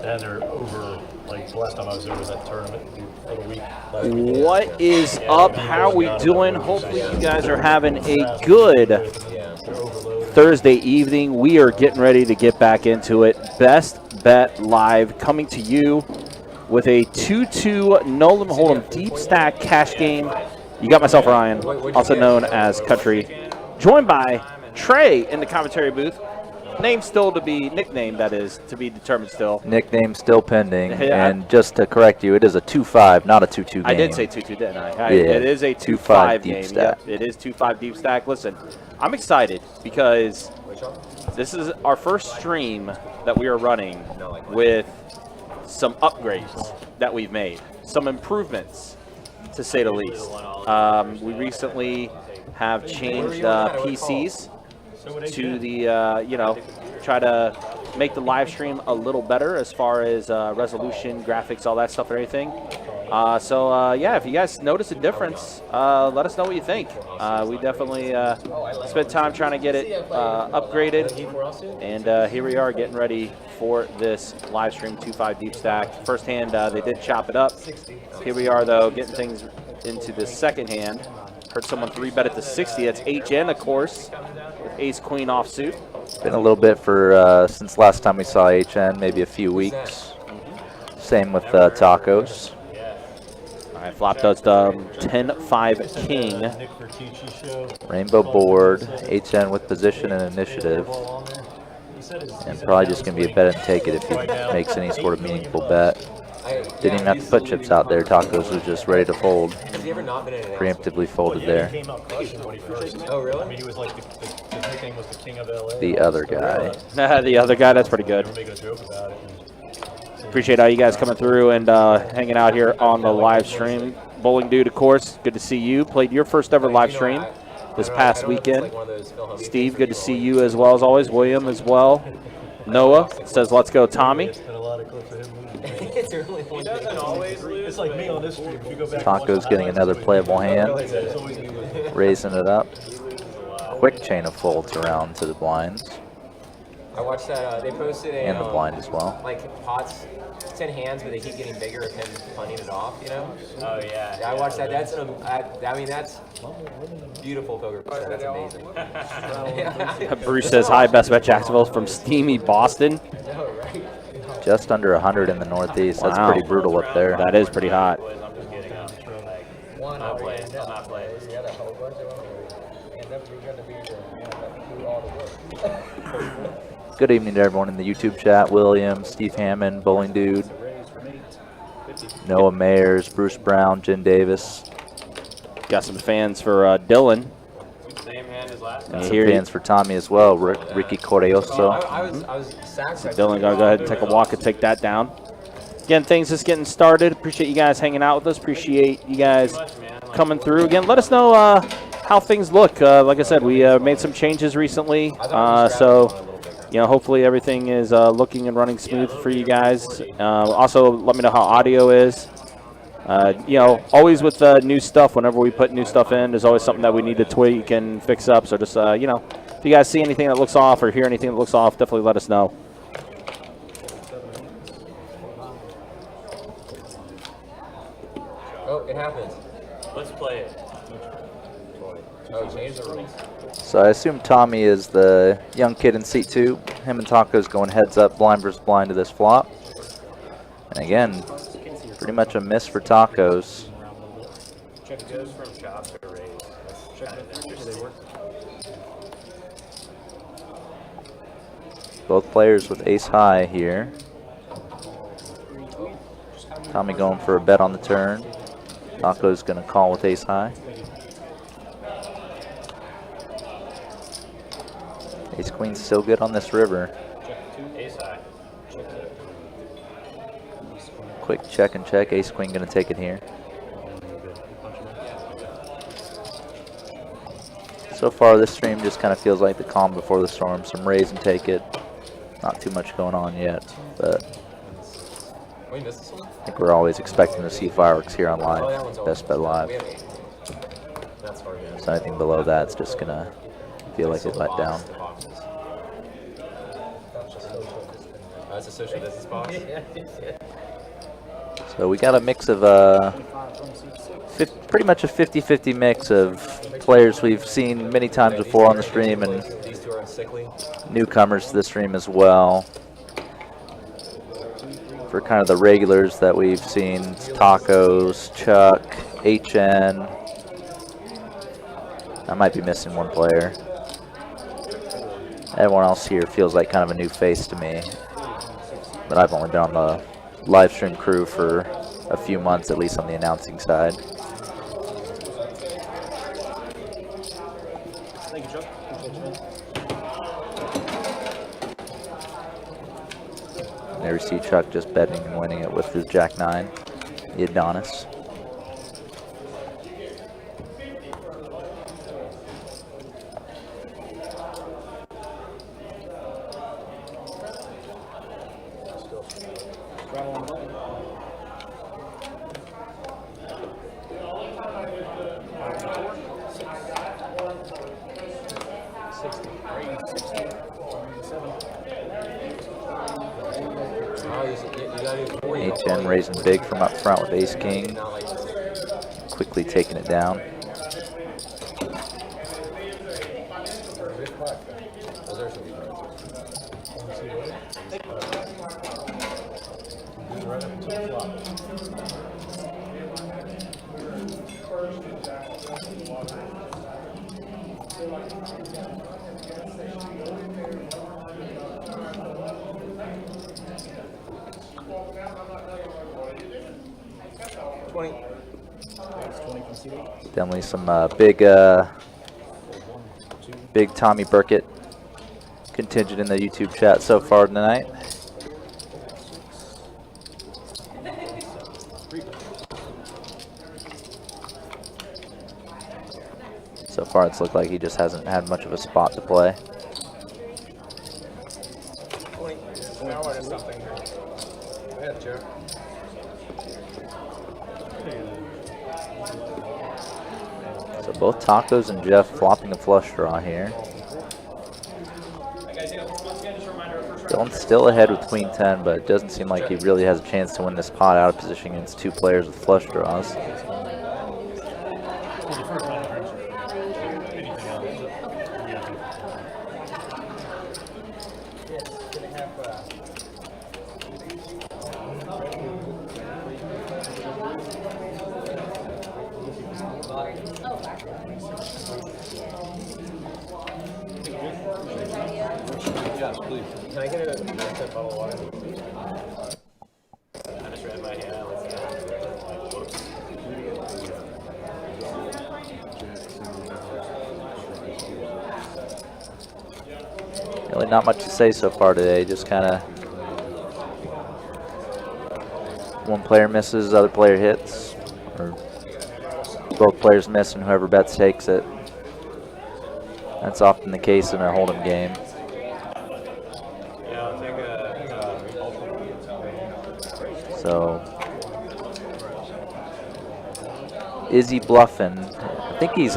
And they're over, like the last time I was there was that tournament for the week. What is up? How are we doing? Hopefully you guys are having a good Thursday evening. We are getting ready to get back into it. Best Bet Live coming to you with a 2-2 Nolan Hold'em deep stack cash game. You got myself, Ryan, also known as Country, joined by Trey in the commentary booth. Name still to be, nickname that is, to be determined still. Nickname still pending. And just to correct you, it is a 2-5, not a 2-2 game. I did say 2-2, didn't I? Yeah. It is a 2-5 game. Yep, it is 2-5 deep stack. Listen, I'm excited because this is our first stream that we are running with some upgrades that we've made, some improvements, to say the least. We recently have changed PCs to the, try to make the live stream a little better as far as resolution, graphics, all that stuff and everything. Yeah, if you guys notice a difference, let us know what you think. We definitely spent time trying to get it upgraded, and here we are getting ready for this live stream 2-5 deep stack. First hand, they did chop it up. Here we are, though, getting things into the second hand. Heard someone 3-bet it to 60. That's HN, of course, with ace-queen offsuit. Been a little bit for since last time we saw HN, maybe a few weeks. Same with Tacos. All right, flop does the 10-5 king. Rainbow board, HN with position and initiative. And probably just going to be a bet and take it if he makes any sort of meaningful bet. Didn't even have to put chips out there. Tacos was just ready to fold. Preemptively folded there. Oh, really? I mean, he was like, his nickname was the King of LA. The other guy. The other guy, that's pretty good. Appreciate all you guys coming through and hanging out here on the live stream. Bowling Dude, of course, good to see you. Played your first ever live stream this past weekend. Steve, good to see you as well as always. William as well. Noah says, let's go, Tommy. It's like me on this stream. If you go back Taco's getting another playable hand. Raising it up. Quick chain of folds around to the blinds. I watched that, they posted a... And the blind as well. Like, pots, 10 hands, but they keep getting bigger and then punting it off, you know? Oh, yeah. I watched that. That's, I mean, that's beautiful poker. That's amazing. Bruce says, hi, Best Bet Jacksonville from steamy Boston. Just under 100 in the Northeast. That's pretty brutal up there. That is pretty hot. Good evening to everyone in the YouTube chat. William, Steve Hammond, Bowling Dude, Noah Mayers, Bruce Brown, Jen Davis. Got some fans for Dylan. And some fans for Tommy as well, Ricky Correoso. So Dylan gonna go ahead and take a walk and take that down. Again, things just getting started. Appreciate you guys hanging out with us. Appreciate you guys coming through. Again, let us know how things look. Like I said, we made some changes recently, so hopefully everything is looking and running smooth for you guys. Also, let me know how audio is. You know, always with new stuff, whenever we put new stuff in, there's always something that we need to tweak and fix up. So just, you know, if you guys see anything that looks off or hear anything that looks off, definitely let us know. Oh, it happens. Let's play it. Oh, change the rules. So I assume Tommy is the young kid in seat 2. Him and Taco's going heads up, blind versus blind to this flop. And again, pretty much a miss for Tacos. Check goes from chop to raise. That's kind of interesting. Both players with ace high here. Tommy going for a bet on the turn. Taco's going to call with ace high. Ace queen's still good on this river. Ace high. Quick check and check. Ace queen going to take it here. So far this stream just kind of feels like the calm before the storm. Some raise and take it. Not too much going on yet, but We missed this one? I think we're always expecting to see fireworks here on live. Best bet live. That's hard, man. So anything below that's just going to feel like it let down. That's a social distance box. So we got a mix of pretty much a 50-50 mix of players we've seen many times before on the stream and These two are sickly. newcomers to the stream as well. For kind of the regulars that we've seen, Tacos, Chuck, HN. I might be missing one player. Everyone else here feels like kind of a new face to me. But I've only been on the live stream crew for a few months, at least on the announcing side. Thank you, Chuck. There we see Chuck just betting and winning it with his Jack-9, the Adonis. HN raising big from up front with ace king, quickly taking it down. Definitely some big Tommy Burkett contingent in the YouTube chat so far tonight. So far it's looked like he just hasn't had much of a spot to play. So both Tacos and Jeff flopping a flush draw here. Dylan's still ahead with queen 10, but it doesn't seem like he really has a chance to win this pot out of position against two players with flush draws. Can I get a bottle of water? I just read my hand. Really not much to say so far today, just kind of one player misses, other player hits, or both players miss and whoever bets takes it. That's often the case in a hold'em game. Yeah, I'll take So Izzy Bluffin. I think he's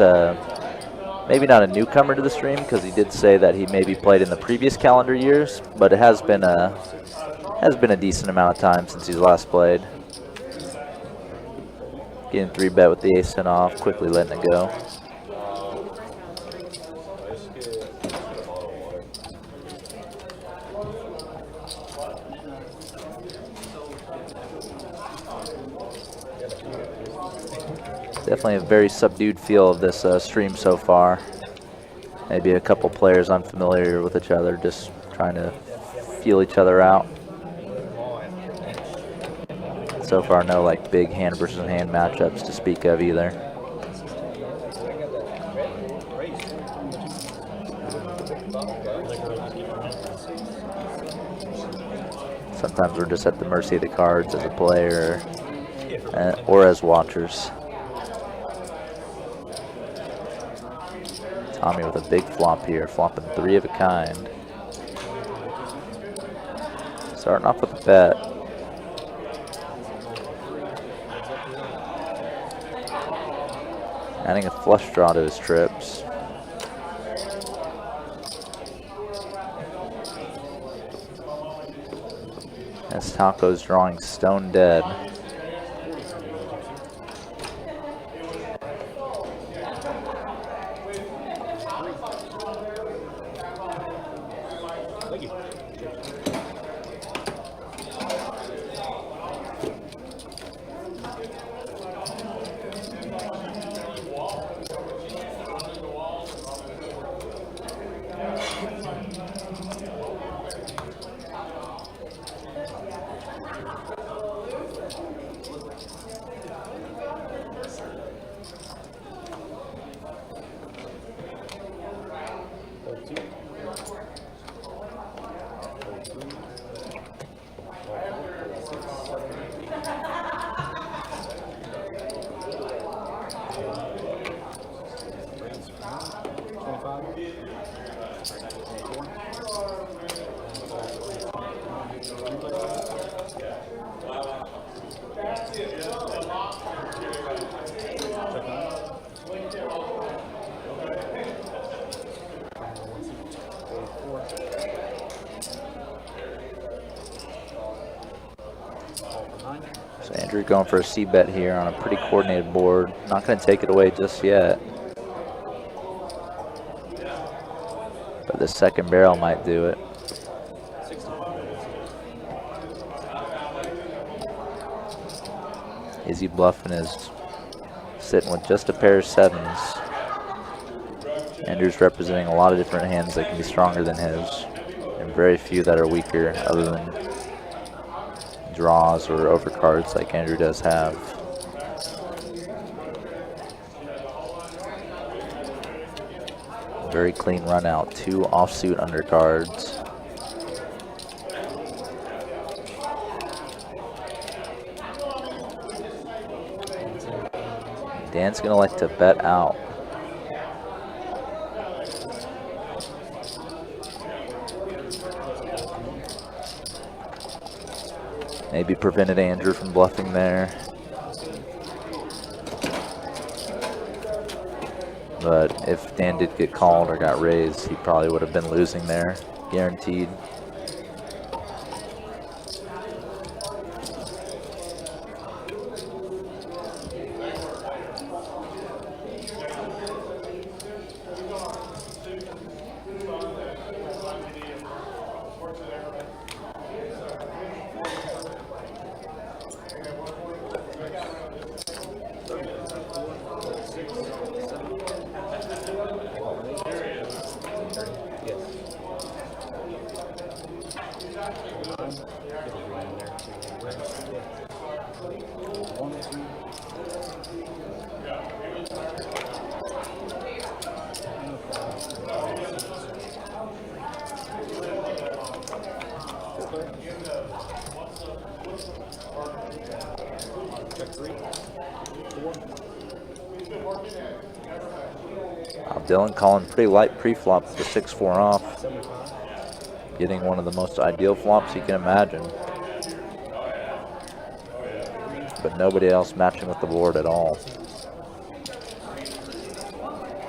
maybe not a newcomer to the stream because he did say that he maybe played in the previous calendar years, but it has been a decent amount of time since he's last played. Getting 3-bet with the ace-10 off, quickly letting it go. Definitely a very subdued feel of this stream so far. Maybe a couple players unfamiliar with each other, just trying to feel each other out. So far, no like big hand versus hand matchups to speak of either. Sometimes we're just at the mercy of the cards as a player or as watchers. Tommy with a big flop here, flopping 3 of a kind. Starting off with a bet. Adding a flush draw to his trips. As Taco's drawing stone dead. So Andrew going for a C-bet here on a pretty coordinated board. Not going to take it away just yet. But the second barrel might do it. Izzy Bluffin is sitting with just a pair of 7s. Andrew's representing a lot of different hands that can be stronger than his, and very few that are weaker other than draws or overcards like Andrew does have. Very clean run out, 2 offsuit undercards. Dan's gonna like to bet out. Maybe prevented Andrew from bluffing there. But if Dan did get called or got raised, he probably would have been losing there, guaranteed. Dylan calling pretty light pre-flop with the 6-4 off. Getting one of the most ideal flops you can imagine. But nobody else matching with the board at all.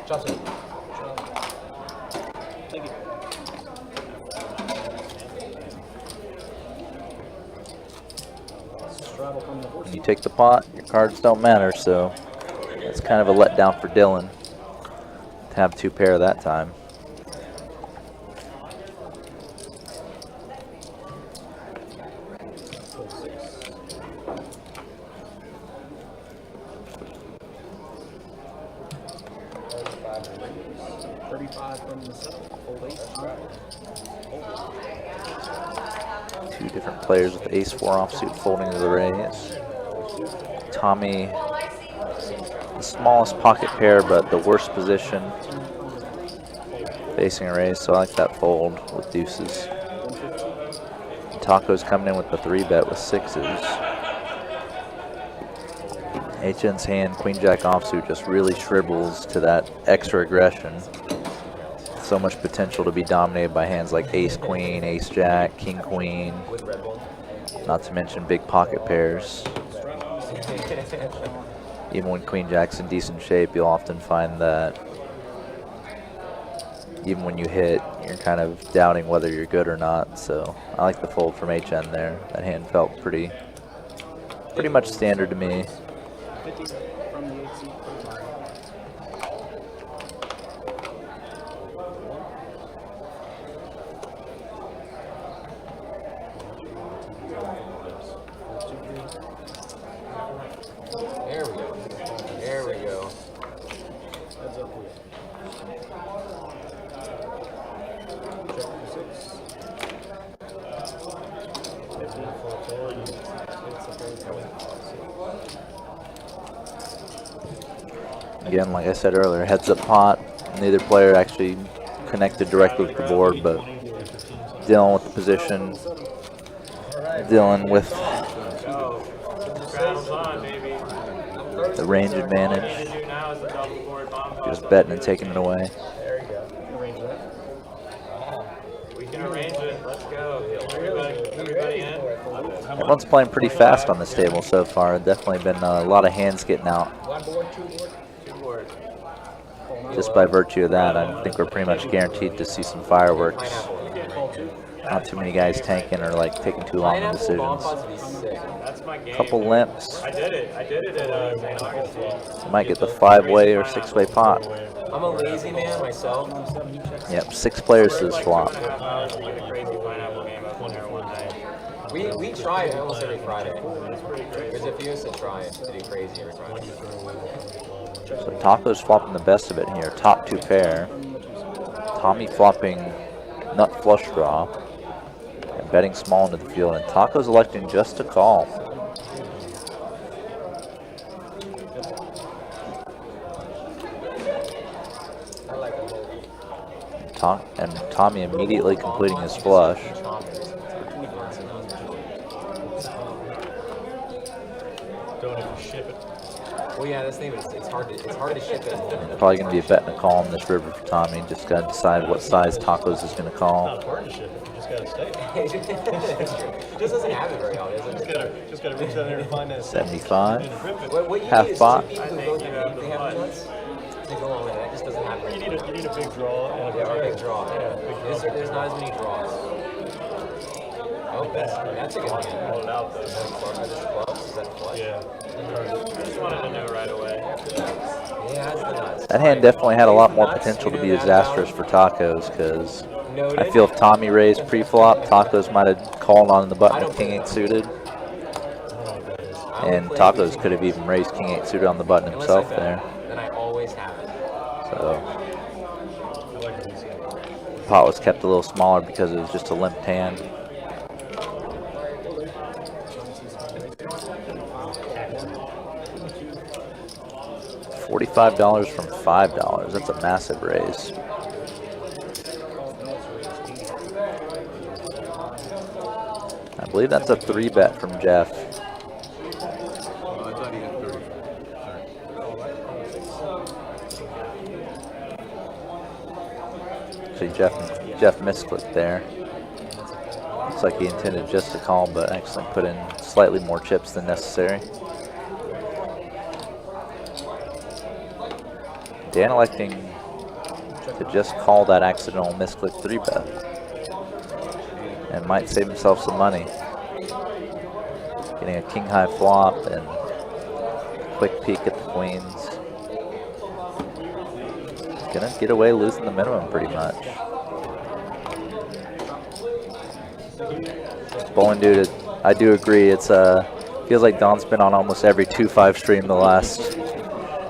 Justin. Thank you. When you take the pot, your cards don't matter, so it's kind of a letdown for Dylan to have 2 pair that time. Two different players with ace-4 offsuit folding to the raise. Tommy, the smallest pocket pair, but the worst position facing a raise, so I like that fold with deuces. Taco's coming in with the 3-bet with 6s. HN's hand, queen-jack offsuit, just really shrivels to that extra aggression. So much potential to be dominated by hands like ace-queen, ace-jack, king-queen, not to mention big pocket pairs. Even when queen-jack's in decent shape, you'll often find that even when you hit, you're kind of doubting whether you're good or not. So I like the fold from HN there. That hand felt pretty much standard to me. There we go. There we go. Again, like I said earlier, heads up pot. Neither player actually connected directly with the board, but Dylan with the position. Dylan with the range advantage. Just betting and taking it away. There you go. We can arrange it. Let's go. Everybody in? Everyone's playing pretty fast on this table so far. Definitely been a lot of hands getting out. Two boards. Just by virtue of that, I think we're pretty much guaranteed to see some fireworks. Not too many guys tanking or like taking too long in decisions. That's my game. Couple limps. I did it at St. Augustine. Might get the 5-way or 6-way pot. I'm a lazy man myself. Yep, 6 players to this flop. Like a crazy pineapple game up in there one night. We try it almost every Friday. There's a few of us that try it to do crazy every Friday. So Taco's flopping the best of it here. Top 2 pair. Tommy flopping nut flush draw. And betting small into the field. And Taco's electing just to call. And Tommy immediately completing his flush. Don't even ship it. Well, yeah, that's the thing. It's hard to ship it. Probably going to be a bet and a call on this river for Tommy. Just got to decide what size Tacos is going to It's call. not hard to ship it. You just gotta stay. It just doesn't happen very often, does it? Just gotta reach down there and find that. 75. What you Half need is pot. two people who both have nuts. They go along with it. That just doesn't happen. You need a big draw and a Yeah, or a big draw. Yeah, big draw. There's not as many draws. Oh, that's a good one. Pull it out though. Is that flush? Yeah. I just wanted to know right away. Yeah, that's the nuts. That hand definitely had a lot more potential to be disastrous for Tacos because I feel if Tommy raised pre-flop, Tacos might have called on the button with King 8 suited. And Tacos could have even raised King 8 suited on the button himself there. Then I always have it. So the pot was kept a little smaller because it was just a limp hand. $45 from $5. That's a massive raise. I believe that's a 3-bet from Jeff. Actually, Jeff misclicked there. Looks like he intended just to call, but actually put in slightly more chips than necessary. Dan electing to just call that accidental misclick 3-bet. And might save himself some money. Getting a king high flop and a quick peek at the queens. Gonna get away losing the minimum pretty much. Bowling Dude, I do agree. It's feels like Don's been on almost every 2-5 stream the last,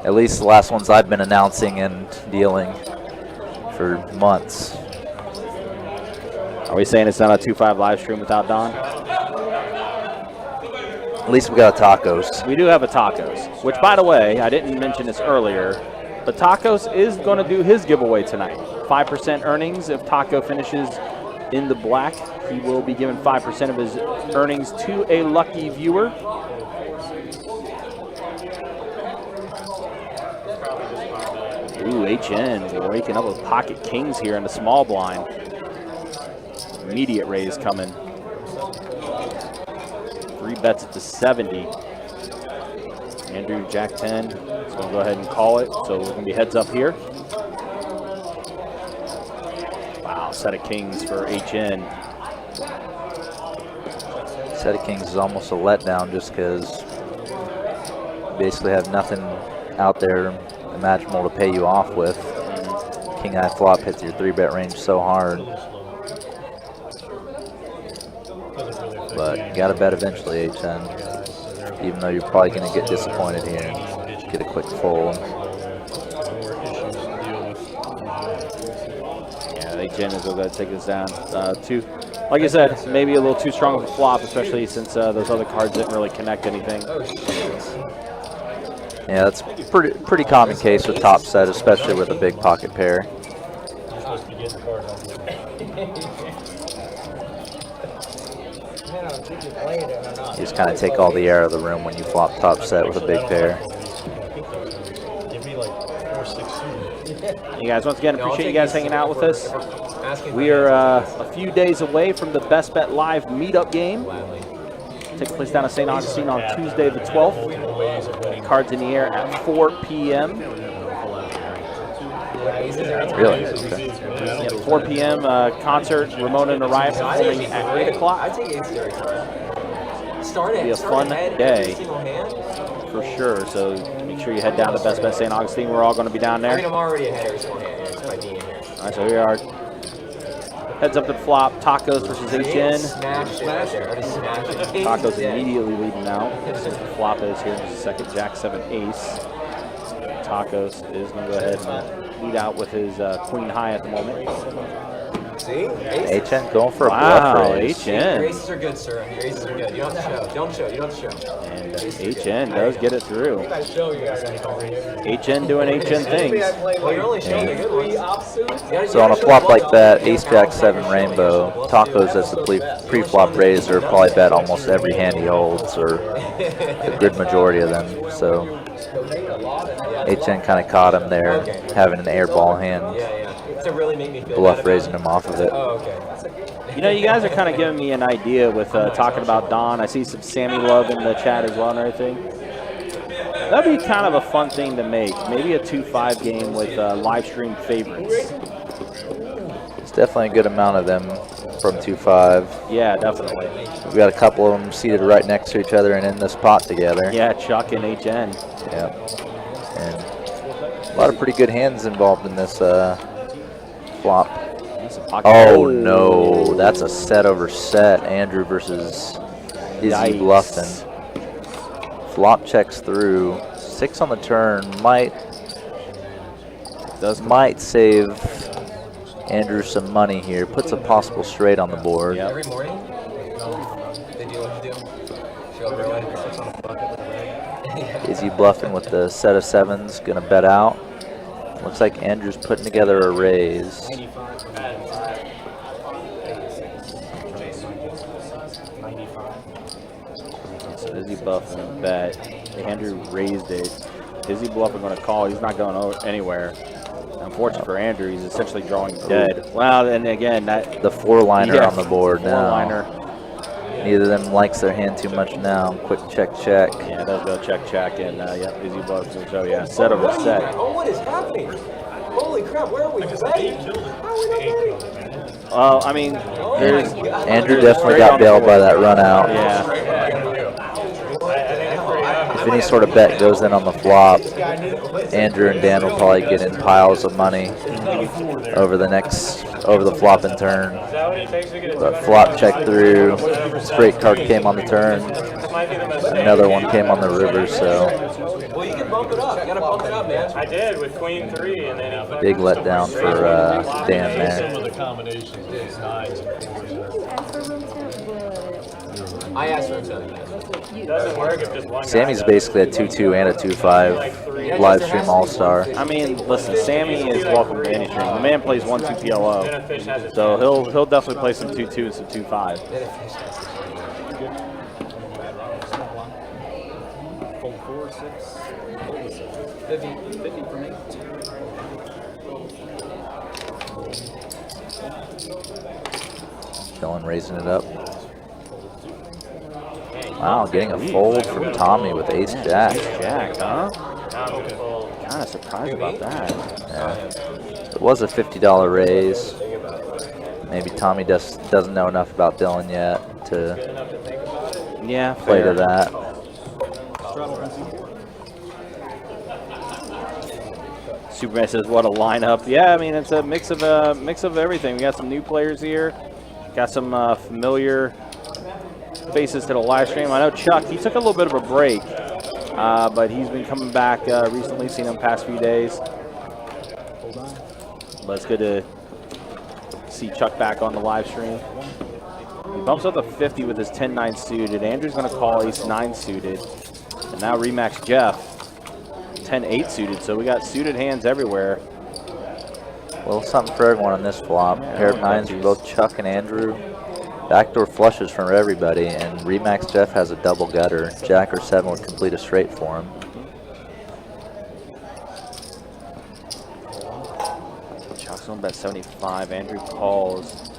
at least the last ones I've been announcing and dealing for months. Are we saying it's not a 2-5 live stream without Don? At least we got tacos. We do have a tacos, which, by the way, I didn't mention this earlier, but tacos is going to do his giveaway tonight. 5% earnings if Taco finishes in the black. He will be giving 5% of his earnings to a lucky viewer. Ooh, HN waking up with pocket kings here in the small blind. Immediate raise coming. 3 bets at the 70. Andrew, Jack 10. He's going to go ahead and call it. So we're going to be heads up here. Wow, set of kings for HN. Set of kings is almost a letdown just because basically have nothing out there imaginable to pay you off with. King high flop hits your 3-bet range so hard. But you gotta bet eventually, HN. Even though you're probably gonna get disappointed here and get a quick fold. Yeah, HN is going to take this down. Like I said, maybe a little too strong of a flop, especially since those other cards didn't really connect anything. Yeah, that's pretty common case with top set, especially with a big pocket pair. You just kind of take all the air out of the room when you flop top set with a big pair. You guys, once again, appreciate you guys hanging out with us. We are a few days away from the Best Bet Live meetup game. Takes place down in St. Augustine on Tuesday the 12th. Cards in the air at 4 p.m. Really? Okay. Yeah, 4 p.m. Concert. Ramona and Araya performing at 8 o'clock. It'll be a fun day for sure. So make sure you head down to Best Bet St. Augustine. We're all going to be down there. I mean, I'm already ahead every single hand by being here. All right, so here are heads up to the flop. Tacos versus HN. Tacos immediately leading now. So the flop is here in just a second. Jack 7 ace. Tacos is going to go ahead and lead out with his queen high at the moment. See? HN going for a Wow, bluff raise. HN. Your aces are good, sir. Your aces are good. You don't have to show. Don't show. You don't have to show. And HN does get it through. HN doing HN things. Well, you're only showing the good ones. So on a flop like that, Ace Jack 7 rainbow, Tacos as the pre-flop raiser probably bet almost every hand he holds, or a good majority of them. So HN kind of caught him there, having an airball hand, To really make me feel bluff raising him off of it. Oh, okay. You know, you guys are kind of giving me an idea with talking about Don. I see some Sammy love in the chat as well and everything. That'd be kind of a fun thing to make. Maybe a 2-5 game with live stream favorites. It's definitely a good amount of them from 2-5. Yeah, definitely. We've got a couple of them seated right next to each other and in this pot together. Yeah, Chuck and HN. Yeah. And a lot of pretty good hands involved in this flop. Oh no, that's a set over set. Andrew versus Izzy bluffing. Flop checks through. 6 on the turn might save Andrew some money here. Puts a possible straight on the board. Yep. Every morning, they do what you do. Show up early, 6 on the bucket. Izzy bluffing with the set of 7s, gonna bet out. Looks like Andrew's putting together a raise. So Izzy bluffing bet. Andrew raised it. Izzy bluffing going to call. He's not going anywhere. Unfortunate for Andrew, he's essentially drawing dead. Well, and again, that the 4-liner on the board now. 4-liner. Neither of them likes their hand too much now. Quick check, check. Yeah, they'll go check, check, and yep, easy bluff. So yeah, set over set. Oh, what is happening? Holy crap, where are we? Ready? How are we not ready? Well, I mean, there's Andrew definitely got bailed by that run out. yeah. If any sort of bet goes in on the flop, Andrew and Dan will probably get in piles of money over the flop and turn. But flop check through, straight card came on the turn, another one came on the river, so Well, you can bump it up. You gotta bump it up, man. I did with Queen 3, and then he big letdown for Dan Some there. of the combinations, is nines and fours. I asked for a ton. doesn't work if just one Sammy's guy basically a 2-2 and a 2-5 live stream all-star. I mean, listen, Sammy is welcome to any stream. The man plays 1-2 PLO, so he'll definitely play some 2-2 and some 2-5. Dylan raising it up. Wow, getting a fold from Tommy with ace-jack. Jack, huh? Kind of surprised about that. Yeah. It was a $50 raise. Maybe Tommy doesn't know enough about Dylan yet to Yeah, play fair. to that. Superman says, "What a lineup!" Yeah, I mean it's a mix of everything. We got some new players here, got some familiar faces to the live stream. I know Chuck, he took a little bit of a break, but he's been coming back recently. Seen him the past few days, but it's good to see Chuck back on the live stream. He bumps up to 50 with his 10-9 suited. Andrew's going to call ace-9 suited, and now Remax Jeff 10-8 suited. So we got suited hands everywhere. Well, something for everyone on this flop. Pair of nines from both Chuck and Andrew. Backdoor flushes from everybody, and Remax Jeff has a double gutter. Jack or 7 would complete a straight for him. Chuck's going to bet 75. Andrew calls.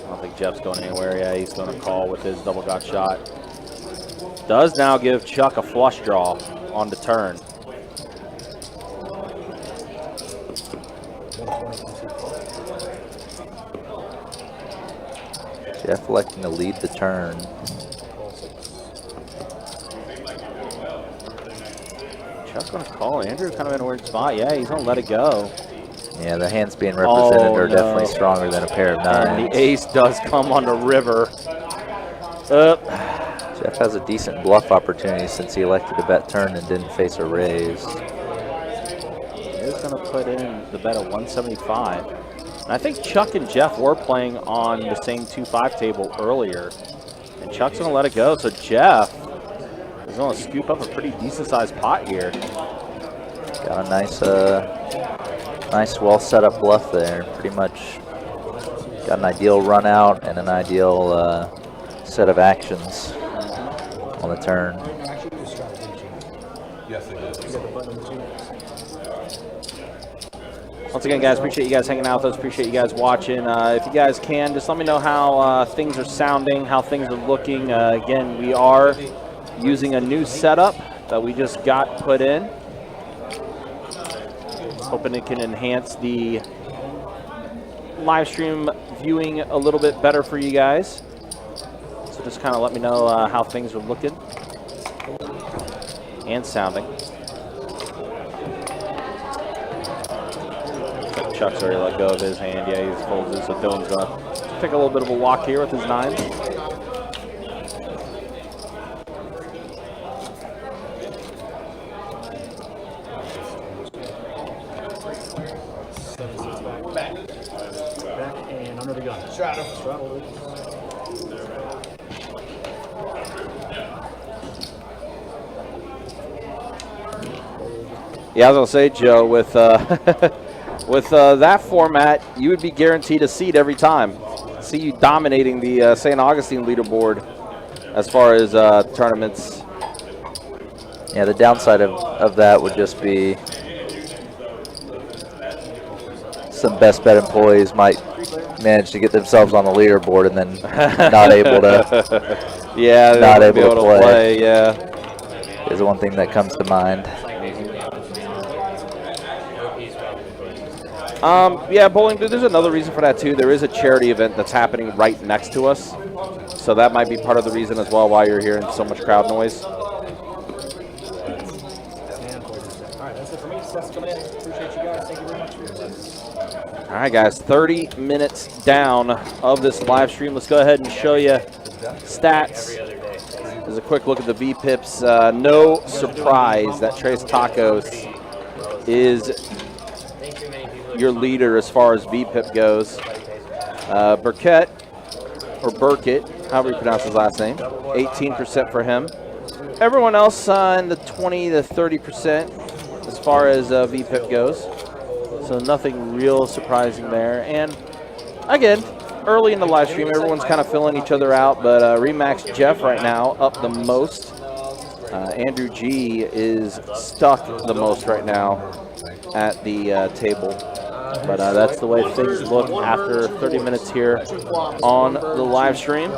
I don't think Jeff's going anywhere. Yeah, he's going to call with his double gut shot. Does now give Chuck a flush draw on the turn. Jeff electing to lead the turn. Chuck's going to call. Andrew kind of in a weird spot. Yeah, he's going to let it go. Yeah, the hands being represented Oh, are no. definitely stronger than a pair of And nines. the ace does come on the river. Jeff has a decent bluff opportunity since he elected to bet turn and didn't face a raise. He's going to put in the bet of 175. And I think Chuck and Jeff were playing on the same 2-5 table earlier. And Chuck's going to let it go. So Jeff is going to scoop up a pretty decent sized pot here. Got a nice well set up bluff there. Pretty much got an ideal run out and an ideal set of actions on the turn. Once again, guys, appreciate you guys hanging out with us. Appreciate you guys watching. If you guys can, just let me know how things are sounding, how things are looking. Again, we are using a new setup that we just got put in. Hoping it can enhance the live stream viewing a little bit better for you guys. So just kind of let me know how things are looking and sounding. Chuck's already let go of his hand. Yeah, he's folded it, so Dylan's gonna take a little bit of a walk here with his 9. Back and under the gun. Straddle. Yeah, I was gonna say, Joe, with with that format, you would be guaranteed a seat every time. See you dominating the St. Augustine leaderboard as far as tournaments. Yeah, the downside of that would just be some best bet employees might manage to get themselves on the leaderboard and then not able to. Yeah, not able able to play. Yeah, is the one thing that comes to mind. Yeah, Bowling Dude, there's another reason for that too. There is a charity event that's happening right next to us. So that might be part of the reason as well why you're hearing so much crowd noise. All right, that's it for me. Seth's coming in. Appreciate you guys. Thank you very much for your time. All right, guys, 30 minutes down of this live stream. Let's go ahead and show you stats. There's a quick look at the VPIPs. No surprise that Tres Tacos is your leader as far as VPIP goes. Burkett, or Burkett, however you pronounce his last name, 18% for him. Everyone else in the 20 to 30% as far as VPIP goes. So nothing real surprising there. And again, early in the live stream, everyone's kind of filling each other out, but Remax Jeff right now up the most. Andrew G is stuck the most right now at the table. But that's the way things look after 30 minutes here on the live stream.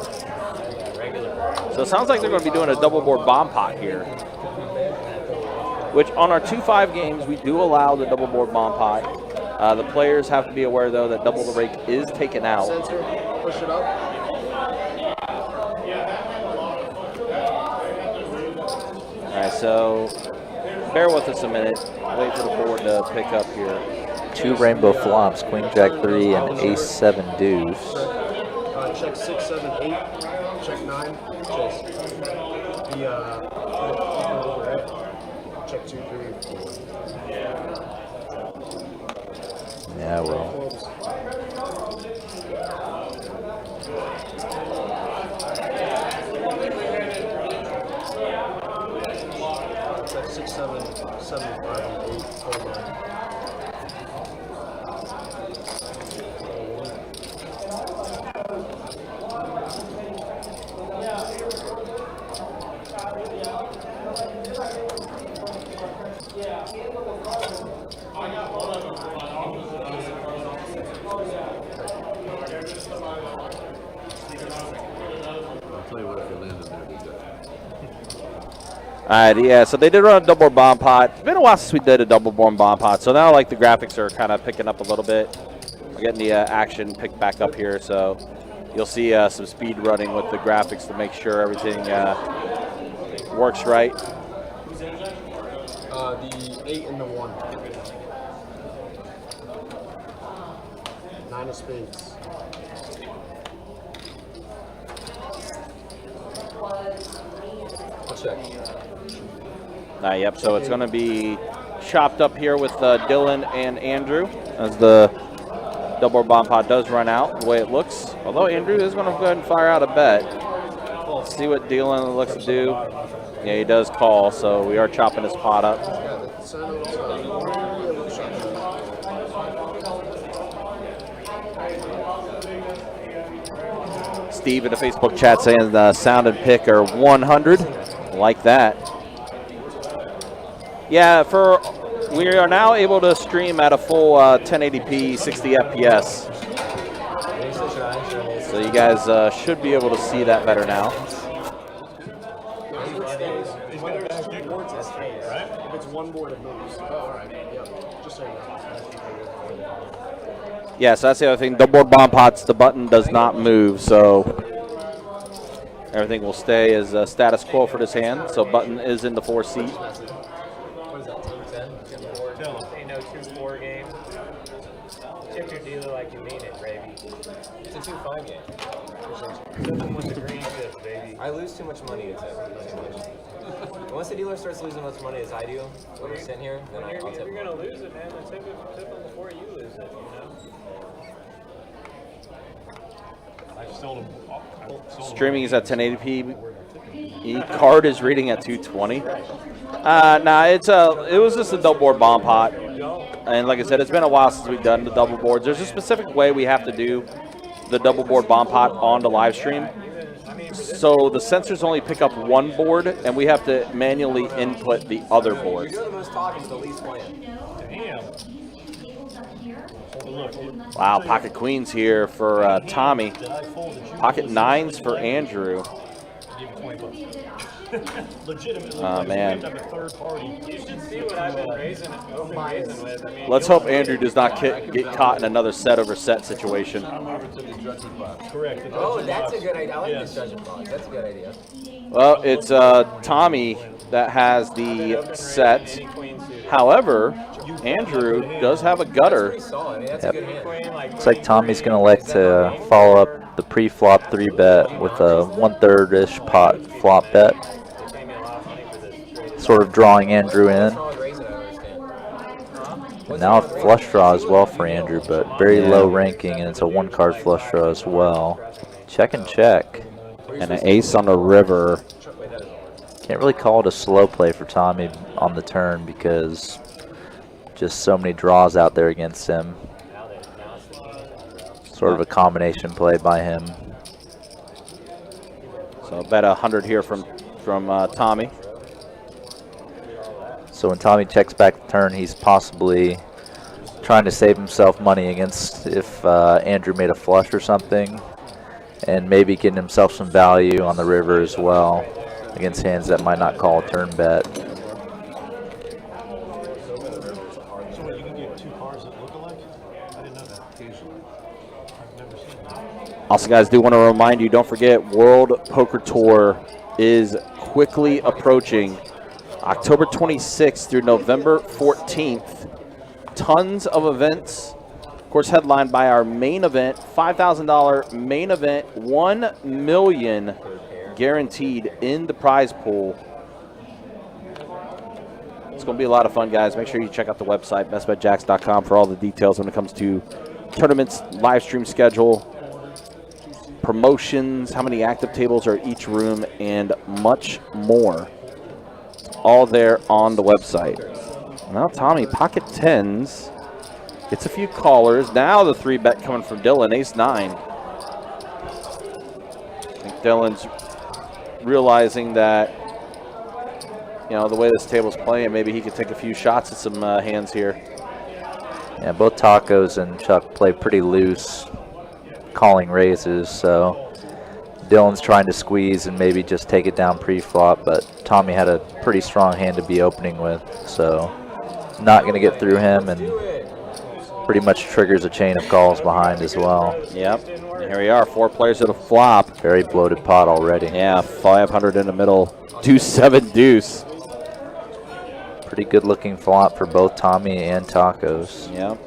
So it sounds like they're going to be doing a double board bomb pot here. Which on our 2-5 games, we do allow the double board bomb pot. The players have to be aware, though, that double the rake is taken out. Push it up. All right, so bear with us a minute. Wait for the board to pick up here. 2 rainbow flops, Queen Jack 3 and Ace 7 deuce. Check 6, 7, 8. Check 9. Chase. Check 2, 3, 4. Yeah, well. Check 6, 7, 7, 5, 8, 4, 9. All right, yeah, so they did run a double board bomb pot. It's been a while since we did a double board bomb pot, so now like the graphics are kind of picking up a little bit. We're getting the action picked back up here, so you'll see some speed running with the graphics to make sure everything works right. The 8 and the 1. 9 of spades. Check. Yep, so it's going to be chopped up here with Dylan and Andrew as the double bomb pot does run out the way it looks. Although Andrew is going to go ahead and fire out a bet. Let's see what Dylan looks to do. Yeah, he does call, so we are chopping his pot up. Steve in the Facebook chat saying the sound and pick are 100. Like that. Yeah, we are now able to stream at a full 1080p 60 FPS. So you guys should be able to see that better now. If it's one board, it moves. Oh, all right. Yep. Just so you know. Yeah, so that's the other thing. Double board bomb pots, the button does not move, so everything will stay as status quo for this hand. So button is in the 4 seat. What is that, 210? Ain't no 2-4 game. Tip your dealer like you mean it, baby. It's a 2-5 game. With the green chips, baby. I lose too much money to tip. Once the dealer starts losing as much money as I do, when we're sitting here, then I'll If tip. you're gonna lose it, man, then tip them before you lose it, you know? Streaming is at 1080p. E-card is reading at 220. Nah, it was just a double board bomb pot. And like I said, it's been a while since we've done the double boards. There's a specific way we have to do the double board bomb pot on the live stream. So the sensors only pick up one board, and we have to manually input the other board. You're the most talking, the least playing. Damn. Wow, pocket queens here for Tommy. Pocket nines for Andrew. Legitimately. Oh, man. You should see what I've been raising with. I mean, Let's hope Andrew does not get caught in another set over set situation. Correct. Oh, that's a good idea. I like this judging box. That's a good idea. Well, it's Tommy that has the set. However, Andrew does have a gutter. Pretty solid. I mean, that's a good hand. Looks like Tommy's going to like to follow up the pre-flop 3-bet with a 1/3-ish pot flop bet. Sort of drawing Andrew in. What's wrong with raising, I don't understand. And now a flush draw as well for Andrew, but very low ranking, and it's a 1-card flush draw as well. Check and check. And an ace on the river. Can't really call it a slow play for Tommy on the turn because just so many draws out there against him. Sort of a combination play by him. So bet 100 here from Tommy. So when Tommy checks back the turn, he's possibly trying to save himself money against if Andrew made a flush or something, and maybe getting himself some value on the river as well against hands that might not call a turn bet. So what, you can get 2 cards that look alike? I didn't know that. I've never seen that. Also, guys, do want to remind you, don't forget, World Poker Tour is quickly approaching. October 26th through November 14th. Tons of events. Of course, headlined by our main event, $5,000 main event, $1 million guaranteed in the prize pool. It's going to be a lot of fun, guys. Make sure you check out the website, bestbetjacks.com, for all the details when it comes to tournaments, live stream schedule, promotions, how many active tables are at each room, and much more. All there on the website. Now Tommy, pocket tens, gets a few callers. Now the 3-bet coming from Dylan, ace 9. I think Dylan's realizing that, you know, the way this table's playing, maybe he could take a few shots at some hands here. Yeah, both Tacos and Chuck play pretty loose, calling raises, so Dylan's trying to squeeze and maybe just take it down pre-flop, but Tommy had a pretty strong hand to be opening with, so not going to get through him, and pretty much triggers a chain of calls behind as well. Yep, and here we are, 4 players at a flop. Very bloated pot already. Yeah, 500 in the middle, deuce 7 deuce. Pretty good looking flop for both Tommy and Tacos. Yep.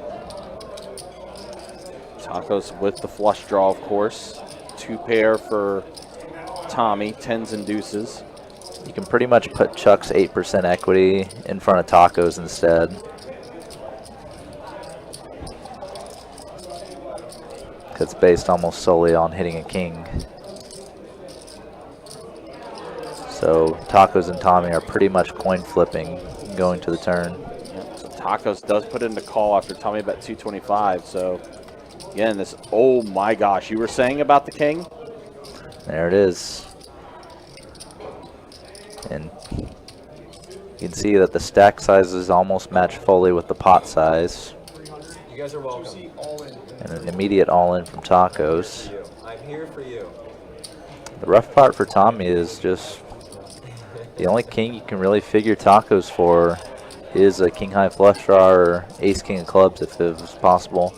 Tacos with the flush draw, of course. 2 pair for Tommy, 10s and deuces. You can pretty much put Chuck's 8% equity in front of Tacos instead. Because it's based almost solely on hitting a king. So Tacos and Tommy are pretty much coin flipping going to the turn. Yep. So Tacos does put in the call after Tommy bet 225. So again, this, oh my gosh, you were saying about the king? There it is. And you can see that the stack sizes almost match fully with the pot size. You guys are welcome. And an immediate all-in from Tacos. I'm here for you. The rough part for Tommy is just the only king you can really figure Tacos for is a king-high flush draw or ace-king of clubs if it was possible.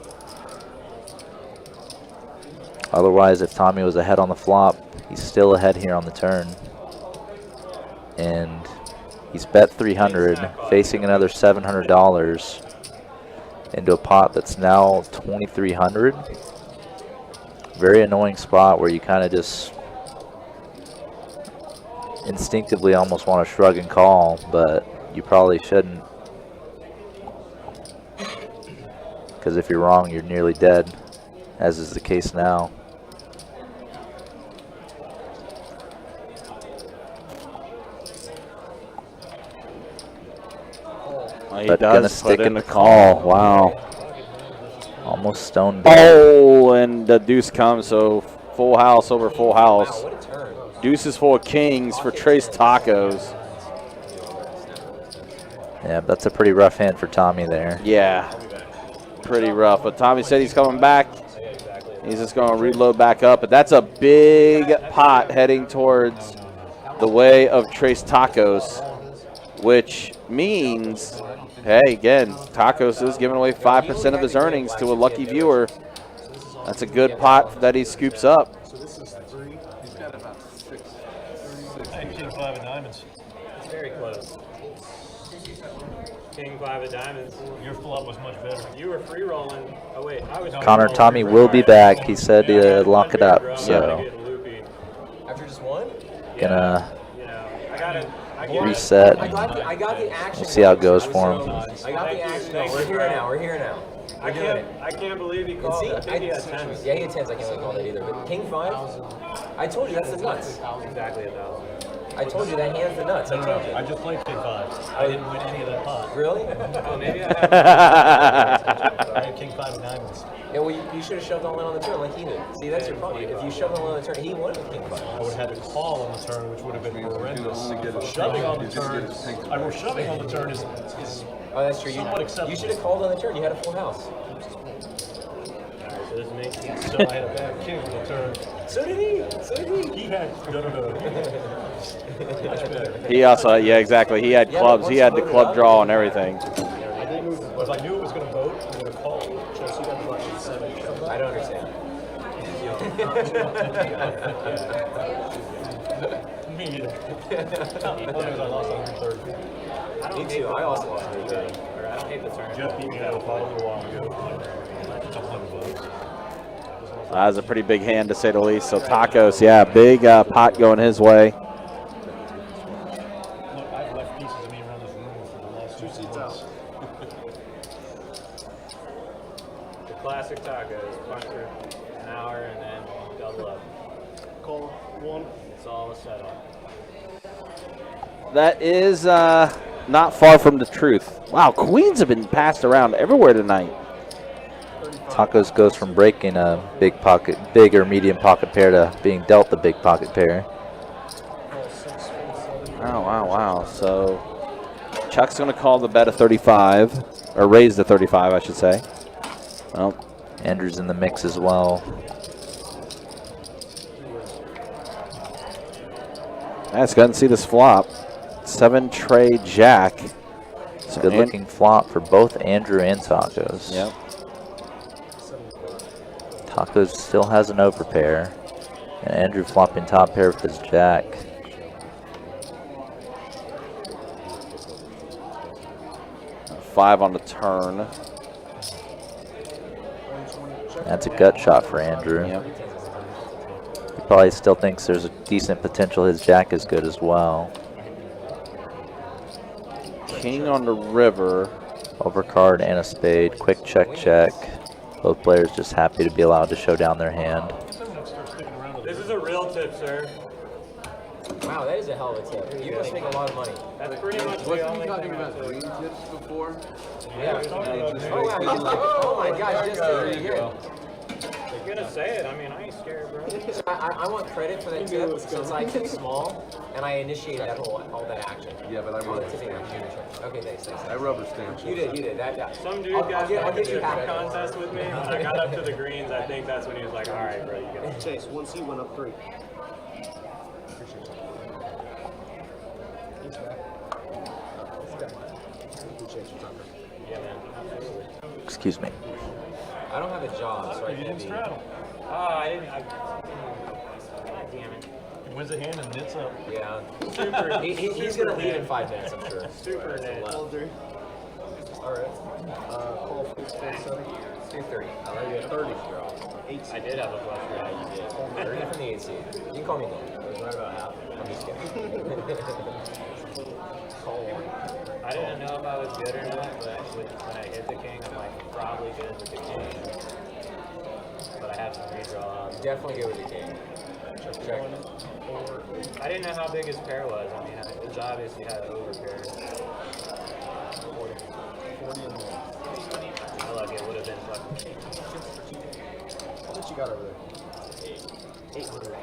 Otherwise, if Tommy was ahead on the flop, he's still ahead here on the turn. And he's bet 300, facing another $700 into a pot that's now 2,300. Very annoying spot where you kind of just instinctively almost want to shrug and call, but you probably shouldn't. Because if you're wrong, you're nearly dead, as is the case now. He But does gonna put stick in in the the call. Wow. Almost stone dead. Oh, and the deuce comes, so full house over full house. Wow, what a turn. Deuces full of kings for Trace Tacos. Yeah, that's a pretty rough hand for Tommy there. Yeah. pretty rough. But Tommy said he's coming back. He's just going to reload back up. But that's a big pot heading towards the way of Trace Tacos, which means, hey, again, Tacos is giving away 5% of his earnings to a lucky viewer. That's a good pot that he scoops up. So this is 3. He's got about 6. Hey, King 5 of diamonds. It's very close. King 5 of diamonds. Your flop was much better. You were free rolling. Oh wait, I was. Connor, Tommy will be back. He said to lock it up, so After just one? gonna You know, I got it. reset. I got the action. See how it goes for him. I got the action. We're here now. We're here now. I can't believe he And called see, it. I think he had 10s. yeah, he had 10s. I can't really call that either. But King 5, I told you that's the nuts. Exactly 1,000. I told you that hand's the nuts. I told you. I just played King 5. I didn't win any of that pot. Really? Oh, maybe I have. I had King 5 of diamonds. Yeah, well, you should have shoved all in on the turn like he did. See, that's your problem. If you shoved all in on the turn, he won with King 5. I would have had to call on the turn, which would have been horrendous. Shoving on the turn, shoving on the turn is Oh, that's true. somewhat acceptable. You should have called on the turn. You had a full house. So this makes sense. So I had a bad king on the turn. So did he. So did he. He had no. Much better. He also, yeah, exactly. He had clubs. He had the club draw and everything. I didn't. If I knew it was going to vote, I'm going to call. Chelsea got the fucking 7. I don't understand. Me either. I lost 130. Me too. I also lost 130. Or I don't hate the turn. Jeff beat me out of a pot a little while ago. A couple $100. That was a pretty big hand to say the least. So Tacos, yeah, big pot going his way. Look, I've left pieces of me around this room for the last 2 seats out. The classic tacos. Punch for an hour and then double up. Call 1. It's all set up. That is not far from the truth. Wow, queens have been passed around everywhere tonight. Tacos goes from breaking a big or medium pocket pair to being dealt the big pocket pair. Wow. So Chuck's going to call the bet of 35, or raise the 35, I should say. Well, Andrew's in the mix as well. let's go ahead and see this flop. 7 tray jack. It's a good looking flop for both Andrew and Tacos. Yep. Tacos still has an overpair, and Andrew flopping top pair with his jack. Five on the turn. That's a gut shot for Andrew. Yep. He probably still thinks there's a decent potential his jack is good as well. King on the river. Overcard and a spade. Quick check. Both players just happy to be allowed to show down their hand. This is a real tip, sir. Wow, that is a hell of a tip. You must make a lot of money. That's pretty much the only thing I took. tips before? Yeah. Oh, wow. Oh, my gosh. Just there you go. You're gonna say it. I mean, I ain't scared, bro. So I want credit for that tip since I tipped small and I initiated that all that action. Yeah, but I All the rubber tipping stamped. action. Okay, thanks. I rubber stamped. You did. That. Some dude I'll got get like a you half. different contest with me. When I got up to the greens, I think that's when he was like, all right, bro, you got it. Chase, 1C went up 3. Yeah, man. Absolutely. Excuse me. I don't have a job, so I You can't didn't be. straddle. Oh, I didn't. God damn it. He wins a hand and knits up. Yeah. Super. He's gonna leave in 5 minutes, I'm sure. Super net. All right. Call 647. 230. I had 30. 8. I did have a flush draw. You did. 30 from the 8 seed. You can call me Nick. It was right about half. I'm just kidding. Call 1. I didn't know if I was good or not, but when I hit the king, I'm like, probably good with the king. But I have some redraw. Definitely go with the king. Check. I didn't know how big his pair was. I mean, it's obviously had an overpair. 40 and 1. Look, it would have been fucking. How much you got over there? 800.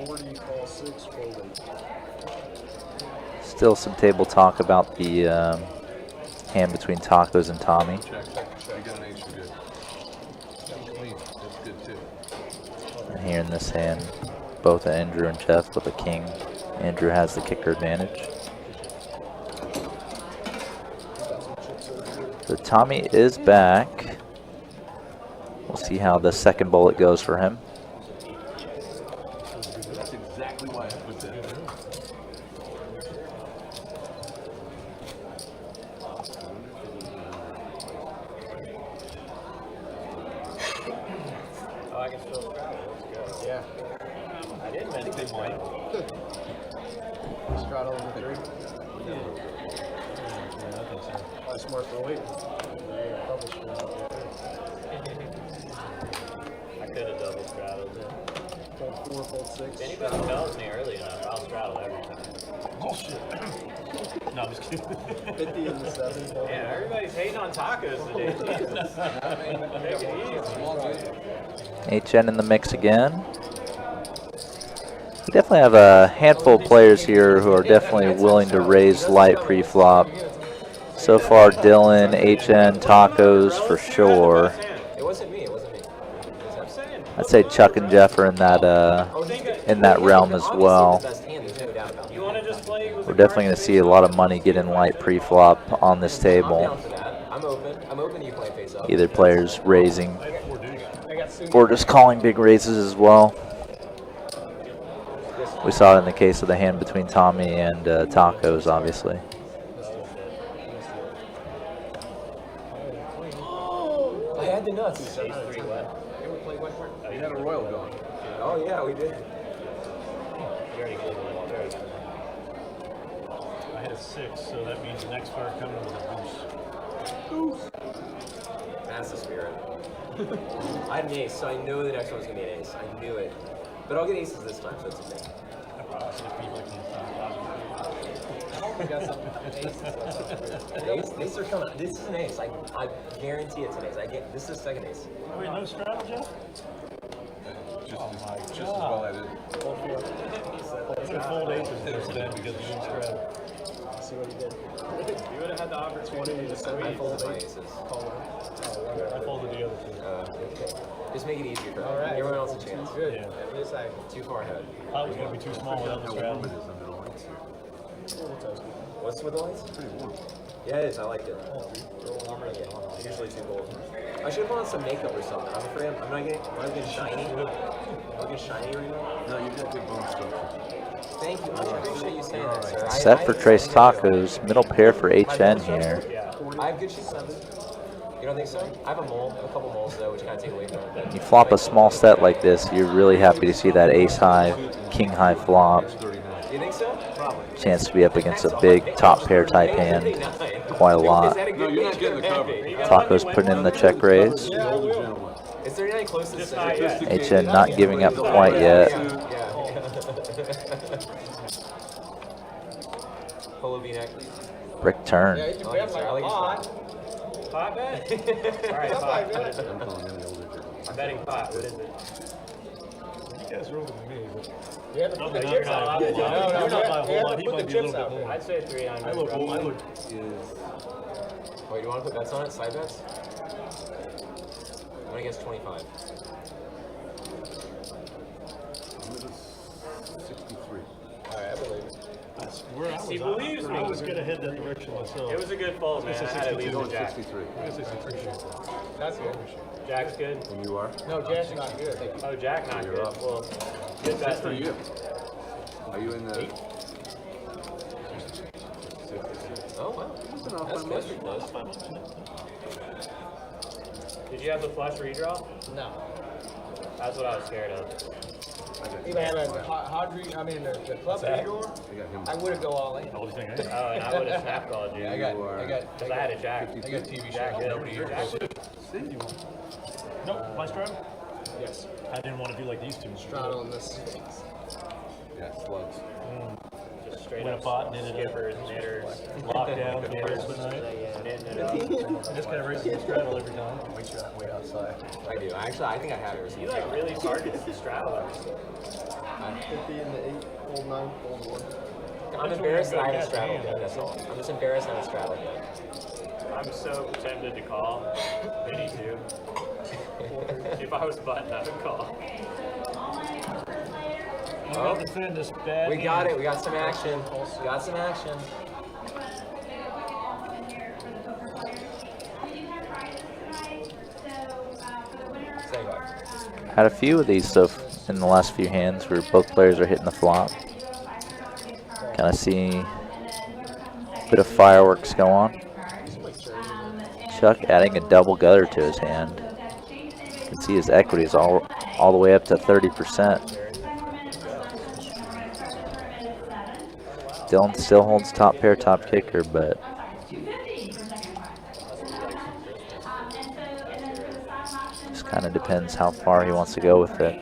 40, call 6, fold 8. Still some table talk about the hand between Tacos and Tommy. Check. You got an ace, you're good. Clean. That's good too. And here in this hand, both Andrew and Jeff with a king. Andrew has the kicker advantage. So Tommy is back. We'll see how the second bullet goes for him. That's exactly why I put that. Oh, I can still straddle. Let's go. Yeah. I didn't mention this one. Straddle over 3. That's smart for weight. I could have double straddled it. Fold 4, fold 6. If anybody tells me early enough, I'll straddle every time. Bullshit. No, I'm just kidding. 50 in the 7. Yeah, everybody's hating on tacos today. Jesus. Take it easy. HN in the mix again. We definitely have a handful of players here who are definitely willing to raise light pre-flop. So far, Dylan, HN, Tacos for sure. It wasn't me. I'd say Chuck and Jeff are in that realm as well. You want to just play with We're definitely going to see a lot of money get in light pre-flop on this table. I'm open. You play face up. Either players raising or just calling big raises as well. We saw it in the case of the hand between Tommy and Tacos, obviously. I had the nuts. You had a royal going. Oh yeah, we did. I had a 6, so that means the next card coming with a boost. That's the spirit. I had an ace, so I know the next one's gonna be an ace. I knew it. But I'll get aces this time, so it's okay. Ace are coming. This is an ace. I guarantee it's an ace. This is the second ace. Wait, no straddle, Jeff? Just as well I did. I'm going to fold aces instead because you didn't straddle. See what he did. You would have had the opportunity to squeeze. I folded my aces. I folded the other 2. Okay. Just make it easier for Alright. everyone else a chance. Good. Yeah. Just like, Too far ahead. I was going to be too small without the straddle. What's with the lights? Pretty warm. Yeah, it is. I liked it. Yeah, usually too cold. I should have put on some makeup or something. I'm afraid I'm not getting shiny. I'm looking shiny right now. No, you've got good bone structure. Thank you. I appreciate you saying that, sir. Set for Trace Tacos, middle pair for HN here. I have good sheets. You don't think so? I have a couple moles though, which kind of take away from it. You flop a small set like this, you're really happy to see that ace high, king high flop. You think so? Probably. Chance to be up against a big top pair type hand. Quite a lot. No, you're not getting the cover. Tacos putting in the check raise. Older gentleman. Is 39 close to the not center? yet. HN not giving up quite yet. Yeah. Polo V-neck. Brick turn. yeah, you I bet like like it. a lot. Pot bet? Alright, pot. What is it? I'm calling him the older gentleman. I'm betting pot. What is it? You guys are older than me, but You have to no, put the you're chips not out. by a whole lot. No, You're not by a you whole have lot. to He put might the be a chips little out bit there. more. I'd say 300. I look old. I look. Wait, you want to put bets on it? Side bets? I'm gonna guess 25. I'm at a 63. Alright, I believe it. That's where I was. He believes me. I was going to head that direction myself. It was a good fold, man. I had to leave Going the jack. 63. I guess I appreciate that. That's good. Jack's good. And you are? No, Jack's not good. Oh, Jack not You're good. up. Well, good That's bet for then. you. Are you in the... Oh, wow. That's enough. That's I'm close. listening. Did you have the flush redraw? No. That's what I was scared of. Even had a Hodry, I mean, the club Zach. door, I got him. I would have go all in. How old do you think I am? Oh, and I would have snap called you. I got Because I had a jack. TV Jack show. good. Nobody here. Jack good. No, my straddle? Yes. I didn't want to do like these two. Straddle on this. Yeah, slugs. Just straight Win a up pot, knit it up. skippers, knitters, Lockdown, knitters, first night. knitting it up. I just got to raise the straddle every time. Wait outside. I do. Actually, I think I had it. You like really targeted the straddle. 50 in the 8, fold 9, fold 1. I'm embarrassed that I haven't straddled yet, that's all. I'm just embarrassed I haven't straddled yet. I'm so tempted to call. Vinny too. If I was button, I would call. Oh, Defend this bad we got it. We got some action. We got some action. Say what? Had a few of these so in the last few hands where both players are hitting the flop. Kind of see a bit of fireworks go on. Chuck adding a double gutter to his hand. You can see his equity is all the way up to 30%. Dylan still holds top pair, top kicker, but just kind of depends how far he wants to go with it.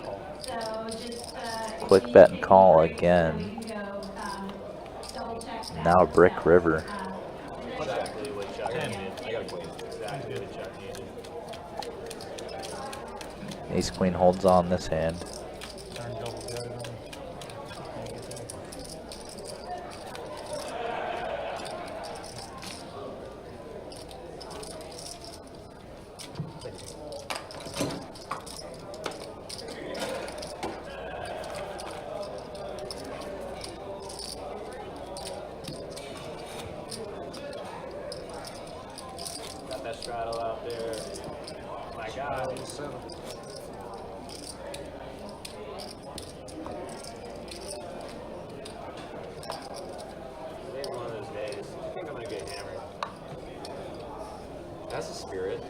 Quick bet and call again. Now a brick river. Exactly what Chuck needed. Exactly what Chuck needed. Ace queen holds on this hand. Turn double gutted on. Got that straddle out there. Oh my God. Today's one of those days. I think I'm gonna get hammered. That's the spirit.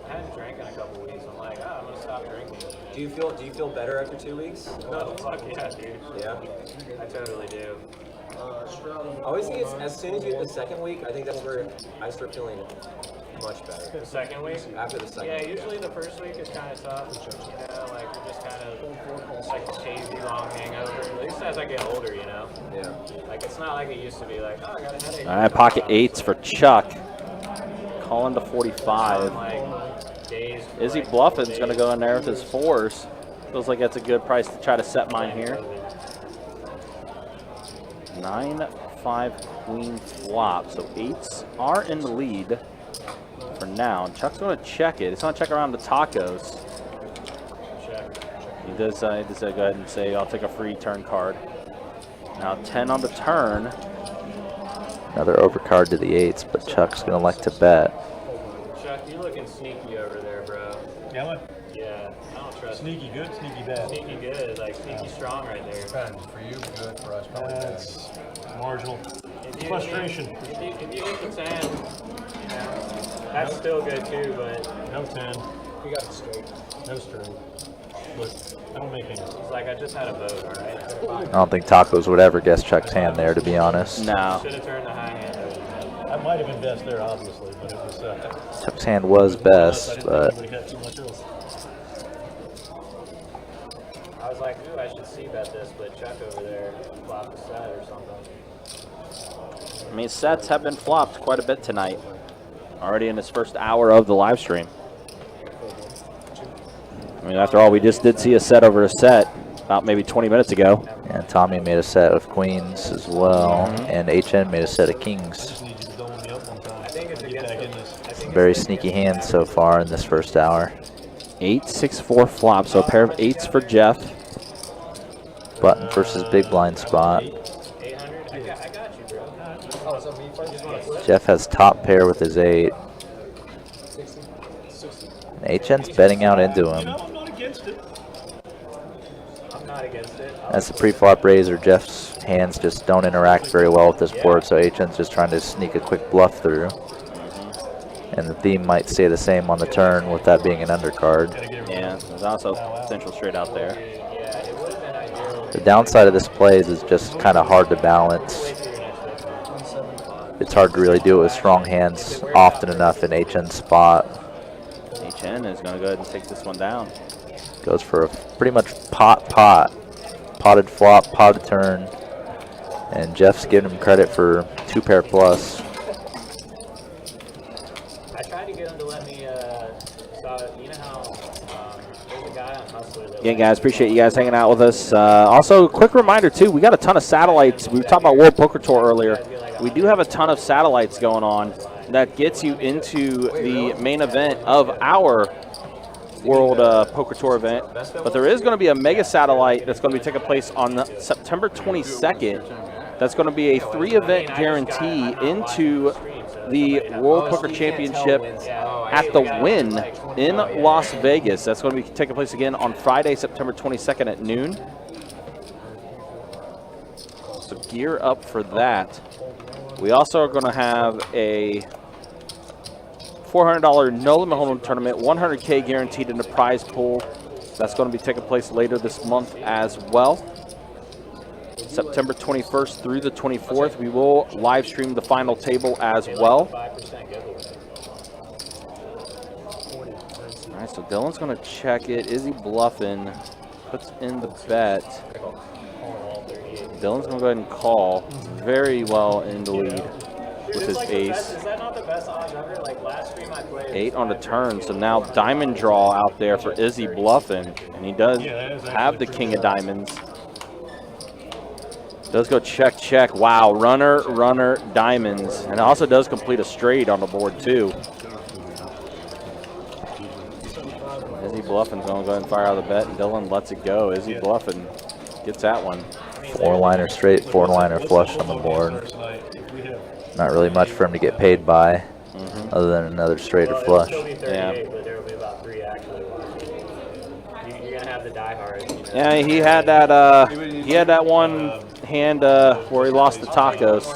I hadn't drank in a couple weeks. I'm like, oh, I'm gonna stop drinking. Do you feel better after 2 weeks? No, fuck yeah, dude. Yeah. I totally do. I always think it's as soon as you hit the second week, I think that's where I start feeling much better. The second week? After the second Yeah, week. usually the first week is kind of tough. You know, like we're just kind of like a hazy, long hangover. At least as I get older, you know. Yeah. Like it's not like it used to be. Like, oh, I got a headache. All right, pocket eights for Chuck. Calling to 45. Like, days for, Izzy like, Bluffin's days. going to go in there with his fours. Feels like that's a good price to try to set mine here. 9-5 queen flop. So eights are in the lead for now. And Chuck's going to check it. He's going to check around the tacos. Check. He does go ahead and say, I'll take a free turn card. Now 10 on the turn. Another overcard to the eights, but Chuck's going to like to bet. Chuck, you looking sneaky over there, bro. Am I? Yeah, I don't trust you. Sneaky good, sneaky bad. Sneaky good, like sneaky strong right there. Depends. For you, good. For us, probably bad. That's marginal. If you- Frustration. If you hit the 10, you know, that's still good too, but No 10, We got it straight. no straight. But I don't make any. it's like I just had a vote, all right? I don't think Tacos would ever guess Chuck's hand there, to be honest. No. Should have turned the high hand over. I might have been best there, obviously, but it was. Chuck's hand was I best, didn't but think anybody had too much else. I was like, ooh, I should see bet this, but Chuck over there flopped a set or something. I mean, sets have been flopped quite a bit tonight. Already in this first hour of the live stream. I mean, after all, we just did see a set over a set about maybe 20 minutes ago. and Tommy made a set of queens as well, and HN made a set of kings. Just need you to dole me up one time. I think it's Get against back the, in this. I think Very it's sneaky against hands so far in this first hour. 8-6-4 flop, so a pair of eights for Jeff. Button versus big blind spot. 800. I got you, bro. Oh, is that me first? Just want to flip. Jeff has top pair with his 8. 60. 60. And HN's betting out into You him. know, I'm not against it. I'm not against it. That's the pre-flop raiser. Jeff's hands just don't interact very well with this board, so HN's just trying to sneak a quick bluff through. And the theme might stay the same on the turn with that being an undercard. Gotta get rid Yeah, of it. there's also potential straight out there. Yeah, it would have been ideal. The downside of this play is it's just kind of hard to balance. Wait till your next one. It's hard to really do it with strong hands often enough in HN's spot. HN is going to go ahead and take this one down. Goes for a pretty much potted flop, potted turn. And Jeff's giving him credit for 2-pair plus. I tried to get him to let me, you know how there's a guy on Hustler Again, guys, appreciate you guys hanging out with us. Also, quick reminder, too, we got a ton of satellites. We were talking about World Poker Tour earlier. We do have a ton of satellites going on that gets you into the main event of our World Poker Tour event. But there is going to be a mega satellite that's going to be taking place on September 22nd. That's going to be a 3-event guarantee into the World Poker Championship at the Wynn in Las Vegas. That's going to be taking place again on Friday, September 22nd at noon. So gear up for that. We also are going to have a $400 no limit hold'em tournament, 100K guaranteed in the prize pool. That's going to be taking place later this month as well. September 21st through the 24th. We will live stream the final table as well. All right, so Dylan's going to check it. Is he bluffing? Puts in the bet. Dylan's going to go ahead and call. Very well in the lead with his ace. Is that not the best odds ever? Like last stream I played. 8 on the turn, so now diamond draw out there for Izzy bluffing, and he does have the king of diamonds. Does go check, check. Wow, runner, runner, diamonds. And it also does complete a straight on the board, too. Izzy bluffing's going to go ahead and fire out of the bet, and Dylan lets it go. Izzy bluffing gets that one. 4-liner straight, 4-liner flush on the board. Not really much for him to get paid by, other than another straight or flush. Yeah. But there will be about 3 actually. You're going to have the diehards. You know? Yeah, he had that one hand where he lost the tacos.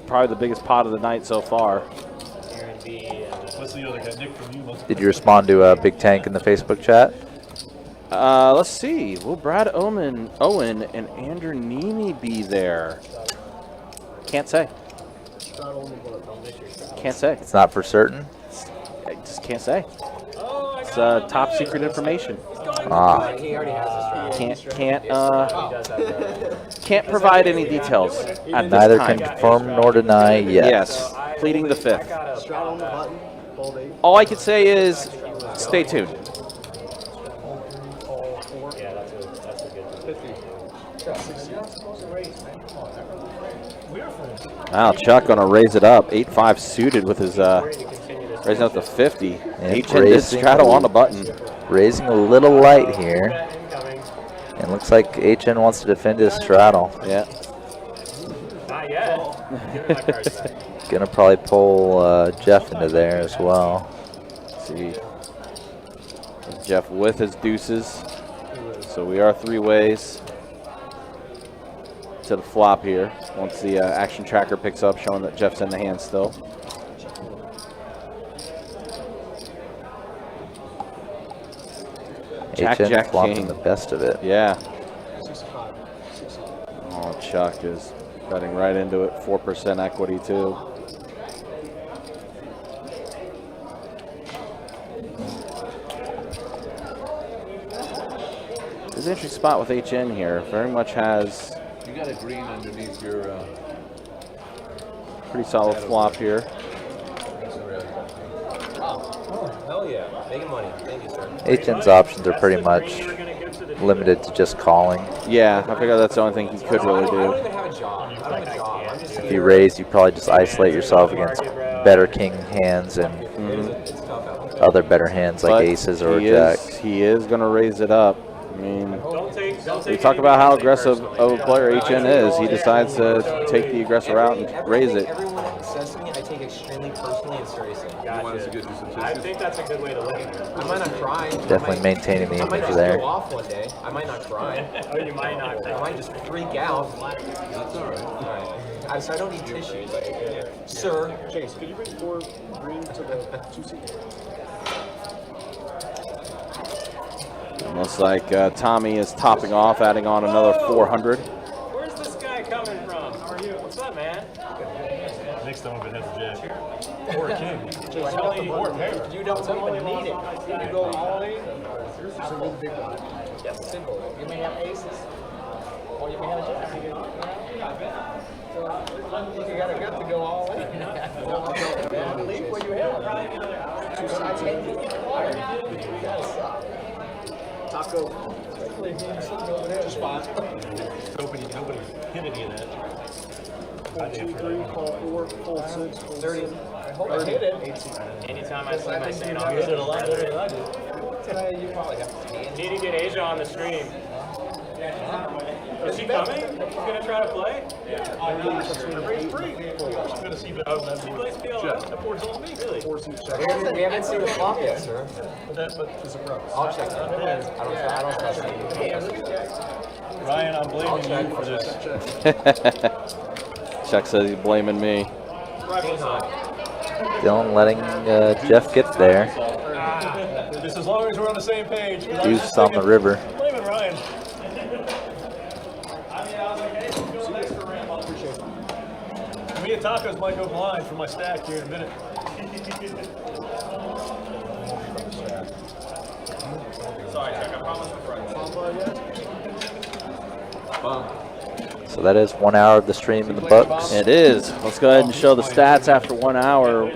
Probably the biggest pot of the night so far. Did you respond to Big Tank in the Facebook chat? Let's see. Will Brad Owen and Andrew Nemi be there? Can't say. Can't say. It's not for certain. I just can't say. It's top secret information. Ah. He already has this Can't provide any details at Neither this can time. confirm nor deny yet. Yes, pleading the fifth. All I can say is stay tuned. Wow, Chuck gonna raise it up. 8-5 suited with his raising up to 50. HN did straddle on the button. Raising a little light here. And looks like HN wants to defend his straddle. Yeah. Not yet. Gonna probably pull Jeff into there as well. Let's see. Jeff with his deuces. So we are 3 ways to the flop here. Once the action tracker picks up, showing that Jeff's in the hand still. Jack, HN Jack, flopping King. the best of it. Yeah. Oh, Chuck is betting right into it. 4% equity too. It's an interesting spot with HN here. Very much has You got a green underneath your. pretty solid flop here. Oh, hell yeah. Making money. Thank you, sir. HN's options are pretty much limited to just calling. Yeah, I figure that's the only thing he could really I don't do. even have a job. I don't have a job. I'm just If you raise, you probably just isolate yourself against better king hands and It's tough out there. other better hands like But aces or he jack. he is going to raise it up. I mean, Don't we take talk about how aggressive of a player HN is. He decides to take the aggressive route and raise it. Everything that says to me, I take extremely personally and seriously. You want us to get you some I tissues? think that's a good way to live. I might not cry. Definitely maintaining the I might image just there. go off one day. I might not cry. Oh, you might not. I might just freak out. That's all right. Alright. So I don't need tissues. Sir. Chase, could you bring 4 green to the 2-seat? Looks like Tommy is topping off, adding on another 400. Where's this guy coming from? How are you? What's up, man? Next time I'm gonna have a jack. Or a king. You don't even need it. You go all in. Single big one. Yes, simple. You may have aces. Or you may have a jack. So you got a gut to go all in. Leave where you have. 2 sides. Taco. Hoping nobody hit any of that. Pull 2, 3, call 4, pull 6, pull 30. I hope I hit it. 18. Anytime I see my St. You Augustine hit it a lot better than brother. I did. Today, you probably have to Need to get Asia on the stream. Is she coming? She's gonna try to play? Everybody's free. I'm going to see that. She plays PLO. That board's on me. really. 4 suit check. We haven't seen the flop yet, sir. But it's a pro. I'll check that. I don't trust you. Ryan, I'm blaming you for this. Chuck says he's blaming me. Dylan letting Jeff get there. Just as long as we're on the same page. Deuce on the river. I'm blaming Ryan. Me and tacos might go blind for my stack here in a minute. Sorry, Chuck, I promise So that is 1 hour of the stream in the books. It is. Let's go ahead and show the stats after 1 hour.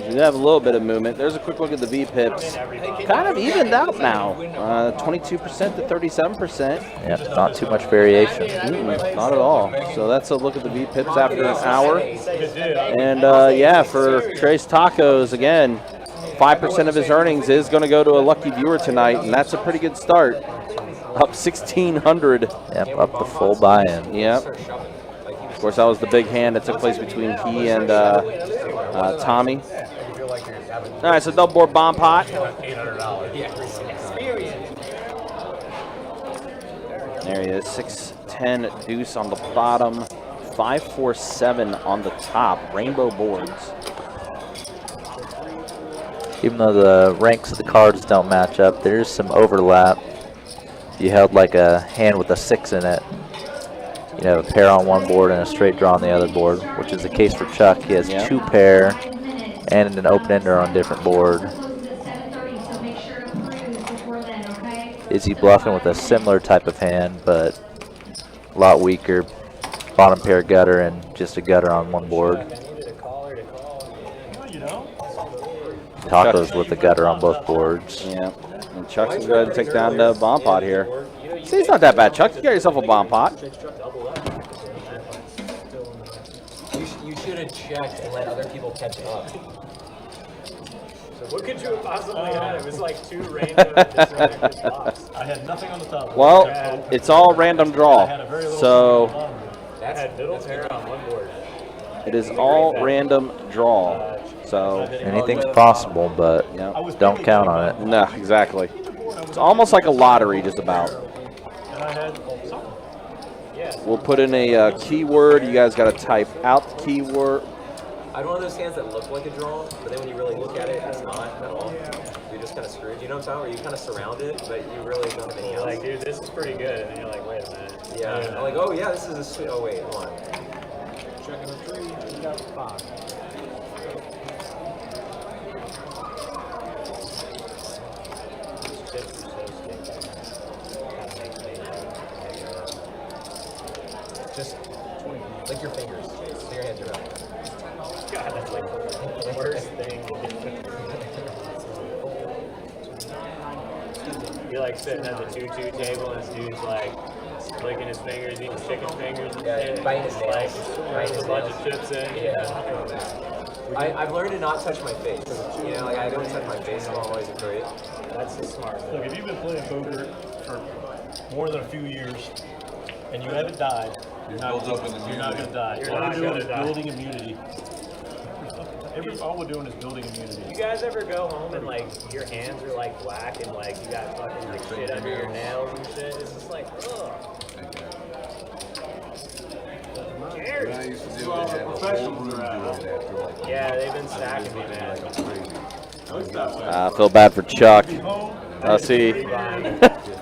We have a little bit of movement. There's a quick look at the V-pips. Kind of evened out now. 22% to 37%. Yep, not too much variation. Not at all. So that's a look at the V-pips after an hour. And yeah, for Trace Tacos, again, 5% of his earnings is going to go to a lucky viewer tonight, and that's a pretty good start. Up 1,600. Yep, up the full buy-in. Yep. Of course, that was the big hand that took place between he and Tommy. All right, so double board bomb pot. There he is, 6-10 deuce on the bottom, 5-4-7 on the top. Rainbow boards. Even though the ranks of the cards don't match up, there's some overlap. If you held like a hand with a 6 in it, you know, a pair on one board and a straight draw on the other board, which is the case for Chuck. He has 2 pair and an open-ender on a different board. Is he bluffing with a similar type of hand, but a lot weaker? Bottom pair gutter and just a gutter on one board. Tacos with the gutter on both boards. Yeah, and Chuck's going to go ahead and take down the bomb pot here. See, it's not that bad, Chuck. You got yourself a bomb pot. You should have checked and let other people catch up. What could you have possibly had? It was like 2 random disconnected spots. I had nothing on the top. Well, it's all random draw. So That had middle pair on one board. it is all random draw. So Anything's possible, but yeah. don't count on it. No, exactly. It's almost like a lottery, just about. And I had something. We'll put in a keyword. You guys got to type out the keyword. I had one of those hands that looked like a draw, but then when you really look at it, it's not at all. You're just kind of screwed. You know what I'm talking about? You kind of surround it, but you really don't have any You're else. like, dude, this is pretty good. And then you're like, wait a minute. Yeah. I'm like, oh yeah, this is a sweet. Oh wait, hold on. Checking a 3, you got 5. Just 20. Like your fingers. So your hands are out. God, that's like the worst thing. You're like sitting at the 2-2 table and this dude's like licking his fingers, eating chicken fingers and shit. Biting his Like, nails. throwing a bunch of chips in. I've learned to not touch my face. You know, like I don't touch my face, I'm always afraid. That's the smart Look, move. if you've been playing poker for more than a few years and you haven't died, you're not going to die. You're All not we're doing gonna is die. building immunity. All we're doing is building immunity. You guys ever go home and like your hands are like black and like you got fucking like shit under your nails and shit? It's just like, ugh. Scary. I used to do it, had the whole room doing it after like. Yeah, they've been stacking me, man. I feel bad for Chuck. See.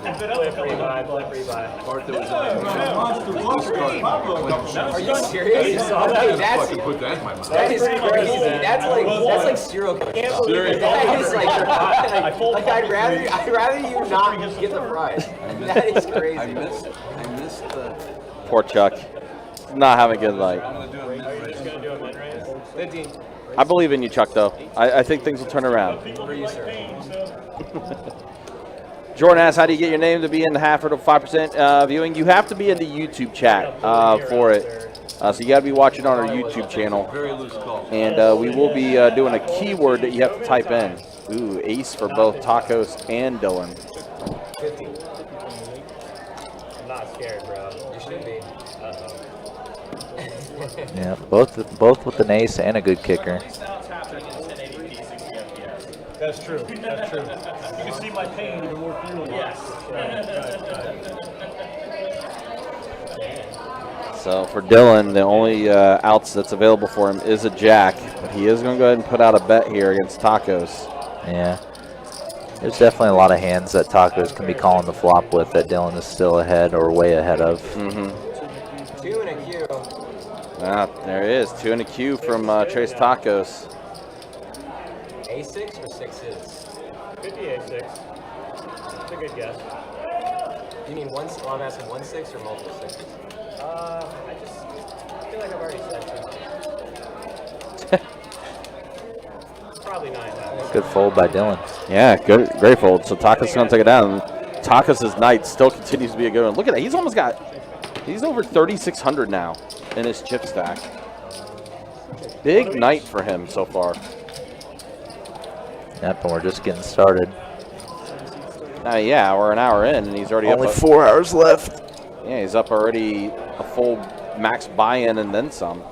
Flip rebuy, flip rebuy. Part that was Are you serious? You saw that? Hey, that's, put that in my mouth. that is crazy. That's like serial killer. Serious. That is like I'd rather you not get the prize. That is crazy. I missed the. Poor Chuck. Not having a good night. I'm gonna do a mid-range. Just gonna do a min raise? 15 I believe in you, Chuck, though. I think things will turn around. for you, sir. Jordan asks, how do you get your name to be in the half or the 5% viewing? You have to be in the YouTube chat for it. So you got to be watching on our YouTube channel. Very loose call. And we will be doing a keyword that you have to type in. Ooh, ace for both Tacos and Dylan. 50. I'm not scared, bro. You should be. Yeah, both with an ace and a good kicker. That's true. That's true. You can see my pain even more clearly. Yes. So for Dylan, the only outs that's available for him is a jack. But he is going to go ahead and put out a bet here against Tacos. Yeah. There's definitely a lot of hands that Tacos can be calling the flop with that Dylan is still ahead or way ahead of. 2 and a Q. Ah, there it is. 2 and a Q from Trace Tacos. A6 or 6s? Could be A6. That's a good guess. You mean one? Well, I'm asking 1 6 or multiple 6s? I feel like I've already said too much. Probably 9 times. Good fold by Dylan. Yeah, good, great fold. So Tacos is going to take it down. Tacos' night still continues to be a good one. Look at that. He's almost got, he's over 3,600 now in his chip stack. Big night for him so far. Yep, and we're just getting started. Yeah, we're an hour in, and he's already Only up. 4 hours left. Yeah, he's up already a full max buy-in and then some.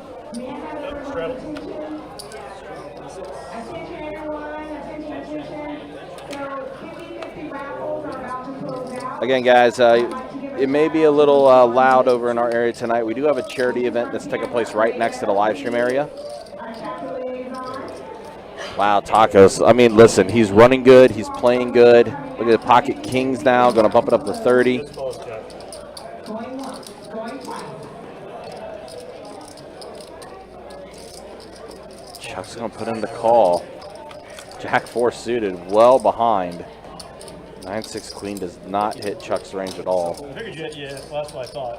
Again, guys, it may be a little loud over in our area tonight. We do have a charity event that's taking place right next to the live stream area. Wow, Tacos. I mean, listen, he's running good. He's playing good. Look at the pocket kings now. Going to bump it up to 30. Chuck's going to put in the call. Jack 4 suited, well behind. 9-6 queen does not hit Chuck's range at all. I figured yeah, well, that's what I thought.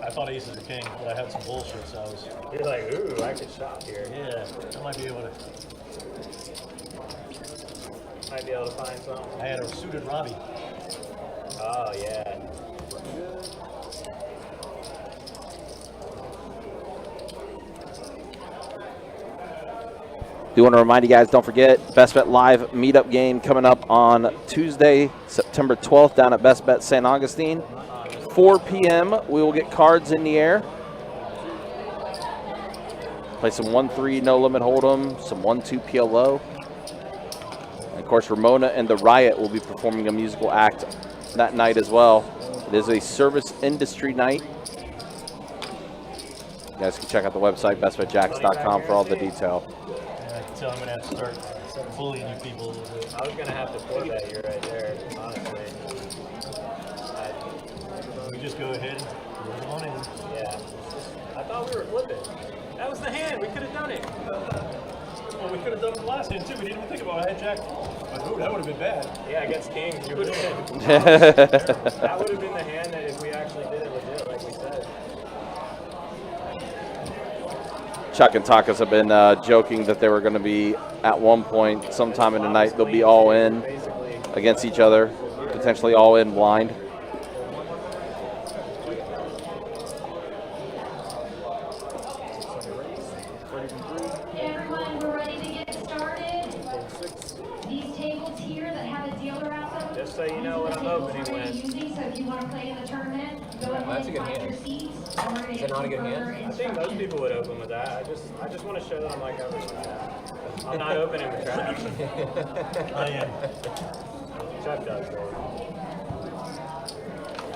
I thought aces are king, but I had some bullshit, so I was... You're like, ooh, I could shop here. Yeah, I might be able to... Might be able to find something. I had a suited Robbie. Oh, yeah. Do want to remind you guys, don't forget, Best Bet Live meetup game coming up on Tuesday, September 12th down at Best Bet St. Augustine. 4 p.m. we will get cards in the air. Play some 1-3 no limit hold'em, some 1-2 PLO. And of course, Ramona and the Riot will be performing a musical act that night as well. It is a service industry night. You guys can check out the website, bestbetjacks.com, for all the detail. I can tell I'm going to have to start bullying you people a little bit. I was going to have to flip at you right there, honestly. We just go ahead and roll on in. Yeah. I thought we were flipping. That was the hand. We could have done it. Well, we could have done the last hand, too. We didn't even think about it. I had Jack 4. But, ooh, that would have been bad. Yeah, against kings, you would have been. That would have been the hand that if we actually did it legit, like we said. Chuck and Tacos have been joking that they were going to be, at one point, sometime in the night, they'll be all in against each other, potentially all in blind. Everyone, we're ready to get started. These tables here that have a dealer out them. Just so you know what I'm opening with. So if you want to play in the tournament, go ahead That's a good and find hand. your seats. Is that not a good hand? I think most people would open with that. I just want to show that I'm like everyone. I'm not opening with trash. I am. Chuck does though.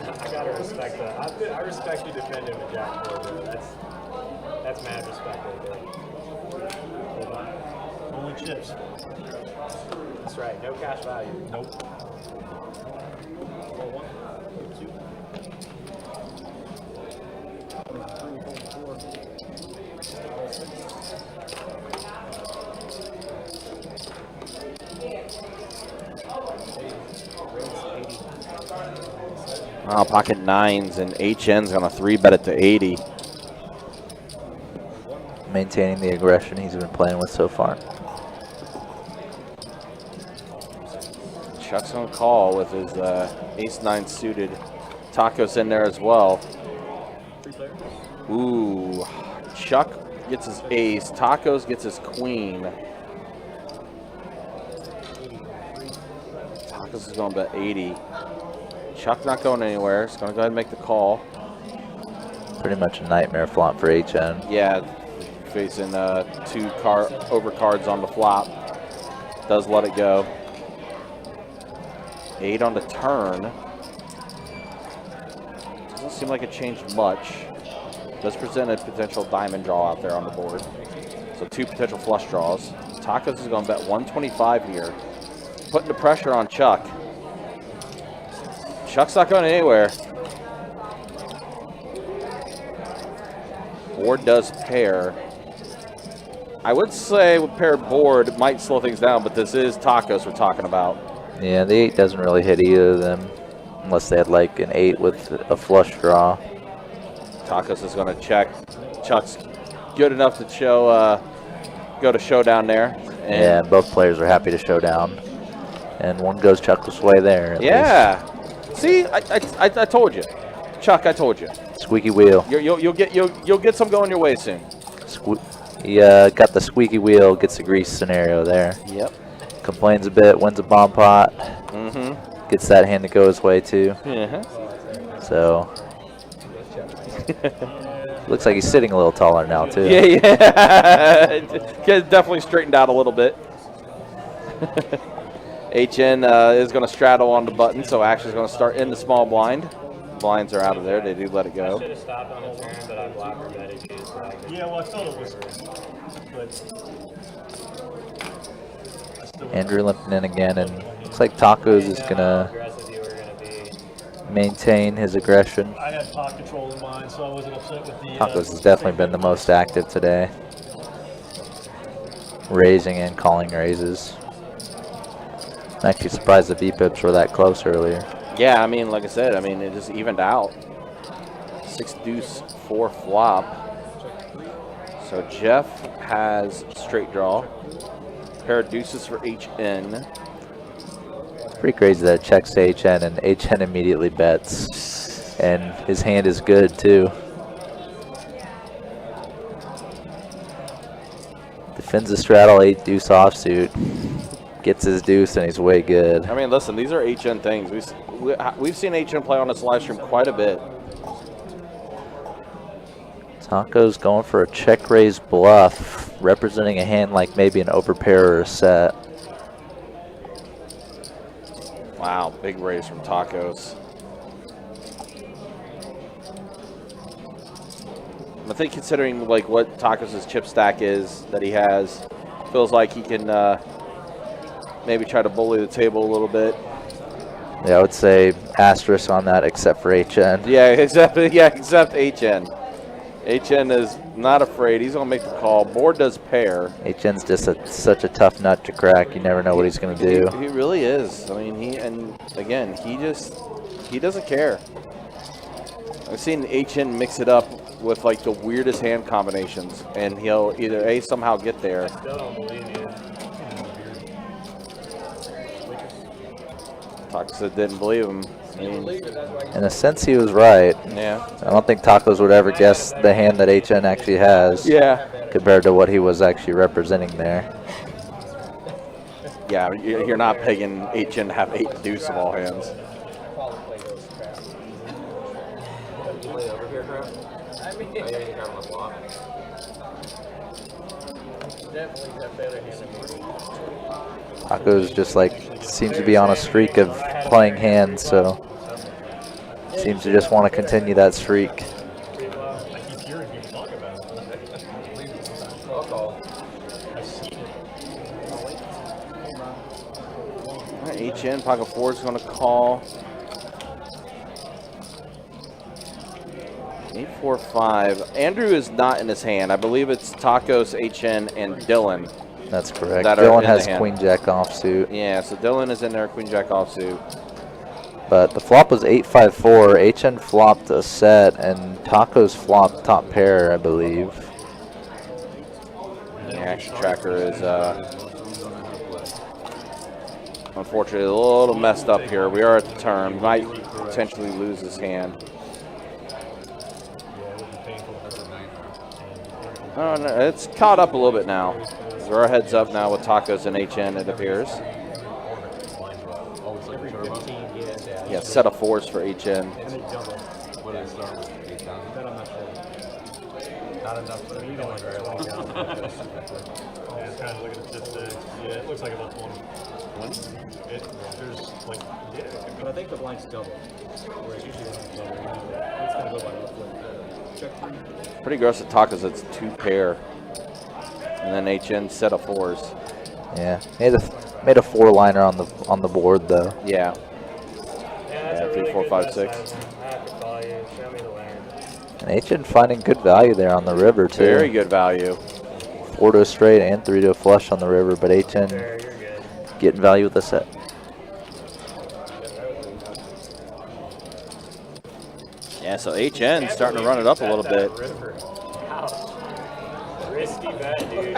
I gotta respect that. I respect you defending the Jack 4, bro. That's mad respect right there. Only chips. That's right. No cash value. Nope. Wow, pocket nines, and HN's going to 3-bet it to 80. Maintaining the aggression he's been playing with so far. Chuck's on call with his ace-9 suited. Tacos in there as well. Ooh, Chuck gets his ace. Tacos gets his queen. Tacos is going to bet 80. Chuck not going anywhere. He's going to go ahead and make the call. Pretty much a nightmare flop for HN. Yeah, facing 2 overcards on the flop. Does let it go. 8 on the turn. Doesn't seem like it changed much. Does present a potential diamond draw out there on the board. So 2 potential flush draws. Tacos is going to bet 125 here. Putting the pressure on Chuck. Chuck's not going anywhere. Board does pair. I would say with paired board, it might slow things down, but this is Tacos we're talking about. Yeah, the 8 doesn't really hit either of them, unless they had like an 8 with a flush draw. Tacos is going to check. Chuck's good enough to show, go to showdown there. And Yeah, both players are happy to show down. And one goes Chuck's way there. At yeah. See, I told you, Chuck. I told you. least. Squeaky wheel. You'll get some going your way soon. He got the squeaky wheel, gets the grease scenario there. Yep. Complains a bit, wins a bomb pot. Mm-hmm. Gets that hand to go his way too. Yeah. So looks like he's sitting a little taller now too. Yeah. Gets definitely straightened out a little bit. HN is going to straddle on the button, so action is going to start in the small blind. Blinds are out of there. They do let it I go. should have stopped on the turn, but I blocker betted you. So I could Yeah, well, I thought it was, but Andrew limping in again, and looks like Tacos is gonna aggressive you were going to be. maintain his aggression. I had pot control in mind, so I wasn't upset with the. Tacos has definitely been the most active today, raising and calling raises. I'm actually surprised the V-pips were that close earlier. Yeah, I mean, like I said, I mean, it just evened out. 6 deuce 4 flop. So Jeff has straight draw. Pair of deuces for HN. Pretty crazy that it checks to HN and HN immediately bets, and his hand is good too. Defends the straddle, 8 deuce offsuit. Gets his deuce and he's way good. I mean, listen, these are HN things. We've seen HN play on this live stream quite a bit. Taco's going for a check raise bluff, representing a hand like maybe an overpair or a set. Wow, big raise from Tacos. I think considering like what Tacos' chip stack is that he has, feels like he can maybe try to bully the table a little bit. Yeah, I would say asterisk on that except for HN. Yeah, except HN. HN is not afraid. He's gonna make the call. Board does pair. HN's just such a tough nut to crack. You never know what he's gonna do. He really is. I mean, he doesn't care. I've seen HN mix it up with like the weirdest hand combinations, and he'll either somehow get there. Still don't believe you. Tacos didn't believe him. I mean, In a sense, he was right. yeah. I don't think Tacos would ever guess the hand that HN actually has. Yeah. Compared to what he was actually representing there. Yeah, you're not pegging HN to have 8 deuce of all hands. You play over here, crap? I mean, yeah, you grab my flop. Definitely got better hand than Tacos just like seems to be on a streak of playing hands, so seems to just want to continue that streak. I keep hearing people talk about it. I'll call. I've seen it. All right, HN, pocket 4 is going to call. 8, 4, 5. Andrew is not in his hand. I believe it's Tacos, HN, and Dylan. That's correct. That are Dylan in the has hand. queen jack offsuit, Yeah, so Dylan is in there, Queen Jack offsuit. but the flop was 8-5-4. HN flopped a set, and Tacos flopped top pair, I believe. The action tracker is Unfortunately, a little messed up here. We are at the turn. We might potentially lose this hand. Oh, no, it's caught up a little bit now. So our heads up now with Tacos and HN, it appears. Yeah, set of 4s for HN. What did I start with? 8,000? Not enough for me going very long. Yeah, it's kind of looking at this thing. Yeah, it looks like about 20. 20? There's like, yeah. But I think the blank's double. Whereas usually it's double. It's going to go by the flip. Check 3. Pretty gross at Tacos, it's 2 pair. And then HN set of 4s. Yeah, made a 4-liner on the board though. Yeah. Yeah, that's Yeah, a 3, really 4, good 5, best 6. size. I have to call you. Show me the land. And HN finding good value there on the river too. Very good value. 4 to a straight and 3 to a flush on the river, but HN There, you're good. getting value with the set. Yeah, so HN starting to run it up a little bit. Risky bet, dude.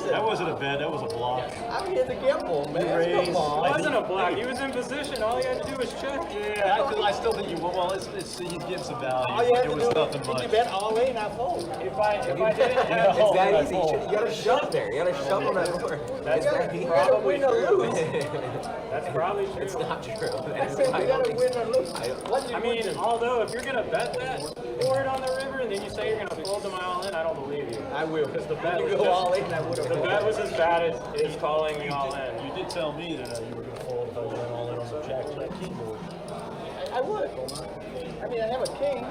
That wasn't a bet, that was a block. I'm here to gamble, man. Raise. It wasn't a block. He was in position. All you had to do was check. Yeah, I still think you. Well, it's he's getting some value. All you have It to was do nothing is much. you bet all in, I fold. If I didn't have It's that easy. You gotta shove there. You gotta shove on that board. That's It's that probably easy. win or lose. That's probably true. It's not true. I said you gotta win or lose. What do you I mean, although if you're gonna bet that board on the river and then you say you're gonna fold to my all in, I don't believe you. I will. Because the bet You was go just, all in, I would have. the bet was as bad as calling me all in. You did tell me that you were going to fold if I went all in on the jack king board. I would. I mean, I have a king.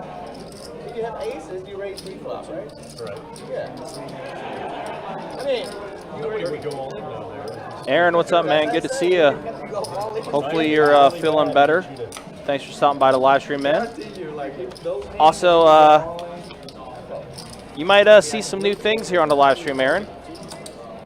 If you have aces, you raise 3 flops, right? Right. Yeah. I mean, Nobody would go all in down there. Aaron, what's up, man? Good to see you. Hopefully you're feeling better. Thanks for stopping by the live stream, man. Also, you might see some new things here on the live stream, Aaron.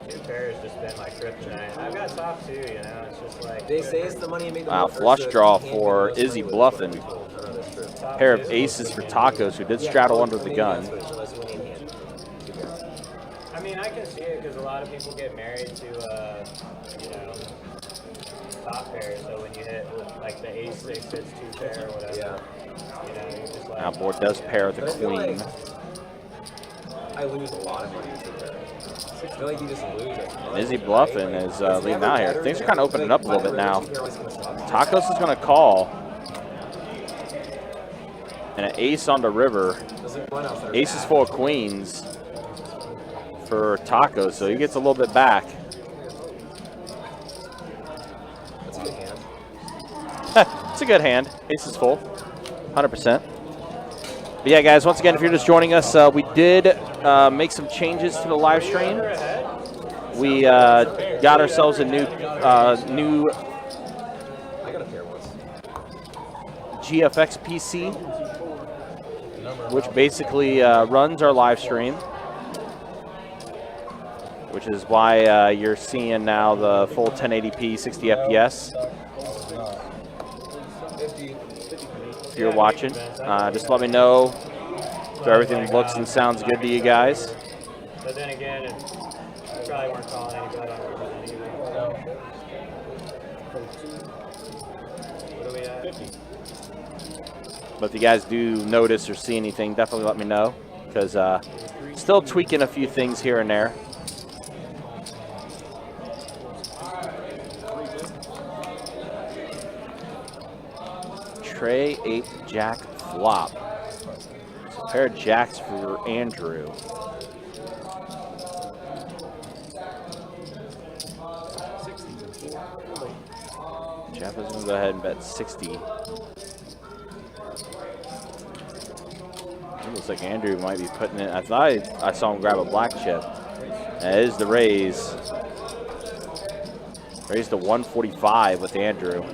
2 pairs just been my kryptonite. I've got top 2, you know. It's just like They say it's the money you make the Wow, most flush versus draw the hand for you lose Izzy money with. Bluffin. I don't know, that's true. Pair of aces for Tacos, who did straddle under the gun. I mean, I can see it because a lot of people get married to, you know, top pairs. So when you hit like the ace 6 hits 2 pair or whatever, Yeah. you know, you just like. Now board does pair the But I feel queen. like I lose a lot of money with it. I feel like you just lose it. Izzy Bluffin is leading out here. Things are kind of opening up a little bit now. Tacos is going to call. And an ace on the river. Aces full of queens for Tacos, so he gets a little bit back. That's a good hand. It's a good hand. Ace is full, 100%. But yeah, guys, once again, if you're just joining us, we did make some changes to the live stream. We got ourselves a new GFX PC, which basically runs our live stream, which is why you're seeing now the full 1080p 60 FPS. If you're watching, just let me know if everything looks and sounds good to you guys. But then again, you probably weren't calling any bet on river anyway. What do we have? 50. But if you guys do notice or see anything, definitely let me know, because still tweaking a few things here and there. Trey 8 jack flop. So pair of jacks for Andrew. Jeff is going to go ahead and bet 60. It looks like Andrew might be putting it. I thought I saw him grab a black chip. That is the raise. Raise to 145 with Andrew.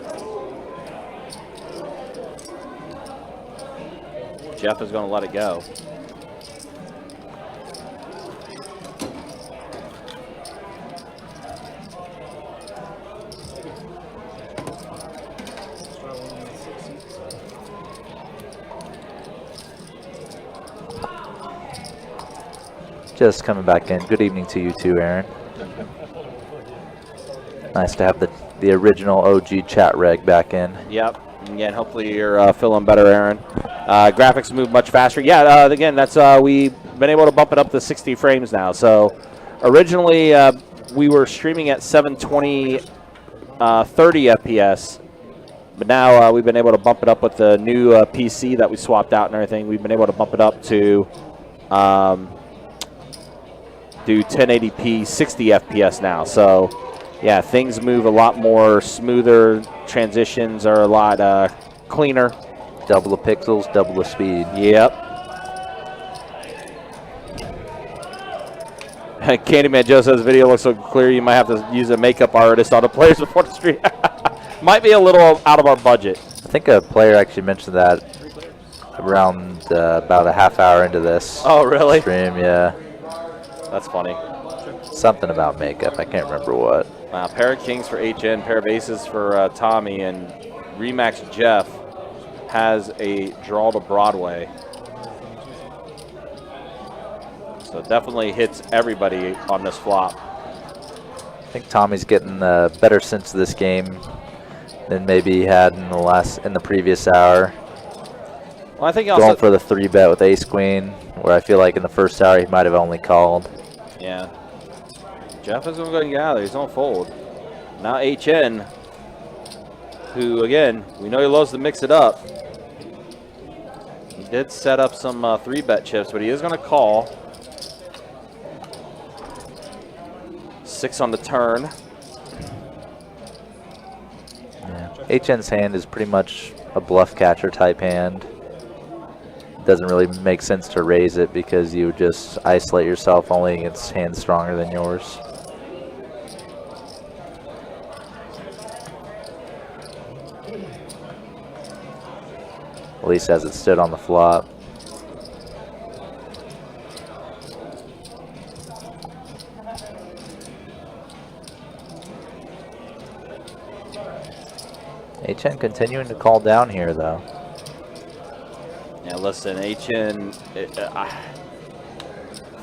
Jeff is going to let it go. Just coming back in. Good evening to you too, Aaron. Nice to have the original OG chat reg back in. Yep. Again, hopefully you're feeling better, Aaron. Graphics move much faster. Yeah, again, that's we've been able to bump it up to 60 frames now. So originally we were streaming at 720, 30 FPS. But now we've been able to bump it up with the new PC that we swapped out and everything. We've been able to bump it up to do 1080p 60 FPS now. So, yeah, things move a lot more smoother. Transitions are a lot cleaner. Double the pixels, double the speed. Yep. Candyman Joe says video looks so clear you might have to use a makeup artist on the players before the stream. Might be a little out of our budget. I think a player actually mentioned that around about a half hour into this. Oh, really? Stream, yeah. That's funny. Something about makeup. I can't remember what. Wow, pair of kings for HN, pair of aces for Tommy, and Remax Jeff has a draw to Broadway. So it definitely hits everybody on this flop. I think Tommy's getting a better sense of this game than maybe he had in the previous hour. Well, I think also going for the 3-bet with ace queen, where I feel like in the first hour he might have only called. Yeah. Jeff is going to go gather. He's going to fold. Now HN, who again we know he loves to mix it up. He did set up some 3-bet chips, but he is going to call. 6 on the turn. Yeah. HN's hand is pretty much a bluff catcher type hand. Doesn't really make sense to raise it because you would just isolate yourself only against hands stronger than yours. At least as it stood on the flop. HN continuing to call down here, though. Yeah, listen, HN,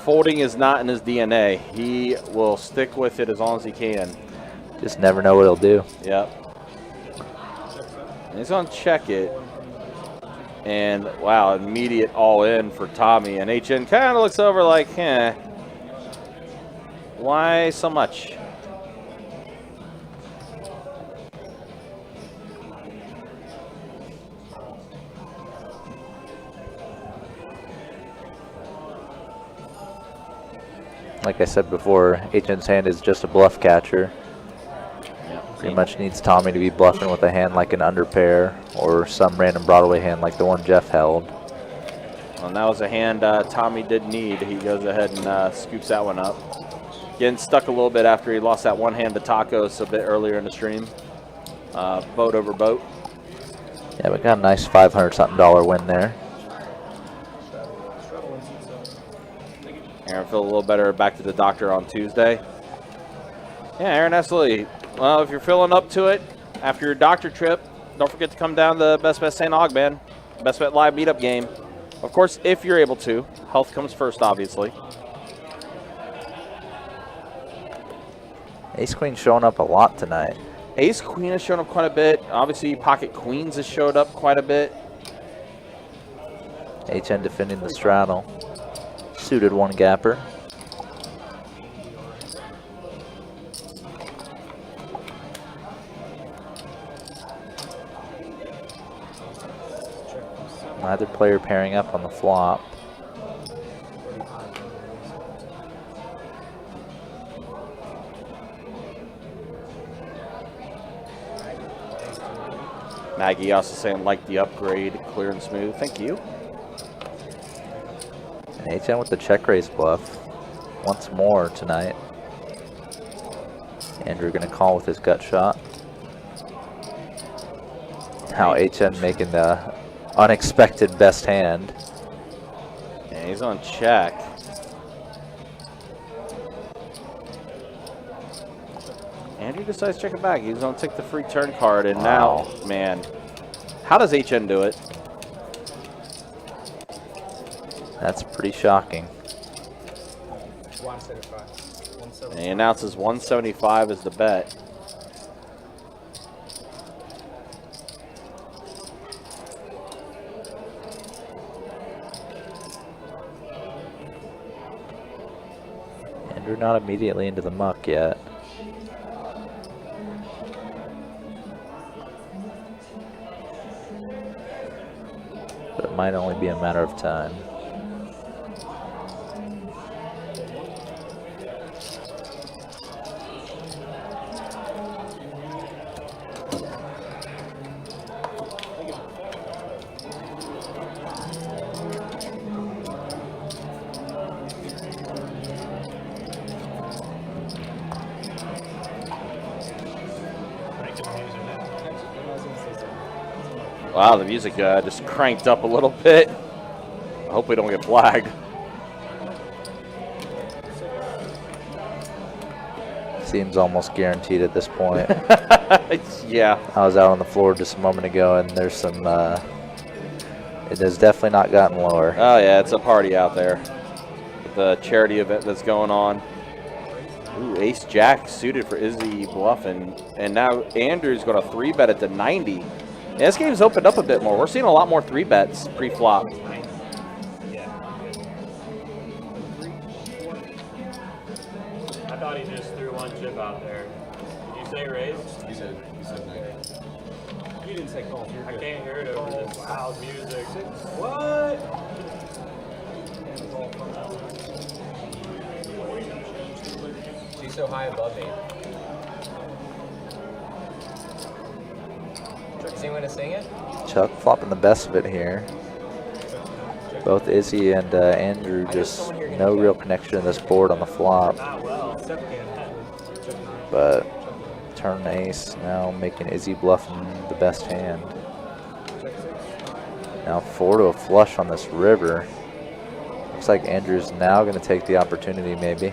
folding is not in his DNA. He will stick with it as long as he can. Just never know what he'll do. Yep. And he's going to check it. And, wow, immediate all-in for Tommy. And HN kind of looks over like, why so much? Like I said before, HN's hand is just a bluff catcher. Pretty much needs Tommy to be bluffing with a hand like an underpair or some random Broadway hand like the one Jeff held. Well, and that was a hand Tommy did need. He goes ahead and scoops that one up. Getting stuck a little bit after he lost that one hand to Tacos a bit earlier in the stream. Boat over boat. Yeah, we got a nice $500-something win there. Aaron feel a little better back to the doctor on Tuesday. Yeah, Aaron, absolutely. Well, if you're feeling up to it after your doctor trip, don't forget to come down to the Best Bet St. Augban, Best Bet Live meetup game. Of course, if you're able to. Health comes first, obviously. Ace Queen showing up a lot tonight. Ace Queen has shown up quite a bit. Obviously, Pocket Queens has showed up quite a bit. HN defending the straddle. Suited one gapper. Neither player pairing up on the flop. Maggie also saying, like the upgrade, clear and smooth. Thank you. And HN with the check raise bluff once more tonight. Andrew gonna call with his gut shot. Now HN making the unexpected best hand. And he's on check. Andrew decides to check it back. He's going to take the free turn card, and now, man, how does HN do it? That's pretty shocking. 175. And he announces 175 as the bet. Andrew not immediately into the muck yet. But it might only be a matter of time. Wow, the music just cranked up a little bit. I hope we don't get flagged. Seems almost guaranteed at this point. Yeah. I was out on the floor just a moment ago, and there's some. It has definitely not gotten lower. Oh yeah, it's a party out there. The charity event that's going on. Ooh, Ace Jack suited for Izzy Bluff, and now Andrew's got a 3-bet at the 90. Yeah, this game's opened up a bit more. We're seeing a lot more 3-bets pre-flop. I thought he just threw one chip out there. Did you say raise? He said 90. You didn't say call. I can't hear it over this loud music. What? She's so high above me. Is he going to sing it? Chuck flopping the best of it here. Both Izzy and Andrew just no real connection to this board on the flop. But turn ace now making Izzy bluffing the best hand. Now 4 to a flush on this river. Looks like Andrew's now going to take the opportunity maybe.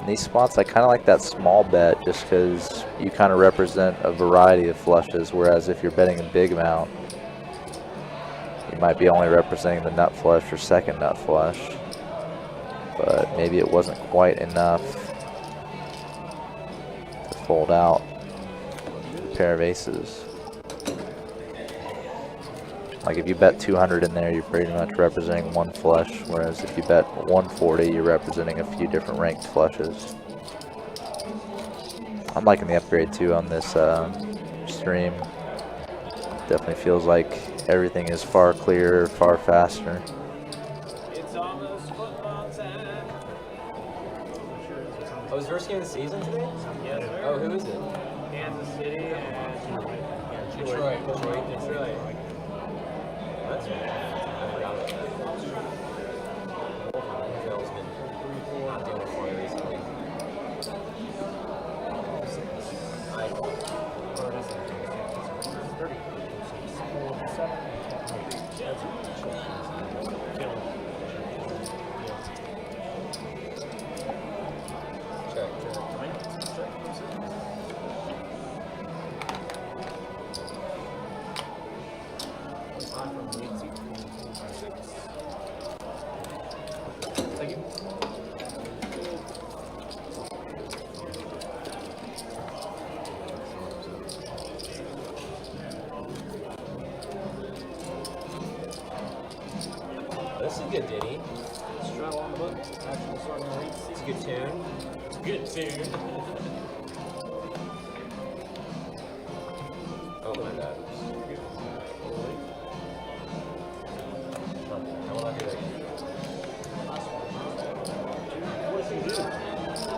In these spots, I kind of like that small bet just because you kind of represent a variety of flushes, whereas if you're betting a big amount, you might be only representing the nut flush or second nut flush. But maybe it wasn't quite enough to fold out a pair of aces. Like if you bet 200 in there, you're pretty much representing one flush, whereas if you bet 140, you're representing a few different ranked flushes. I'm liking the upgrade too on this stream. Definitely feels like everything is far clearer, far faster. It's almost football time. Oh, is first game of the season today? Yes, sir. Oh, who is it? Kansas City and Detroit. That's right. I forgot about that. Phil's been not doing it for me recently. This is a good ditty. Straddle on the book. Actual starting rate. It's a good tune. it's a good tune. Oh my god. I will not do that again. What does he do?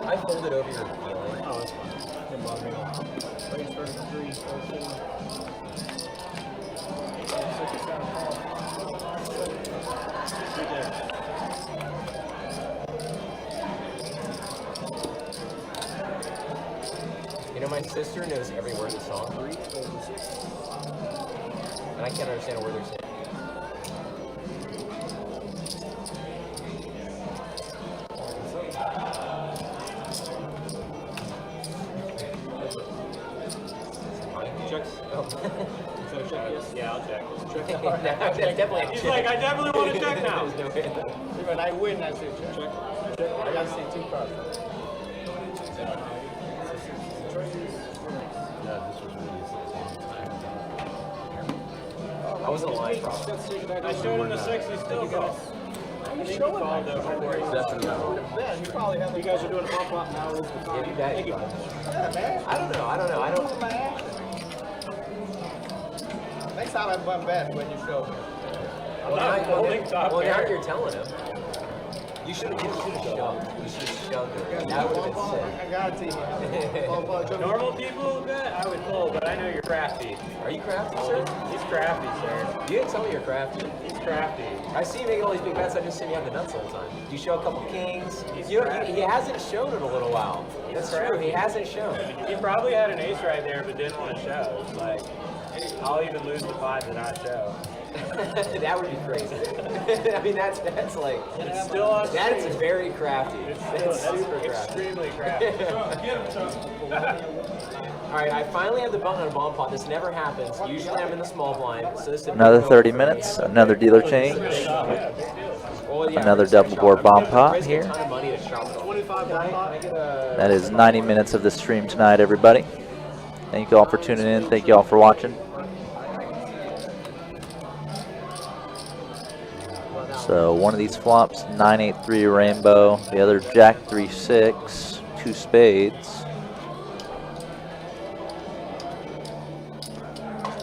I folded over your feeling. Oh, that's fine. Didn't bother me at all. Raise 33, 14. 6 down, call. Right there. You know, my sister knows every word of the song, and I can't understand a word they're saying. Checks. Oh. Is that a check? Yes. Yeah, I'll check. That's definitely a He's check. like, I definitely want to check now. There's no way. When I win, I say check. Check. I gotta see 2 cards. I wasn't lying. Let's take it back. I showed him the 6, he still calls. think he called though before he said You guys are doing a bump up now. Yeah, you bet. You bet. I don't know. I don't. Next time I bump back when you show me. Well, not now, holding top well, now pair. you're telling him. You should have shoved. You should have shoved her. That would have been sick. I got it to you. normal people bet I would fold, but I know you're crafty. Are you crafty, sir? He's crafty, sir. You didn't tell me you're crafty. He's crafty. I see you making all these big bets. I just seen you have the nuts all the time. Do you show a couple kings? He's You know, crafty. he hasn't shown in a little while. That's true. crafty. He hasn't shown. He probably had an ace right there, but didn't want to show. Like, I'll even lose the 5 to not show. That would be crazy. I mean, that's like It's still on that is stream. very crafty. That's super crafty. Extremely crafty. All right, I finally have the button on a bomb pot. This never happens. Usually I'm in the small blind. So this is a Another big 30 moment for me. minutes, another dealer change. Well, yeah, Another risk a double board shot. bomb pot Risk a here. ton of money to shop it. 25 Can I pot. get a... That is 90 minutes of the stream tonight, everybody. Thank you all for tuning in. Thank you all for watching. So one of these flops, 9-8-3 rainbow. The other Jack 3-6, 2 spades.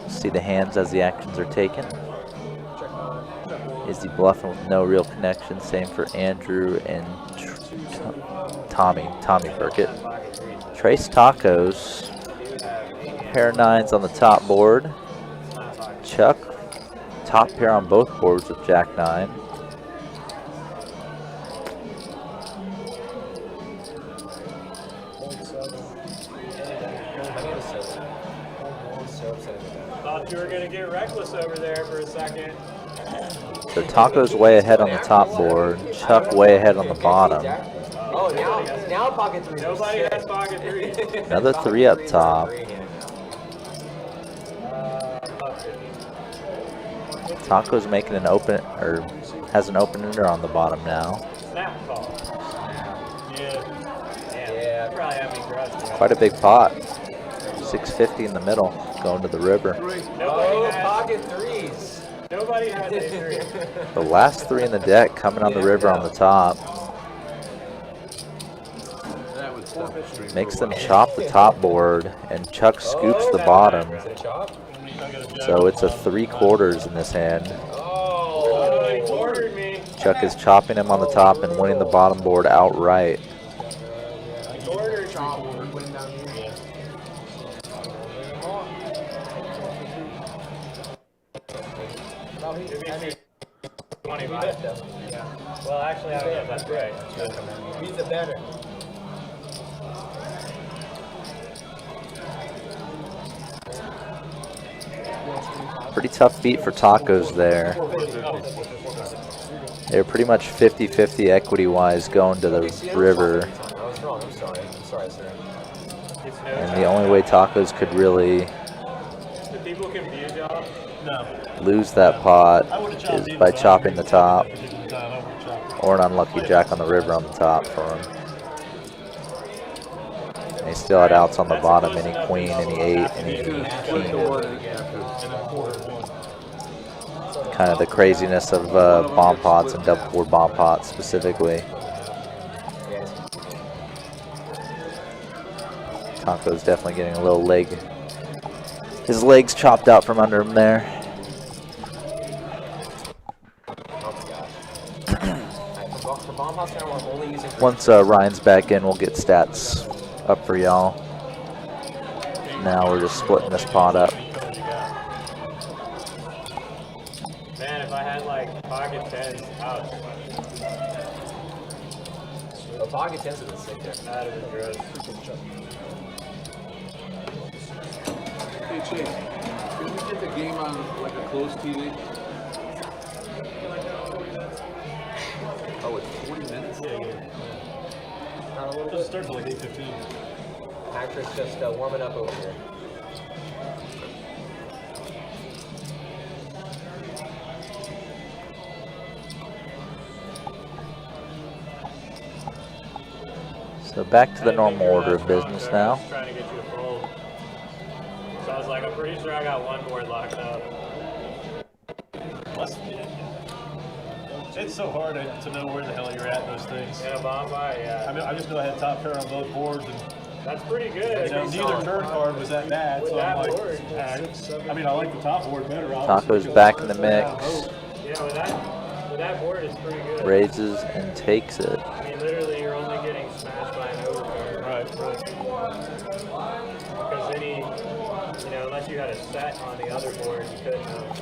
See the hands as the actions are taken. Is he bluffing with no real connection? Same for Andrew and Tommy Burkett. Trace Tacos. Pair of 9s on the top board. Chuck, top pair on both boards with Jack 9. Thought you were going to get reckless over there for a second. So Taco's way ahead on the top board. Chuck way ahead on the bottom. Oh, now pocket 3. Nobody has pocket 3. Another 3 up top. Taco's making an open, or has an open ender on the bottom now. Snap call. Yeah. Yeah. You probably have me crushed. Quite a big pot. 650 in the middle, going to the river. Oh, pocket 3s. Nobody has a 3. The last 3 in the deck coming on the river on the top. That would stop the stream. Makes them chop the top board, and Chuck scoops the bottom. Is it a chop? So it's a 3/4 in this hand. Oh, he quartered me. Chuck is chopping him on the top and winning the bottom board outright. He quartered me. 25. Yeah. Well, actually, I don't know if that's right. He's a better. Pretty tough beat for Tacos there. They're pretty much 50-50 equity-wise going to the river. I was wrong. I'm sorry. I'm sorry, sir. And the only way Tacos could really Do people confuse y'all? No. lose that pot I would have chopped is either by side. chopping the top, If it was down, I would've chopped. or an unlucky jack on the river on the top for him. And he still had outs on the bottom, any queen, any 8, any He's gonna split the king. one after. And a quarter doing. Kind of the craziness of bomb pots and double board bomb pots specifically. Taco's definitely getting a little leg. His legs chopped out from under him there. For bomb pots now, we're only using. Once Ryan's back in, we'll get stats up for y'all. Now we're just splitting this pot up. Man, if I had like pocket 10s, ouch. The pocket 10s have been sick there. That'd have been gross. Hey Chase, can we get the game on like a closed TV? Oh, it's 40 minutes? Just start to like 8:15. Actress just warming up over here. So back to the normal order of business now. Trying to get you to fold. So I was like, I'm pretty sure I got one board locked up. It's so hard to know where the hell you're at in those things. In a bomb buy, yeah. I mean, I just know I had top pair on both boards, and That's pretty good. you know, neither turn card was that bad. With So that I'm like, board. I mean, I like the top board better. Obviously, Taco's back in the mix. Yeah, with that board, it's pretty good. Raises and takes it. I mean, literally, you're only getting smashed by an overcard. Right. Because then unless you had a set on the other board, you couldn't have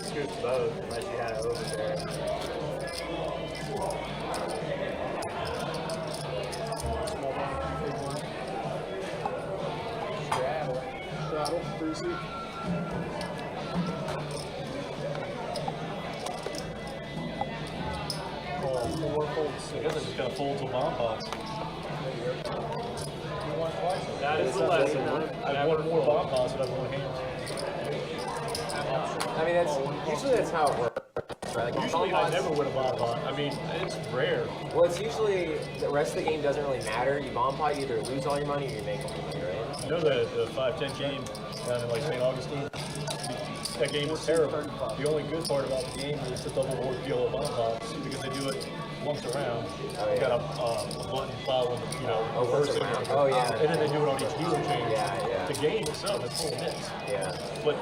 scooped both unless you had an overcard. Straddle, Brucey. Call 4, fold 6. I guess I just got to fold to bomb pots. That is the lesson. I have one more bomb pots that I want to hand. I mean, that's how it works. Right? Like, Usually I never win a bomb pot. I mean, it's rare. Well, it's usually the rest of the game doesn't really matter. You bomb pot, you either lose all your money or you make all your money, right? You know the 5-10 game down in like St. Augustine? That game was terrible. The only good part about the game is the double board PLO bomb pots because they do it once around. You got a button plow with, once reversing. around. Oh, yeah. And then they do it on each dealer chain. Yeah. The game itself is full of hits. Yeah. But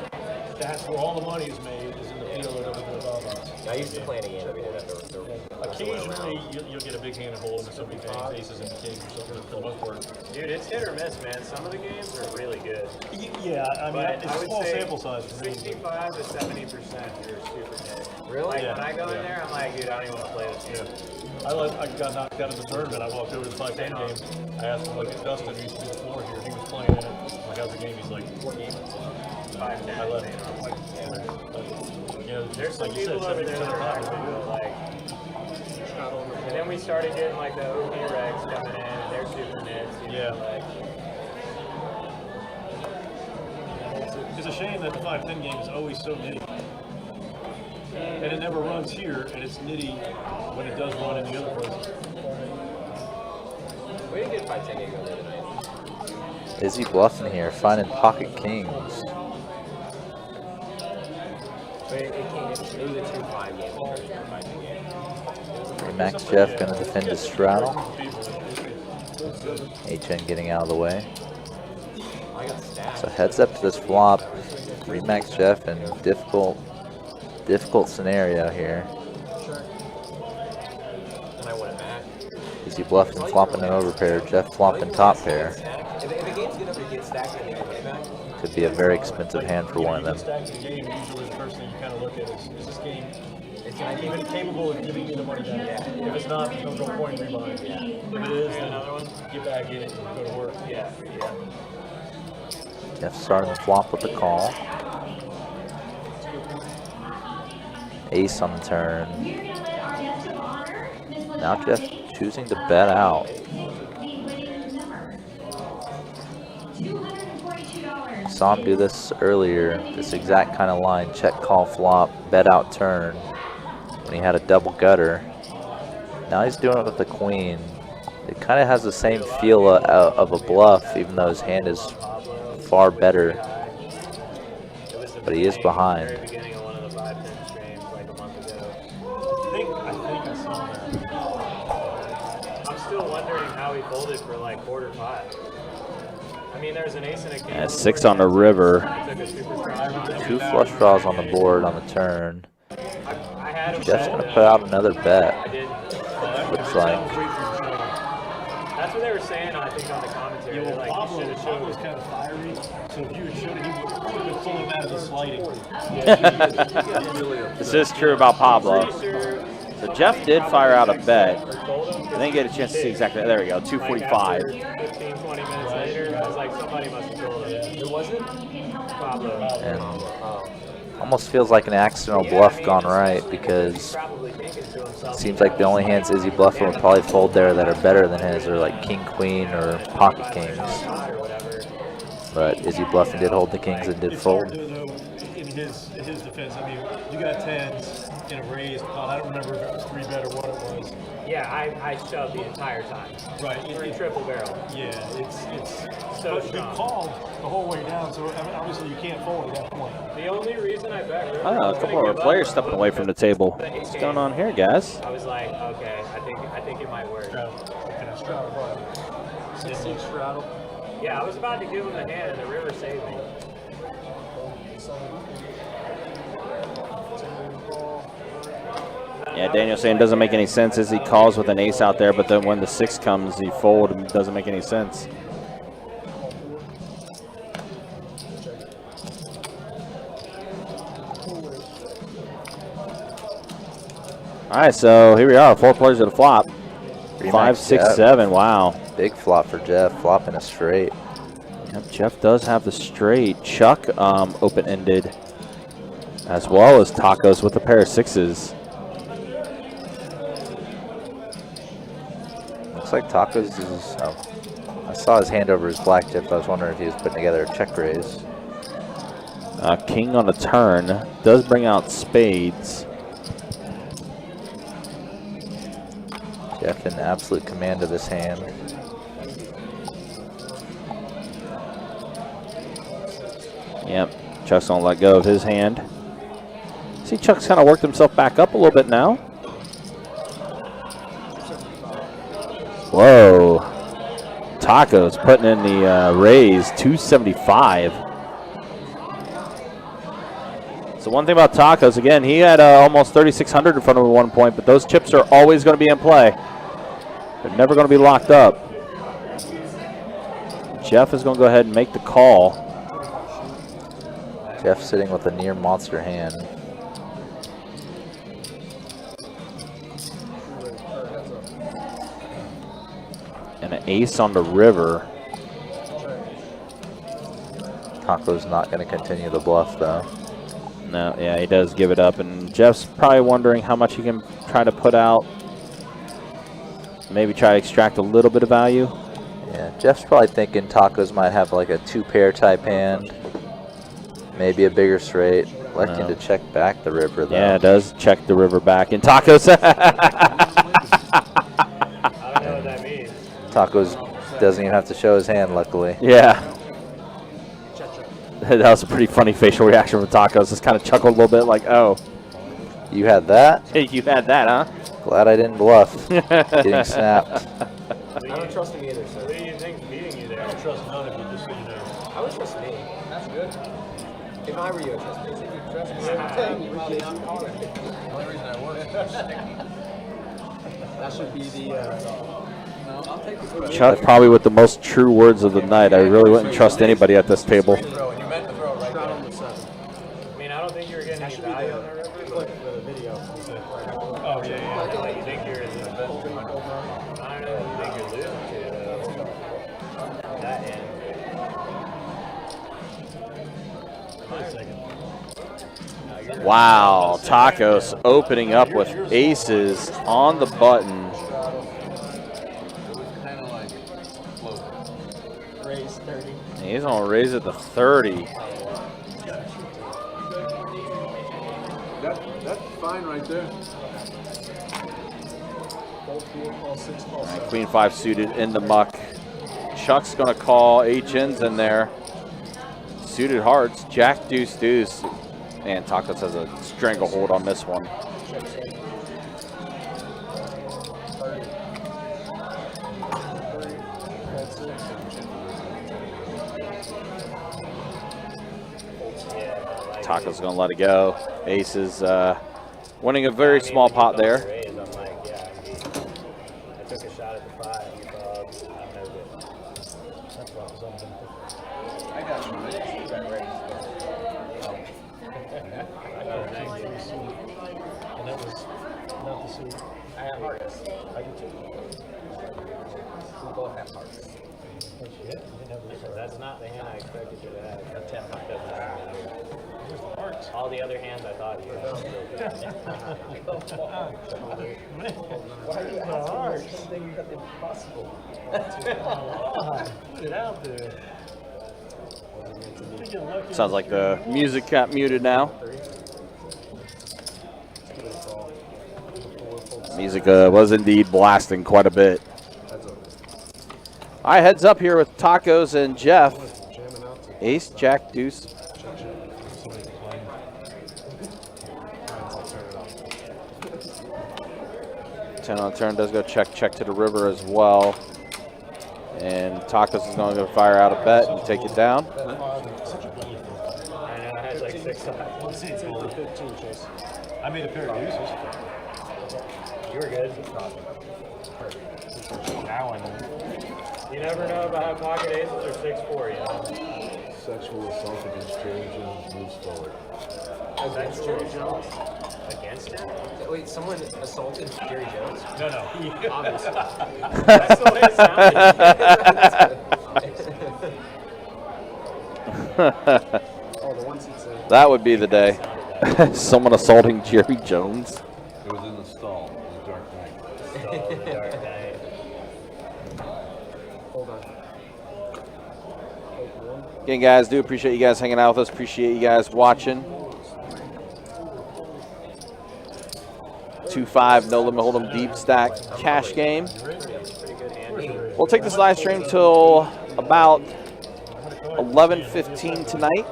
that's where all the money is made, is in the PLO that we do the bomb pots. I used to play in a game that we did that. Occasionally, you'll get a big hand hole into somebody's hands, aces and kings or something, for the most part. Dude, it's hit or miss, man. Some of the games are really good. Yeah, I mean, But it's I a would small say sample size for me. 65 to 70% you're super hit. Really? Like, Yeah. when I go in there, I'm like, dude, I don't even want to play this game. I got knocked out of the tournament. I walked over to the 5-10 game. I asked him, like, Dustin, who used to be the floor here, he was playing in it. I'm like, how's the game? He's like, 4 games. 5 I left. I'm like, There's some like you said, people over there 70% that of are the actually time. good, like. And then we started getting like the OP regs coming in, and they're super nits. Yeah. It's a shame that the 5-10 game is always so nitty. And it never runs here, and it's nitty when it does run in the other places. We didn't get 5-10 games over tonight. Izzy bluffing here, finding pocket kings. But it was a 2-5 game. Max Jeff gonna defend his straddle. HN getting out of the way. So heads up to this flop. Remax Jeff in difficult scenario here. And I won it back. Is he bluffing, flopping an overpair? Jeff flopping top pair. If the game's good enough to get stacked and they can win it back. Could be a very expensive hand for one of them. Stack the game, usually the first thing you kind of look at is this game even capable of giving you the money back? If it's not, there's no point in rebuying. If it is, then another one, get back in it and go to work. Yeah. Jeff starting the flop with the call. Ace on the turn. Now Jeff choosing to bet out. Saw him do this earlier, this exact kind of line, check, call, flop, bet out, turn, when he had a double gutter. Now he's doing it with the queen. It kind of has the same feel of a bluff, even though his hand is far better, but he is behind. Very beginning of one of the 5-10 streams like a month ago. I think I saw that. I'm still wondering how he folded for like quarter pot. I mean, there's an ace and a king. And 6 on the river. Took a super strong. 2 flush draws on the board on the turn. I had him Jeff's set gonna to- put out another I bet. did. Looks like That's what they were saying, I think, on the commentary. Yeah, They're well, like, you should have Pablo was showed. kind of fiery, so if you had showed it, he would have been pulling out of the sliding. This is true about Pablo. Pretty sure So Jeff did fire out a bet. I didn't get a chance to see exactly. There we go, 245. 15, 20 minutes later, I was like, somebody must have told him. It wasn't? Pablo. and almost feels like an accidental bluff gone right, because Probably thinking to himself. it seems like the only hands Izzy bluffing would probably fold there that are better than his are like king, queen, or pocket kings. Or whatever. But Izzy bluffing did hold the kings and did It's hard fold. to, though, in his defense. I mean, you got 10s in a raised pot. I don't remember if it was 3-bet or what it was. Yeah, I shoved the entire time. Right. Three triple barrel. Yeah, it's So but strong. you called the whole way down, so I mean, obviously you can't fold at that point. The only reason I bet river. Oh, a couple of our players stepping away from the table. What's going on here, guys? I was like, okay, I think it might work. Straddle. 6-6 straddle. Yeah, I was about to give him the hand, and the river saved me. Yeah, Daniel's saying it doesn't make any sense as he calls with an ace out there, but then when the 6 comes, he fold and it doesn't make any sense. All right, so here we are, 4 players at a flop. 5, 6, Jeff. 7. Wow. Big flop for Jeff, flopping a straight. Yep, Jeff does have the straight. Chuck open-ended, as well as Tacos with a pair of 6s. Looks like Tacos is. Oh, I saw his hand over his black chips. I was wondering if he was putting together a check raise. King on a turn does bring out spades. Jeff in absolute command of this hand. Yep, Chuck's gonna let go of his hand. See, Chuck's kind of worked himself back up a little bit now. Whoa. Tacos putting in the raise, 275. So one thing about Tacos, again, he had almost 3,600 in front of him at one point, but those chips are always going to be in play. They're never going to be locked up. Jeff is going to go ahead and make the call. Jeff sitting with a near monster hand. And an ace on the river. Taco's not going to continue the bluff, though. No, yeah, he does give it up. And Jeff's probably wondering how much he can try to put out. Maybe try to extract a little bit of value. Yeah, Jeff's probably thinking Tacos might have like a 2-pair type hand. Maybe a bigger straight. Electing to check back the river, though. Yeah, it does check the river back. And Tacos. I don't know what that means. Tacos doesn't even have to show his hand, luckily. Yeah. That was a pretty funny facial reaction from Tacos. Just kind of chuckled a little bit like, oh. You had that? Hey, you had that, huh? Glad I didn't bluff. Getting snapped. I don't trust him either, sir. What do you think beating you there? I don't trust none of you, just so you know. I would trust me. That's good. If I were you, I'd trust me. If you trust me, you probably not calling. The only reason I work is sticky. That should be the. No, I'll take the Chuck probably with the most true words of the night. I really wouldn't trust anybody at this table. throw, and you meant to throw it right Straddle there. on the 7. I mean, I don't think you were getting any value on the river, but The video. Oh, yeah. like, you think you're in the I don't know who you think you're losing to that end. Wait a second. Wow, Tacos opening up with aces on the button. It was kind of like floating. Raise 30. He's gonna raise it to 30. That's fine right there. Call 6, call 7. Queen 5 suited in the muck. Chuck's gonna call HNs in there. Suited hearts, Jack, deuce, deuce. Man, Tacos has a stranglehold on this one. Tacos gonna let it go. Ace is winning a very small pot there. Raise, I'm like, yeah, I'm beat. I took a shot at the 5, you called, I'm no good. That's what I was on. I got you. And that was not the suit. I have hearts. I do too. We both have hearts. Oh, shit. You didn't have the That's not the hand I expected you to have. That 10 doesn't matter. Here's the hearts. All the other hands I thought you had. Why are you asking something impossible? Put it out there. Sounds like the music got muted now. Music was indeed blasting quite a bit. All right, heads up here with Tacos and Jeff. Ace, Jack, Deuce. 10 on turn does go check to the river as well. And Tacos is going to fire out a bet and take it down. I know, I had like 6 times. I made a pair of uses. You were good. Now I know. You never know about pocket aces or 6-4, you know? Sexual assault against Jerry Jones moves forward. Against Jerry Jones? Against him? Wait, someone assaulted Jerry Jones? No. Obviously. That's the way it sounded. That would be the day. Someone assaulting Jerry Jones. It was in the stall in the dark night. Dark night. Hold on. Again, guys, do appreciate you guys hanging out with us. Appreciate you guys watching. 2-5, no limit hold'em deep stack cash game. We'll take this live stream till about 11:15 tonight.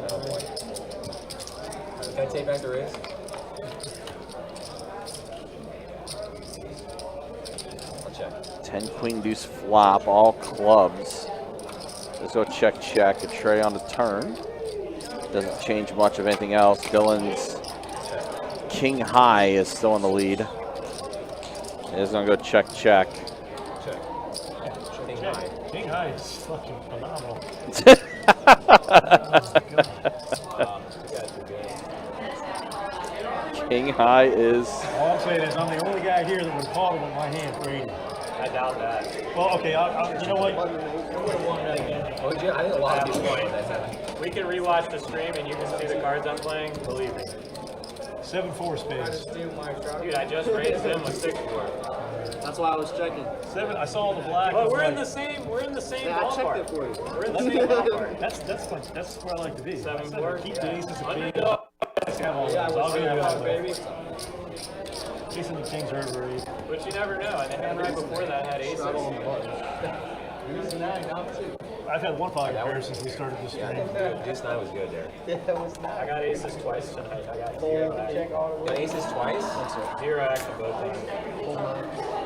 Can I take back the raise? I'll check. 10 queen deuce flop, all clubs. Let's go check. A tray on the turn. Doesn't change much of anything else. Dylan's king high is still in the lead. He's gonna go check. Check. King High is fucking phenomenal. King high is. All I'm saying is I'm the only guy here that would have called him with my hand for 80. I doubt that. Well, okay, you know what? I would have won that again. Oh, yeah, I think a lot of people wanted that. We can rewatch the stream and you can see the cards I'm playing. Believe me. 7-4 spades. Dude, I just raised him with 6-4. That's why I was checking. 7. I saw the black. But I was we're in like, the same. We're in the same Yeah, I checked ballpark. it for you. We're in the same ballpark. That's where I like to be. 7-4. Keep the aces and kings. Underdog. Have all Yeah, those. we're I'll give you underdog, one, baby. Ace and the kings are over 8. But you never know. And the hand right before that had aces. I've had one pocket pair since we started this stream. Deuce 9 was good there. I got aces twice tonight. I got 0 action. Got aces twice? 0 action both times.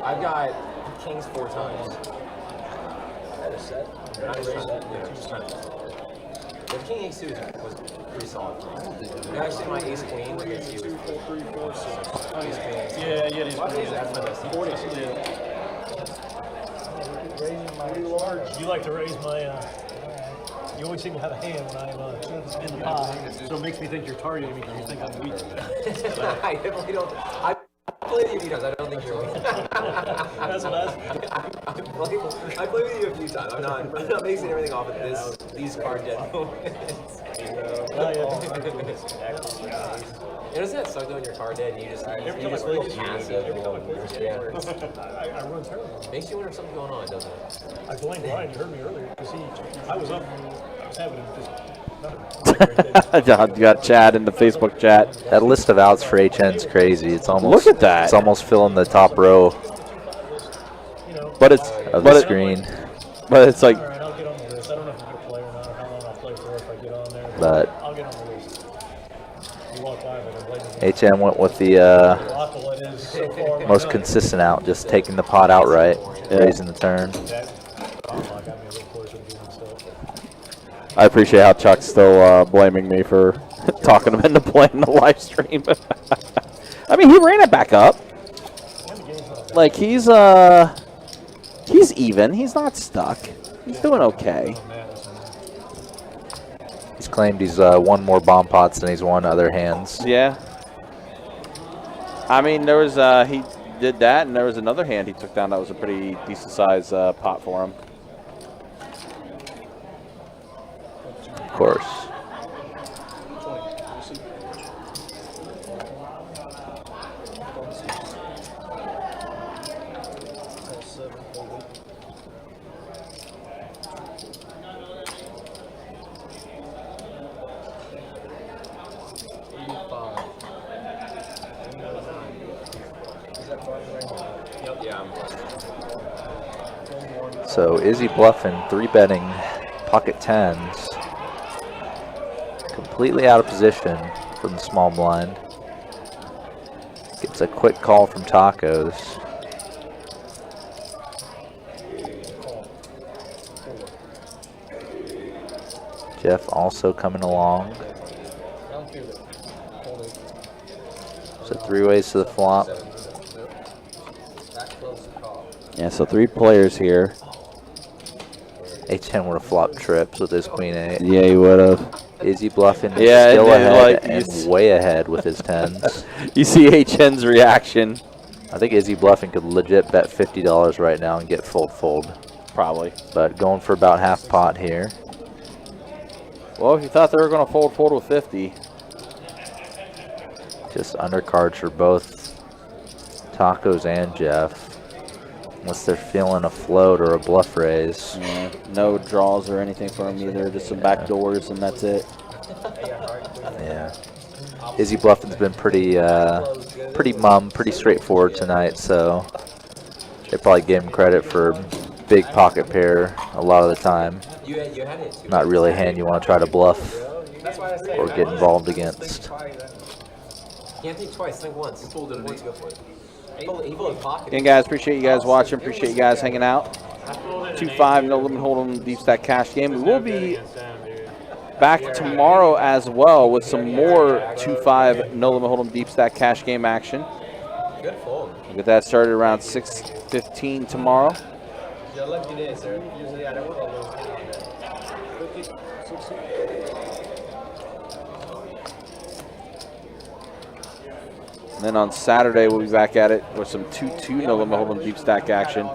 I've got kings 4 times. The king ace 2 was pretty solid for me. And actually, my ace queen against you was ace queen. Yeah, these That's my best. 40. You like to raise my, you always seem to have a hand when I'm in the pot, so it makes me think you're targeting me because you think I'm weak. I definitely don't. I played with you a few times. I don't think you're weak. That's what I played with you a few times. I'm not basing everything off of these card dead moments. Doesn't that suck though when your card dead and you just feel passive? I run terrible. Makes you wonder if something's going on, doesn't it? I blamed Ryan, you heard me earlier, because I was having just You got Chad in the Facebook chat. That list of outs for HN is crazy. It's almost Look at that. It's almost filling the top row But it's of the screen. But it's like all right, I'll get on the list. I don't know if I'm going to play or not, or how long I'll play for if I get on there. But I'll get on the list. You walk by, but I'm blaming HN went with the Aquila is so far. most consistent out, just taking the pot outright, raising the turn. That got me a little closer to doing stuff. I appreciate how Chuck's still blaming me for talking him into playing the live stream. I mean, he ran it back up. Like he's even. He's not stuck. He's doing okay. He's claimed he's won more bomb pots than he's won other hands. Yeah. I mean, there was he did that, and there was another hand he took down that was a pretty decent size pot for him. Of course. So Izzy bluffing, 3-betting pocket tens. Completely out of position from the small blind. Gets a quick call from Tacos. Jeff also coming along. So 3 ways to the flop. Yeah, so 3 players here. H10 would have flopped trips with his queen 8. Yeah, he would have. Izzy bluffing, Yeah, still dude, ahead like, and way ahead with his 10s. You see HN's reaction. I think Izzy bluffing could legit bet $50 right now and get fold. Probably. But going for about half pot here. Well, if you thought they were going to fold with 50. Just undercards for both Tacos and Jeff. Unless they're feeling a float or a bluff raise. Yeah, no draws or anything for him either. Just some back doors and that's it. Yeah. Izzy bluffing's been pretty pretty straightforward tonight, so they probably gave him credit for big pocket pair a lot of the time. Not really a hand you want to try to bluff or get involved against. Can't think twice, think once. You folded an 8. Go for it. Again, guys, appreciate you guys watching. Appreciate you guys hanging out. 2-5, no limit hold'em deep stack cash game. We will be back tomorrow as well with some more 2-5 no limit hold'em deep stack cash game action. Good fold. We'll get that started around 6:15 tomorrow. You're lucky day, sir. Usually I don't fold. And then on Saturday, we'll be back at it with some 2-2 no limit hold'em deep stack action.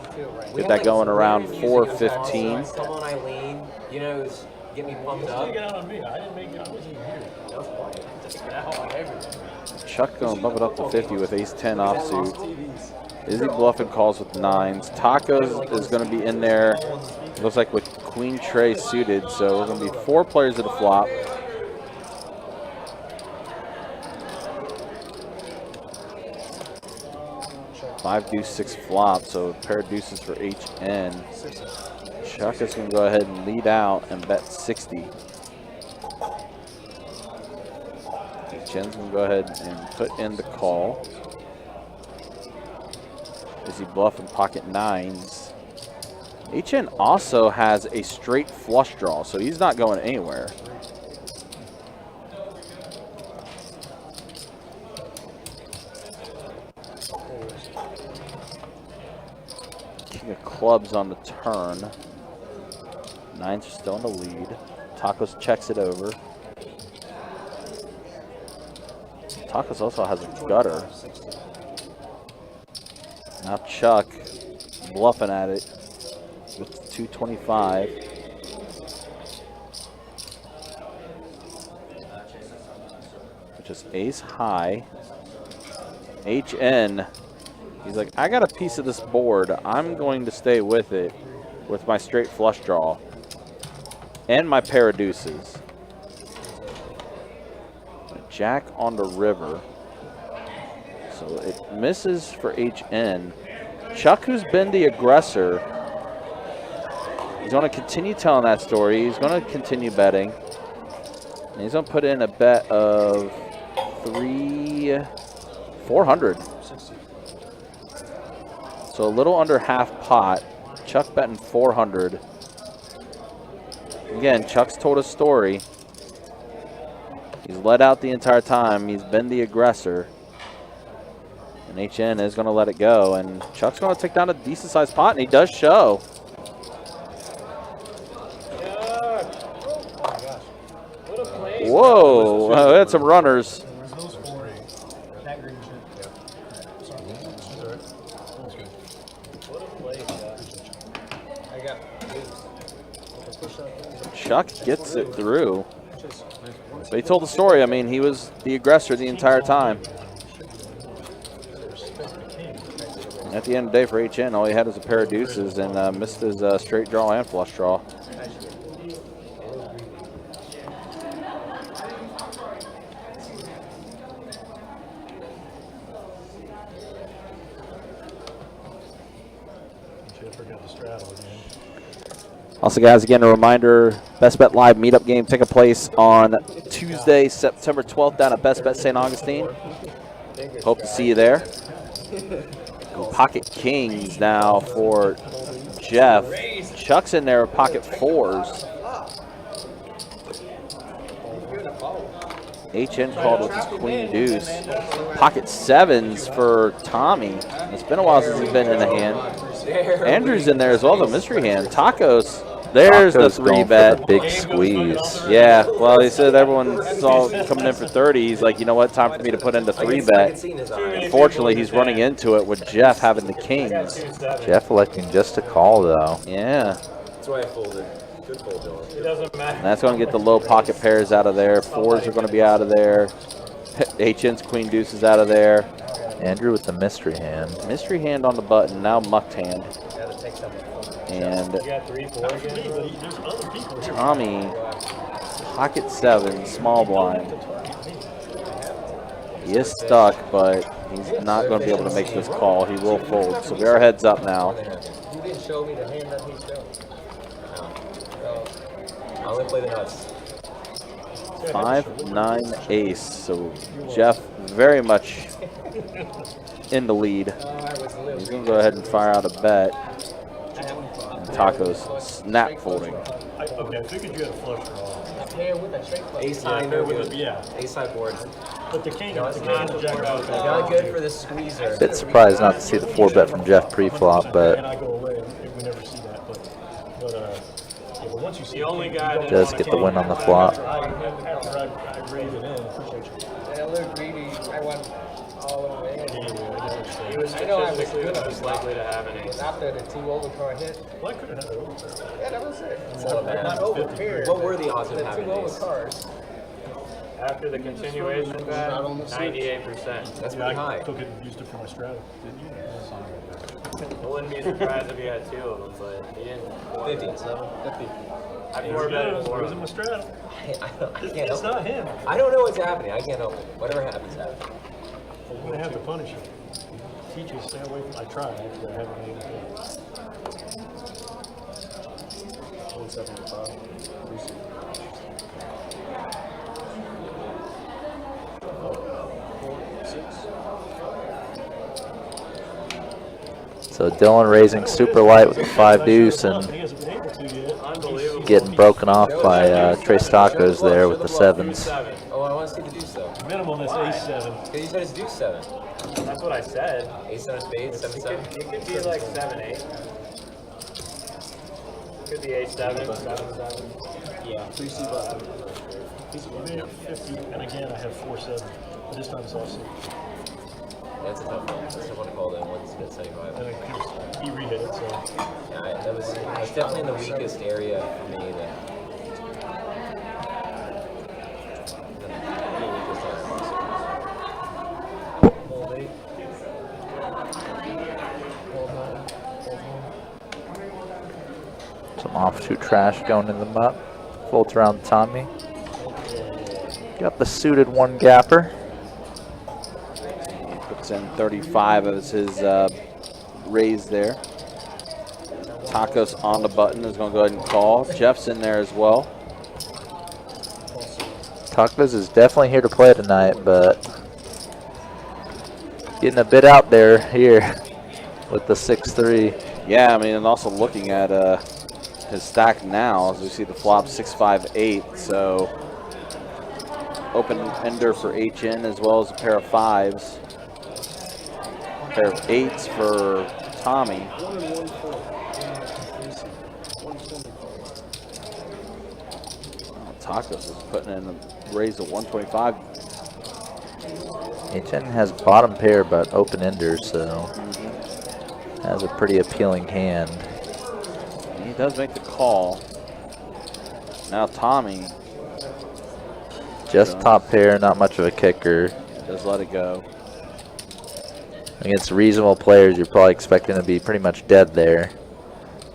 Get that going around 4:15. Come on, Eileen. You know, get me pumped up. Chuck going to bump it up to 50 with ace-10 offsuit. Izzy bluffing calls with 9s. Tacos is going to be in there, looks like with queen tray suited. So we're going to be 4 players at the flop. Five deuce 6 flop, so a pair of deuces for HN. Chuck is going to go ahead and lead out and bet 60. HN's going to go ahead and put in the call. Is he bluffing pocket 9s? HN also has a straight flush draw, so he's not going anywhere. King of clubs on the turn. 9s are still in the lead. Tacos checks it over. Tacos also has a gutter. Now Chuck bluffing at it with 225. Which is ace high. HN. He's like, I got a piece of this board. I'm going to stay with it with my straight flush draw and my pair of deuces. Jack on the river. So it misses for HN. Chuck, who's been the aggressor, he's going to continue telling that story. He's going to continue betting. And he's going to put in a bet of 400. So a little under half pot. Chuck betting 400. Again, Chuck's told a story. He's led out the entire time. He's been the aggressor. And HN is going to let it go. And Chuck's going to take down a decent-sized pot, and he does show. Whoa, we had some runners. Chuck gets it through. But he told the story. I mean, he was the aggressor the entire time. At the end of the day for HN, all he had was a pair of deuces and missed his straight draw and flush draw. Actually, I forgot the straddle again. Also, guys, again, a reminder, Best Bet Live meetup game taking place on Tuesday, September 12th down at Best Bet St. Augustine. Hope to see you there. Pocket Kings now for Jeff. Chuck's in there with pocket 4s. HN called with his queen deuce. Pocket 7s for Tommy. It's been a while since he's been in the hand. Andrew's in there as well, the mystery hand. Tacos. There's the 3-bet. The big squeeze. Yeah, well, he said everyone saw coming in for 30. He's like, you know what, time for me to put in the 3-bet. Unfortunately, he's running into it with Jeff having the kings. Jeff electing just to call, though. Yeah. That's why I folded. Good fold, Dylan. It doesn't matter. And that's going to get the low pocket pairs out of there. 4s are going to be out of there. HN's queen deuce is out of there. Andrew with the mystery hand. Mystery hand on the button, now mucked hand. And You got 3-4 again? Tommy, pocket 7, small blind. He is stuck, but he's not going to be able to make this call. He will fold. So we are heads up now. You didn't show me the hand that he showed. I only play the nuts. 5-9 ace. So Jeff very much in the lead. He's going to go ahead and fire out a bet. And Taco's snap folding. Okay, I figured you had a flush draw. Ace high, no good. Yeah, Ace high boards. but the king No, and it's the king not. and the jack out there. Not good for the squeezer. Bit surprised not to see the 4-bet from Jeff pre-flop, And but I go away, we never see that. But yeah, but once you see The only guy that does get the win on the flop. after I raise it in, appreciate you. And I looked greedy. I went all the way in. he was I know I was statistically good on most likely to have an ace. After the 2 overcard hit. Well, I could have had it over there. Yeah, that was it. Not over here. What were the odds The of 2 having an ace? overcards. After the continuation bet, 98%. That's Yeah, pretty I high. took it and used it for my strategy. Didn't you? I wouldn't be surprised if he had 2 of them, but he didn't. 50. 50. I 4-betted It for was in him. my strategy. I can't It's help not it. him. I don't know what's happening. I can't help it. Whatever happens, happens. I'm going to have to punish you. Teach you to stay away from. I tried, but I haven't been able to. 175. so Dylan raising super light with the 5 deuce and He hasn't been able to yet. Unbelievable. getting broken off by Trace Tacos there with the 7s. 7. Oh, I want to see the deuce though. Minimum is A7. Because you said it's deuce 7. That's what I said. Ace 7 spades, 7 It 7. could be like 7-8. Could be 8-7, 7-7. Yeah. So you see that. He's 50, and again, I have 4-7. But this time it's all 6. That's a tough one. That's a tough one to call then. What's good 75? And he re-hit it, so. Yeah, that was definitely in the weakest area for me. Hold 8. Some offshoot trash going in the muck. Folds around Tommy. Got the suited 1 gapper. Puts in 35 as his raise there. Tacos on the button is going to go ahead and call. Jeff's in there as well. Tacos is definitely here to play tonight, but getting a bit out there here with the 6-3. Yeah, I mean, and also looking at his stack now, as we see the flop 6-5-8, so open ender for HN as well as a pair of 5s. Pair of 8s for Tommy. 1 and 1 4. 125. Tacos is putting in a raise of 125. HN has bottom pair but open ender, so has a pretty appealing hand. He does make the call. Now Tommy Just top pair, not much of a kicker. does let it go. Against reasonable players, you're probably expecting to be pretty much dead there.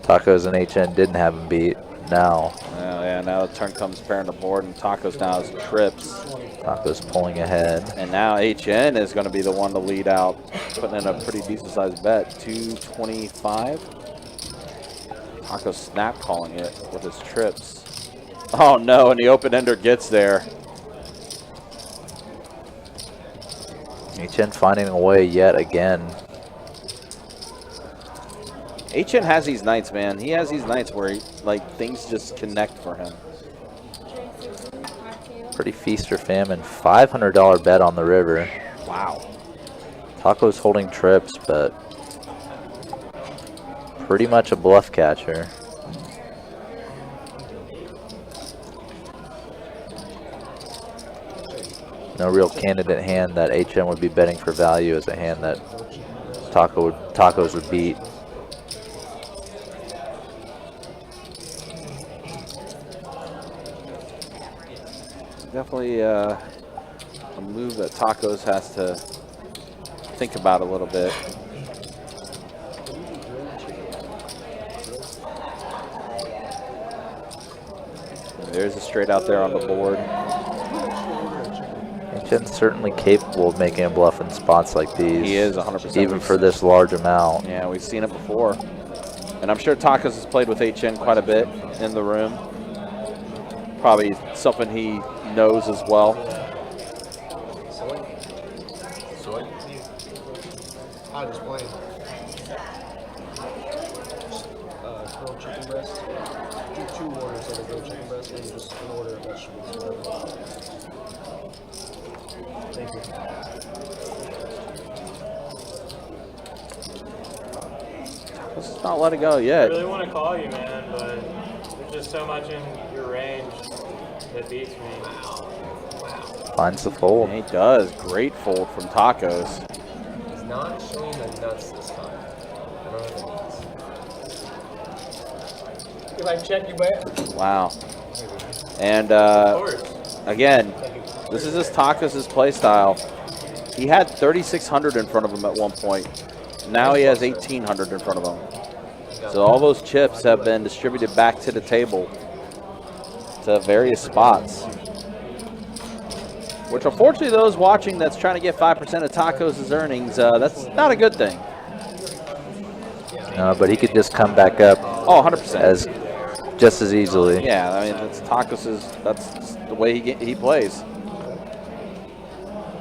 Tacos and HN didn't have him beat. Now, Yeah, now the turn comes pairing the board, and Tacos now has trips. Tacos pulling ahead. And now HN is going to be the one to lead out, putting in a pretty decent sized bet, 225. Taco snap calling it with his trips. Oh no, and the open ender gets there. HN finding a way yet again. HN has these nights, man. He has these nights where things just connect for him. Pretty feast or famine. $500 bet on the river. Wow. Taco's holding trips, but pretty much a bluff catcher. No real candidate hand that HN would be betting for value as a hand that Tacos would beat. Definitely a move that Tacos has to think about a little bit. There's a straight out there on the board. HN's certainly capable of making a bluff in spots like these. He is 100%. Even for this large amount. Yeah, we've seen it before. And I'm sure Tacos has played with HN quite a bit in the room. Probably something he knows as well. Soy? I just playing. Grilled chicken breast. Do 2 orders of a grilled chicken breast and just an order of vegetables. Thank you. Let's not let it go I yet. really want to call you, man, but there's just so much in your range that beats me. Finds the fold. He does. Great fold from Tacos. He's not showing the nuts this time. I don't know what that means. If I check you back. Wow. And again, this is just Tacos' play style. He had 3,600 in front of him at one point. Now he has 1,800 in front of him. So all those chips have been distributed back to the table to various spots. Which unfortunately those watching that's trying to get 5% of Tacos' earnings, that's not a good thing. No, but he could just come back up. Oh, 100%. Just as easily. Yeah, I mean, that's Tacos', that's the way he plays.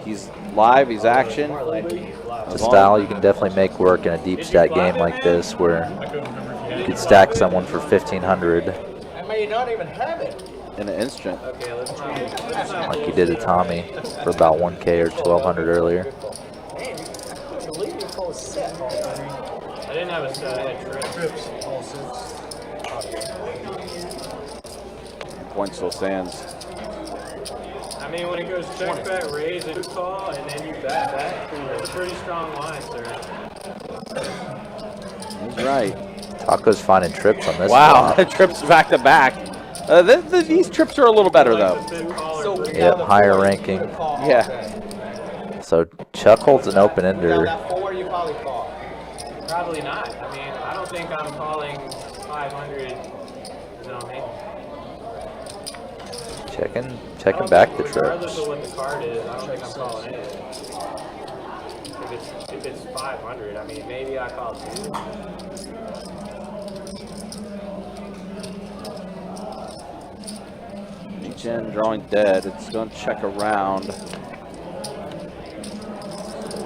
He's live, he's action. The style you can definitely make work in a deep stack game like this where you could stack someone for 1,500 I may not even have it. in an instant. Okay, let's try. like you did to Tommy for about 1K or 1,200 earlier. Man, I couldn't believe you called set. I didn't have a set. I had trips. All 6. Point still stands. I mean, when it goes check, bet, raise, a good call, and then you bet back, that's a pretty strong line, sir. He's right. Taco's finding trips on this. Wow, flop. trips back to back. These trips are a little better though. Yep, higher ranking. Yeah. So Chuck holds an open ender. That 4 you probably call. Probably not. I mean, I don't think I'm calling 500 as an main. Checking back the Regardless trips. of what the card is, I don't think I'm calling it. If it's 500, I mean, maybe I call 2. HN drawing dead. It's going to check around.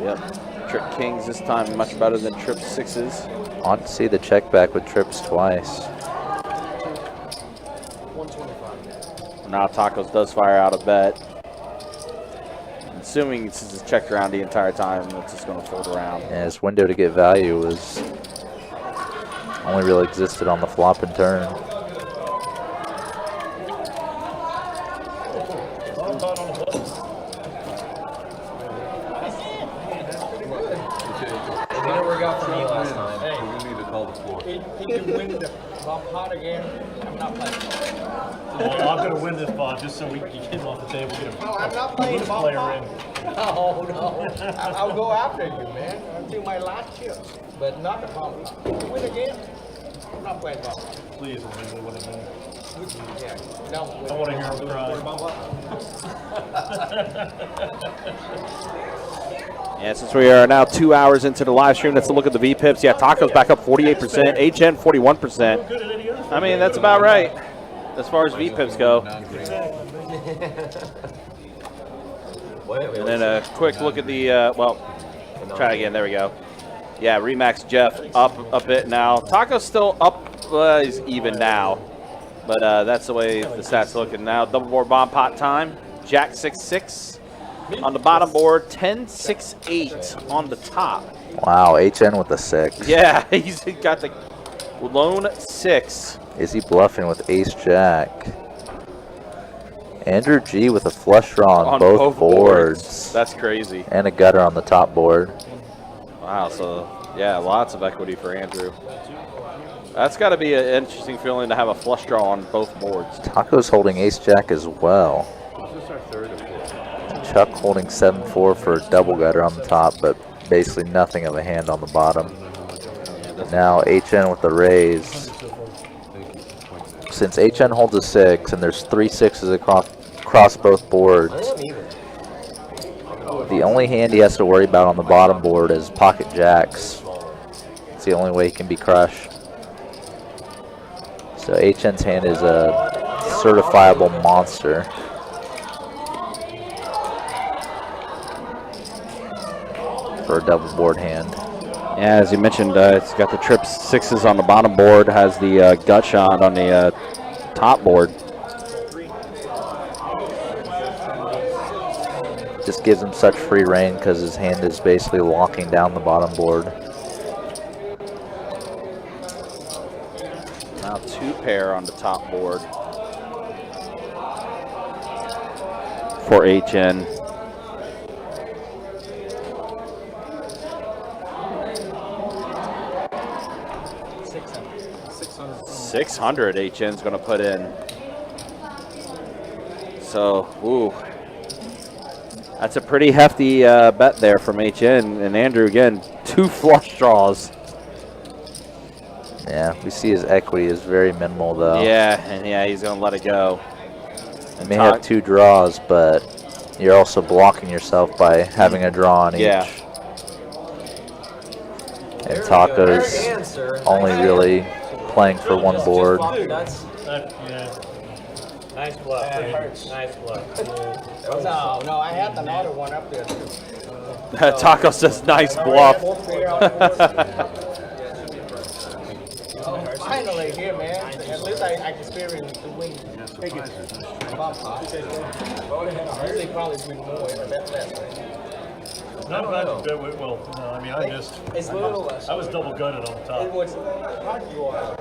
Yep. Trip kings this time much better than trip 6s. On to see the check back with trips twice. 125. Now Tacos does fire out a bet. Assuming this is checked around the entire time, it's just going to fold around. And his window to get value was only really existed on the flop and turn. It didn't work out for me last time. So we need to call the floor. He can win the bump pot again. I'm not playing. I'm going to win this ball just so we can get him off the table. Get No, I'm not playing loose bump player pot. in. No. I'll go after you, man, until my last chip. But not the bump pot. If you win again, I'm not playing bump pot. Please, when we win again. Yeah. No. I want to hear him cry. Yeah, since we are now 2 hours into the live stream, let's look at the VPIPs. Yeah, Tacos back up 48%, HN 41%. I mean, that's about right as far as VPIPs go. And then a quick look at the, well, try again. There we go. Yeah, Remax Jeff up a bit now. Taco's still up. He's even now. But that's the way the stats looking now. Double board bomb pot time. Jack 6-6 on the bottom board. 10-6-8 on the top. Wow, HN with the 6. Yeah, he's got the lone 6. Is he bluffing with ace jack? Andrew G with a flush draw on both boards. That's crazy. And a gutter on the top board. Wow, so yeah, lots of equity for Andrew. That's got to be an interesting feeling to have a flush draw on both boards. Taco's holding ace jack as well. Is this our third or fourth? Chuck holding 7-4 for a double gutter on the top, but basically nothing of a hand on the bottom. Now HN with the raise. Since HN holds a 6 and there's 3 6s across both boards, the only hand he has to worry about on the bottom board is pocket jacks. It's the only way he can be crushed. So HN's hand is a certifiable monster. For a double board hand. Yeah, as you mentioned, it's got the trip 6s on the bottom board, has the gut shot on the top board. Just gives him such free reign because his hand is basically locking down the bottom board. Now 2 pair on the top board for HN. 600 HN's going to put in. So, ooh. That's a pretty hefty bet there from HN. And Andrew, again, 2 flush draws. Yeah, we see his equity is very minimal, though. Yeah, and yeah, he's going to let it go. You may have 2 draws, but you're also blocking yourself by having a draw on each. Yeah. And Taco's only really playing for one board. Nice bluff. Nice bluff. No, I had another one up there. Taco says nice bluff. Finally here, man. At least I experienced the wing. Usually probably bring more, but that's right? Not bad. Well, no, I mean, I was double gutted on the top. It was hard to go out.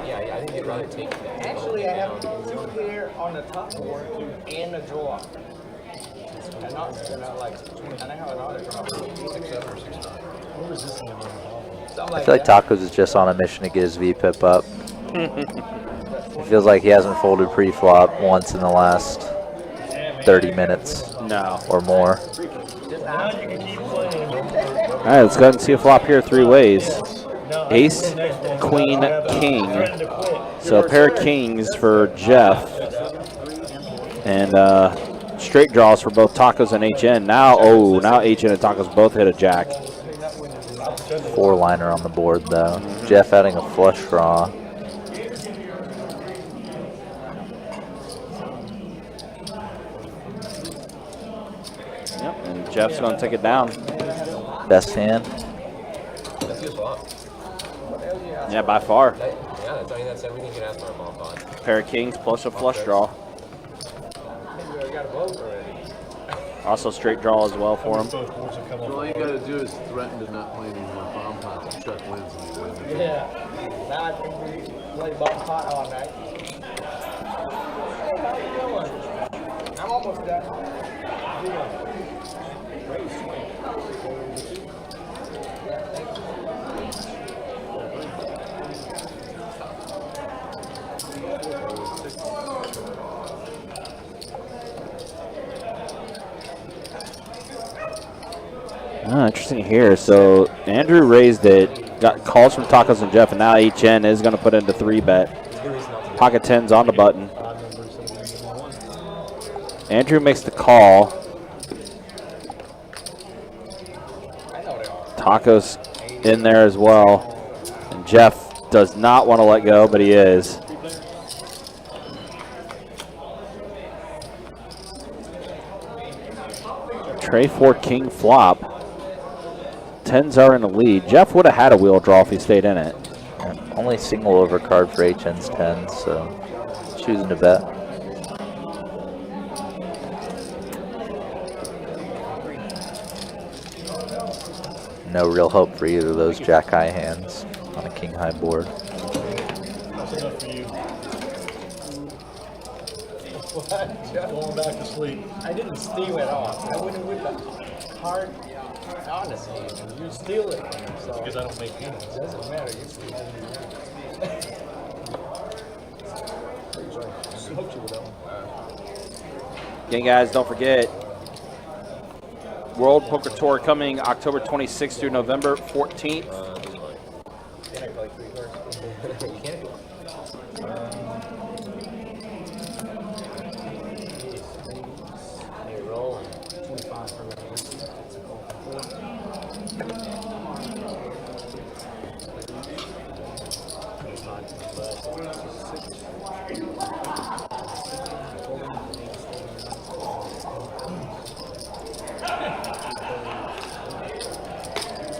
Yeah, I think you'd rather take that. Actually, I have 2 pair on the top board and a draw. And not like, and I have another draw. 6, 7, or 6, 9. What was this number? I feel like Tacos is just on a mission to get his VPIP up. It feels like he hasn't folded pre-flop once in the last 30 minutes. No. Or more. All right, let's go ahead and see a flop here 3 ways. Ace, Queen, King. So a pair of kings for Jeff. And straight draws for both Tacos and HN. Now HN and Tacos both hit a jack. 4-liner on the board, though. Jeff adding a flush draw. Yep, and Jeff's going to take it down. Best hand. That's good flop. Yeah, by far. Yeah, that's, I mean, that's everything you can ask for a bomb pot. Pair of kings plus a flush draw. Also straight draw as well for him. All you gotta do is threaten to not play any more bomb pots and Chuck wins and you win. Yeah. Now I can play bomb pot all night. Hey, how you doing? I'm almost done. Interesting here. So Andrew raised it, got calls from Tacos and Jeff, and now HN is going to put into 3-bet. Pocket 10's on the button. Andrew makes the call. Tacos in there as well. And Jeff does not want to let go, but he is. Tray 4 king flop. 10s are in the lead. Jeff would have had a wheel draw if he stayed in it. Yeah, only single over card for HN's 10, so choosing to bet. No real hope for either of those jack high hands on a king high board. That's enough for you. Going back to sleep. I didn't steal it off. I went with the hard honesty. You steal it. So Because I don't make peanuts. it doesn't matter. You steal it. Smoked you with that one. Again, guys, don't forget, World Poker Tour coming October 26th through November 14th. Can I play 3 cards? You can if you want. Hey, rolling. 25 for me.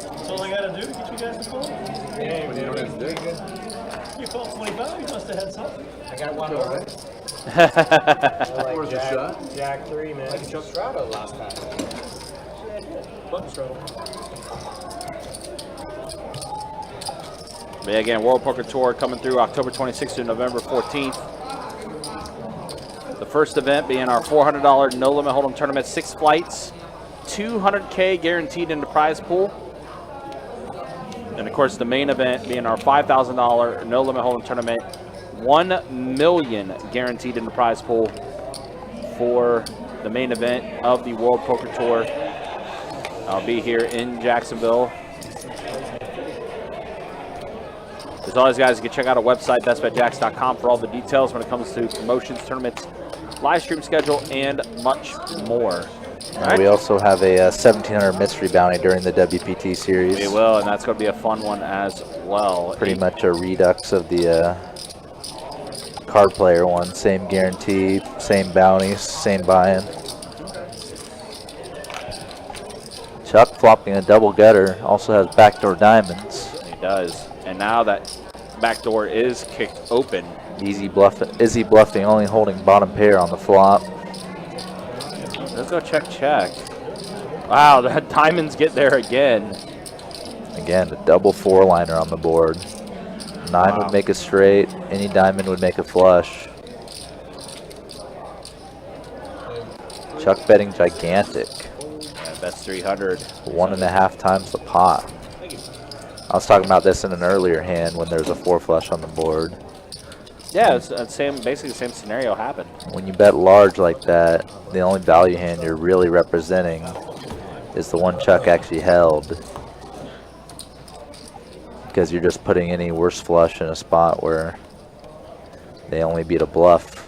That's all I gotta do to get you guys to call? Yeah, But you don't have to do it. You called 25, you must have had something. I got one over. Worth a shot. Jack 3, man. Like a Chuck Strata last time. Button straddle. But yeah, again, World Poker Tour coming through October 26th to November 14th. The first event being our $400 no limit hold'em tournament, 6 flights, $200K guaranteed in the prize pool. And of course, the main event being our $5,000 no limit hold'em tournament, $1 million guaranteed in the prize pool for the main event of the World Poker Tour. I'll be here in Jacksonville. As always, guys, you can check out our website, bestbetjacks.com, for all the details when it comes to promotions, tournaments, live stream schedule, and much more. We also have a 1,700 mystery bounty during the WPT series. We will, and that's going to be a fun one as well. Pretty much a redux of the card player one. Same guarantee, same bounties, same buy-in. Chuck flopping a double gutter, also has backdoor diamonds. He does. And now that backdoor is kicked open. Izzy bluffing, only holding bottom pair on the flop. Let's go check. Wow, the diamonds get there again. Again, a double 4-liner on the board. 9 would make a straight, any diamond would make a flush. Chuck betting gigantic. Yeah, that's 300. 1.5 times the pot. I was talking about this in an earlier hand when there's a 4 flush on the board. Yeah, it's basically the same scenario happened. When you bet large like that, the only value hand you're really representing is the one Chuck actually held. Because you're just putting any worse flush in a spot where they only beat a bluff.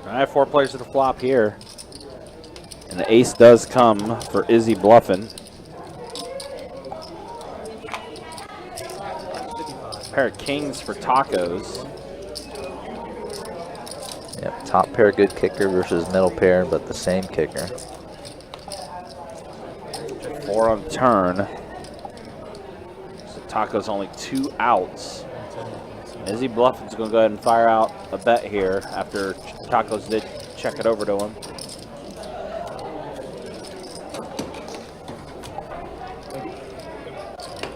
All right, 4 players to the flop here. And the ace does come for Izzy bluffing. Pair of kings for tacos. Yep, top pair good kicker versus middle pair, but the same kicker. 4 on turn. So tacos only 2 outs. Izzy Bluffing's going to go ahead and fire out a bet here after Tacos did check it over to him.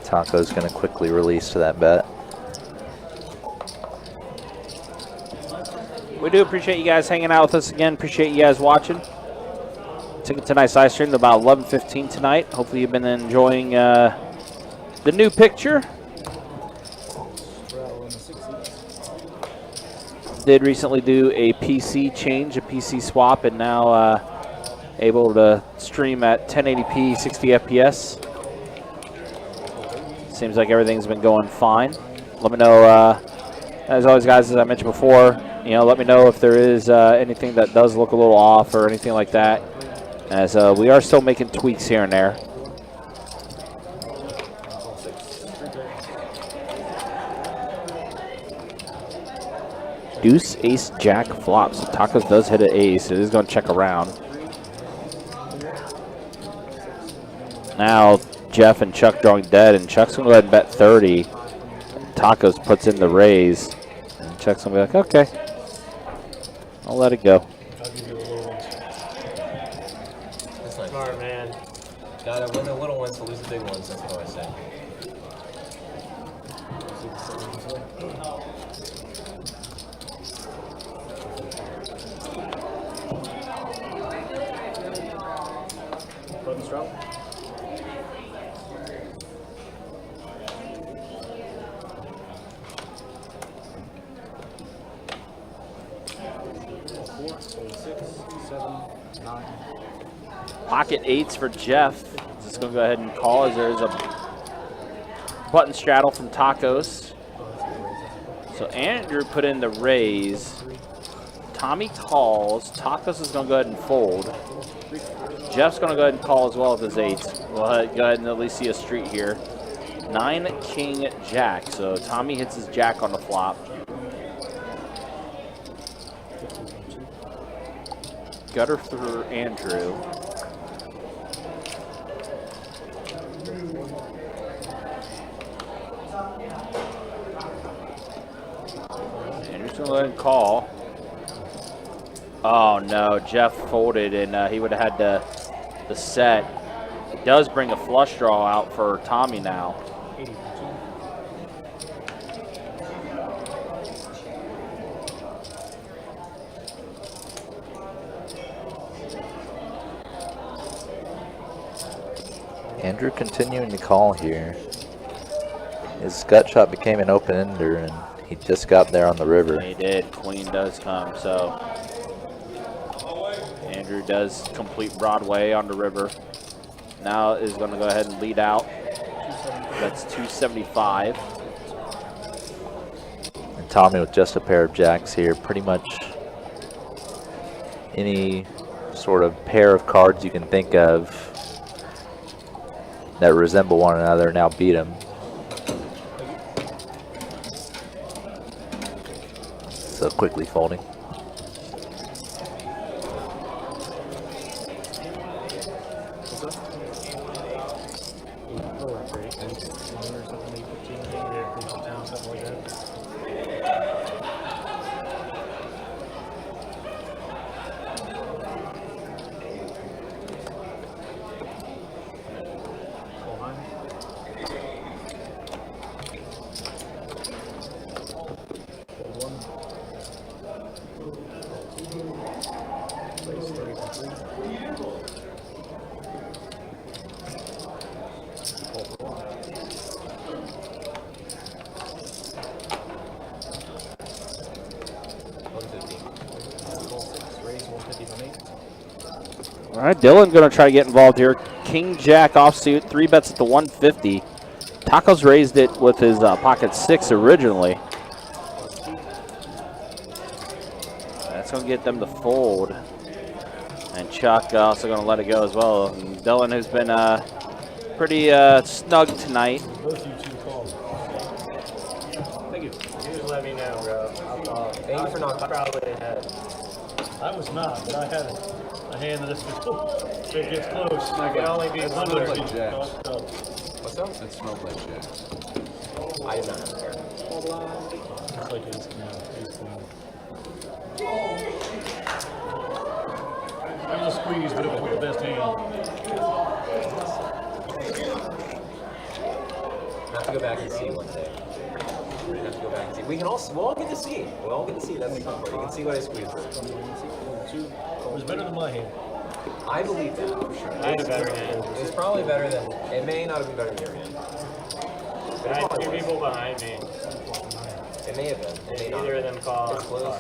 Taco's going to quickly release to that bet. We do appreciate you guys hanging out with us again. Appreciate you guys watching. Took it tonight's live stream to about 11:15 tonight. Hopefully you've been enjoying the new picture. Did recently do a PC change, a PC swap, and now able to stream at 1080p, 60 FPS. Seems like everything's been going fine. Let me know, as always, guys, as I mentioned before, let me know if there is anything that does look a little off or anything like that, as we are still making tweaks here and there. Deuce, ace, jack, flop. So Tacos does hit an ace. It is going to check around. Now Jeff and Chuck drawing dead, and Chuck's going to go ahead and bet 30. Tacos puts in the raise, and Chuck's going to be like, okay, I'll let it go. Smart man. Gotta win the little ones to lose the big ones, that's what I say. Button strong. Pocket eights for Jeff. Just going to go ahead and call as there is a button straddle from Tacos. So Andrew put in the raise. Tommy calls. Tacos is going to go ahead and fold. Jeff's going to go ahead and call as well with his eights. We'll go ahead and at least see a street here. 9, king, jack. So Tommy hits his jack on the flop. Gutter for Andrew. Andrew's going to go ahead and call. Oh no, Jeff folded, and he would have had the set. It does bring a flush draw out for Tommy now. Andrew continuing to call here. His gut shot became an open ender, and he just got there on the river. He did. Queen does come, so Andrew does complete Broadway on the river. Now is going to go ahead and lead out. That's 275. And Tommy with just a pair of jacks here. Pretty much any sort of pair of cards you can think of that resemble one another now beat him. So quickly folding. All right, Dylan going to try to get involved here. King Jack offsuit, 3 bets at the 150. Tacos raised it with his pocket 6 originally. That's going to get them to fold. And Chuck also going to let it go as well. And Dylan, who's been pretty snug tonight. Both you two call. Thank you. You just let me know, bro. I'll call. Thank you for not probably ahead. I was not, but I had a hand that if it gets close, I can only be That one smelled way. like jacks. What's up? That smelled like jacks. I did not have a pair. It's like it's I was a squeeze, but it was with the best hand. I have to go back and see one day. We have to go back and see. We'll all get to see. We'll all get to see. That's the fun part. You can see what I squeezed with. It was better than my hand. I believe that for sure. I had a better hand. It's probably better than. It may not have been better than your hand. But I had 2 people behind me. It may have been. It may not. Either of them called. It's close.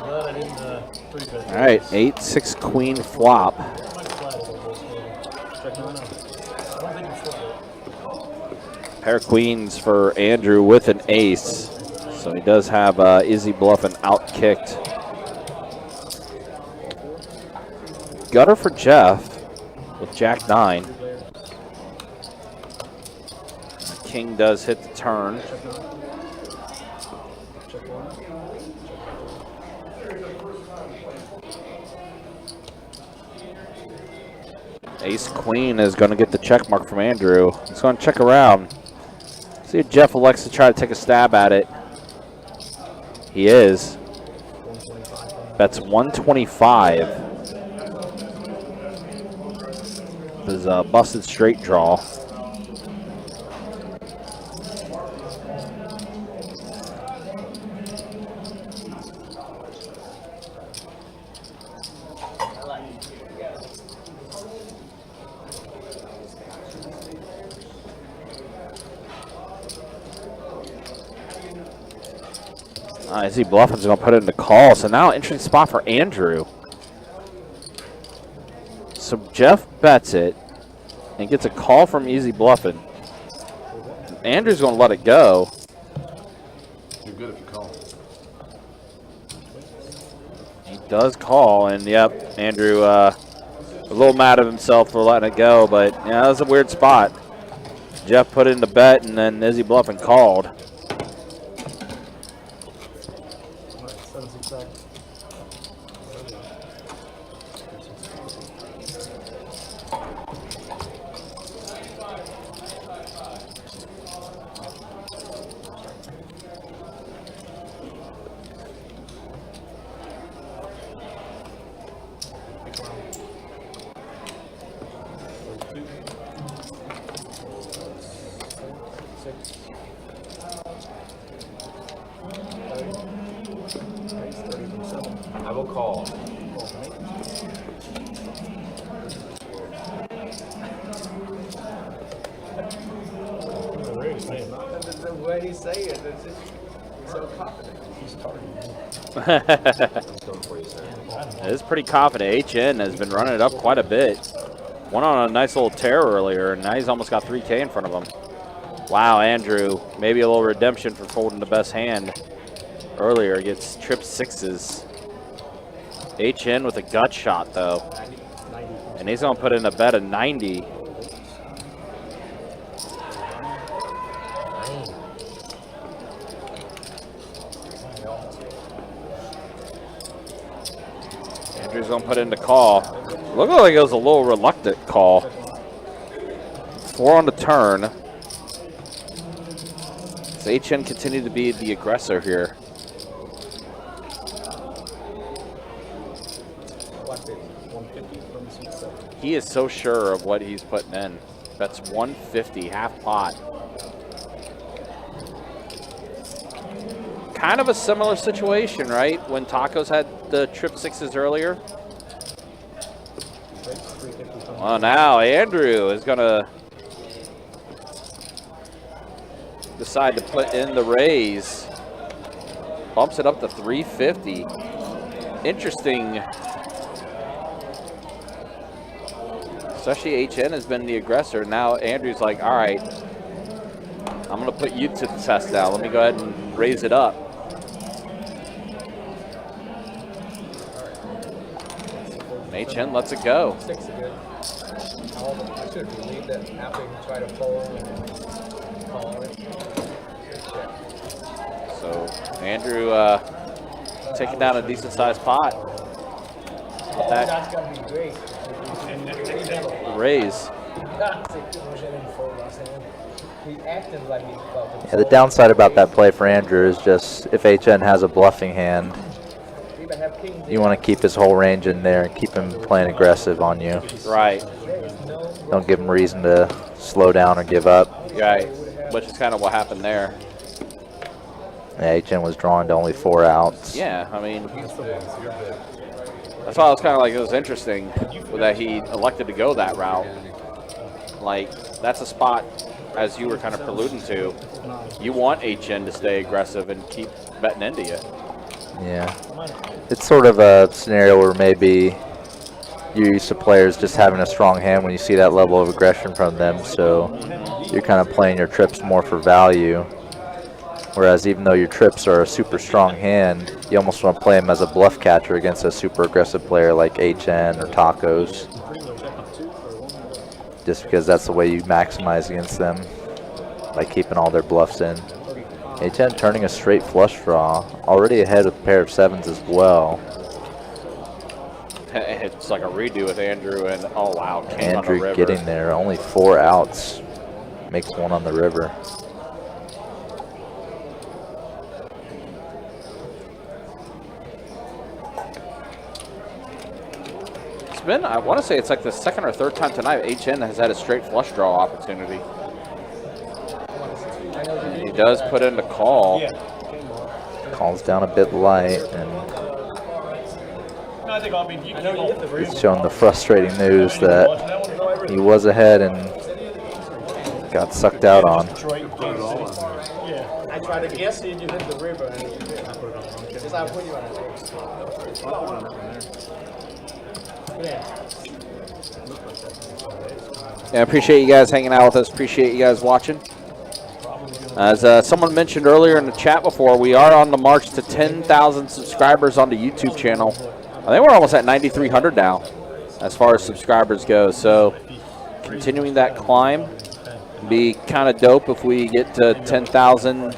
Glad I didn't 3-bet. All right, 8-6 queen flop. Might have flatted it, but check no. I don't think it's still good. Pair of queens for Andrew with an ace. So he does have Izzy bluffing out-kicked. Gutter for Jeff with Jack 9. King does hit the turn. Ace Queen is going to get the check mark from Andrew. He's going to check around. See if Jeff elects to try to take a stab at it. He is. That's 125. This is a busted straight draw. Izzy Bluffing's going to put it in the call. So now interesting spot for Andrew. So Jeff bets it and gets a call from Izzy Bluffing. Andrew's going to let it go. You're good if you call. He does call, and yep, Andrew a little mad at himself for letting it go, but yeah, that was a weird spot. Jeff put in the bet, and then Izzy Bluffing called. I will call. The way he say it, it's just so confident. He's It is pretty confident. HN has been running it up quite a bit. Went on a nice little tear earlier, and now he's almost got 3K in front of him. Wow, Andrew, maybe a little redemption for folding the best hand earlier. Gets trip sixes. HN with a gut shot, though. And he's going to put in a bet of 90. Andrew's going to put in the call. Looked like it was a little reluctant call. 4 on the turn. So HN continued to be the aggressor here. He is so sure of what he's putting in. That's 150, half pot. Kind of a similar situation, right? When Tacos had the trip sixes earlier. Well, now Andrew is going to decide to put in the raise. Bumps it up to 350. Interesting. Especially HN has been the aggressor. Now Andrew's like, all right, I'm going to put you to the test now. Let me go ahead and raise it up. And HN lets it go. Six again. I should believe that after he tried to pull him and call it. So Andrew taking down a decent sized pot. With that That's got to be great. raise. He acted like he felt it. Yeah, the downside about that play for Andrew is just if HN has a bluffing hand, you want to keep his whole range in there and keep him playing aggressive on you. Right. Don't give him reason to slow down or give up. Right. Which is kind of what happened there. Yeah, HN was drawing to only 4 outs. Yeah, I mean, that's why I was kind of like, it was interesting that he elected to go that route. Like, that's a spot, as you were kind of preluding to, you want HN to stay aggressive and keep betting into you. Yeah. It's sort of a scenario where maybe you're used to players just having a strong hand when you see that level of aggression from them, so you're kind of playing your trips more for value. Whereas even though your trips are a super strong hand, you almost want to play them as a bluff catcher against a super aggressive player like HN or Tacos. Just because that's the way you maximize against them, by keeping all their bluffs in. HN turning a straight flush draw, already ahead with a pair of 7s as well. It's like a redo with Andrew, and oh wow, came on the Andrew river. getting there, only 4 outs, makes 1 on the river. I want to say it's like the second or third time tonight HN has had a straight flush draw opportunity. And he does put in the call. Calls down a bit light, and he's showing the frustrating news that he was ahead and got sucked out on. I tried to guess it, you hit the river. And I put you on it. Yeah, I appreciate you guys hanging out with us. Appreciate you guys watching. As someone mentioned earlier in the chat before, we are on the march to 10,000 subscribers on the YouTube channel. I think we're almost at 9,300 now as far as subscribers go. So continuing that climb. Be kind of dope if we get to 10,000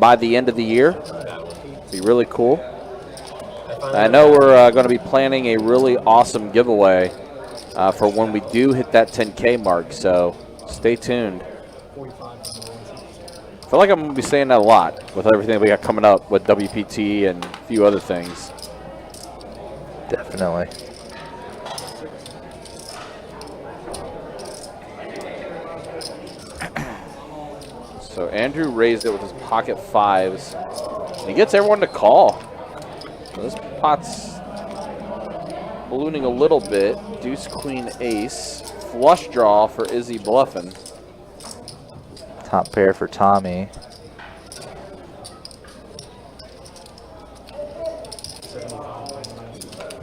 by the end of the year. Be really cool. I know we're going to be planning a really awesome giveaway for when we do hit that 10K mark, so stay tuned. I feel like I'm going to be saying that a lot with everything we got coming up with WPT and a few other things. Definitely. So Andrew raised it with his pocket 5s. And he gets everyone to call. So this pot's ballooning a little bit. Deuce, queen, ace. Flush draw for Izzy bluffing. Top pair for Tommy.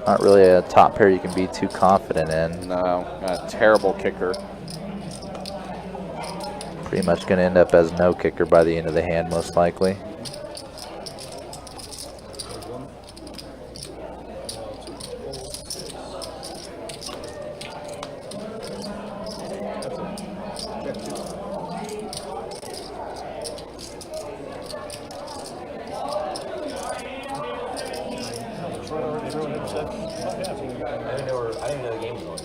Not really a top pair you can be too confident in. No, got a terrible kicker. Pretty much going to end up as no kicker by the end of the hand, most likely. I didn't know the game was going.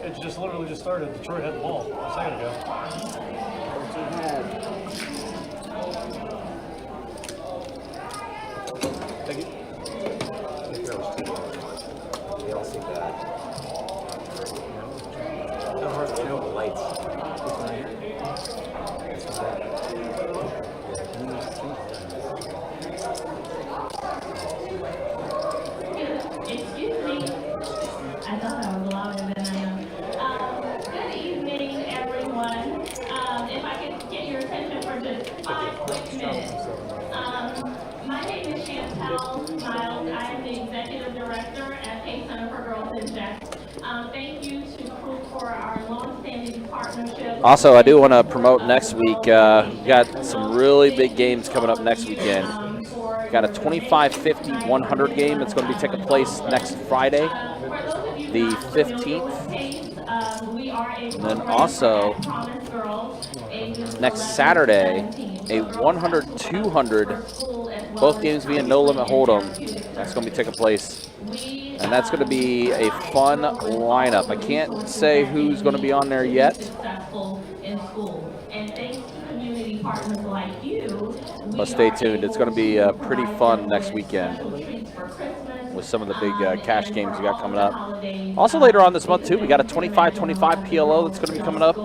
It just literally just started. Detroit had the ball a second ago. Thank you. They all seem bad. No hard to know the lights. Excuse me. I thought I was louder than I am. Good evening, everyone. If I could get your attention for just 5 quick minutes. My name is Chantel Miles. I am the Executive Director at Pay Center for Girls in Jackson. Thank you to Crew for our long-standing partnership. Also, I do want to promote next week. We got some really big games coming up next weekend. Got a 25-50 100 game that's going to be taking place next Friday, the 15th. And then also next Saturday, a 100-200, both games being no limit hold'em. That's going to be taking place. And that's going to be a fun lineup. I can't say who's going to be on there yet. But stay tuned. It's going to be pretty fun next weekend with some of the big cash games we got coming up. Also later on this month too, we got a 25-25 PLO that's going to be coming up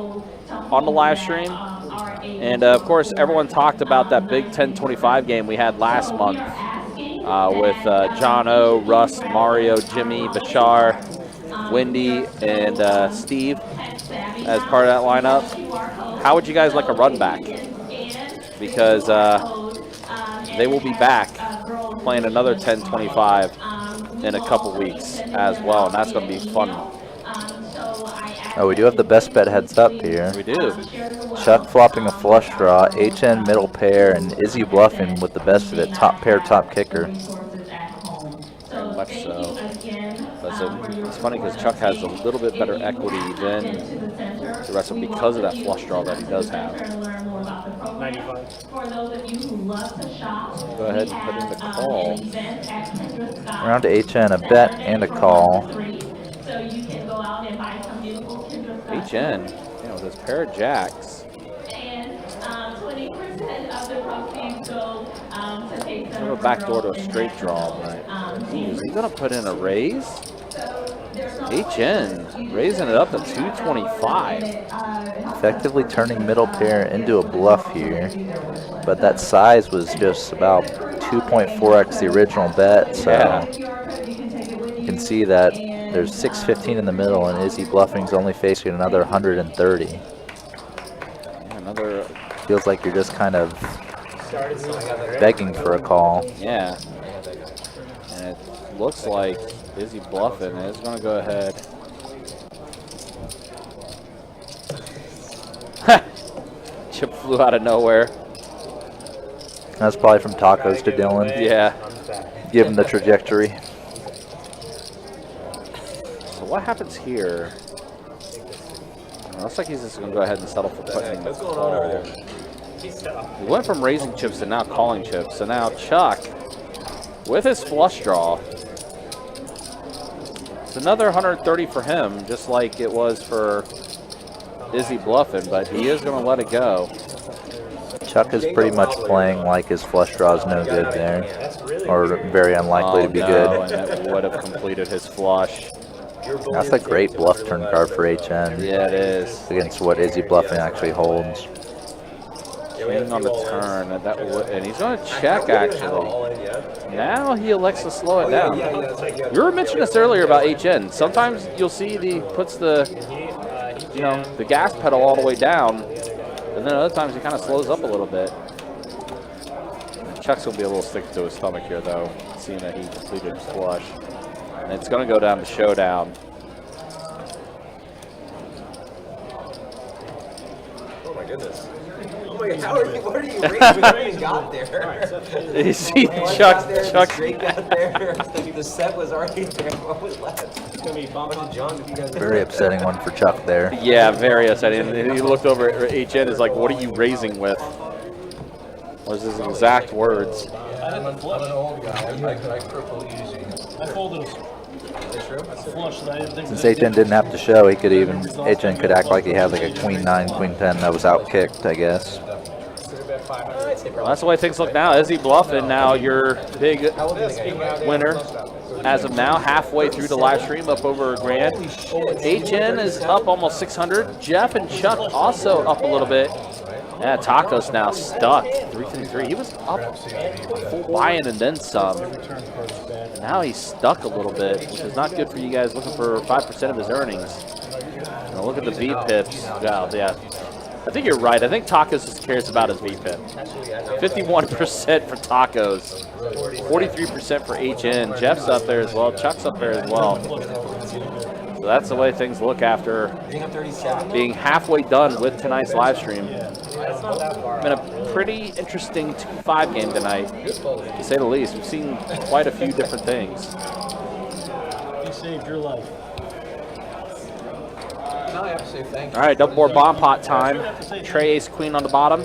on the live stream. And of course, everyone talked about that big 10-25 game we had last month with John O, Russ, Mario, Jimmy, Bashar, Wendy, and Steve as part of that lineup. How would you guys like a run back? Because they will be back playing another 10-25 in a couple weeks as well, and that's going to be fun. Oh, we do have the best bet heads up here. We do. Chuck flopping a flush draw, HN middle pair, and Izzy bluffing with the best of it, top pair, top kicker. Very much so. It's funny because Chuck has a little bit better equity than the rest of them because of that flush draw that he does have. 95. Go ahead and put in the call. Round to HN, a bet and a call. HN, with his pair of jacks. And 20% of the proceeds go to pay A little backdoor to a straight draw, but is he going to put in a raise? HN raising it up to 225. Effectively turning middle pair into a bluff here, but that size was just about 2.4x the original bet, so you can see that there's 615 in the middle, and Izzy bluffing's only facing another 130. Yeah, another feels like you're just kind of begging for a call. Yeah, and it looks like Izzy bluffing is going to go ahead. Chip flew out of nowhere. That's probably from tacos to Dylan. Yeah. Give him the trajectory. So what happens here? Looks like he's just going to go ahead and settle for putting the call. He went from raising chips to now calling chips. So now Chuck, with his flush draw, it's another 130 for him, just like it was for Izzy bluffing, but he is going to let it go. Chuck is pretty much playing like his flush draw is no good there, or very unlikely to be good. And that would have completed his flush. That's a great bluff turn card for HN. Yeah, it is. Against what Izzy bluffing actually holds. King on the turn, and he's going to check actually. Now he elects to slow it down. You were mentioning this earlier about HN. Sometimes you'll see he puts the gas pedal all the way down, and then other times he kind of slows up a little bit. Chuck's going to be a little stick to his stomach here though, seeing that he completed his flush. And it's going to go down to showdown. Oh my goodness. Oh my God, what are you raising? We haven't even got there. You see Chuck. Straight got there. The set was already there. What was left? It's going to be Bob John if you guys. Very upsetting one for Chuck there. Yeah, very upsetting. And he looked over at HN, is like, what are you raising with? Was his exact words. I'm an old guy. I cripple easy. I folded a flush that I didn't think. Since HN didn't have to show, HN could act like he had like a queen 9, queen 10 that was out kicked, I guess. Well, that's the way things look now. Izzy bluffing now your big winner as of now, halfway through the live stream, up over a grand. HN is up almost 600. Jeff and Chuck also up a little bit. Yeah, Tacos now stuck 333. He was up full buy-in and then some. Now he's stuck a little bit, which is not good for you guys looking for 5% of his earnings. Now look at the V pips. Wow, yeah. I think you're right. I think Tacos just cares about his VPIP. 51% for Tacos, 43% for HN. Jeff's up there as well. Chuck's up there as well. So that's the way things look after being halfway done with tonight's live stream. It's been a pretty interesting 2-5 game tonight, to say the least. We've seen quite a few different things. He saved your life. I have to say thank you. All right, double board bomb pot time. Trey ace queen on the bottom.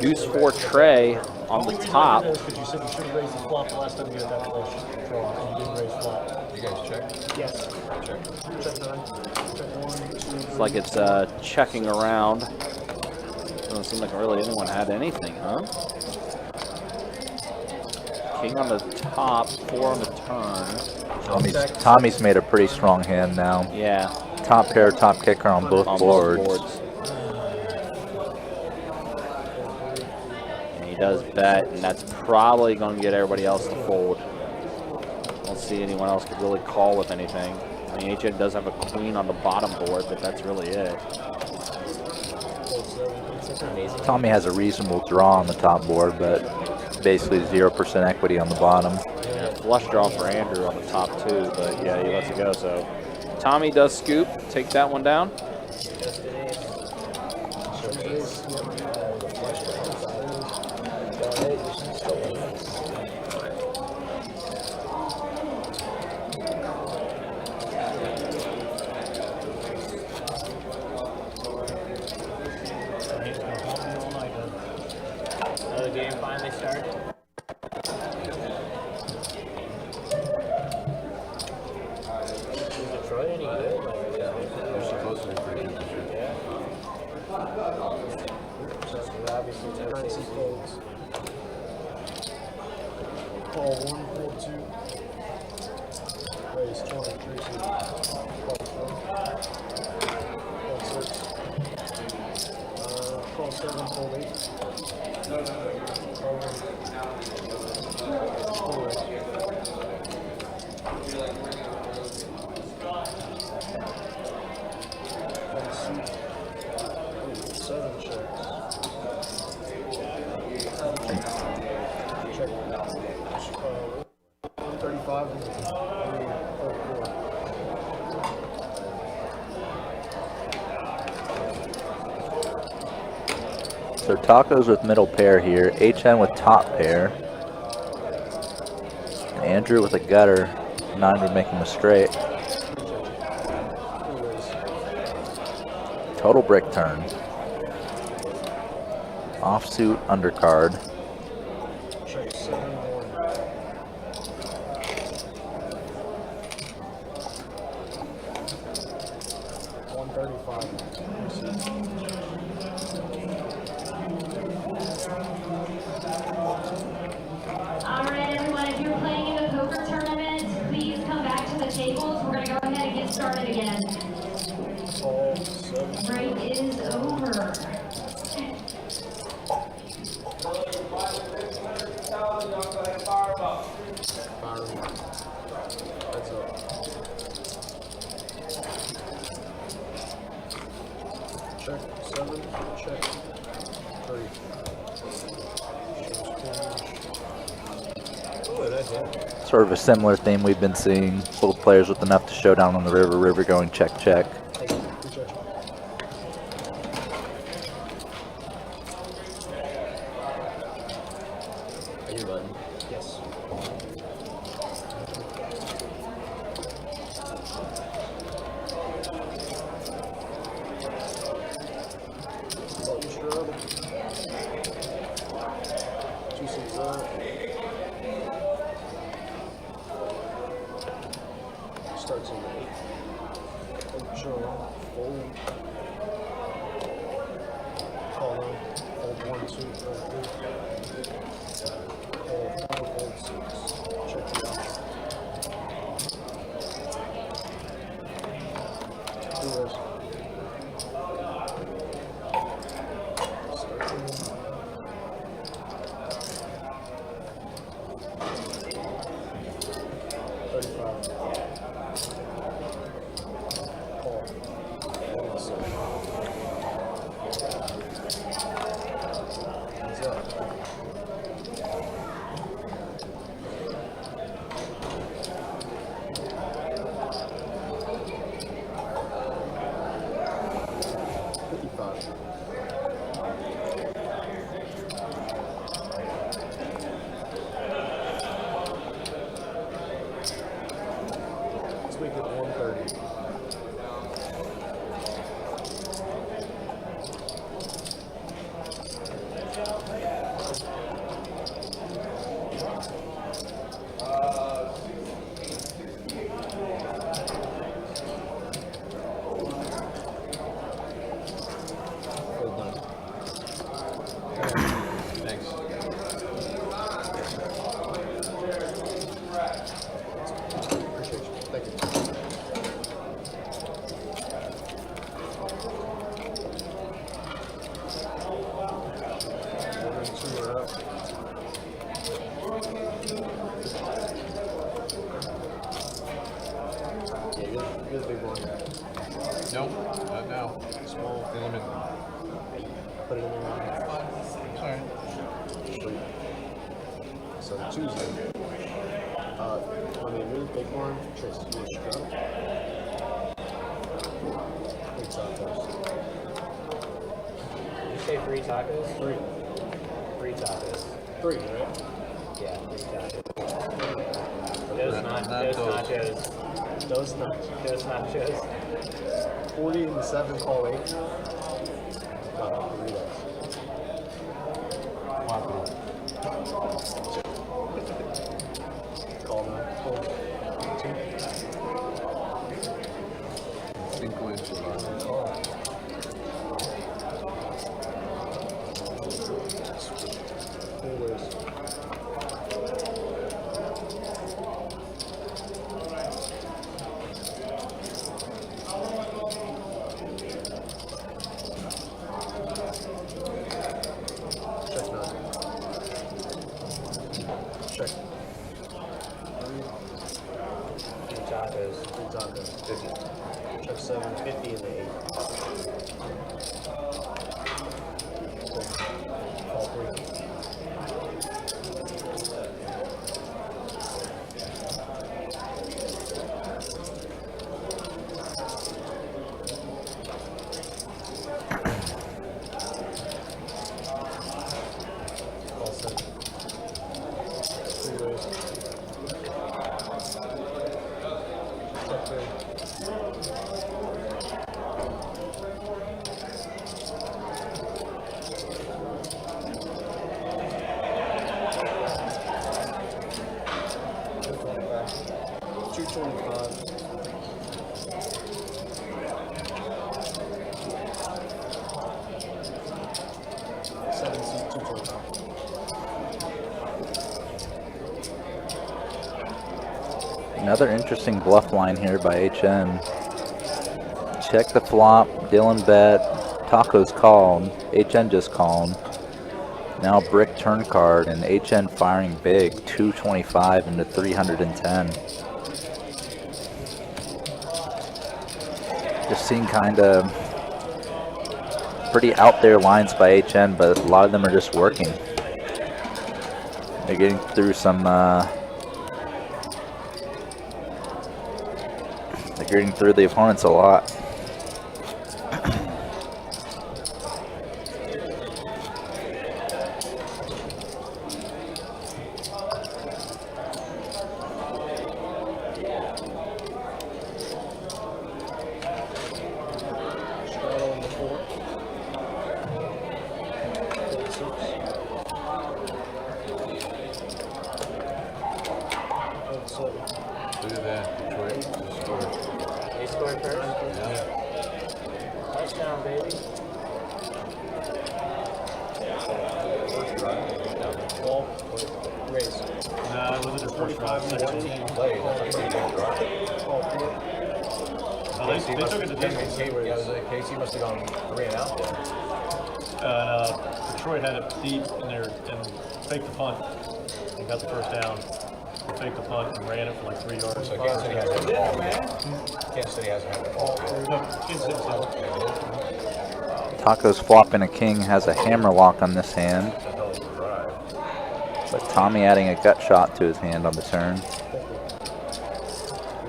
Deuce 4 Trey on the top. Because you said you should have raised the flop the last time you had that flush draw, and you didn't raise flop. You guys check? Yes. Check. It's like it's checking around. Doesn't seem like really anyone had anything, huh? King on the top, 4 on the turn. Tommy's made a pretty strong hand now. Yeah. Top pair, top kicker on both boards. And he does bet, and that's probably going to get everybody else to fold. I don't see anyone else could really call with anything. I mean, HN does have a queen on the bottom board, but that's really it. Tommy has a reasonable draw on the top board, but basically 0% equity on the bottom. Yeah, flush draw for Andrew on the top too, but yeah, he lets it go. So Tommy does scoop, take that one down. The game finally started. Is Detroit any good? They're supposed to be pretty good this year. Obviously, Tennessee folks. Call 142. Raise 23. Call 6. Call 7, call 8. So Tacos with middle pair here, HN with top pair, and Andrew with a gutter. 9 would make him a straight. Total brick turn. Offsuit undercard. Check 7-1. 135. All right, everyone, if you're playing in the poker tournament, please come back to the tables. We're going to go ahead and get started again. Call 7. Break is over. Heads up. Check 7. Check 3. Sort of a similar theme we've been seeing. Both players with enough to show down on the river. River going check, check. Are you button? Yes. Two seats up. Starts in 8. Control. Fold. Call in. Fold 1, 2, 3. Call 4, fold 6. Check it out. Do this. Start in. Let's make it 130. Thanks. Appreciate you. Thank you. You're the big one. Nope, not now. Small. They limit. Put it in the line. Sorry. Straight. So Tuesday. Big one, Trace, you straddle. Big tacos. You say free tacos? Three. Free tacos. Three, right? Yeah, free tacos. Those nachos. Those nachos. 40 and 7, call 8. Relax. Call 9. Call 2. 5 enchiladas. Check. Free tacos. 50. Check 7, 50 and the 8. Call 3. Call 7. 3 ways. Check 3. Another interesting bluff line here by HN. Check the flop, Dylan bet, Taco's called, HN just called. Now brick turn card and HN firing big, 225 into 310. Just seeing kind of pretty out there lines by HN, but a lot of them are just working. They're getting through some they're getting through the opponents a lot. Look at that, Detroit just scored. They scored first? Yeah. Touchdown, baby. Ball, raise. Nah, it wasn't a 45 minutes. 14 plays. That's a pretty good drive. They took it to Casey, yeah, I was like, Casey must have gone 3 and out there. Detroit had it deep in there and faked the punt and got the first down. Faked the punt and ran it for like 3 yards. So Kansas City hasn't had the ball yet. Kansas City hasn't had the ball yet. No, Kansas City. Taco's flopping a king, has a hammer lock on this hand. That's a hell of a drive. But Tommy adding a gut shot to his hand on the turn.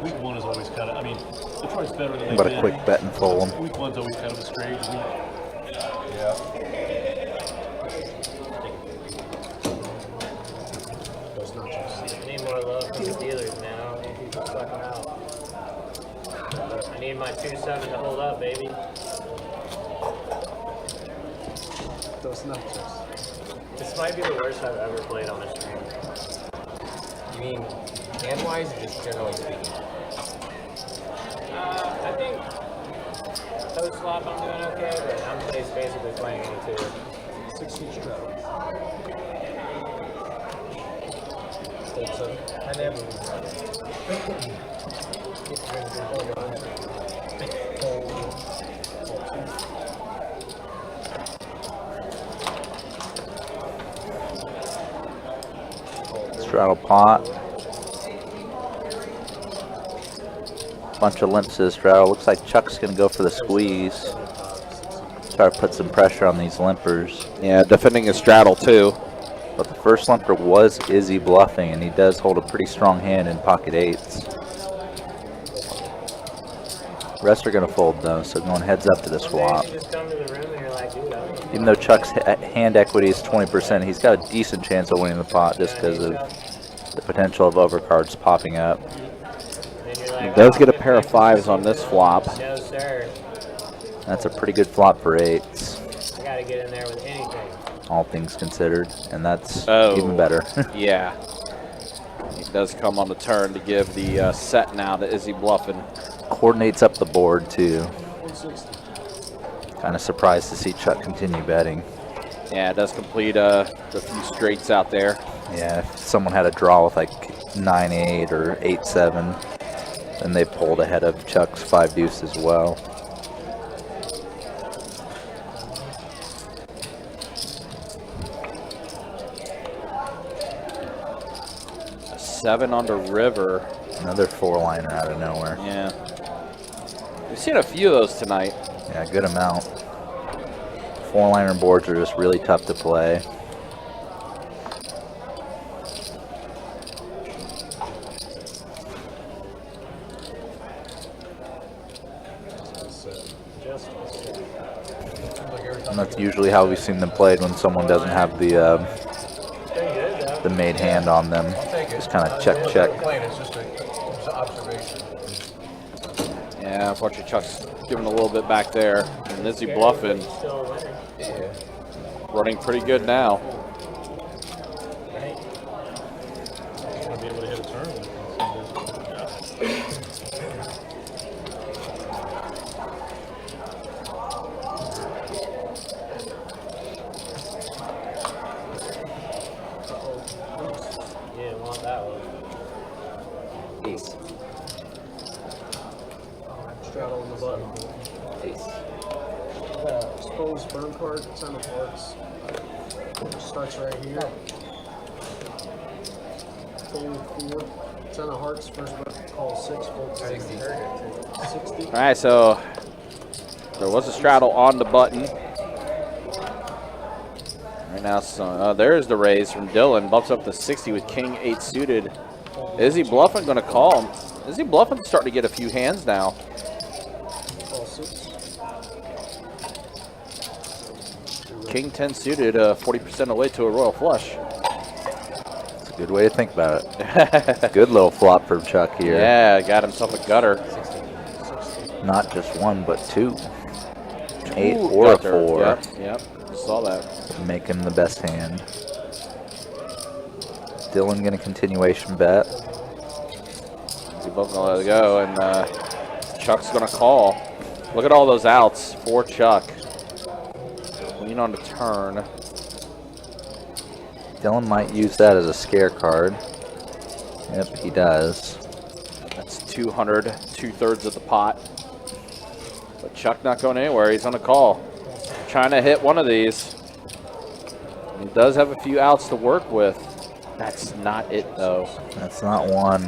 Week 1 is always kind of, I mean, Detroit's better than they've But a been. quick bet and fold. Week 1's always kind of a strange week. Yeah. I need more love from the dealers, man. I don't need people sucking out. I need my 2-7 to hold up, baby. Those nachos. This might be the worst I've ever played on a stream. You mean hand-wise or just generally speaking? I think post flop I'm doing okay, but I'm basically playing into 6 feet straddle. I never. Straddle pot. Bunch of limps to the straddle. Looks like Chuck's gonna go for the squeeze. Try to put some pressure on these limpers. Yeah, defending a straddle too. But the first lumper was Izzy bluffing, and he does hold a pretty strong hand in pocket eights. Rest are going to fold though, so going heads up to the swap. You just come to the room and you're like, dude, I don't Even though Chuck's hand equity is 20%, he's got a decent chance of winning the pot just because of the potential of overcards popping up. He does get a pair of 5s on this flop. No, sir. That's a pretty good flop for eights, I got to get in there with anything. all things considered, and that's Oh. even better. Yeah. He does come on the turn to give the set now to Izzy bluffing. Coordinates up the board too. Kind of surprised to see Chuck continue betting. Yeah, it does complete the few straights out there. Yeah, if someone had a draw with like 9-8 or 8-7, then they pulled ahead of Chuck's 5 deuce as well. A 7 under river. Another 4-liner out of nowhere. Yeah. We've seen a few of those tonight. Yeah, a good amount. 4-liner boards are just really tough to play. And that's usually how we've seen them played when someone doesn't have the made hand on them. Just kind of check, check. It's just an observation. Yeah, unfortunately Chuck's giving a little bit back there. And Izzy bluffing. Still a winner. Yeah. Running pretty good now. He's gonna be able to hit a turn. You didn't want that one. Ace. Straddle on the button. Ace. Exposed burn card, 10 of hearts. Starts right here. Fold 4. 10 of hearts, first button, call 6, fold 60. 60. All right, so there was a straddle on the button. Right now, so there's the raise from Dylan. Bumps up to 60 with King 8 suited. Izzy bluffing going to call him. Izzy bluffing starting to get a few hands now. Call 6. King 10 suited, 40% away to a royal flush. It's a good way to think about it. Good little flop from Chuck here. Yeah, got himself a gutter. Not just 1, but 2. 8 Ooh, or a gutter. 4. Yep, saw that. Making the best hand. Dylan getting a continuation bet. Izzy both gonna let it go, and Chuck's gonna call. Look at all those outs for Chuck. Lean on the turn. Dylan might use that as a scare card. Yep, he does. That's 200, 2/3 of the pot. But Chuck not going anywhere. He's on a call. Trying to hit one of these. He does have a few outs to work with. That's not it, though. That's not one.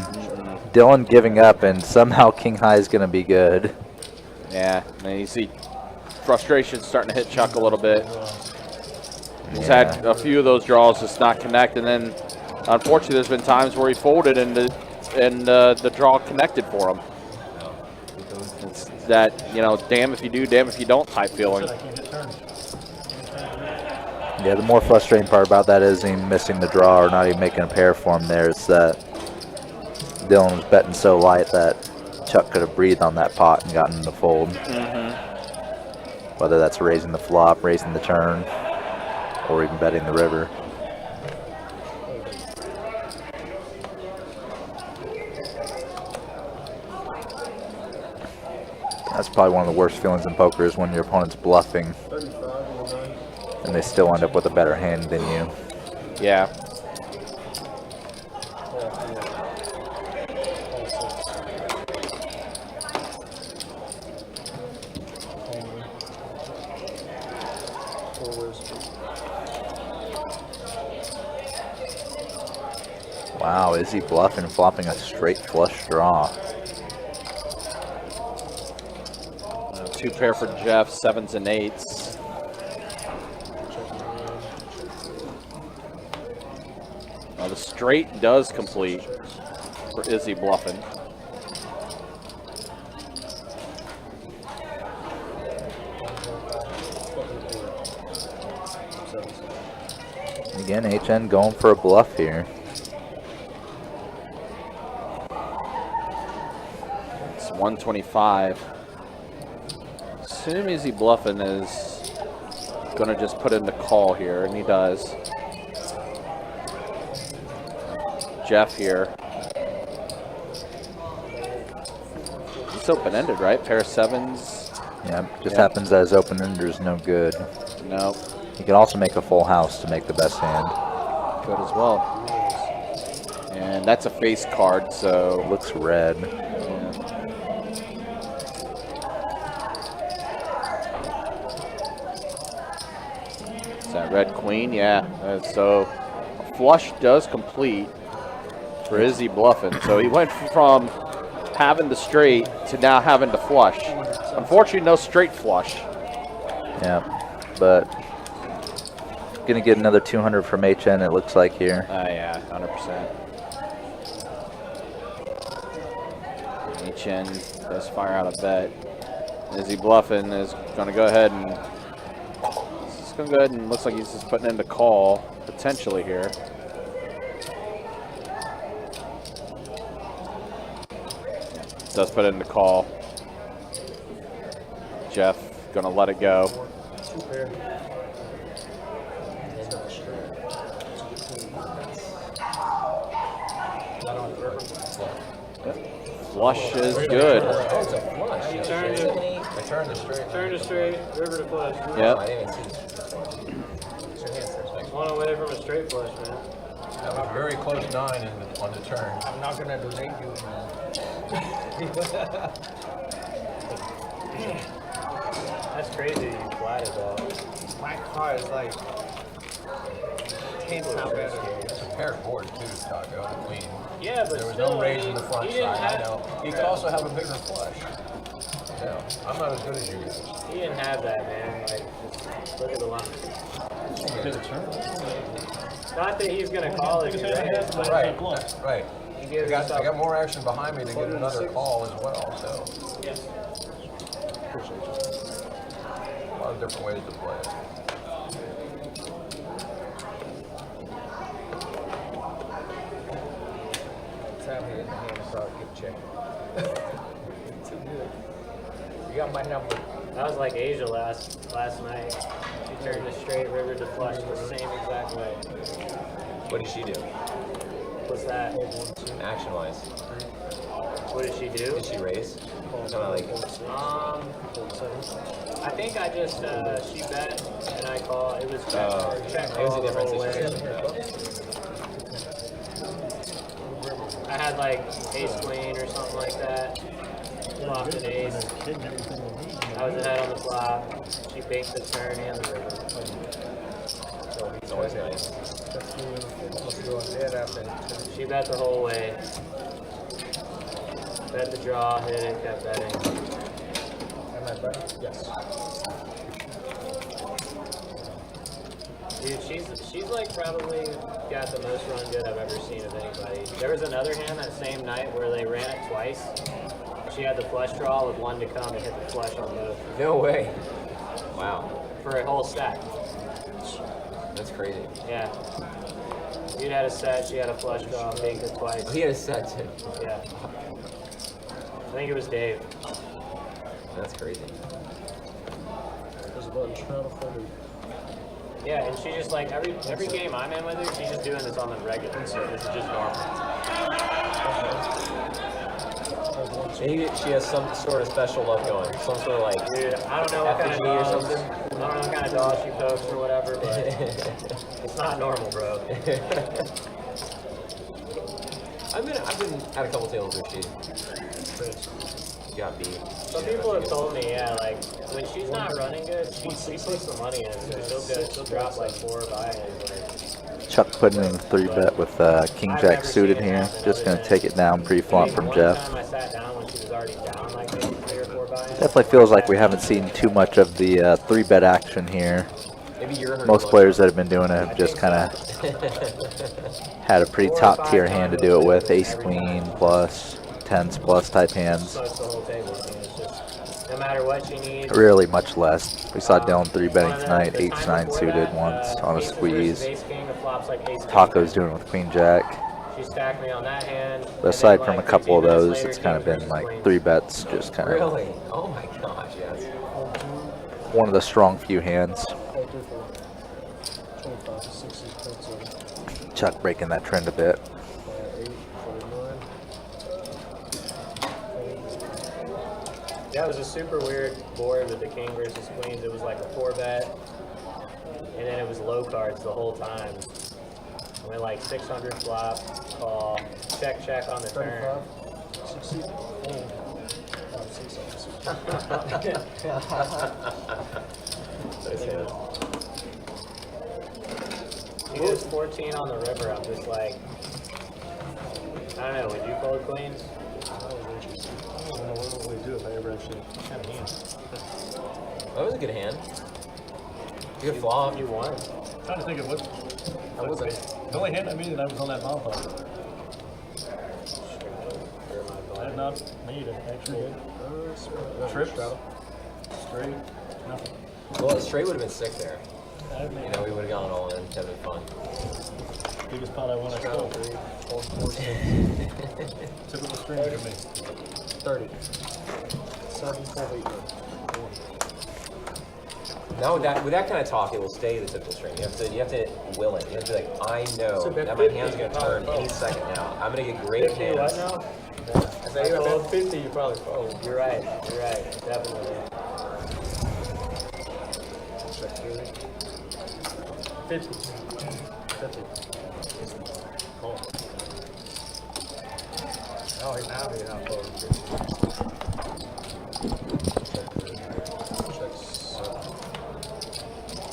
Dylan giving up, and somehow King High is going to be good. Yeah, and you see frustration starting to hit Chuck a little bit. He's Yeah. had a few of those draws just not connect, and then unfortunately there's been times where he folded and the draw connected for him. It's that, you know, damn if you do, damn if you don't type feeling. Yeah, the more frustrating part about that is him missing the draw or not even making a pair for him there. It's that Dylan was betting so light that Chuck could have breathed on that pot and gotten the fold. Whether that's raising the flop, raising the turn, or even betting the river. That's probably one of the worst feelings in poker is when your opponent's bluffing 35 on the 9. and they still end up with a better hand than you. Yeah. Call 4. Call 6. Four-ways. Wow, is he bluffing, flopping a straight flush draw? 2 pair for Jeff, 7s and 8s. The straight does complete for Izzy bluffing. Again, HN going for a bluff here. It's 125. Assume Izzy bluffing is going to just put in the call here, and he does. Jeff here. It's open-ended, right? Pair of sevens. Yeah, just happens that his open-ender is no good. Nope. He can also make a full house to make the best hand. Good as well. And that's a face card, so Looks red. is that red queen? Yeah. So a flush does complete for Izzy bluffing. So he went from having the straight to now having the flush. Unfortunately, no straight flush. Yeah, but gonna get another 200 from HN, it looks like here. Yeah, 100%. HN does fire out a bet. Izzy bluffing is going to go ahead and looks like he's just putting in the call potentially here. Does put in the call. Jeff going to let it go. Flush is good. Oh, it's a flush. You turned it. I turned the straight. Turn to straight, river to flush. Yep. I didn't even see this. One away from a straight flush, man. That was very close 9 on the turn. I'm not gonna donate you, man. That's crazy you flatted that. My car is like 10 times better. It's a paired board too, Taco, the queen. Yeah, but There was still, no raise in the front he didn't side, I have, know. He could also have a bigger flush. Yeah, I'm not as good as you guys. He didn't have that, man. Like, just look at the line. Not that he's gonna call it. Right, right. He I gives got himself. more action behind me to get another call as well, so Yes. a lot of different ways to play it. Tell me in the hand so I'll get checked. Too good. You got my number. That was like Asia last night. She turned a straight river to flush the same exact way. What did she do? What's that? Action-wise, What did she do? did she raise? Kind of like. I think I just she bet and I call. It was check. Oh, check it was a call the different whole way. situation. I had like ace queen or something like that. Flopped an ace. I was ahead on the flop. She baked the turn and the river. It's always nice. She bet the whole way. Bet the draw, hit it, kept betting. Yes. Dude, she's like probably got the most run good I've ever seen of anybody. There was another hand that same night where they ran it twice. She had the flush draw with one to come and hit the flush on both No way. Wow, for a whole stack. that's crazy. Yeah. Dude had a set, she had a flush draw, baked it twice. He had a set too. Yeah. I think it was Dave. That's crazy. There's a bunch trying to find it. Yeah, and she just like every game I'm in with her, she's just doing this on the regular. So this is just normal. Maybe she has some sort of special love going. Some sort of like, Dude, I don't know what kind of effigy or dogs, something. I don't know what kind of dog she pokes or whatever, but it's not normal, bro. I've been at a couple tables where she got beat. Some people have told me, yeah, like when she's not running good, she puts the money in, so she'll drop like 4 buy-ins. Like, Chuck putting in a 3-bet with King Jack suited here. Just gonna take it down pre-flop from one Jeff. time I sat down when she was already down like 3 or 4 buy-ins. Definitely feels like we haven't seen too much of the 3-bet action here. Maybe you're Most players that have been doing it have just kind of had a pretty top tier hand to do it with. Ace queen plus, tens plus type hands. Smokes the whole table. I mean, it's just, no matter what she needs. Really much less. We saw Dylan 3-betting One of tonight, the 8-9 time before suited that, once on a aces versus squeeze. ace king, the flop's like ace king. Taco's doing it with queen jack. She stacked me on that hand. But aside from a couple of those, it's kind of been like 3-bets, just kind of Really? Oh my gosh, yes. one of the strong few hands. 25 to 60 points over. Chuck breaking that trend a bit. 8, 49. Yeah, it was a super weird board with the king versus queens. It was like a 4-bet, and then it was low cards the whole time. I went like 600 flop, call, check on the turn. 60. He goes 14 on the river. I'm just like, I don't know. Would you fold queens? I don't know what would I do if I ever actually had a hand. That was a good hand. Good flop. You won. I'm trying to think of what. That was a The only hand I made that I was on that bomb pot. I have not made an actual trip, straight, nothing. well, straight would have been sick there. I've You made know, we would have gone all in. That would have been fun. biggest pot I won. I stole. Typical string for me. 30. 7, 12, 8. Now with that kind of talk, it will stay the typical string. You have to will it. You have to be like, I know So bet that my 50, hand's gonna you turn probably any fold. second now. I'm gonna get great 50 hands. what now? I said, I you fold bet 50, you probably fold. You're right. Definitely. Check 30. 50. 50. Call. Oh, now you're not folding. Check 7.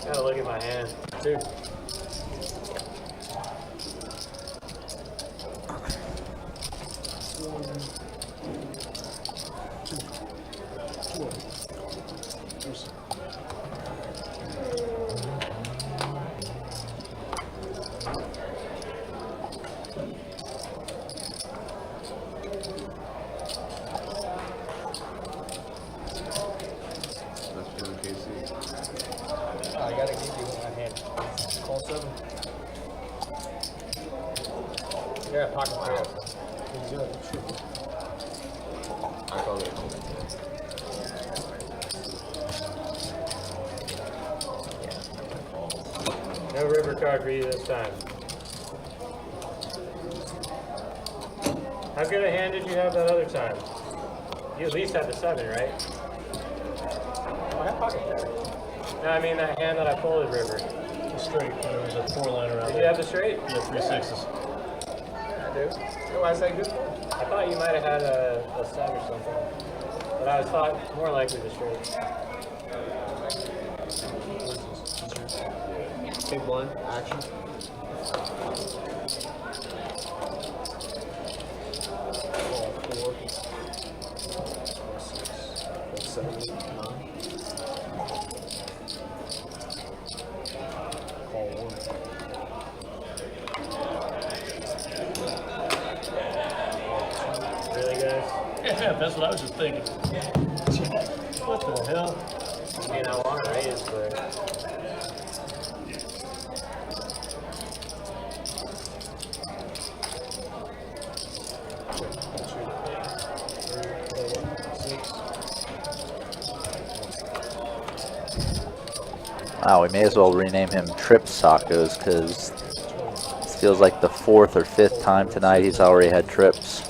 Gotta look at my hand. 2. That's good, Casey. I gotta give you my hand. Call 7. Yeah, pocket pair. He's got it. Sure. I called it. No river card for you this time. How good a hand did you have that other time? You at least had the 7, right? I have pocket pair. No, I mean that hand that I folded river. The straight. There was a 4-liner out Did you there. have the straight? Yeah, 3 6s. I do. So I say good fold. I thought you might have had a 7 or something. But I was thought more likely the straight. Big blind. Action. Call 4. Call 6. That's 7, 8, 9. Call 1. Really, guys? Yeah, that's what I was just thinking. What the hell? I mean, I want to raise, but Wow, we may as well rename him Trip Sacos because it feels like the 4th or 5th time tonight he's already had trips.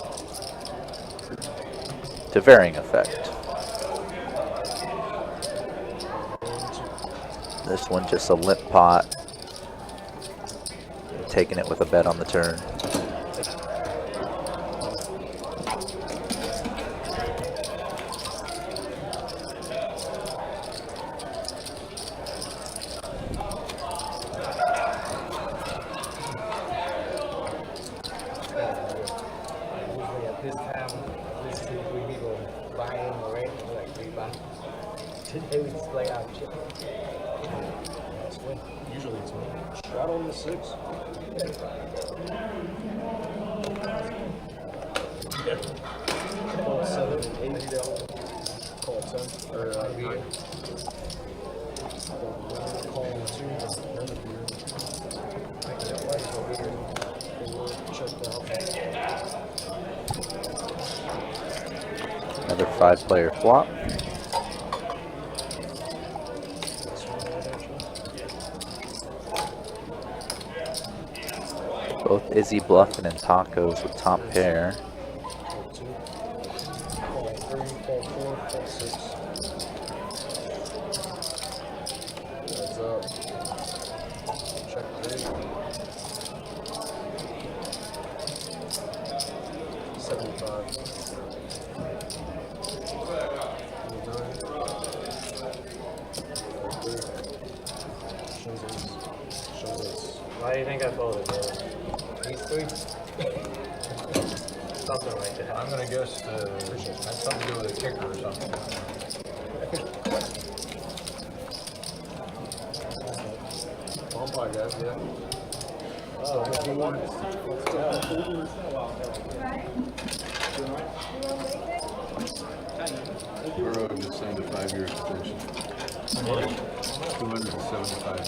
To varying effect. This one just a limp pot. Taking it with a bet on the turn. Usually at this time, this is we people buying already, like we buy. Today we just play out shit. Usually it's me. Shot on the 6. Call 7, 8. Call 10. Or 9. Call 2. Checked out. Another 5-player flop. Both Izzy bluffing and tacos with top pair. Call 2. Call 3. Call 4. Call 6. Heads up. Check 3. 75. 29. Shows ace. Why do you think I folded, bro? These 3. Something like that. I'm gonna guess has something to do with a kicker or something. Bomb pot, guys, yeah. We're over to 75-year extension. 275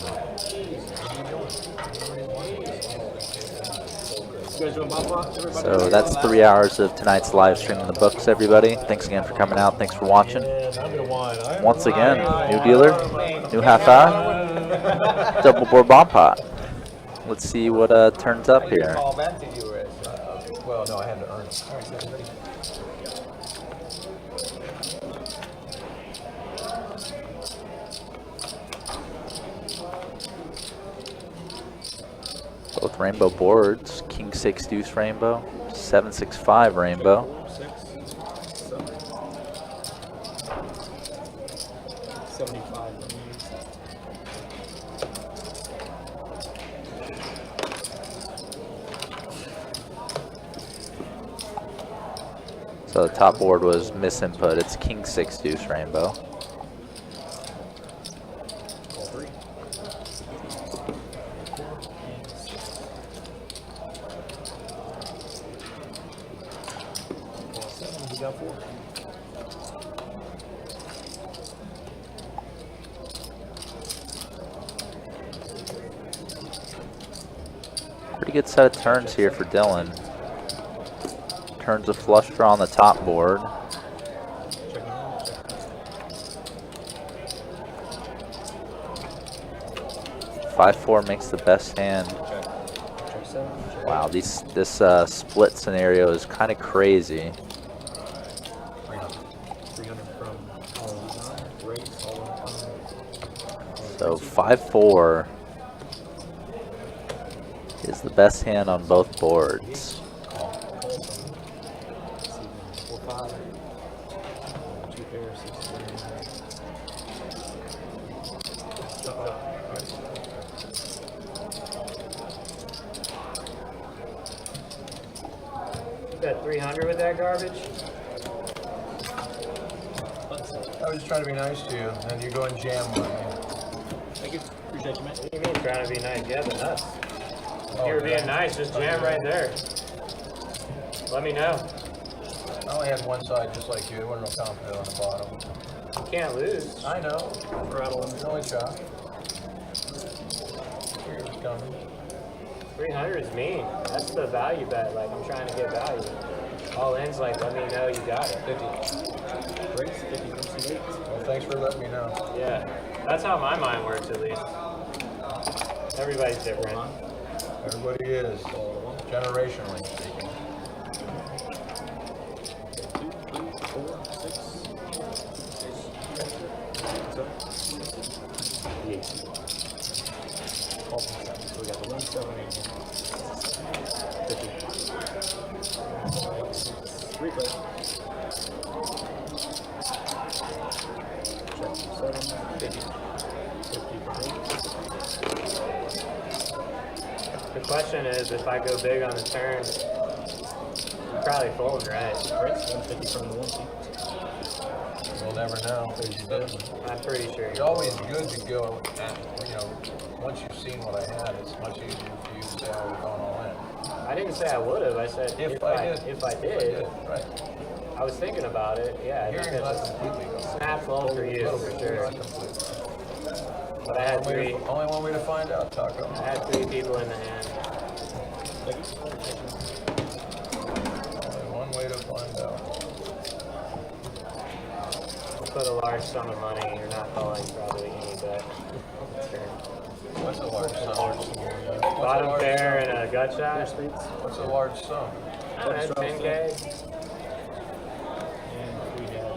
So that's 3 hours of tonight's live stream in the books, everybody. Thanks again for coming out. Thanks for watching. Once again, new dealer, new half hour, double board bomb pot. Let's see what turns up here. Call back to you as well, no, I had to earn it. Both rainbow boards, King 6 deuce rainbow, 7-6-5 rainbow. 75. So the top board was misinput. It's King 6 deuce rainbow. Call 3. Call 7. We got 4. Pretty good set of turns here for Dylan. Turns a flush draw on the top board. Check 9. 5-4 makes the best hand. Check 7. Check Wow, this split scenario is kind of crazy. 300 from all rates, all So 5-4 is the best hand on both boards. 4-5. 2 pairs, 6 You got 300 with that garbage? I was just trying to be nice to you, and you go and jam on me. Thank you. Appreciate you, man. What do you mean trying to be nice? Yeah, the nuts. If Oh, you were did I? being nice, just jam right there. Let me know. I only had one side just like you. There wasn't no confident on the bottom. You can't lose. I know. Rattle There's only shot. Here it's coming. 300 is mean. That's the value bet. Like, I'm trying to get value. All in's like, let me know you got it. 50. Rates, 50, 58. Well, thanks for letting me know. Yeah. That's how my mind works, at least. Everybody's different. Everybody is. Generationally speaking. 2, 3, 4, 6. The 8. Call from 7. So we got the 1, 7, 8, 50. 3 play. Check 7, 50. 50 for me. The question is, if I go big on the turn, you probably fold, right? Rates, 150 from the 1 seat. Well, never know. I'm pretty sure. It's always good to go at, once you've seen what I had, it's much easier for you to say I was going all in. I didn't say I would have. I said if I did. Right. I was thinking about it. Yeah, I think Hearing that's not completely. snap low for you for sure. But I had three. Only one way to find out, Taco. I had 3 people in the hand. Only one way to find out. Put a large sum of money. You're not calling probably any bet. What's a large sum? Bottom pair and a gut shot. What's a large sum? I don't know, 10K. And we have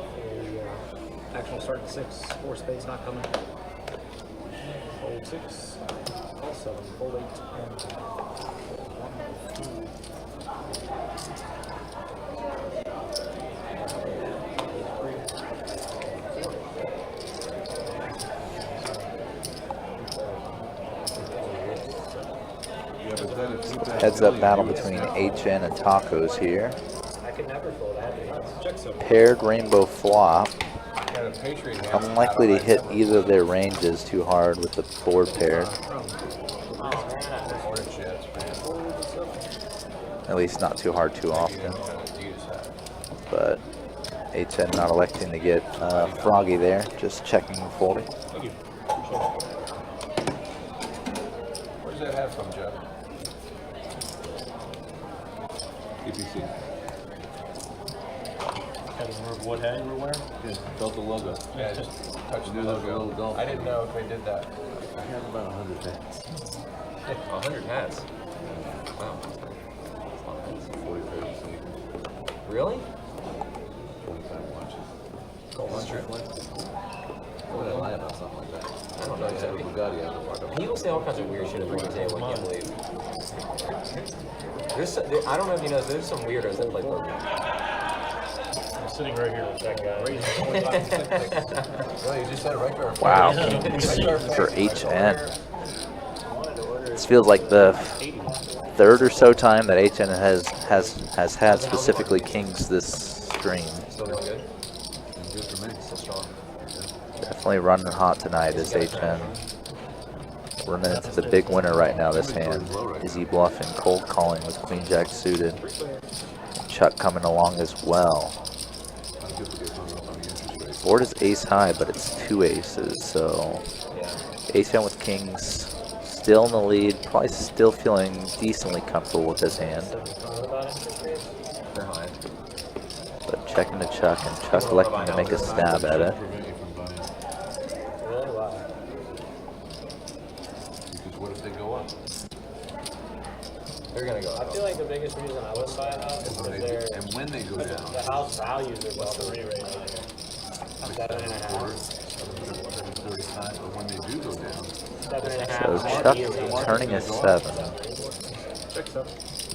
a actual start at 6, 4 spades not coming. Fold 6, fold 7, fold 8, and 1, 2, Heads up battle between HN and Tacos here. I could never fold that. Paired rainbow flop. Got a Patriot hand. Unlikely to hit either of their ranges too hard with the board paired. Orange jets, man. At least not too hard too often. But HN not electing to get froggy there, just checking and folding. Where's that hat from, Jeff? PPC. Gotta remember what hat you were wearing? Yeah, Delta logo. Yeah, just touch the logo. I didn't know if they did that. I have about 100 hats. 100 hats. Wow. 40 pairs. Really? 25 watches. What would I lie about something like that? I don't know exactly. People say all kinds of weird shit at the table. I can't believe. I don't know if you know. There's some weirdos that play poker. I'm sitting right here with that guy. No, you just said it right there. Wow. For HN. This feels like the third or so time that HN has had specifically kings this stream. Still going good? Good for me. Still strong. Definitely running hot tonight is HN. Running into the big winner right now this hand. Is he bluffing? Cold calling with Queen Jack suited. Chuck coming along as well. Board is ace high, but it's 2 aces, so HN with kings still in the lead. Probably still feeling decently comfortable with this hand. They're high. But checking to Chuck, and Chuck electing to make a stab at it. Really? Wow. Because what if they go up? They're gonna go I up. feel like the biggest reason I wouldn't buy a house is because And when they go down, the house values are about 3 right now. 7.5. but when they do go down, 7.5. So Chuck turning a 7.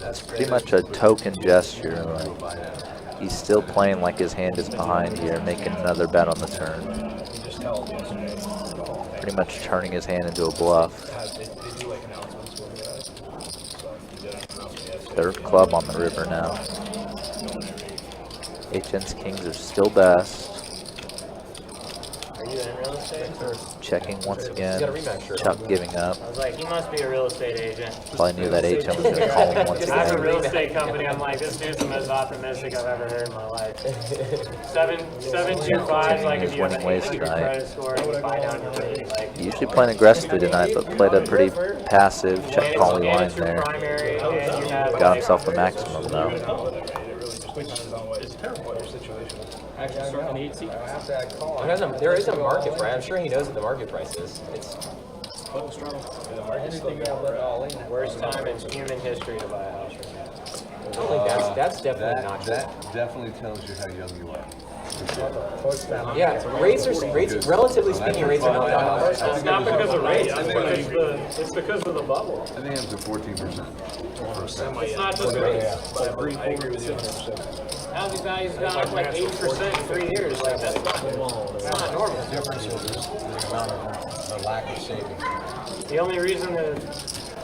That's pretty much a token gesture. Like, he's still playing like his hand is behind here, making another bet on the turn. Pretty much turning his hand into a bluff. Third club on the river now. HN's kings are still best. Are you in real estate? Checking once again. He's got a rematch shirt Chuck on. giving up. I was like, he must be a real estate agent. Probably knew that HN was going to call him once I have a again. real estate company. I'm like, this dude's the most optimistic I've ever heard in my life. 7.25 is like if you have an Winning ways 800 tonight. credit score and you buy down your rate. Like, Usually playing aggressively tonight, but played a pretty passive check calling line it's your there. primary, and you have Got like, himself the maximum though. It's terrible your situation. There is a market price. I'm sure he knows what the market price is. It's worst time in human history to buy a house right now. I don't think that's definitely not true. that definitely tells you how young you are. Yeah, rates, relatively speaking, rates are not that high. It's not because of rates. It's because of the bubble. I think it was 14%. It's not just rates. I agree with you. Housing value's gone up like 8% in 3 years. Like that's not normal. The difference is the amount of the lack of savings. The only reason that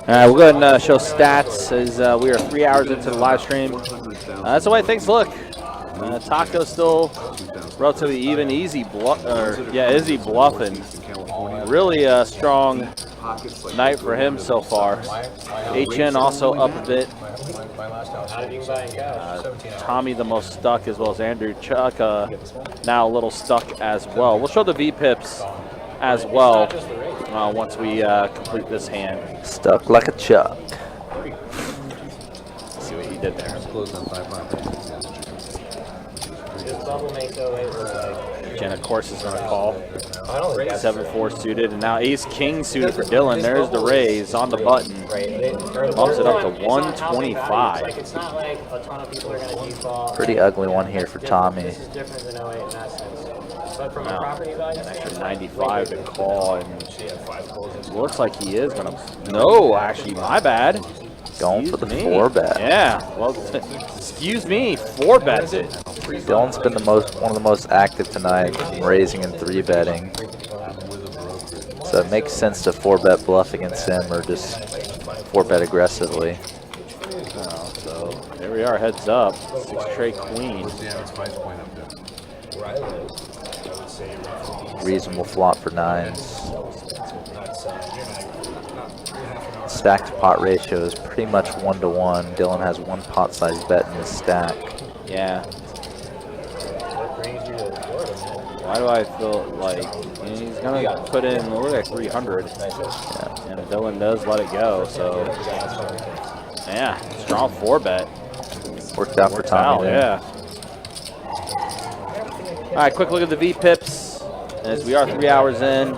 All right, we'll go ahead and show stats as we are 3 hours into the live stream. That's the way things look. Taco's still relatively even. Easy Izzy bluffing. Really a strong night for him so far. HN also up a bit. Tommy the most stuck, as well as Andrew Chuck now a little stuck as well. We'll show the V-pips as well once we complete this hand. Stuck like a chuck. Let's see what he did there. Jen, of course, is going to call. 7-4 suited, and now ace-king suited for Dylan. There's the raise on the button. Bumps it up to 125. It's not like a ton of people are going to default. Pretty ugly one here for Tommy. This is different than 08 in that sense. But from a property value Extra 95 to call, and looks like he is going to. No, actually, my bad. Going for the 4-bet. Yeah, well, excuse me, 4-bets it. Dylan's been one of the most active tonight, raising and 3-betting. So it makes sense to 4-bet bluff against him or just 4-bet aggressively. So there we are, heads up. 6 tray queen. Reasonable flop for 9s. Stack to pot ratio is pretty much 1-to-1. Dylan has 1 pot size bet in his stack. Yeah. Why do I feel like he's going to put in, look at 300. Yeah. And Dylan does let it go, so. Yeah, strong 4-bet. Worked out for Tommy there. Yeah. All right, quick look at the V-pips as we are 3 hours in.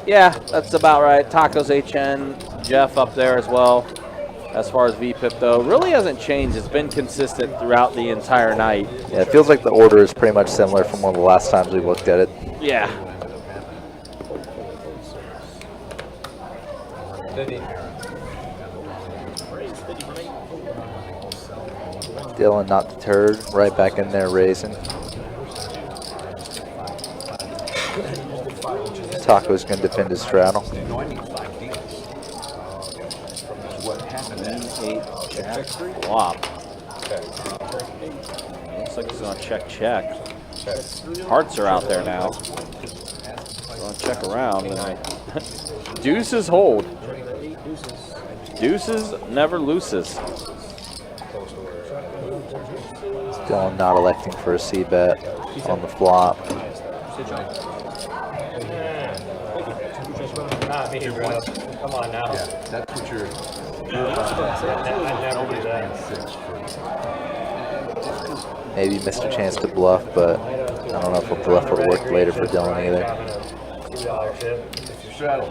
Yeah, that's about right. Tacos HN, Jeff up there as well. As far as V-pip though, really hasn't changed. It's been consistent throughout the entire night. Yeah, it feels like the order is pretty much similar from one of the last times we looked at it. Yeah. Dylan not deterred, right back in there raising. Taco's going to defend his straddle. 8 jack flop. Looks like he's going to check. Hearts are out there now. Going to check around. Deuces hold. Deuces never loses. Dylan not electing for a C-bet on the flop. Come on now. Yeah, that's what you're. I never do that. Maybe missed a chance to bluff, but I don't know if a bluff would work later for Dylan either. $2 chip. Straddle.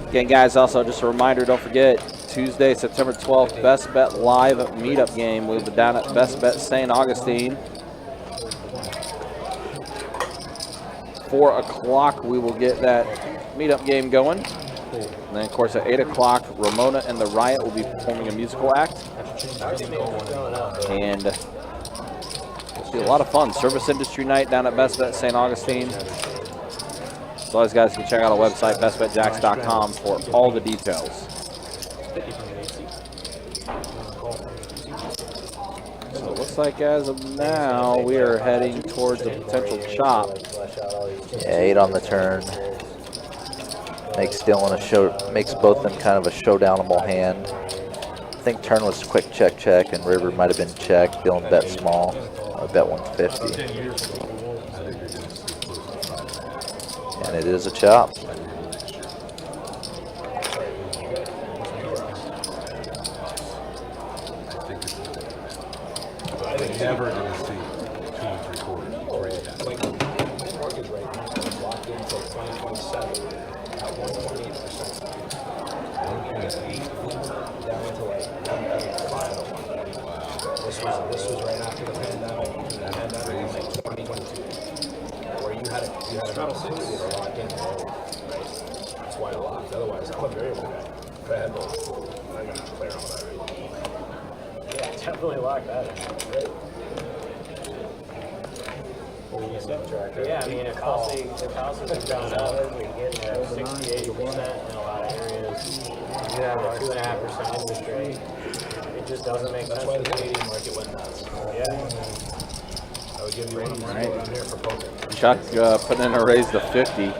Again, guys, also just a reminder, don't forget, Tuesday, September 12th, Best Bet Live meetup game. We'll be down at Best Bet St. Augustine. 4 o'clock, we will get that meetup game going. And then, of course, at 8 o'clock, Ramona and the Riot will be performing a musical act. And it'll be a lot of fun. Service Industry Night down at Best Bet St. Augustine. So, as guys can check out our website, bestbetjacks.com, for all the details. So it looks like as of now, we are heading towards a potential chop. Yeah, 8 on the turn. Makes Dylan makes both of them kind of a showdownable hand. I think turn was quick check, and river might have been check. Dylan bet small. I bet 150. And it is a chop. Never going to see 2 3/4 Mortgage rate is locked in until 2027 at 1.8%. Down to like 1.5. This was right after the pandemic. Like 2022, where you had a opportunity to lock in. That's why I locked. Otherwise, I'm a variable guy. Go ahead, Bill. I'm gonna play around with that. Yeah, definitely lock that in. Yeah, I mean, if houses have gone up, we get 60-80% in a lot of areas. you have a 2.5% interest rate. It just doesn't make sense. That's why the Canadian market went nuts. Yeah. I would give you one around here for poker. Chuck putting in a raise to 50.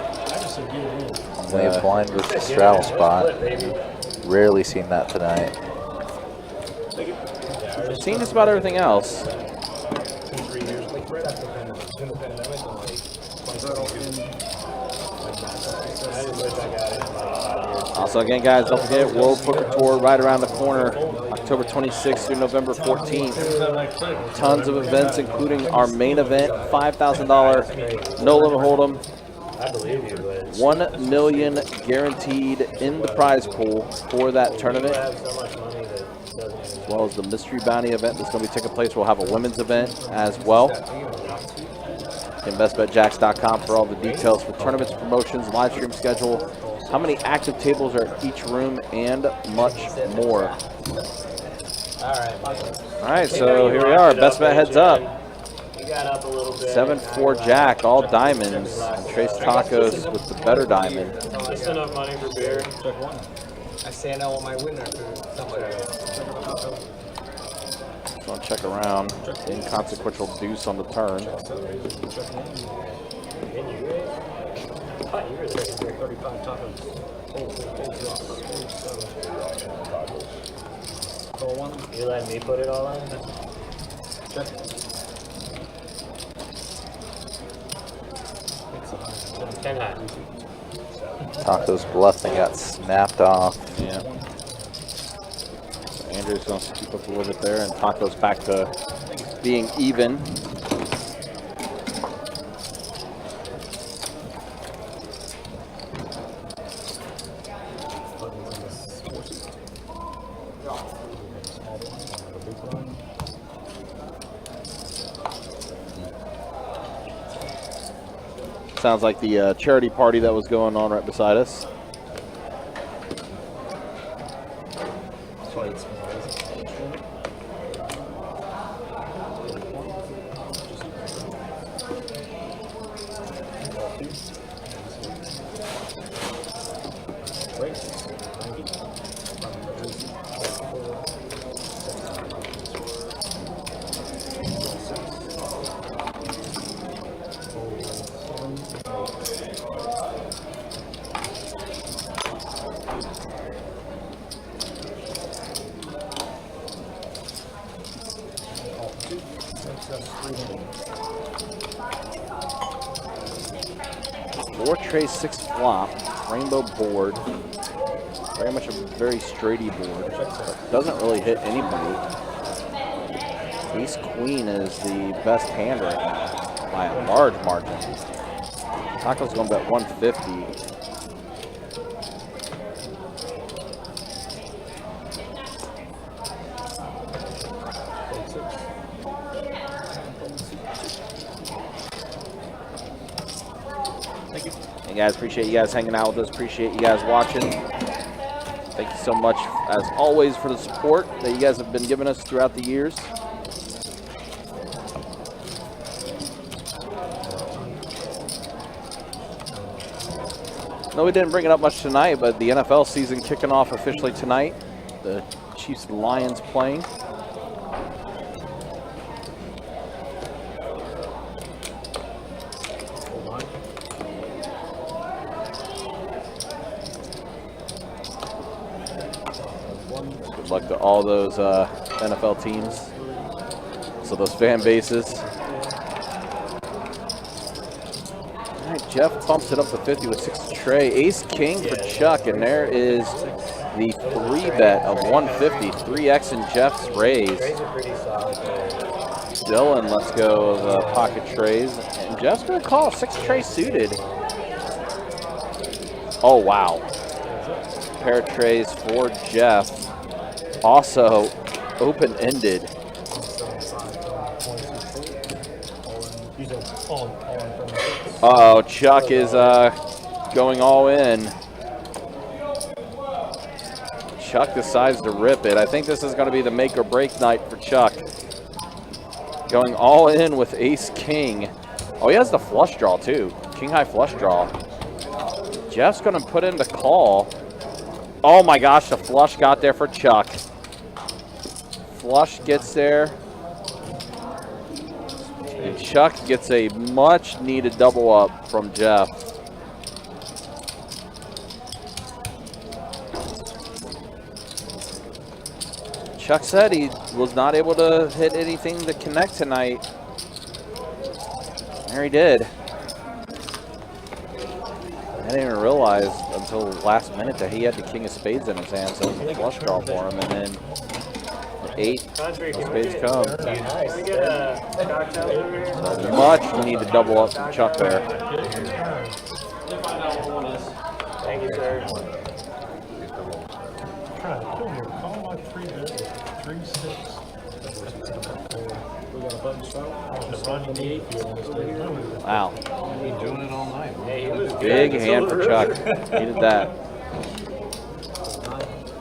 Wave blind versus straddle spot. Rarely seen that tonight. We've seen just about everything else. 3 years, like right after the pandemic, in the pandemic, and like 2022. I just wish I got it in like 5 years. Also, again, guys, don't forget World Poker Tour right around the corner, October 26th through November 14th. Tons of events, including our main event, $5,000 no limit hold'em. I believe you, but $1 million guaranteed in the prize pool for that tournament, have so much money that doesn't as even well as the mystery bounty event that's going to be taking place. We'll have a women's event as well. InvestBetJax.com for all the details for tournaments, promotions, live stream schedule, how many active tables are in each room, and much more. All right, so here we are. Best bet heads up. You got up a little bit. 7-4 Jack, all diamonds. And Trace Tacos with the better diamond. Just enough money for beer. I stand out on my winner for somebody else. So I'll check around. Inconsequential deuce on the turn. Didn't you raise? I thought you were there. 35 tacos. Call one. You letting me put it all in? Check. Ten high. Tacos bluffing got snapped off. Yeah. So Andrew's going to keep up a little bit there, and Tacos back to being even. Sounds like the charity party that was going on right beside us. Four tray, 6 flop, rainbow board. Very much a very straighty board. Doesn't really hit anybody. Ace Queen is the best hand right now by a large margin. Taco's going to bet 150. Hey guys, appreciate you guys hanging out with us. Appreciate you guys watching. Thank you so much, as always, for the support that you guys have been giving us throughout the years. No, we didn't bring it up much tonight, but the NFL season kicking off officially tonight. The Chiefs and Lions playing. Good luck to all those NFL teams. So those fan bases. All right, Jeff bumps it up to 50 with 6 tray. Ace King for Chuck, and there is the 3-bet of 150. 3x in Jeff's raise. Dylan lets go of pocket trays, and Jeff's gonna call 6 tray suited. Oh wow. Pair of trays for Jeff. Also open-ended. Uh-oh, Chuck is going all in. Chuck decides to rip it. I think this is going to be the make or break night for Chuck. Going all in with Ace King. Oh, he has the flush draw too. King high flush draw. Jeff's going to put in the call. Oh my gosh, the flush got there for Chuck. Flush gets there. And Chuck gets a much needed double up from Jeff. Chuck said he was not able to hit anything to connect tonight. There he did. I didn't even realize until last minute that he had the king of spades in his hand, so it was a flush draw for him, and then 8 spades come. Can we get a cocktail over here? So much needed double up from Chuck there. Thank you, sir. Trying to kill me. Call my 3-bet. 3-6. We got a button start. Just running the 8 field. Wow. Been doing it all night. Hey, he was Big good. hand for Chuck. Needed that.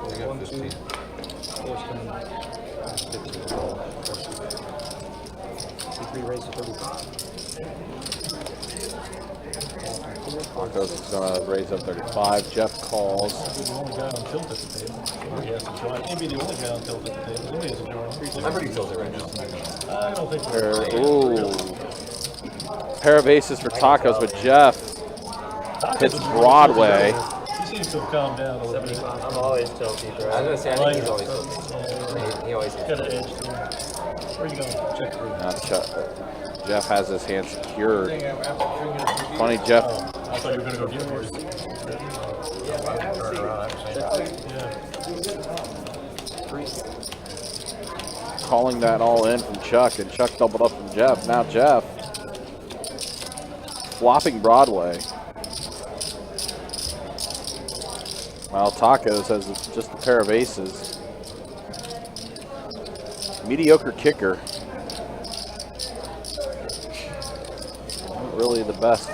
We got 15. C3 raise to 35. Marcos is going to raise up 35. Jeff calls. He's the only guy on tilt at the table. He has to join. He can't be the only guy on tilt at the table. Somebody has to join. I'm pretty tilted right now. I don't think Ooh. Pair of aces for tacos, but Jeff hits Broadway. He seems to have calmed down a little bit. I'm always tilty, bro. I was gonna say, I think he's always tilted. He always is. Got an edge to him. Where are you going? Check 3. Now Jeff has his hand secured. Funny, Jeff. I thought you were going to go get yours. Turn around, Calling that all in from Chuck, and Chuck doubled up from Jeff. Now Jeff flopping Broadway. While Tacos has just a pair of aces. Mediocre kicker. Not really the best.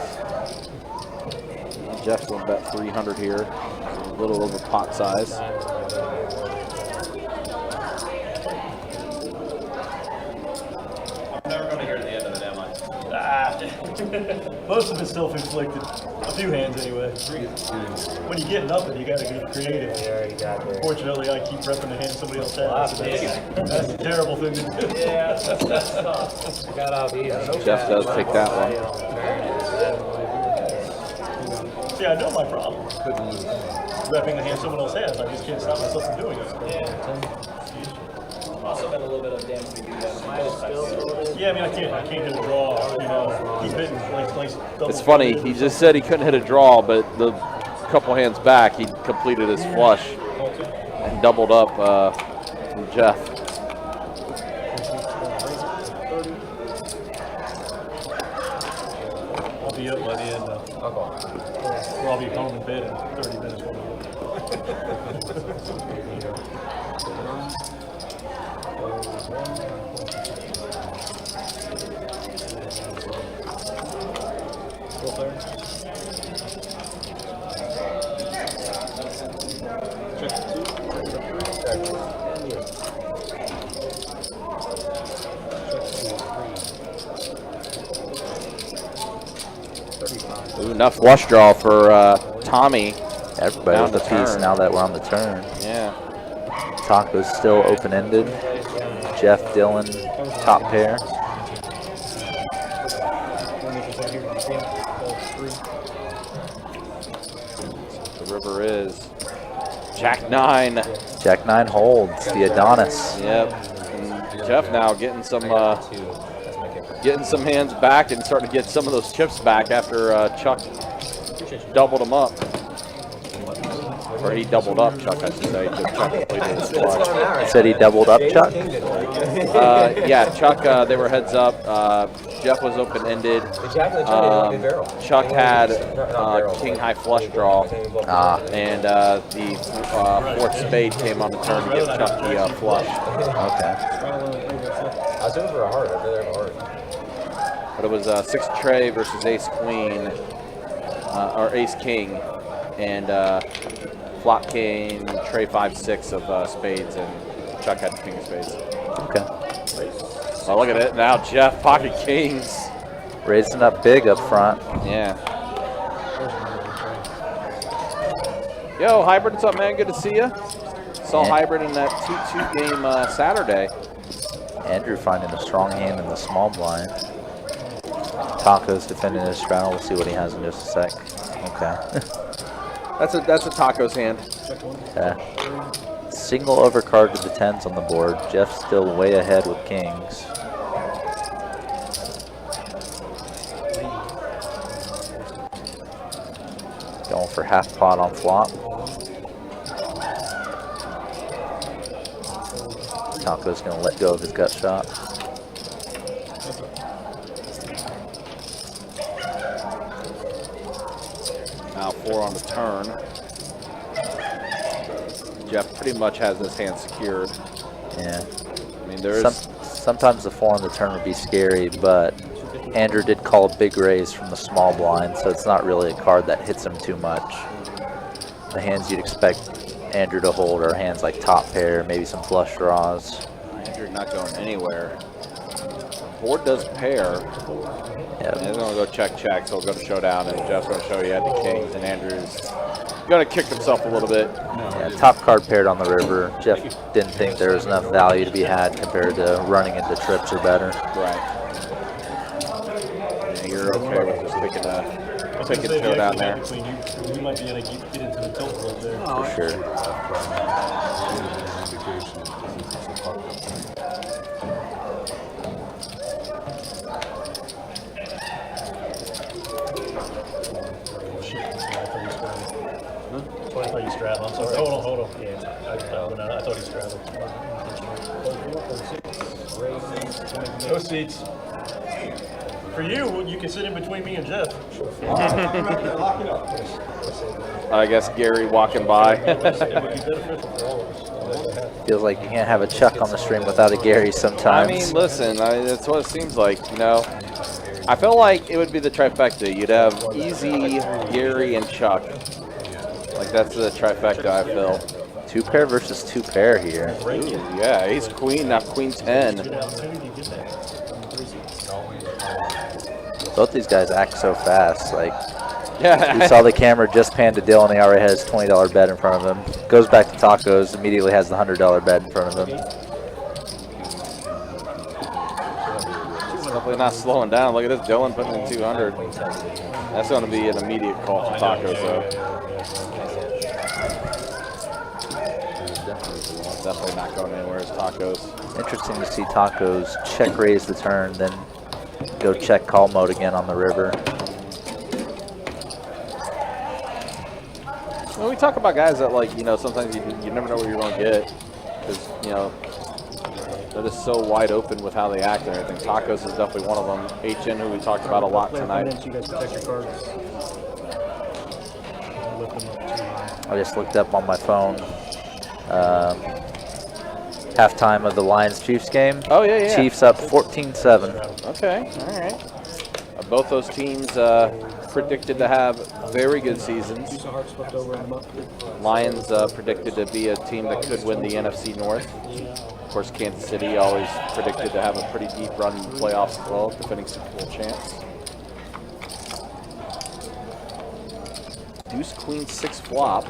Jeff's going to bet 300 here. A little over pot size. I'm never going to hear the end of it, am I? Most of it's self-inflicted. A few hands anyway. When you're getting up, you got to get creative. We already got there. Fortunately, I keep repping the hand somebody else has. So that's a terrible thing to do. Yeah, that's tough. Got off easy. Jeff does take that one. See, I know my problem. Repping the hand someone else has. I just can't stop myself from doing it. Also been a little bit of damage to do that. Yeah, I mean, I can't hit a draw. You know, he's hitting nice double. It's funny, he just said he couldn't hit a draw, but the couple hands back, he completed his flush and doubled up from Jeff. I'll be up by the end. Or I'll be home in bed in 30 minutes. Ooh, enough flush draw for Tommy. Everybody with a piece now that we're on the turn. Yeah. Taco's still open-ended. Jeff, Dylan, top pair. The river is Jack 9. Jack 9 holds, the Adonis. Yep. And Jeff now getting some hands back and starting to get some of those chips back after Chuck doubled him up. Or he doubled up Chuck, I should say. Chuck completed his flush. Said he doubled up, Chuck? Yeah, Chuck, they were heads up. Jeff was open-ended. Chuck had king-high flush draw. And the fourth spade came on the turn to give Chuck the flush. Okay. I was doing for a heart. I'd rather have a heart. But it was 6 tray versus ace queen, or ace king, and flop king, tray 5-6 of spades, and Chuck had the king of spades. Okay. Oh, look at it now, Jeff pocket kings. Raising up big up front. Yeah. Yo, Hybrid, what's up, man? Good to see you. Saw Hybrid in that 2-2 game Saturday. Andrew finding a strong hand in the small blind. Taco's defending his straddle. We'll see what he has in just a sec. Okay. That's a Taco's hand. Yeah. Single overcard to the 10s on the board. Jeff's still way ahead with kings. Going for half pot on flop. Taco's going to let go of his gut shot. Now 4 on the turn. Jeff pretty much has his hand secured. Yeah. I mean, there's sometimes the 4 on the turn would be scary, but Andrew did call a big raise from the small blind, so it's not really a card that hits him too much. The hands you'd expect Andrew to hold are hands like top pair, maybe some flush draws. Andrew not going anywhere. Board does pair. Yep. And he's going to go check, so we'll go to showdown, and Jeff's going to show you at the kings, and Andrew's going to kick himself a little bit. Yeah, top card paired on the river. Jeff didn't think there was enough value to be had compared to running into trips or better. Right. Yeah, you're okay with just picking showdown there. You might be able to get into the tilt club there. For sure. I thought you straddled. I'm sorry. Hold on. Yeah, I thought he straddled. No seats. For you, you can sit in between me and Jeff. I guess Gary walking by. Feels like you can't have a Chuck on the stream without a Gary sometimes. I mean, listen, that's what it seems like, you know. I feel like it would be the trifecta. You'd have Easy, Gary, and Chuck. Like, that's the trifecta, I feel. 2 pair versus 2 pair here. Ooh, yeah, ace queen, now queen 10. Both these guys act so fast. Like, yeah. you saw the camera just pan to Dylan. He already has $20 bet in front of him. Goes back to Tacos, immediately has the $100 bet in front of him. Definitely not slowing down. Look at this, Dylan putting in 200. That's going to be an immediate call for Tacos, though. Definitely not going anywhere as Tacos. Interesting to see Tacos check raise the turn, then go check call mode again on the river. When we talk about guys that, like, you know, sometimes you never know what you're going to get because, you know, they're just so wide open with how they act and everything. Tacos is definitely one of them. HN, who we talked about a lot tonight. You guys protect your cards. Lift them up too high. I just looked up on my phone. Halftime of the Lions-Chiefs game. Oh, yeah. Chiefs up 14-7. Okay, all right. Both those teams predicted to have very good seasons. Lions predicted to be a team that could win the NFC North. Of course, Kansas City always predicted to have a pretty deep run in the playoffs as well, defending Super Bowl champs. Deuce, Queen, 6 flop.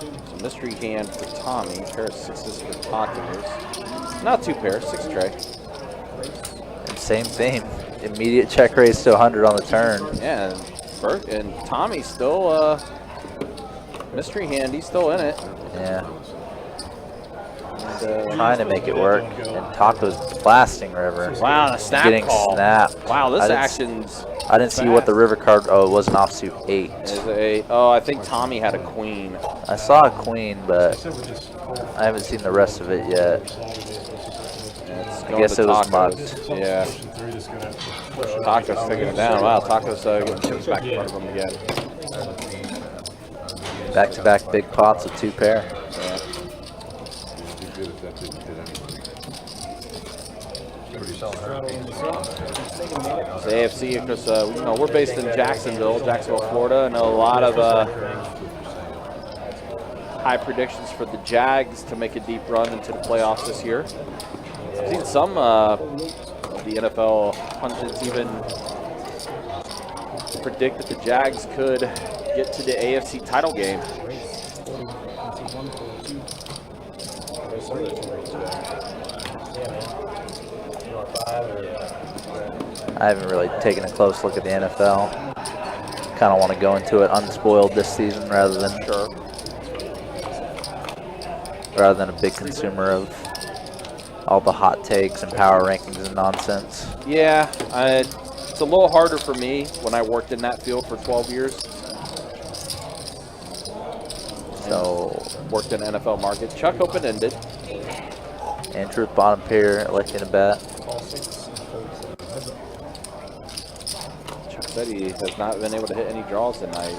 It's a mystery hand for Tommy. Pair of 6s for Tacos. Not 2 pairs, 6 tray. And same theme. Immediate check raise to 100 on the turn. Yeah, and Tommy's still mystery hand. He's still in it. Yeah. And, trying to make it work. And Taco's blasting river. wow, the snap Getting call. snapped. Wow, this action's I didn't see what the river card. Oh, it was an offsuit 8. I think Tommy had a queen. I saw a queen, but I haven't seen the rest of it yet. I guess it was mugged. Yeah. Taco's taking it down. Wow, Taco's getting chips back in front of him again. Back-to-back big pots of 2 pair. Yeah. The AFC, because you know, we're based in Jacksonville, Florida. I know a lot of high predictions for the Jags to make a deep run into the playoffs this year. I've seen some of the NFL pundits even predict that the Jags could get to the AFC title game. I haven't really taken a close look at the NFL. Kind of want to go into it unspoiled this season rather than a big consumer of all the hot takes and power rankings and nonsense. Yeah, it's a little harder for me when I worked in that field for 12 years. So, worked in NFL market. Chuck open-ended. Andrew with bottom pair, electing a bet. Chuck said he has not been able to hit any draws tonight.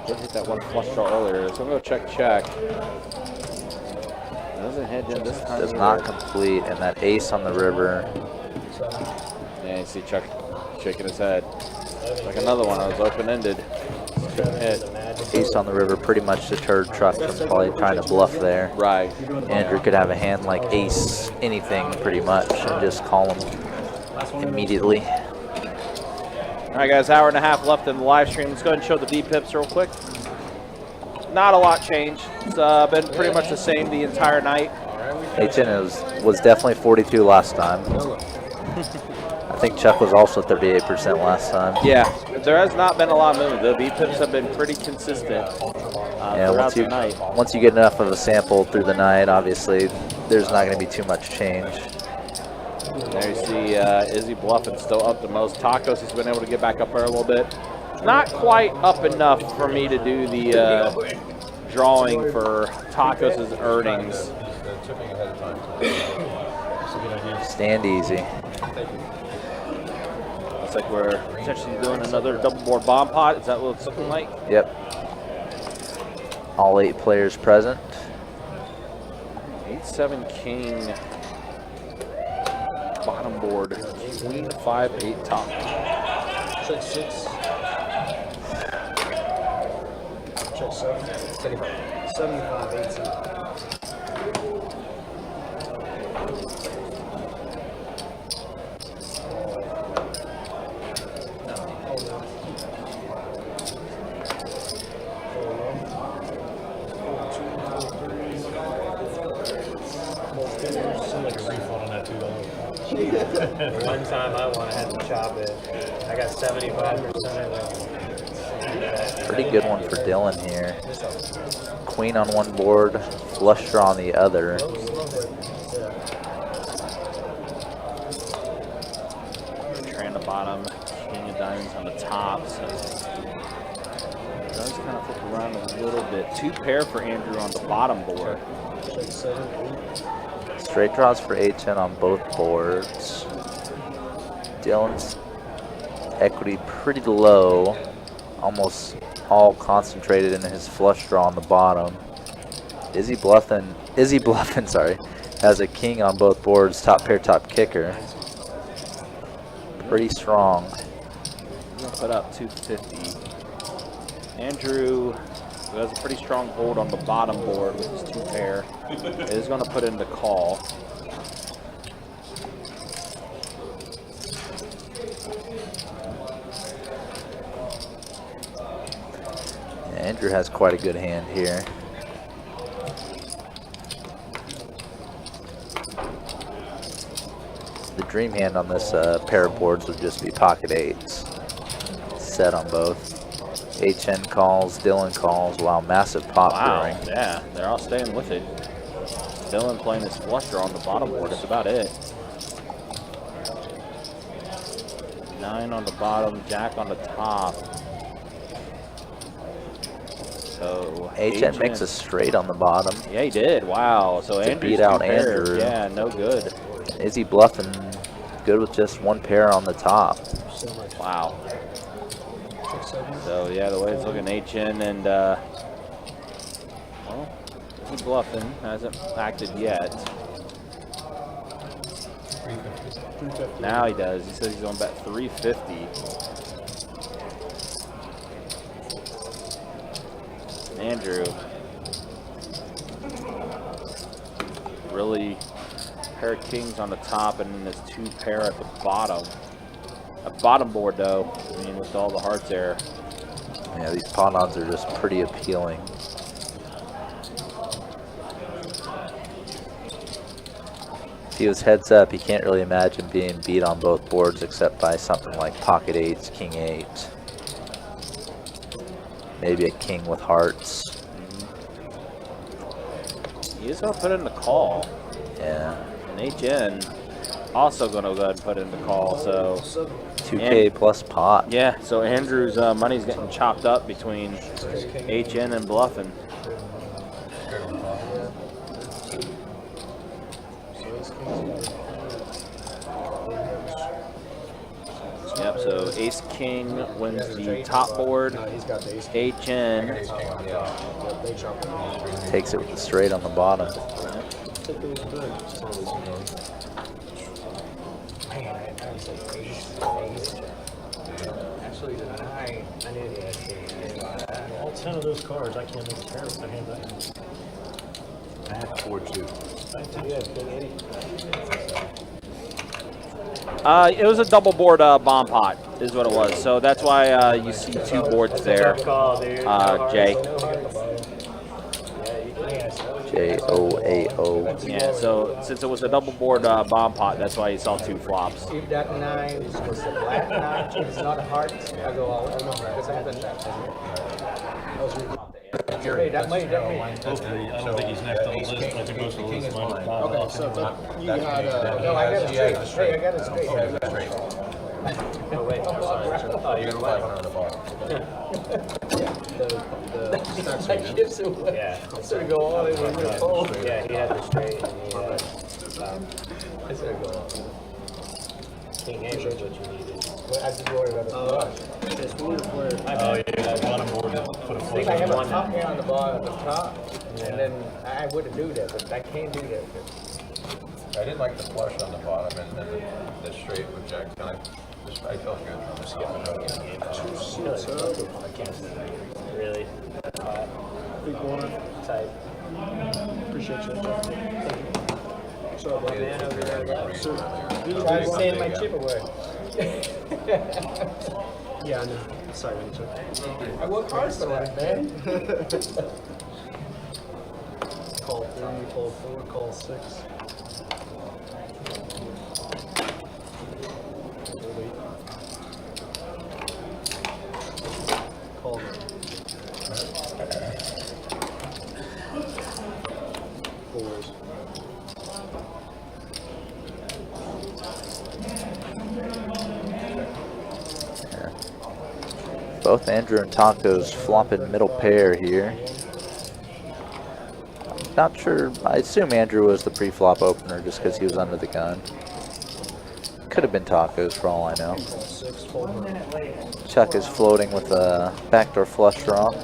Did hit that one flush draw earlier, so I'm going to check. Doesn't hit him this time. Does not complete, and that ace on the river. Yeah, you see Chuck shaking his head. Like another one, I was open-ended. Couldn't hit. Ace on the river pretty much deterred Truck from probably trying to bluff there. Right. Andrew could have a hand like ace anything pretty much and just call him immediately. All right, guys, hour and a half left in the live stream. Let's go ahead and show the V-pips real quick. Not a lot changed. It's been pretty much the same the entire night. HN was definitely 42 last time. I think Chuck was also 38% last time. Yeah, there has not been a lot of movement. The V-pips have been pretty consistent throughout the night. Once you get enough of a sample through the night, obviously, there's not going to be too much change. There you see Izzy bluffing still up the most. Tacos has been able to get back up there a little bit. Not quite up enough for me to do the drawing for Tacos' earnings. Stand easy. Looks like we're potentially doing another double board bomb pot. Is that what it's looking like? Yep. All 8 players present. 8-7 king. Bottom board. Queen 5-8 top. Check 6. Check 7. 75, 18. One time I won, I had to chop it. I got 75% of it. Pretty good one for Dylan here. Queen on one board, flush draw on the other. Tray on the bottom, king of diamonds on the top. So it does kind of flip around a little bit. 2 pair for Andrew on the bottom board. Straight draws for HN on both boards. Dylan's equity pretty low, almost all concentrated in his flush draw on the bottom. Izzy bluffing, sorry, has a king on both boards, top pair, top kicker. Pretty strong. We're gonna put up 250. Andrew, who has a pretty strong hold on the bottom board with his 2 pair, is gonna put in the call. Andrew has quite a good hand here. The dream hand on this pair of boards would just be pocket 8s. Set on both. HN calls, Dylan calls. Wow, massive pop brewing. Yeah, they're all staying with it. Dylan playing his flush draw on the bottom board. That's about it. 9 on the bottom, jack on the top. So HN makes a straight on the bottom. Yeah, he did. Wow. So to Andrew's beat out 2 pairs. Andrew. Yeah, no good. Izzy bluffing good with just 1 pair on the top. Wow. So yeah, the way it's looking, HN and well, he's bluffing. Hasn't acted yet. Now he does. He says he's going to bet 350. Andrew really pair of kings on the top and then his 2 pair at the bottom. A bottom board, though, I mean, with all the hearts there. Yeah, these pawn odds are just pretty appealing. If he was heads up, he can't really imagine being beat on both boards except by something like pocket eights, king eight. Maybe a king with hearts. He is going to put in the call. Yeah. And HN also going to go ahead and put in the call. So 2K plus pot. Yeah, so Andrew's money's getting chopped up between HN and bluffing. Yep, so Ace King wins the top board. HN takes it with the straight on the bottom. Actually, I knew he had to. All 10 of those cards, I can't make a pair with the hand back. I had 4 too. It was a double board bomb pot, is what it was. So that's why you see 2 boards there, Jay. J-O-A-O. Yeah, so since it was a double board bomb pot, that's why you saw 2 flops. If that 9 was a black 9, it's not a heart, I go all in. Because I haven't. Hey, that may. Hopefully, I don't think he's next on the list. I think most of the list might have died off. So you had No, I got it straight. Hey, I got it straight. Oh, wait. I'm sorry. Oh, you're right. That gives away. Yeah. I sort of go all in with the fold. Yeah, he had the straight. And he had, I sort of go all in. King eight is what you needed. I just worried about the flush. Oh, yeah, that bottom board put a I flush think I on have the a bottom. top hand on the bottom, the top, and then I wouldn't do that, but I can't do that. I didn't like the flush on the bottom and then the straight with jack ten. I felt good. I'm just skipping it. I can't do that. Really? Big corner. Tight. Appreciate you. So, man, over there, Sir, try to stand my chip away. yeah, I know. Sorry, sir. I work hard for that, man. Call 3, call 4, call 6. Call 9. Fours. Both Andrew and Tacos flopping middle pair here. Not sure. I assume Andrew was the pre-flop opener just because he was under the gun. Could have been Tacos for all I know. Chuck is floating with a backdoor flush draw.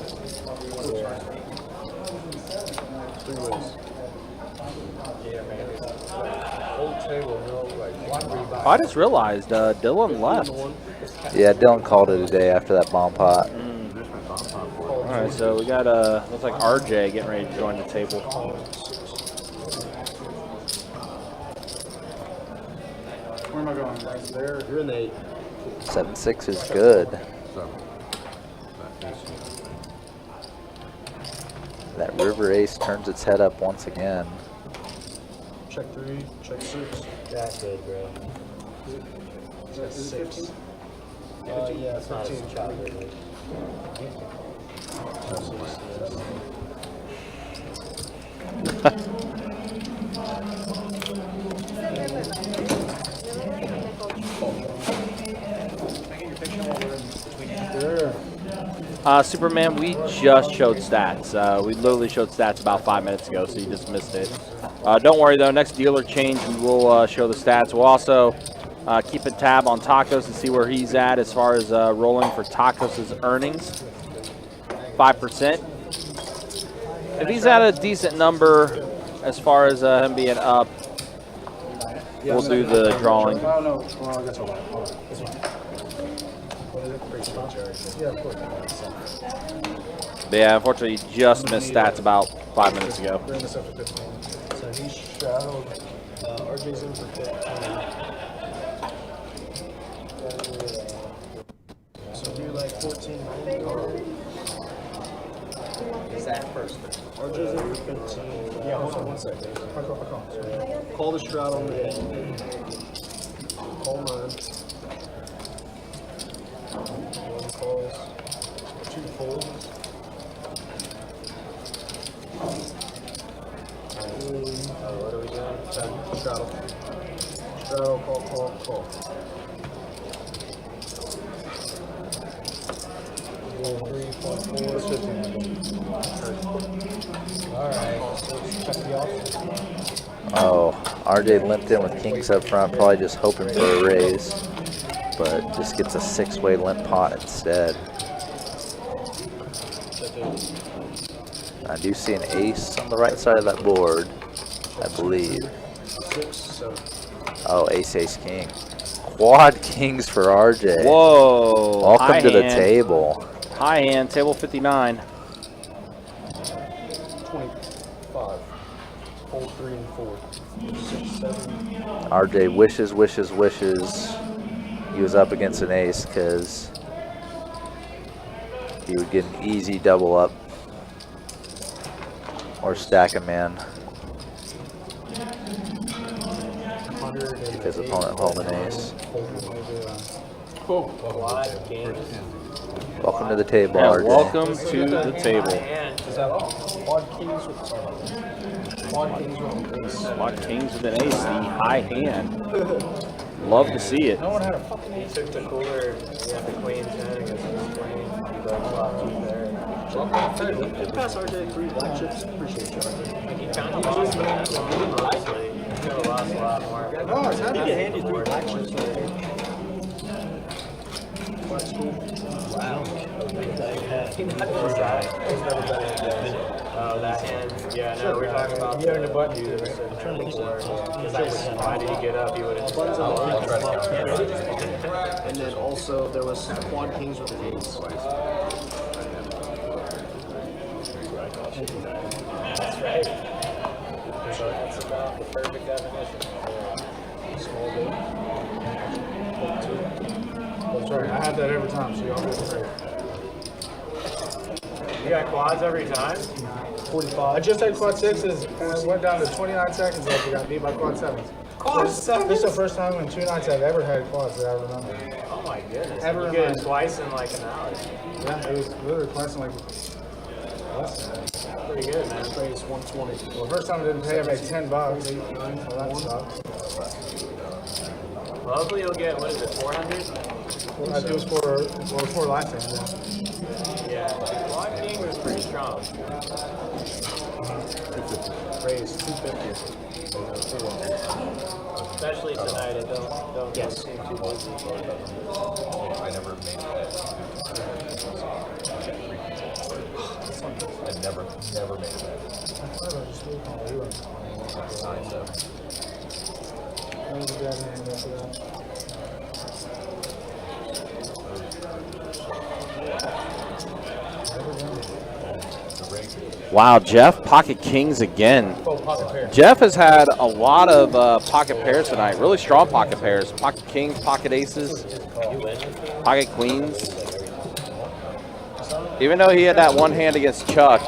I just realized Dylan left. Yeah, Dylan called it a day after that bomb pot. All right, so we got looks like RJ getting ready to join the table. Where am I going? Right there. You're in the 8. 7-6 is good. That river ace turns its head up once again. Check 3, check 6. That's good, bro. Is that 6? Yeah, That's not a 15. chopper, dude. Superman, we just showed stats. We literally showed stats about 5 minutes ago, so you just missed it. Don't worry, though. Next dealer change, we will show the stats. We'll also keep a tab on Tacos to see where he's at as far as rolling for Tacos' earnings. 5%. If he's at a decent number as far as him being up, we'll do the drawing. Oh, no. Well, I guess I'll hold on. Yeah, of course. But yeah, unfortunately, you just missed stats about 5 minutes ago. Bring this up to 15. So he's shadowed. RJ's in for 15. Is that first? RJ's at 15. Yeah, hold on 1 second. Call the Stroud on the day. Call 9. 1 calls. 2 folds. What are we doing? Straddle. Straddle, call. 4, 3, 4, 4. It's 15. Alright. Check the off. Oh, RJ limped in with kings up front, probably just hoping for a raise, but just gets a 6-way limp pot instead. I do see an ace on the right side of that board, I believe. 6, 7. Oh, ace, king. Quad kings for RJ. Whoa. Welcome high to the hand. table. High hand, table 59. 25. Hold 3 and 4. 6, 7. RJ wishes he was up against an ace because he would get an easy double up or stack a man if his opponent held an ace. Quad king. Welcome to the table, Yeah, RJ. welcome to the table. Is that all? Quad kings with Quad kings with an ace. Quad kings with an ace, the high hand. Love to see it. No one had a fucking He ace. took the cooler, yeah, the queen 10 against his queen. He got flop 2 there. Pass RJ 3 black chips. Appreciate you. He kind of lost that one, honestly. He could have lost a lot more. No, it's happy to hand you 3 black chips right there. Black school. Wow. Oh, that hand. Yeah, no, we're talking about the button dude. Why did he get up? He would have. And then also there was quad kings with an ace. That's right. So that's about the perfect definition. Small bit. That's right. I have that every time, so y'all get it right. You got quads every time? 45. I just had quad 6s and I went down to 29 seconds left. I got beat by quad 7s. Quad This is the first time in 2 nights I've ever had quads that I remember. Oh my goodness. Ever You in get my- it twice in like an hour. Yeah, it was literally twice in like less than that. Pretty good, man. It's 120. Well, the first time I didn't pay, I made $10, 8, 9, so that sucked. Well, hopefully you'll get, what is it, 400? I think it was for last time, Yeah. Quad king was pretty strong. Raise 250. Especially tonight. It don't seem too busy. I never made a bet. I never made a bet. Signs up. Wow, Jeff, pocket kings again. Jeff has had a lot of pocket pairs tonight. Really strong pocket pairs. Pocket kings, pocket aces, pocket queens. Even though he had that one hand against Chuck,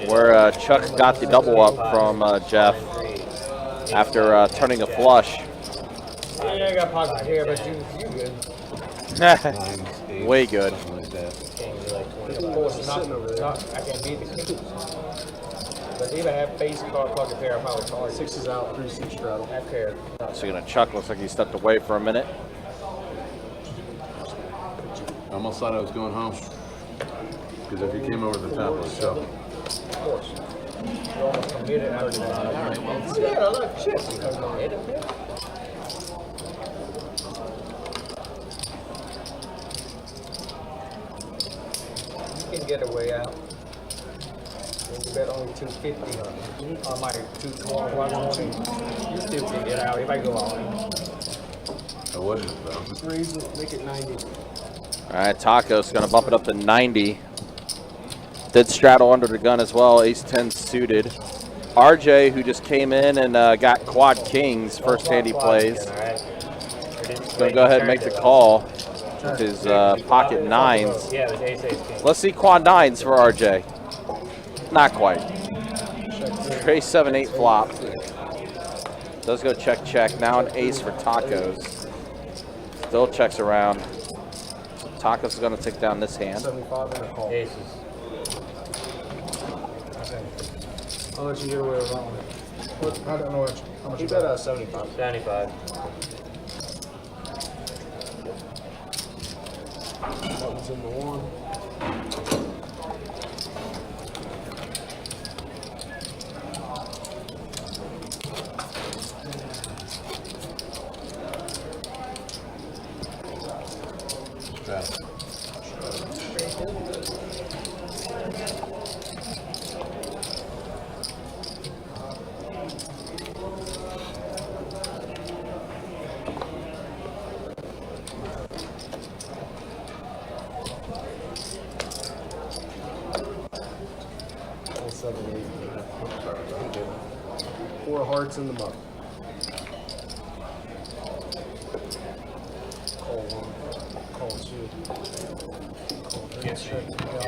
where Chuck got the double up from Jeff after turning a flush. Yeah, I got pocket here, but you good. Way good. I can't beat the king. But even have face card pocket pair, I probably call it. 6 is out, 3 6 straddle. Have pair. So gonna Chuck, looks like he stepped away for a minute. I almost thought I was going home. Because if you came over the top, it was tough. Of course. You almost committed out of the yeah, look, shit. You can get a way out. You bet only 250 on it. On my 220. You still can get out. If I go all in. I wasn't, though. Raise it, make it 90. All right, Taco's going to bump it up to 90. Did straddle under the gun as well, ace-10 suited. RJ, who just came in and got quad kings, first hand he plays. Going to go ahead and make the call. with his pocket nines. Yeah, it was ace, ace, king. Let's see quad nines for RJ. Not quite. Straight 7-8 flop. Does go check, check. Now an ace for Tacos. Still checks around. Tacos is going to take down this hand. 75 and a call. Aces. I'll let you get away with that one. What, I don't know what, how much you bet? 75. 75. Buttons in the one. Four hearts in the muck. Call one. Call two. Call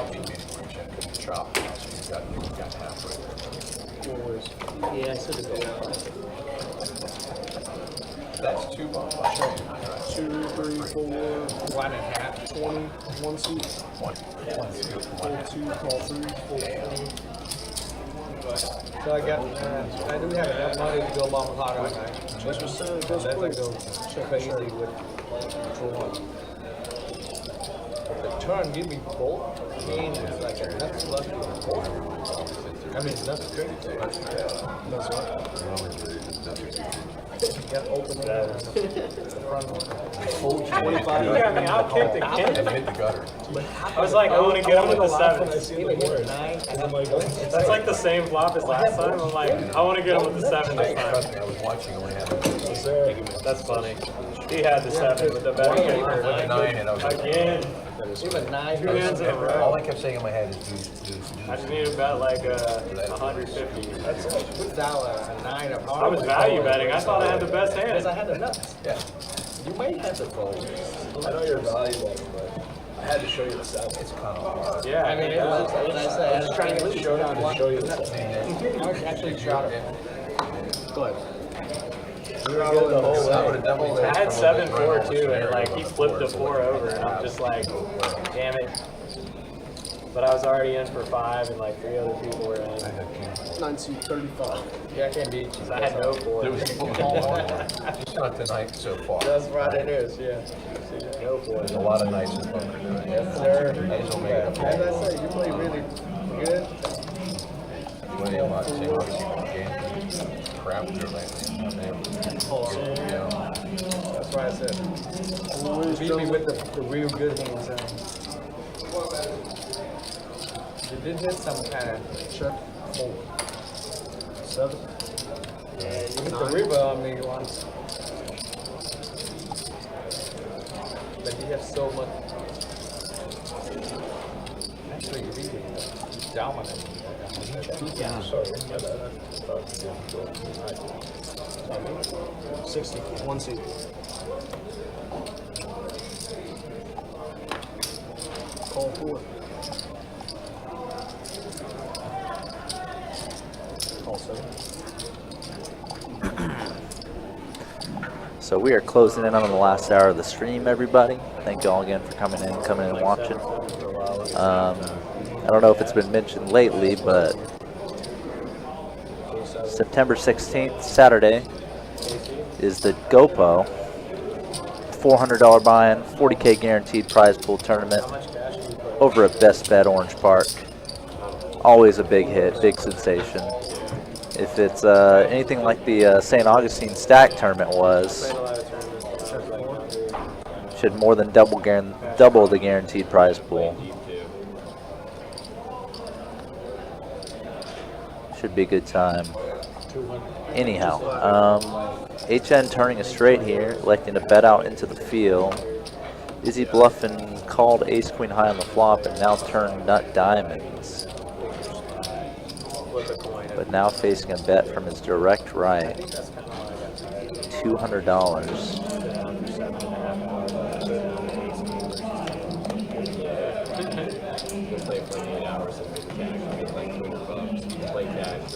three. Chop. So you got halfway. Four ways. Yeah, I said it. That's 2 bucks. 2, 3, 4, 1.5. 20, one suit. One. Call two, call three, call four. So I got, I do have enough money to go long clock on that. Just was saying, it goes quick. Check crazy with control one. The turn give me both. It's like that's lucky. I mean, that's crazy. That's right. Got open it. You got me outkicked again. And hit the gutter. I was like, I want to get him with the 7. I see the word. That's like the same flop as last time. I'm like, I want to get him with the 7 this time. Trust me, I was watching only had That's funny. He had the 7 with the better with the paper. 9 and I was like, Again. even 9. 2 hands in a row. All I kept saying in my head is deuce. I just need to bet like 150. That's a $9 of I was value betting. I thought I had the best hand. I had the nuts. Yeah. You may have the fold. I know you're valuable, but I had to show you the 7. It's kind of hard. Yeah, I mean, I was trying to show you the nuts. Actually, shot it. Go ahead. I had 7-4 too, and like he flipped the 4 over, and I'm just like, damn it. But I was already in for 5, and like 3 other people were in. 1935. Yeah, I can't beat you. I had no 4. There was just not tonight so far. That's Friday news, yeah. No 4. There's a lot of nights in poker doing it. Yes, sir. I just don't make it up. As I say, you play really good. What do you want? Same game. Crap through lately. That's why I said. Beat me with the real good hands. You did hit some kind of Check. 4. 7. Yeah, you hit the river on me once. But you have so much. Actually, you beat me. Dominant. Yeah, sorry. 60. One seat. Call 4. Call 7. So we are closing in on the last hour of the stream, everybody. Thank you all again for coming in and watching. I don't know if it's been mentioned lately, but September 16th, Saturday, is the GoPo $400 buy-in, 40K guaranteed prize pool tournament over at Best Bet Orange Park. Always a big hit, big sensation. If it's anything like the St. Augustine Stack tournament was, should more than double the guaranteed prize pool. Should be a good time. Anyhow, HN turning a straight here, electing to bet out into the field. Izzy bluffing called ace queen high on the flop and now turned nut diamonds. But now facing a bet from his direct right. $200.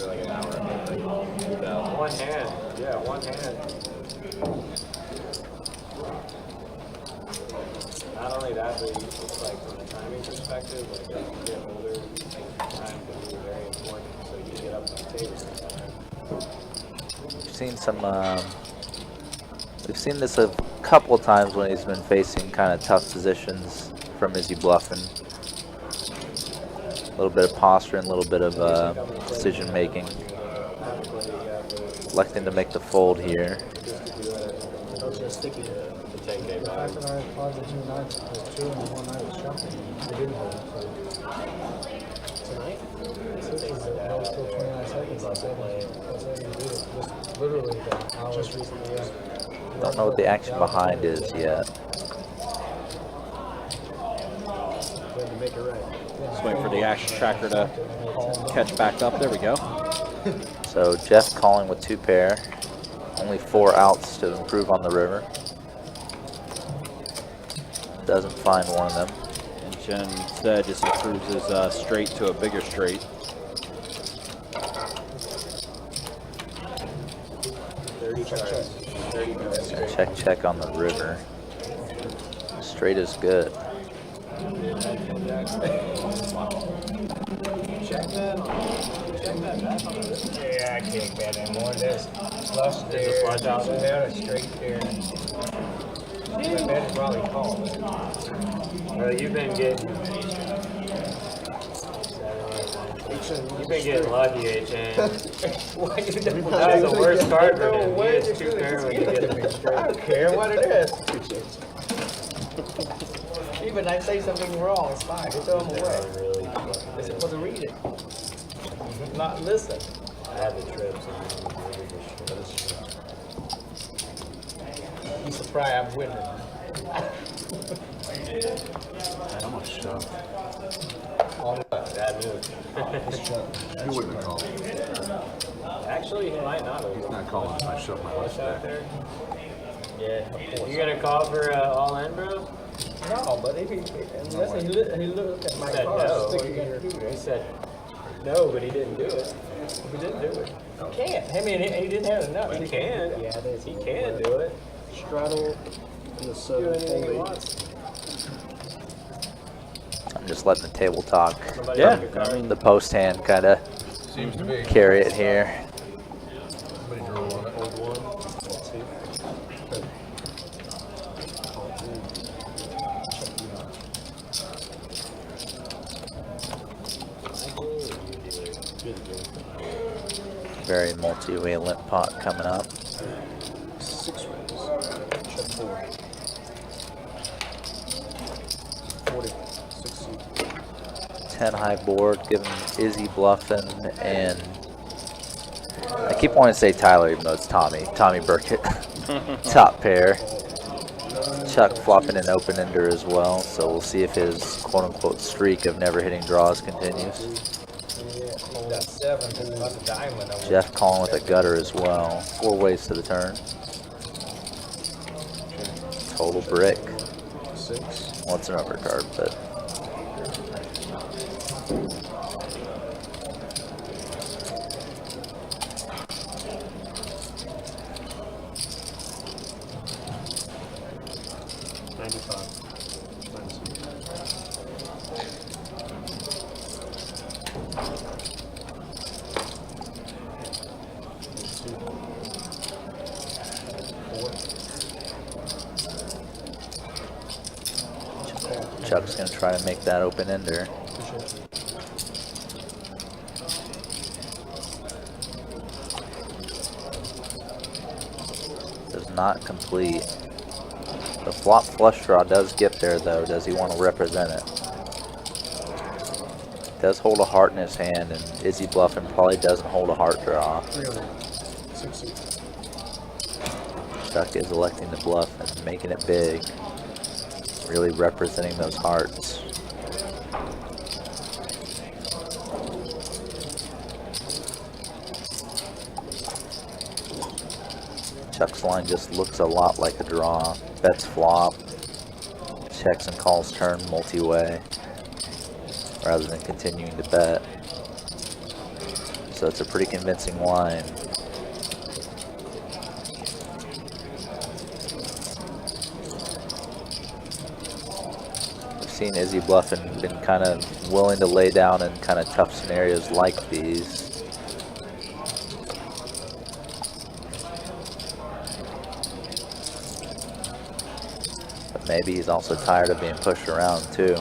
for like an hour. One hand. Yeah, one hand. Not only that, but it's like from a timing perspective, like as you get older, time can be very important. So you get up to the table sometime. We've seen this a couple of times when he's been facing kind of tough positions from Izzy Bluffin. A little bit of posturing, a little bit of decision making. Electing to make the fold here. Sticky to 10K The fact that value. I called the 2 nights was 2 and the 1 night was shuffling. I didn't hold. Tonight? This was still 29 seconds. I said you do it. Just literally the hour. Just recently, yeah. Don't know what the action behind is yet. Going to make it right. Just waiting for the action tracker to catch back up. There we go. So Jeff calling with 2 pair. Only 4 outs to improve on the river. Doesn't find one of them. And Jen instead just improves his straight to a bigger straight. 30 cards. 30 cards. Check, check on the river. Straight is good. Check that back on the wrist. Yeah, I can't bet anymore. There's flush there. There's a flush out there, a straight there. I bet it's probably called. Well, you've been getting... You've been getting lucky, HN. Why you doing that? That's the worst card for him. He has 2 pair when you get him straight. I don't care what it is. Even I say something wrong, it's fine. Just throw him away. They're supposed to read it. Not listen. I had the trips. I'm surprised I'm winning. How much shove? Bad move. He wouldn't have called. Actually, he might not have. He's not calling if I shove my left Flush out back. there. Yeah. You gonna call for all in, bro? No, but if he looked at my He said cards, no. stick together. He said no, but he didn't do it. He didn't do it. He can't. I mean, he didn't have enough. He can. Yeah, he can do it. Straddle and the 7 Do anything he fold 8. wants. I'm just letting the table talk. Somebody Yeah, take a card. I mean, The post hand kind of Seems to be. carry it here. Somebody drew on it. Old one. Very multi-way limp pot coming up. 6 rings. Check 4. 40. 60. 10 high board, giving Izzy bluffing, and I keep wanting to say Tyler, even though it's Tommy. Tommy Burkett. Top pair. Chuck flopping an open ender as well, so we'll see if his quote-unquote streak of never hitting draws continues. That 7, that's a diamond. Jeff calling with a gutter as well. 4 ways to the turn. Total brick. 6. Well, it's an overcard, but Chuck's going to try to make that open ender. Does not complete. The flop flush draw does get there though. Does he want to represent it? Does hold a heart in his hand, and Izzy bluffing probably doesn't hold a heart draw. 60. Chuck is electing to bluff and making it big. Really representing those hearts. Chuck's line just looks a lot like a draw. Bets flop. Checks and calls turn multi-way rather than continuing to bet. So it's a pretty convincing line. We've seen Izzy bluff and been kind of willing to lay down in kind of tough scenarios like these. But maybe he's also tired of being pushed around too.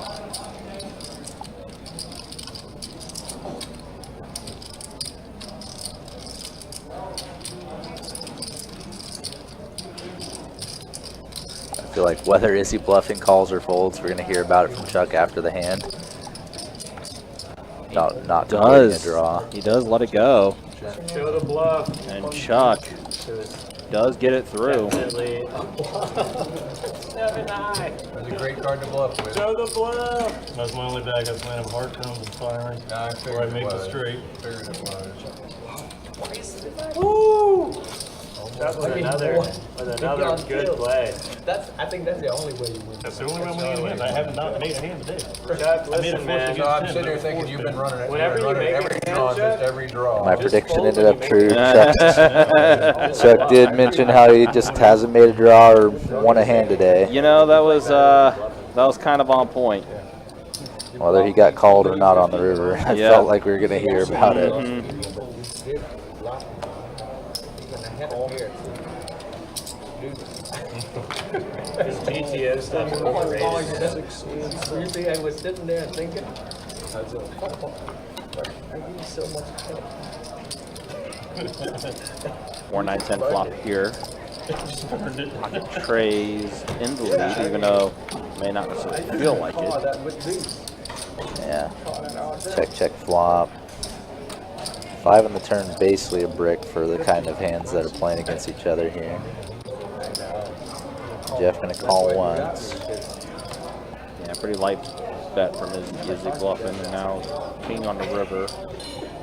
I feel like whether is he bluffing calls or folds, we're going to hear about it from Chuck after the hand. Not completing a draw. He does let it go. Show the bluff. And Chuck does get it through. Definitely a bluff. 7 high. That's a great card to bluff with. Show the bluff. That's my only bag. I was playing hard cones and firing. Nah, I Where I figured make it the was. straight. Figured it was. Woo! That was another good play. I think that's the only way you win. That's the only way I'm winning a hand. I have not made a hand today. Chuck, I made a listen, force man. So I'm against sitting here 10, thinking you've been running it. Whenever You've been you running make every a draw, hand, just Chuck, every draw. My Just prediction fold ended when up you true. make Chuck did mention how he just hasn't made a draw or won a hand today. You know, that was kind of on point. Whether he got called or not on the river, I Yeah. felt like we were going to hear about it. His GTO stuff is overrated. You see, I was sitting there thinking, I was like, I need so much help. 4, 9, 10 flop here. Pocket trays in the lead, even though it may not necessarily feel like Oh, it. that would be. Yeah. Check, check, flop. 5 on the turn, basically a brick for the kind of hands that are playing against each other here. Jeff gonna call once. Yeah, pretty light bet from Izzy bluffing, and now king on the river.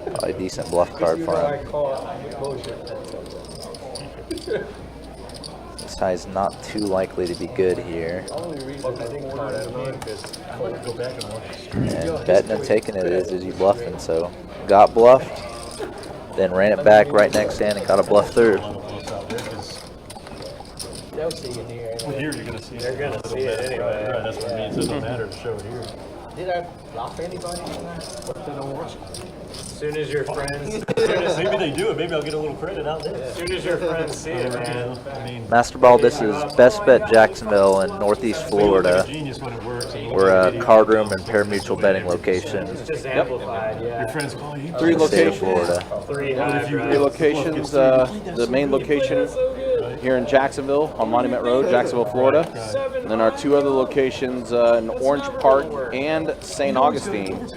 Probably a decent bluff card for I him. call bullshit. This guy's not too likely to be good here. Only reason I think call that man because I'm going to go back and watch. And betting and taking it is Izzy bluffing, so got bluffed, then ran it back right next hand and got a bluff through. they'll see you here. Well, here you're going to see it. They're gonna It'll see it matter. anyway. Right, that's what I mean. So it doesn't matter to show it here. Did I bluff anybody on that? What they don't watch? As soon as your friends, Maybe they do it. Maybe I'll get a little credit out there. as soon as your friends see it, man. I mean, Master Ball, this is Best Bet Jacksonville in Northeast Florida. genius when it works. And We're a card room and pari-mutual betting location It's just amplified, your yeah. friends call you. 3 in the state of locations. Florida. 3 high, Three bro. locations. The main location here in Jacksonville on Monument Road, Jacksonville, Florida. And then our 2 other locations in Orange Park and St. Augustine.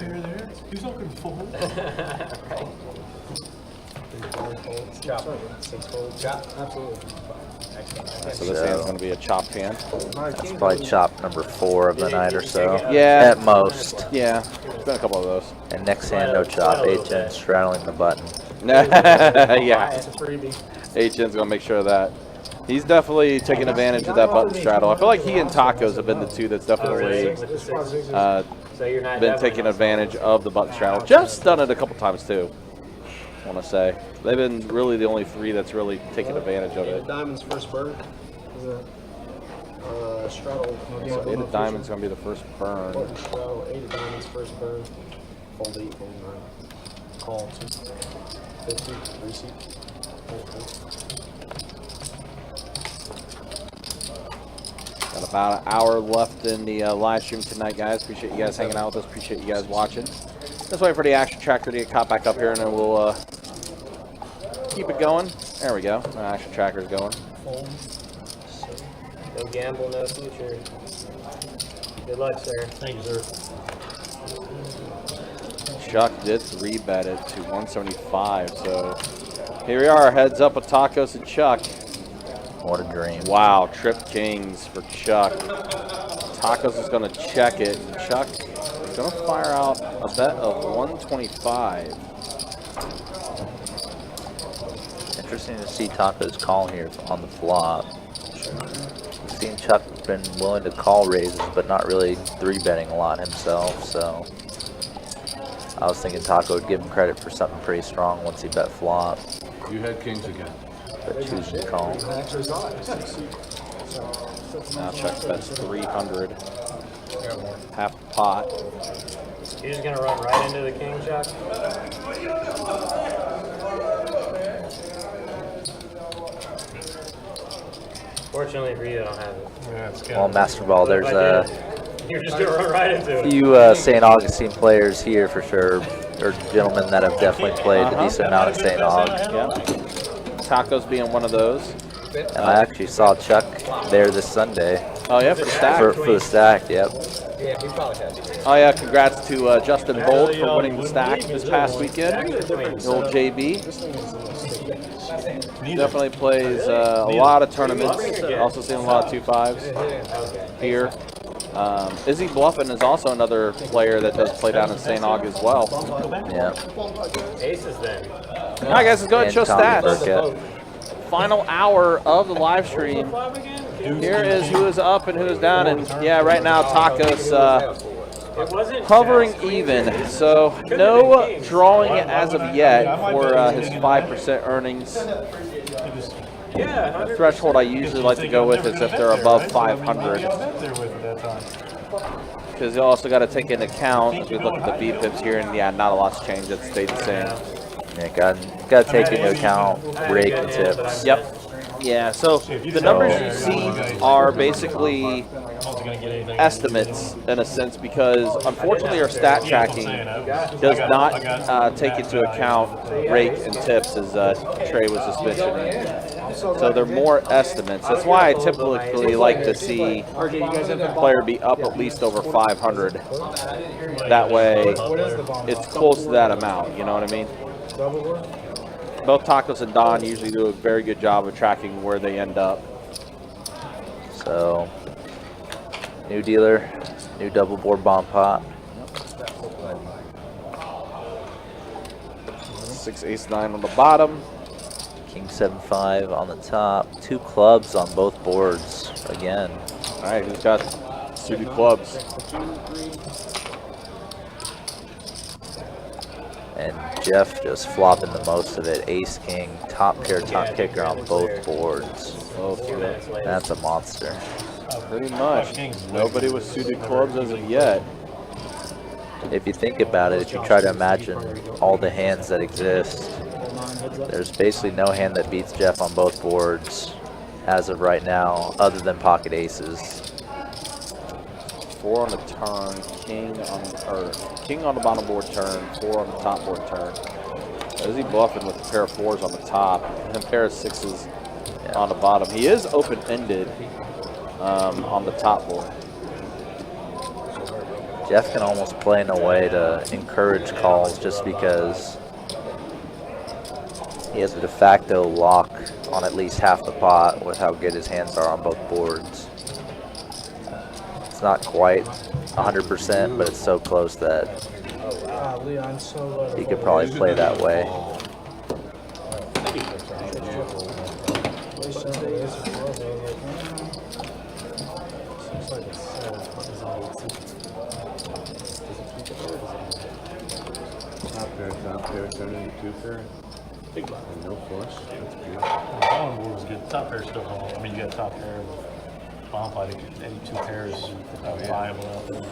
He's not going to fold. Chop. 6 fold. Chop. Absolutely. So this hand's going to be a chopped hand. That's probably chop number 4 of the night or so. Yeah. At most. Yeah, there's been a couple of those. And next hand, no chop. 8-10 straddling the button. Yeah, It's a freebie. H-N's going to make sure of that. He's definitely taking advantage of that button straddle. I feel like he and Tacos have been the 2 that's definitely So you're not been definitely taking not advantage of the button straddle. Jeff's done it a couple times too, I want to say. They've been really the only 3 that's really taken advantage of it. Diamond's first bird. Straddle. So 8 of diamonds going to be the first burn. Straddle, 8 of diamonds first bird. Fold 8, fold 9. Call 2. 50, receipt. Got about an hour left in the live stream tonight, guys. Appreciate you guys hanging out with us. Appreciate you guys watching. Let's wait for the action tracker to get caught back up here, and then we'll keep it going. There we go. The action tracker's going. No gamble, no future. Good luck, sir. Thank you, sir. Chuck did 3-bet it to 175, so here we are, heads up with Tacos and Chuck. What a dream. Wow, trip kings for Chuck. Tacos is going to check it. Chuck is going to fire out a bet of 125. Interesting to see Tacos call here on the flop. Seen Chuck been willing to call raises, but not really 3-betting a lot himself, so I was thinking Taco would give him credit for something pretty strong once he bet flop, You had kings again. but choosing to call. Now check bets 300. Half pot. You're just gonna run right into the king, Chuck? Fortunately for you, I don't have it. Yeah, it's Well, good. Master Ball, there's a You're just gonna run right into it. few St. Augustine players here for sure, or gentlemen that have definitely played a decent amount at St. Aug. Yeah. Tacos being one of those. And I actually saw Chuck there this Sunday. Oh yeah, for the stack. For the stack, yep. Yeah, we probably had to. Oh yeah, congrats to Justin Bolt for winning the stack this past weekend. The old JB. Definitely plays a lot of tournaments. Also seeing a lot of 2-5s here. Izzy Bluffin is also another player that does play down in St. Aug as well. Yeah. Aces then. All right, guys, let's go ahead and show Tommy stats. Burkett. Final hour of the live stream. Here is who is up and who is down, and yeah, right now Tacos hovering even. So no drawing as of yet for his 5% earnings. The threshold I usually like to go with is if they're above 500. Because you also got to take into account, as we look at the V-pips here, and yeah, not a lot's changed. It stayed the same. Yeah, got to take into account rake and tips. Yep. Yeah, so the numbers you see are basically estimates in a sense, because unfortunately our stat tracking does not take into account rake and tips, as Trey was just mentioning. So they're more estimates. That's why I typically like to see a player be up at least over 500. That way it's close to that amount, you know what I mean? Both Tacos and Don usually do a very good job of tracking where they end up. So, new dealer, new double board bomb pot. 6 ace 9 on the bottom. King 7-5 on the top. 2 clubs on both boards again. All right, who's got suited clubs? And Jeff just flopping the most of it. Ace, king, top pair, top kicker on both boards. That's a monster. Pretty much. Nobody with suited clubs as of yet. If you think about it, if you try to imagine all the hands that exist, there's basically no hand that beats Jeff on both boards as of right now, other than pocket aces. 4 on the turn, king on the bottom board turn, 4 on the top board turn. Izzy bluffing with a pair of 4s on the top and a pair of 6s on the bottom. He is open-ended on the top board. Jeff can almost play in a way to encourage calls just because he has a de facto lock on at least half the pot with how good his hands are on both boards. It's not quite 100%, but it's so close that he could probably play that way. Top pair, turn into 2 pair. Big blind. And no flush. That's good. The bottom board was good. Top pair still going. I mean, you got top pair. Bottom fight, any 2 pairs are viable out there.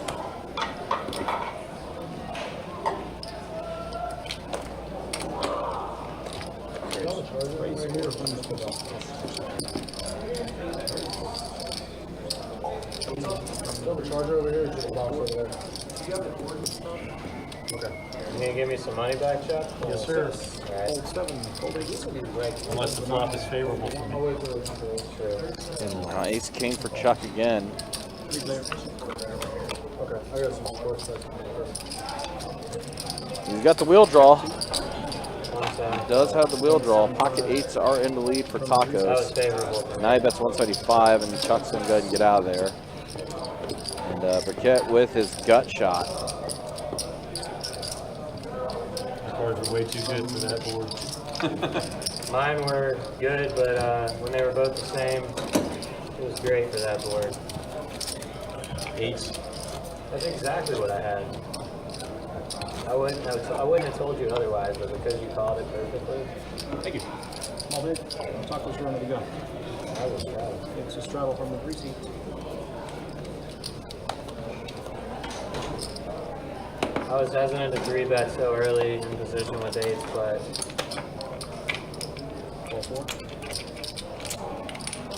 Charger over here, or just a box over there? Okay. You gonna give me some money back, Chuck? Yes, sir. Alright. Unless the flop is favorable for me. Ace king for Chuck again. Okay, I got some sports stuff. He's got the wheel draw. He He does have the wheel draw. Pocket 8s are in the lead for That was Tacos. favorable. Now he bets 175, and Chuck's going to go ahead and get out of there. And Burkett with his gut shot. The cards were way too good for that board. Mine were good, but when they were both the same, it was great for that board. 8s. That's exactly what I had. I wouldn't have told you otherwise, but because you called it perfectly. Thank you. Small bit. Tacos are ready to go. I was right. It's a straddle from the precinct. I was hesitant to 3-bet so early in position with eights, but 4-4.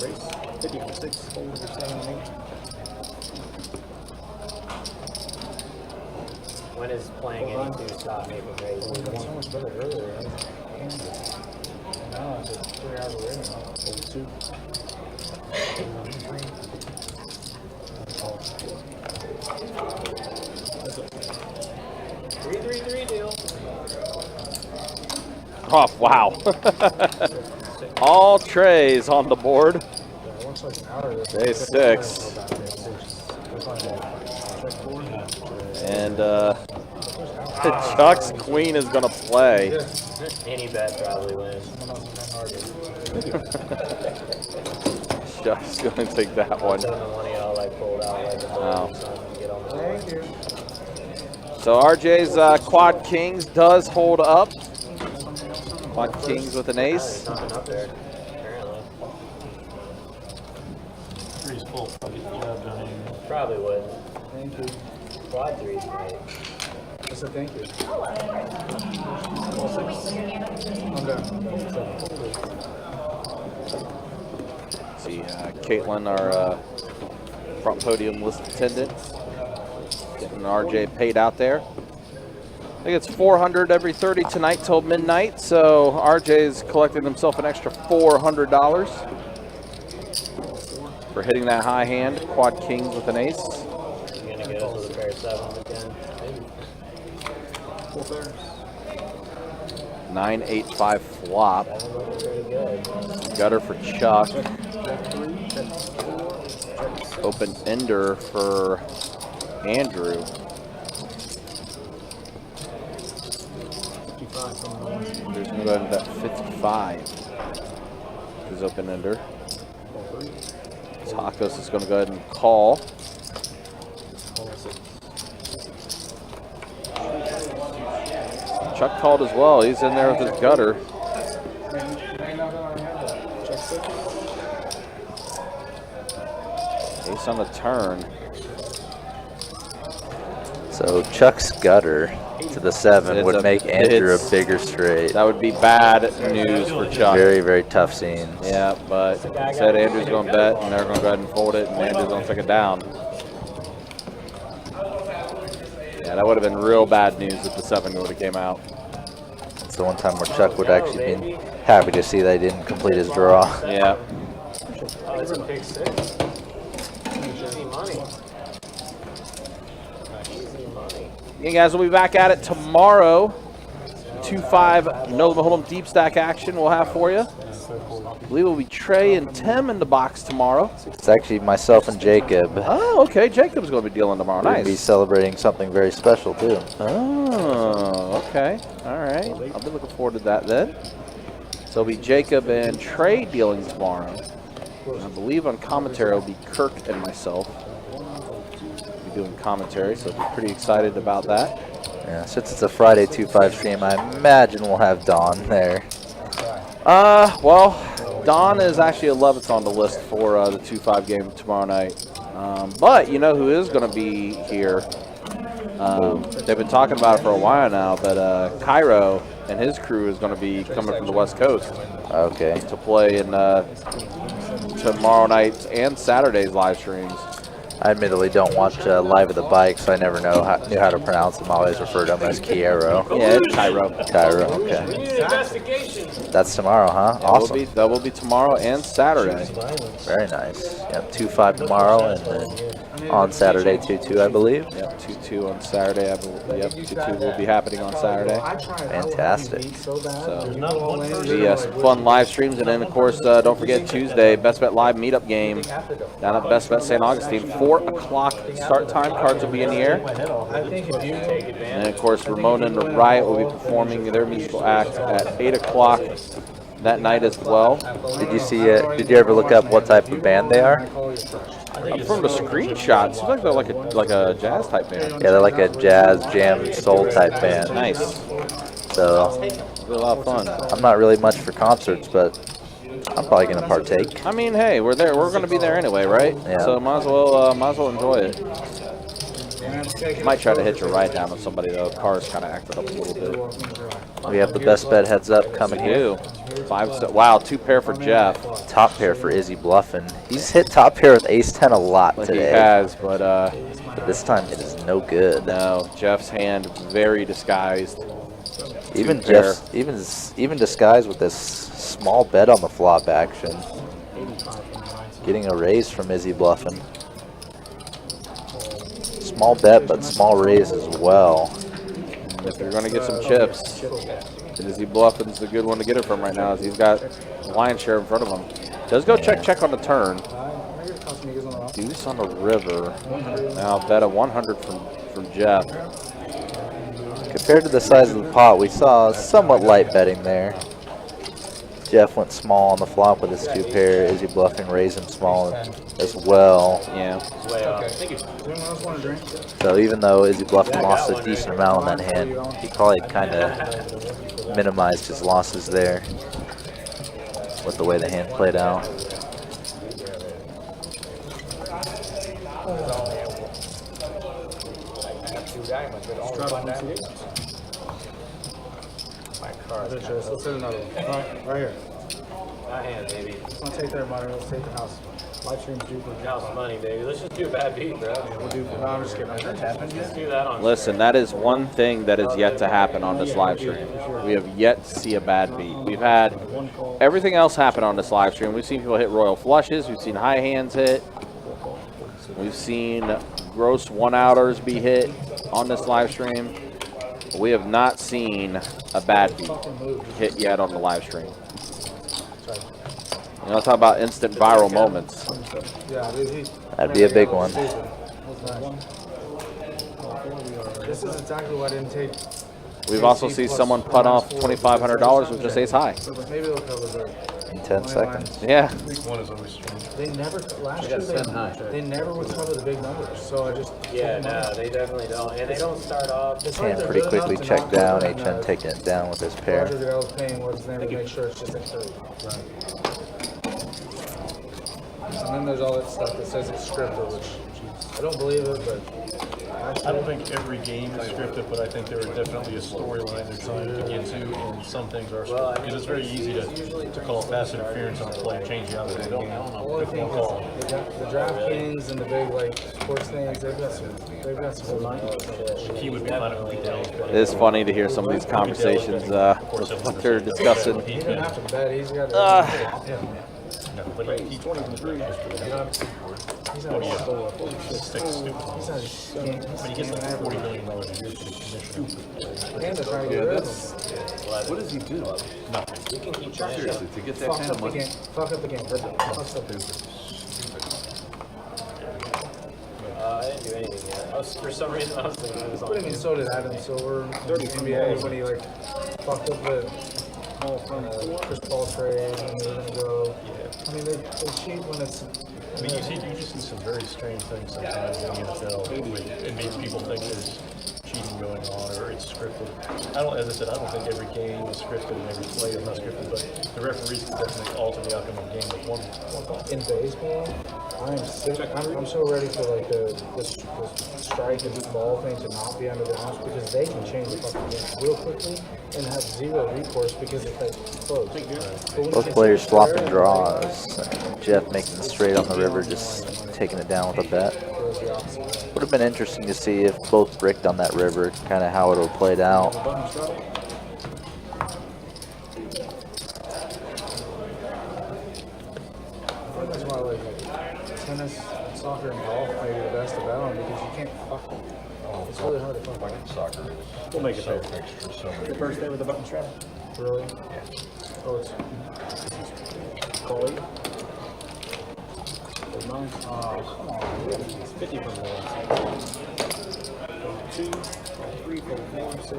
Race. 50 for 6. Fold for 7 and 8. when is playing any two stop me from raising? So much better earlier. Now it's just 3 hours away now. Fold 2. 3-3-3 deal. Oh, wow. All trays on the board. Day 6. And Chuck's queen is going to play. Any bet probably wins. Chuck's going to take that one. Wow. Thank you. So RJ's quad kings does hold up. Quad kings with an ace. Nothing up there, apparently. Three's full. I'll get the job done. Probably would. Thank you. Quad threes, mate. I said thank you. See, Caitlin, our front podium list attendant, getting RJ paid out there. I think it's 400 every 30 tonight till midnight, so RJ's collecting himself an extra $400 for hitting that high hand, quad kings with an ace. You're gonna get us with a pair of sevens again. Maybe. 9-8-5 flop. Seven looking pretty good. Gutter for Chuck. Open ender for Andrew. There's going to go ahead and bet 55. His open ender. Tacos is going to go ahead and call. Chuck called as well. He's in there with his gutter. Ace on the turn. So Chuck's gutter to the 7 would make Andrew a bigger straight. That would be bad news for Chuck. Very, very tough scenes. Yeah, but said Andrew's going to bet, and they're going to go ahead and fold it, and Andrew's going to take it down. Yeah, that would have been real bad news if the 7 would have came out. It's the one time where Chuck would actually be happy to see that he didn't complete his draw. Yeah. Oh, it's a pick 6. Easy money. Easy money. Yeah, guys, we'll be back at it tomorrow. 2-5 no limit hold'em deep stack action we'll have for you. I believe it'll be Trey and Tim in the box tomorrow. It's actually myself and Jacob. Oh, okay. Jacob's going to be dealing tomorrow. We'll Nice. be celebrating something very special too. Oh, okay. All right. I'll be looking forward to that then. So it'll be Jacob and Trey dealing tomorrow. And I believe on commentary it'll be Kirk and myself. We'll be doing commentary, so I'll be pretty excited about that. Yeah, since it's a Friday 2-5 stream, I imagine we'll have Dawn there. Well, Don is actually 11th on the list for the 2-5 game tomorrow night. But you know who is going to be here? They've been talking about it for a while now, but Cairo and his crew is going to be coming from the West Coast. Okay. To play in tomorrow night's and Saturday's live streams. I admittedly don't watch Live at the Bike, so I never knew how to pronounce them. I always refer to them as Cairo. Yeah, it's Cairo. Cairo, okay. That's tomorrow, huh? Awesome. That will be tomorrow and Saturday. Very nice. Yep, 2-5 tomorrow, and then on Saturday 2-2, I believe. Yep, 2-2 on Saturday. I believe. Yep, 2-2 will be happening on Saturday. Fantastic. So the fun live streams, and then of course don't forget Tuesday Best Bet Live meetup game down at Best Bet St. Augustine. 4 o'clock start time. Cards will be in the air. And of course Ramona and the Riot will be performing their musical act at 8 o'clock that night as well. Did you see it? Did you ever look up what type of band they are? From the screenshot, seems like they're like a jazz type band. Yeah, they're like a jazz, jam, soul type band. Nice. So It'll be a lot of fun. I'm not really much for concerts, but I'm probably gonna partake. I mean, hey, we're there. We're gonna be there anyway, right? Yeah. So might as well enjoy it. Might try to hitch a ride down with somebody though. Car's kind of acted up a little bit. We have the best bet heads up coming here. Wow, 2 pair for Jeff. Top pair for Izzy Bluffin. He's hit top pair with ace 10 a lot He today. has, but This time it is no good. no. Jeff's hand very disguised. Even pair. Jeff's even disguised with this small bet on the flop action. Getting a raise from Izzy Bluffin. Small bet, but small raise as well. If you're gonna get some chips, Izzy Bluffin's the good one to get it from right now, as he's got the lion's share in front of him. Does go check on the turn. Deuce on the river. Now bet a 100 from Jeff. Compared to the size of the pot, we saw somewhat light betting there. Jeff went small on the flop with his 2 pair. Izzy Bluffin raised him small as well. Yeah. So even though Izzy Bluffin lost a decent amount on that hand, he probably kind of minimized his losses there with the way the hand played out. Let's hit another one. Right here. That hand, baby. Let's not take their money. Let's take the house. Live stream's due for House money, baby. Let's just do a bad beat, bro. We'll do. No, I'm just kidding. That's happened Let's yet. do that on. Listen, that is one thing that is yet to happen on this live stream. We have yet to see a bad beat. We've had everything else happen on this live stream. We've seen people hit royal flushes. We've seen high hands hit. We've seen gross one-outers be hit on this live stream. We have not seen a bad beat hit yet on the live stream. You know, talk about instant viral moments. That'd be a big one. This is exactly why I didn't take. We've also seen someone putt off $2,500 with just ace high. Maybe they'll cover there. In 10 seconds. Yeah. One is always strange. They never last year. They never would cover the big numbers. So I just. Yeah, no, they definitely don't, and they don't start off. Hand pretty quickly checked down. HN taking it down with his pair. Roger that I was paying what's name to make sure it's just a 30. And then there's all that stuff that says it's scripted, which I don't believe it, but. I don't think every game is scripted, but I think there is definitely a storyline they're trying to get to, and some things are scripted. Because it's very easy to call pass interference on a play and change the outcome of the game. Well, I think the DraftKings and the big like sports things, they've got some good money. The key would be finding a weak day. It is funny to hear some of these conversations, what they're discussing. He didn't have to bet. He's got. No, but he's 23. He's not six stupid. But he gets like $40 million a year for the commission. What does he do? Nothing. You can keep trying. Seriously, to get that kind of money? Fuck up the game. I didn't do anything yet. For some reason, I was thinking it was on. What do you mean? So did Adam Silver. 30 NBA when he like fucked up the Chris Paul trade and they were gonna go. I mean, they cheat when it's. I mean, you just see some very strange things sometimes in the NFL. It makes people think there's cheating going on or it's scripted. As I said, I don't think every game is scripted and every play is not scripted, but the referees can definitely alter the outcome of the game with one call. In baseball, I'm so ready for like the strike and ball thing to not be under the house because they can change the fucking game real quickly and have zero recourse because if they close. Both players flopping draws. Jeff making the straight on the river, just taking it down with a bet. Would have been interesting to see if both bricked on that river, kind of how it would have played out. That's why like tennis, soccer, and golf may be the best to bet on because you can't fuck. It's really hard to fuck. Soccer. We'll make it So fair. extra, so many. Your first day with the button strap? Really? Oh, it's Coley. Mine. Oh, come on. It's 50 from the last. 2, 3, 4, 6.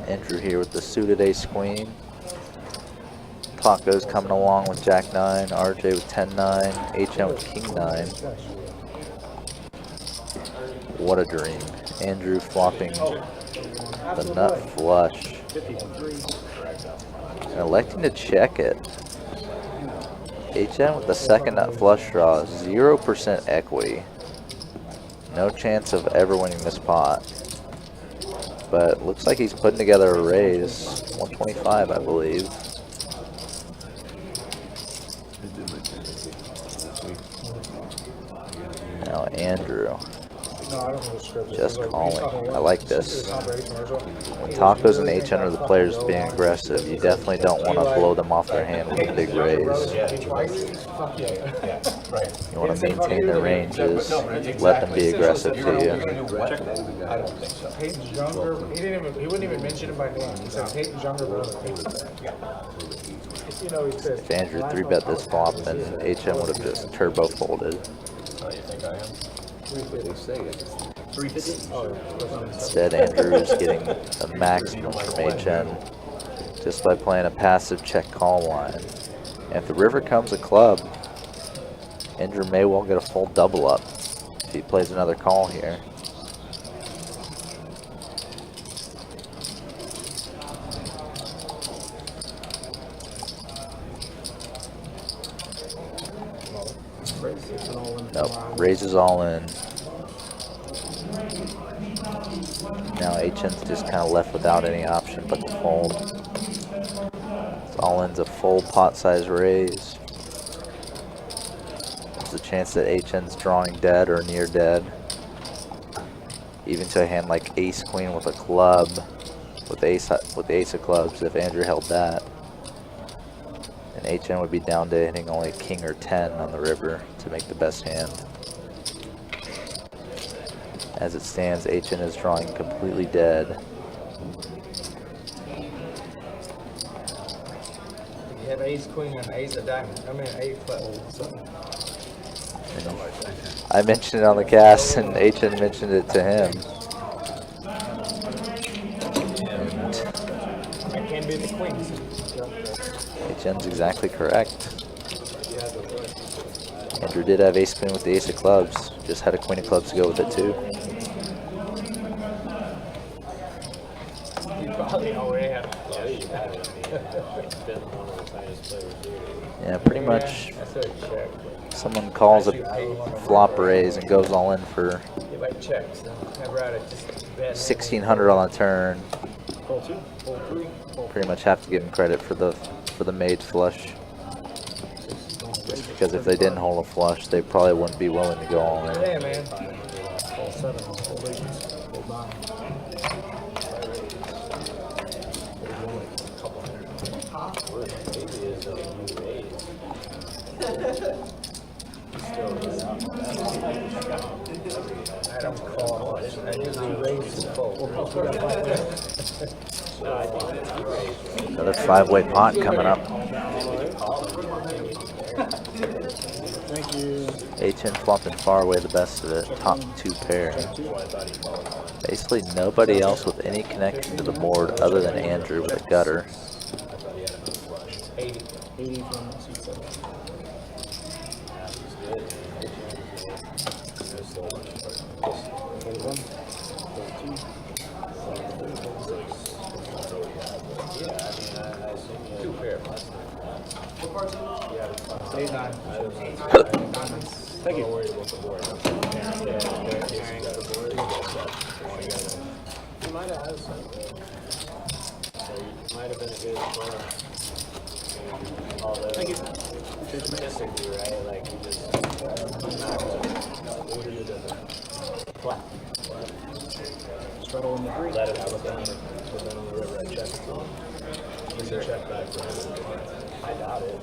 Andrew here with the suited ace queen. Taco's coming along with Jack 9, RJ with 10-9, HM with King 9. What a dream. Andrew flopping the nut flush. And electing to check it. HM with the second nut flush draw, 0% equity. No chance of ever winning this pot. But looks like he's putting together a raise. 125, I believe. Now Andrew. Just calling. I like this. When Tacos and HN are the players being aggressive, you definitely don't want to blow them off their hand with a big raise. You want to maintain their ranges, let them be aggressive to you. Peyton's younger. He wouldn't even mention it by name. He said Peyton's younger brother. You know, he said. If Andrew 3-bet this flop, then HM would have just turbo folded. Instead, Andrew is getting a maximum from HN just by playing a passive check call line. And if the river comes a club, Andrew may well get a full double up if he plays another call here. Nope, raises all in. Now HN's just kind of left without any option but to fold. So all in's a full pot size raise. There's a chance that HN's drawing dead or near dead. Even to a hand like ace queen with a club, with the ace of clubs if Andrew held that. And HN would be down to hitting only a king or 10 on the river to make the best hand. As it stands, HN is drawing completely dead. You have ace queen and ace of diamond. I mean, ace club. I mentioned it on the cast, and HN mentioned it to him. I can't be the queen. HN's exactly correct. Andrew did have ace queen with the ace of clubs. Just had a queen of clubs to go with it too. You probably already have a Yeah, pretty much. Someone calls a flop raise and goes all in for 1,600 on the turn. Pretty much have to give him credit for the made flush. Just because if they didn't hold a flush, they probably wouldn't be willing to go all in. Yeah, man. All 7, all 8, all 9. I don't call. I usually raise the fold. Another 5-way pot coming up. Thank you. HN flopping far away the best of it. Top 2 pair. Basically nobody else with any connection to the board other than Andrew with a gutter. 80 from C7. Thank you. You might have had something. So you might have been a good player. Although, thank you. Disagree, right? Like you just flat. Straddle in the green. Let it have a gun. Put that on the river and check it. Is there a check back for him? I doubt it.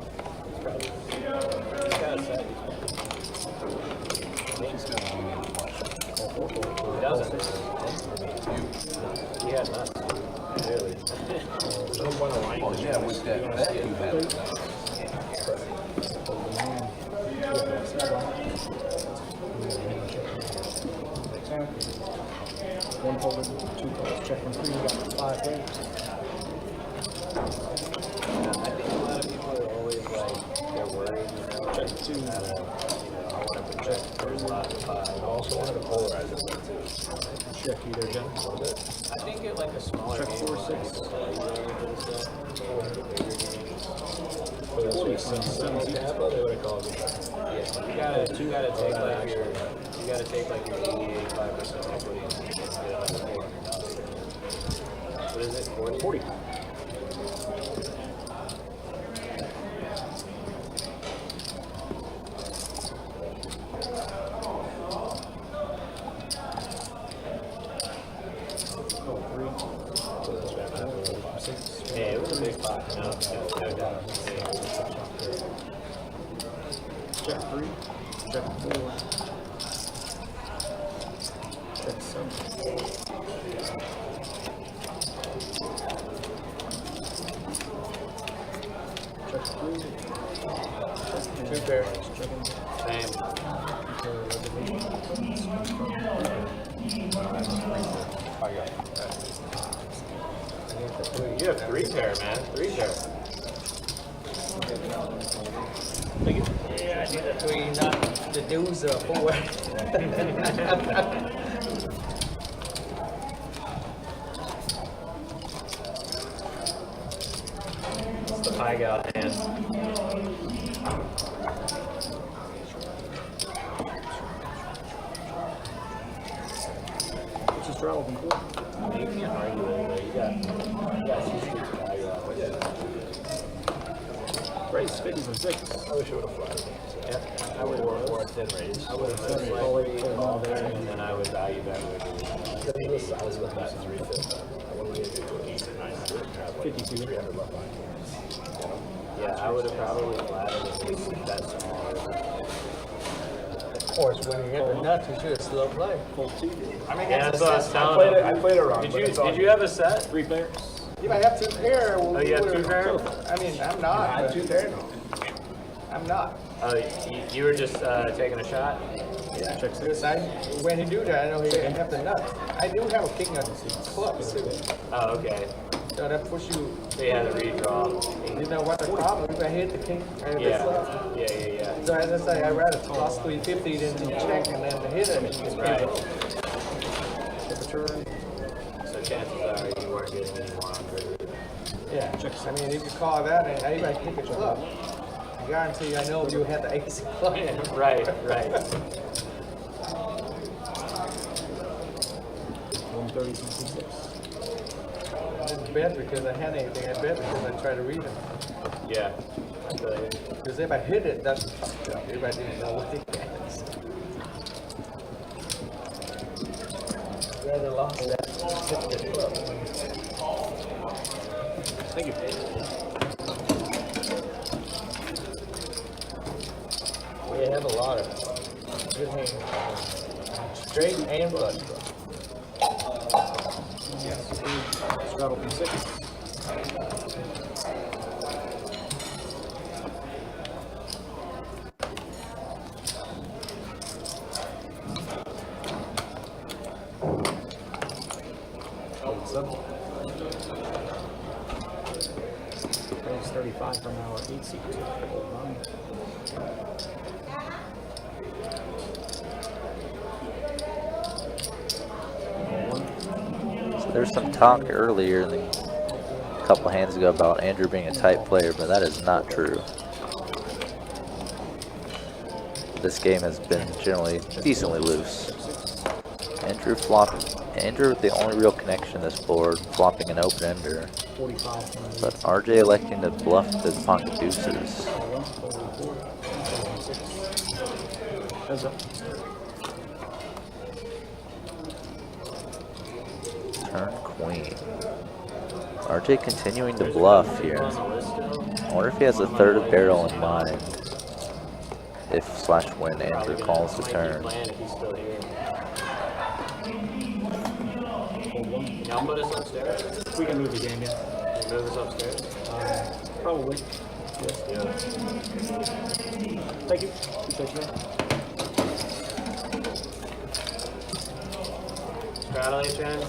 He's probably. He's got a set. He doesn't. He has not. Really. There's no point of lying. Oh, yeah, with that bet you had. One folded, 2 calls. Check from 3, you got 5 there. I think a lot of people I want to check. There's a lot of I also wanted to polarize it too. Check you there, Jen. I think at like a smaller Check game, 4, like 6. But it's like some Tampa, they would have called it. you gotta take like your 85% equity and get another $400. What is it? 40? 40. Hey, it was a big pot. No doubt. Check 3. Check 4. Check 7. Check 3. Two pair. Same. I got it. You have 3 pair, man. 3 pair. Yeah, I need a 3, not the deuce or 4. It's the pie gal hand. What's the straddle before? You can't argue with it, but you got 2 streets of value out of it. Raise 50 for 6. I wish it would have flattened. Yeah, I would have or a thin raise. I would have Thin raise. all there, and then I would value back with The size of that is refit. What do we do? 52. 300 left line. Yeah, I would have probably flatted at least that smaller. Of course, when you get the nuts, you should have slow play. Full 2. I mean, Yeah, that's what I was I telling played him. it. I played it wrong. Did but you it's all did you have a set? 3 pairs. If I have 2 pair, Oh, you have 2 pair? I mean, I'm not. I had 2 pair. I'm not. Oh, you were just taking a shot? Yeah. Check 6. Because when you do that, I know you have the nuts. I do have a king of clubs too. Oh, okay. So that puts you, So you had a redraw. you know what the problem, if I hit the king, I have the Yeah. club. Yeah. So as I say, I'd rather plus 350 than to check and then to hit it. Right. Check a turn. So chances are you weren't getting any more on grid. Yeah, I mean, if you call that, and I even pick a club, I guarantee I know you had the ace club. Right. 130, 66. I didn't bet because I had anything, I bet because I tried to read it. Yeah. I feel you. Because if I hit it, that's fucked up. If I didn't know what it was. Rather lost that. Hit the club. Thank you. We have a lot of good hands. Straight and flush. Straddle from 6. Raise 35 from our 8 seat. Hold on. There's some talk earlier, a couple hands ago, about Andrew being a tight player, but that is not true. This game has been generally decently loose. Andrew with the only real connection this board, flopping an open ender. 45 from But RJ electing to bluff the pocket deuces. Heads up. Turn queen. RJ continuing to bluff here. I wonder if he has a third of barrel in mind. If / when Andrew calls the turn. Y'all put us upstairs? We can move the game, yeah. Can you move us upstairs? Probably. Yeah. Thank you. Appreciate you. Straddle your chance?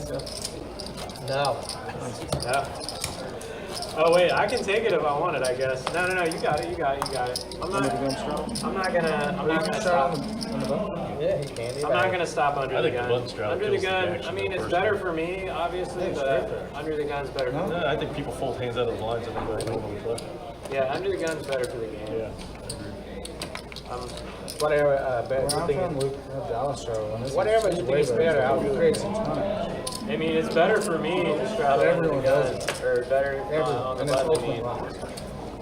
No. Yeah. Oh wait, I can take it if I want it, I guess. No, you got it, you got it. I'm not gonna stop. Yeah, he can. I'm not gonna stop under I the think the gun. button straddle Under the kills the gun, action I mean, the it's first better time. for me, obviously, but under the gun's better for me. I think people fold hands out of the lines that they normally play. Yeah, under the gun's better for the game. Yeah. Whatever, whatever you think is better, I'll do it. I mean, it's better for me to straddle under the gun, or better on the button.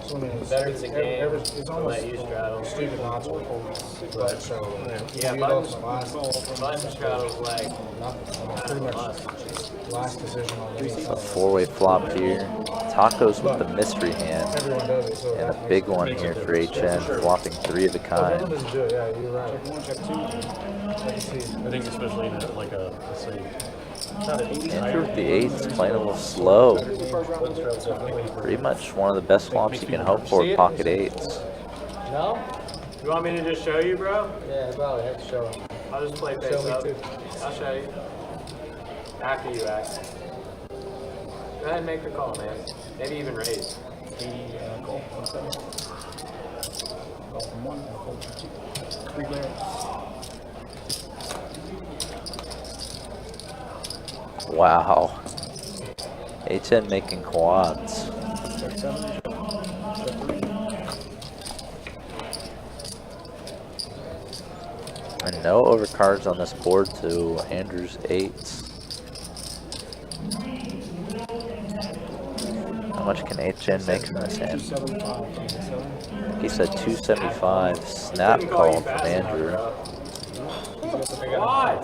I mean, better for the game. It's I'll almost let you straddle. stupid not to. But so, Yeah, you button know, straddle's like pretty much last decision on me. A four-way flop here. Tacos with the mystery hand. Everyone does it, so And a big one here for HN, flopping 3 of a everyone kind. doesn't do it, yeah, you're right. I think especially in like a, let's say, not an 80 Andrew with the 8s, playing a little slow. button straddle's definitely Pretty much one of the best flops you can hope for with pocket 8s. No? You want me to just show you, bro? Yeah, probably have to show him. I'll just play face Show me up. too. I'll show you. After you act. Go ahead and make the call, man. Maybe even raise. Call, 1-7. Call from 1, call from 2. 3 player. Wow. HN making quads. Check 7. Check 3. And no overcards on this board to Andrew's 8s. How much can HN make from this hand? 275. He said 275. Snap call from Andrew. What?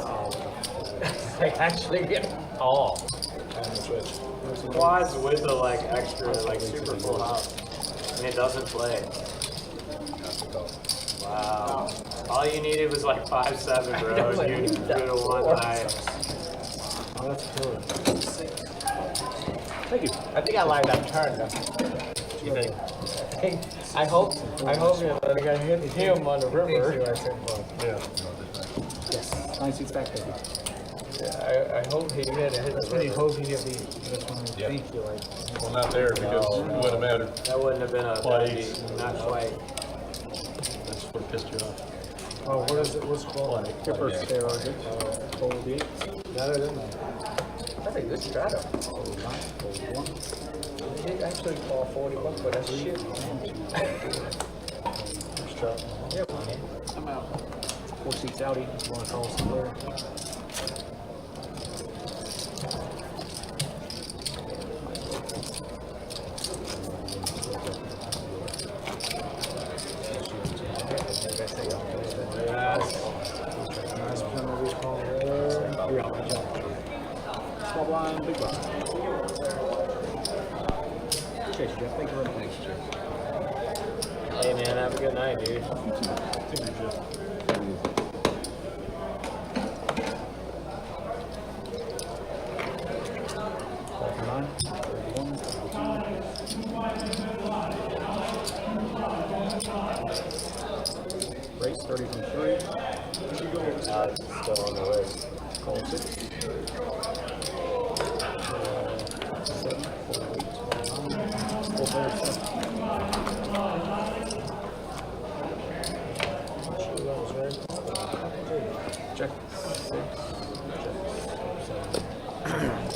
They actually get all. Quads with the like extra, like super full house. And it doesn't play. Wow. All you needed was like 5-7, bro. You could have won high. Oh, that's killer. Thank you. I think I like that turn though. You think? I hope you're gonna hit him on the river. Yeah. Yes. 9 seats back there. Yeah, I hope he hit That's the when you river. hope you get beat. That's when you think you're like, Well, not there because it wouldn't have mattered. That wouldn't have been a Twice. bogey. Not quite. That's what pissed you off. oh, what is it? What's it called? Your first steroid. Fold the 8. None of them. That's a good straddle. Fold 9. Fold 1. He did actually fall 40 bucks for that shit. First shot. Yeah, I'm out. 4 seats outie. You want to call us clear? Nice penalty call there. You're out. Small blind, big blind. Appreciate you, Jeff. Thank you very much. Thanks, Jeff. Hey, man, have a good night, dude. Call for 9. 31. 32. Race 30 from 3. It's still on the list. Call 6. 7. 4, 8, 9. 4 players, 7. Sure that was right. Check. 6. Check. 7.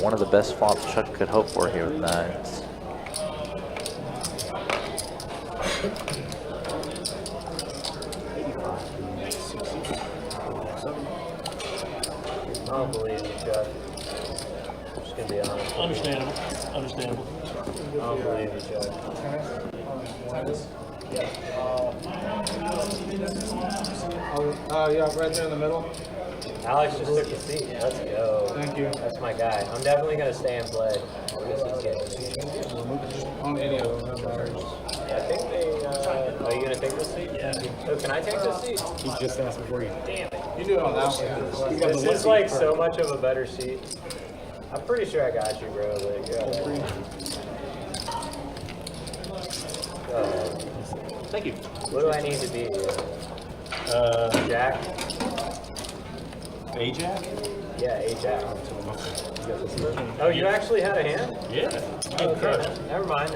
One of the best flops Chuck could hope for here with 9s. I don't believe you, Chuck. Just gonna be honest. Understandable. Understandable. I don't believe you, Chuck. Yeah, right there in the middle. Alex just took the seat. Let's go. Thank you. That's my guy. I'm definitely gonna stay and play. On any of them. I think they. Are you gonna take this seat? Yeah. Oh, can I take this seat? He just asked before you. Damn it. You do it on that one. You got This the is like so much of a better seat. I'm pretty sure I got you, bro. Like, yeah. Thank you. What do I need to be here? Jack? A-Jack? Yeah, HF. Oh, you actually had a hand? Yeah. Oh, okay. Never mind.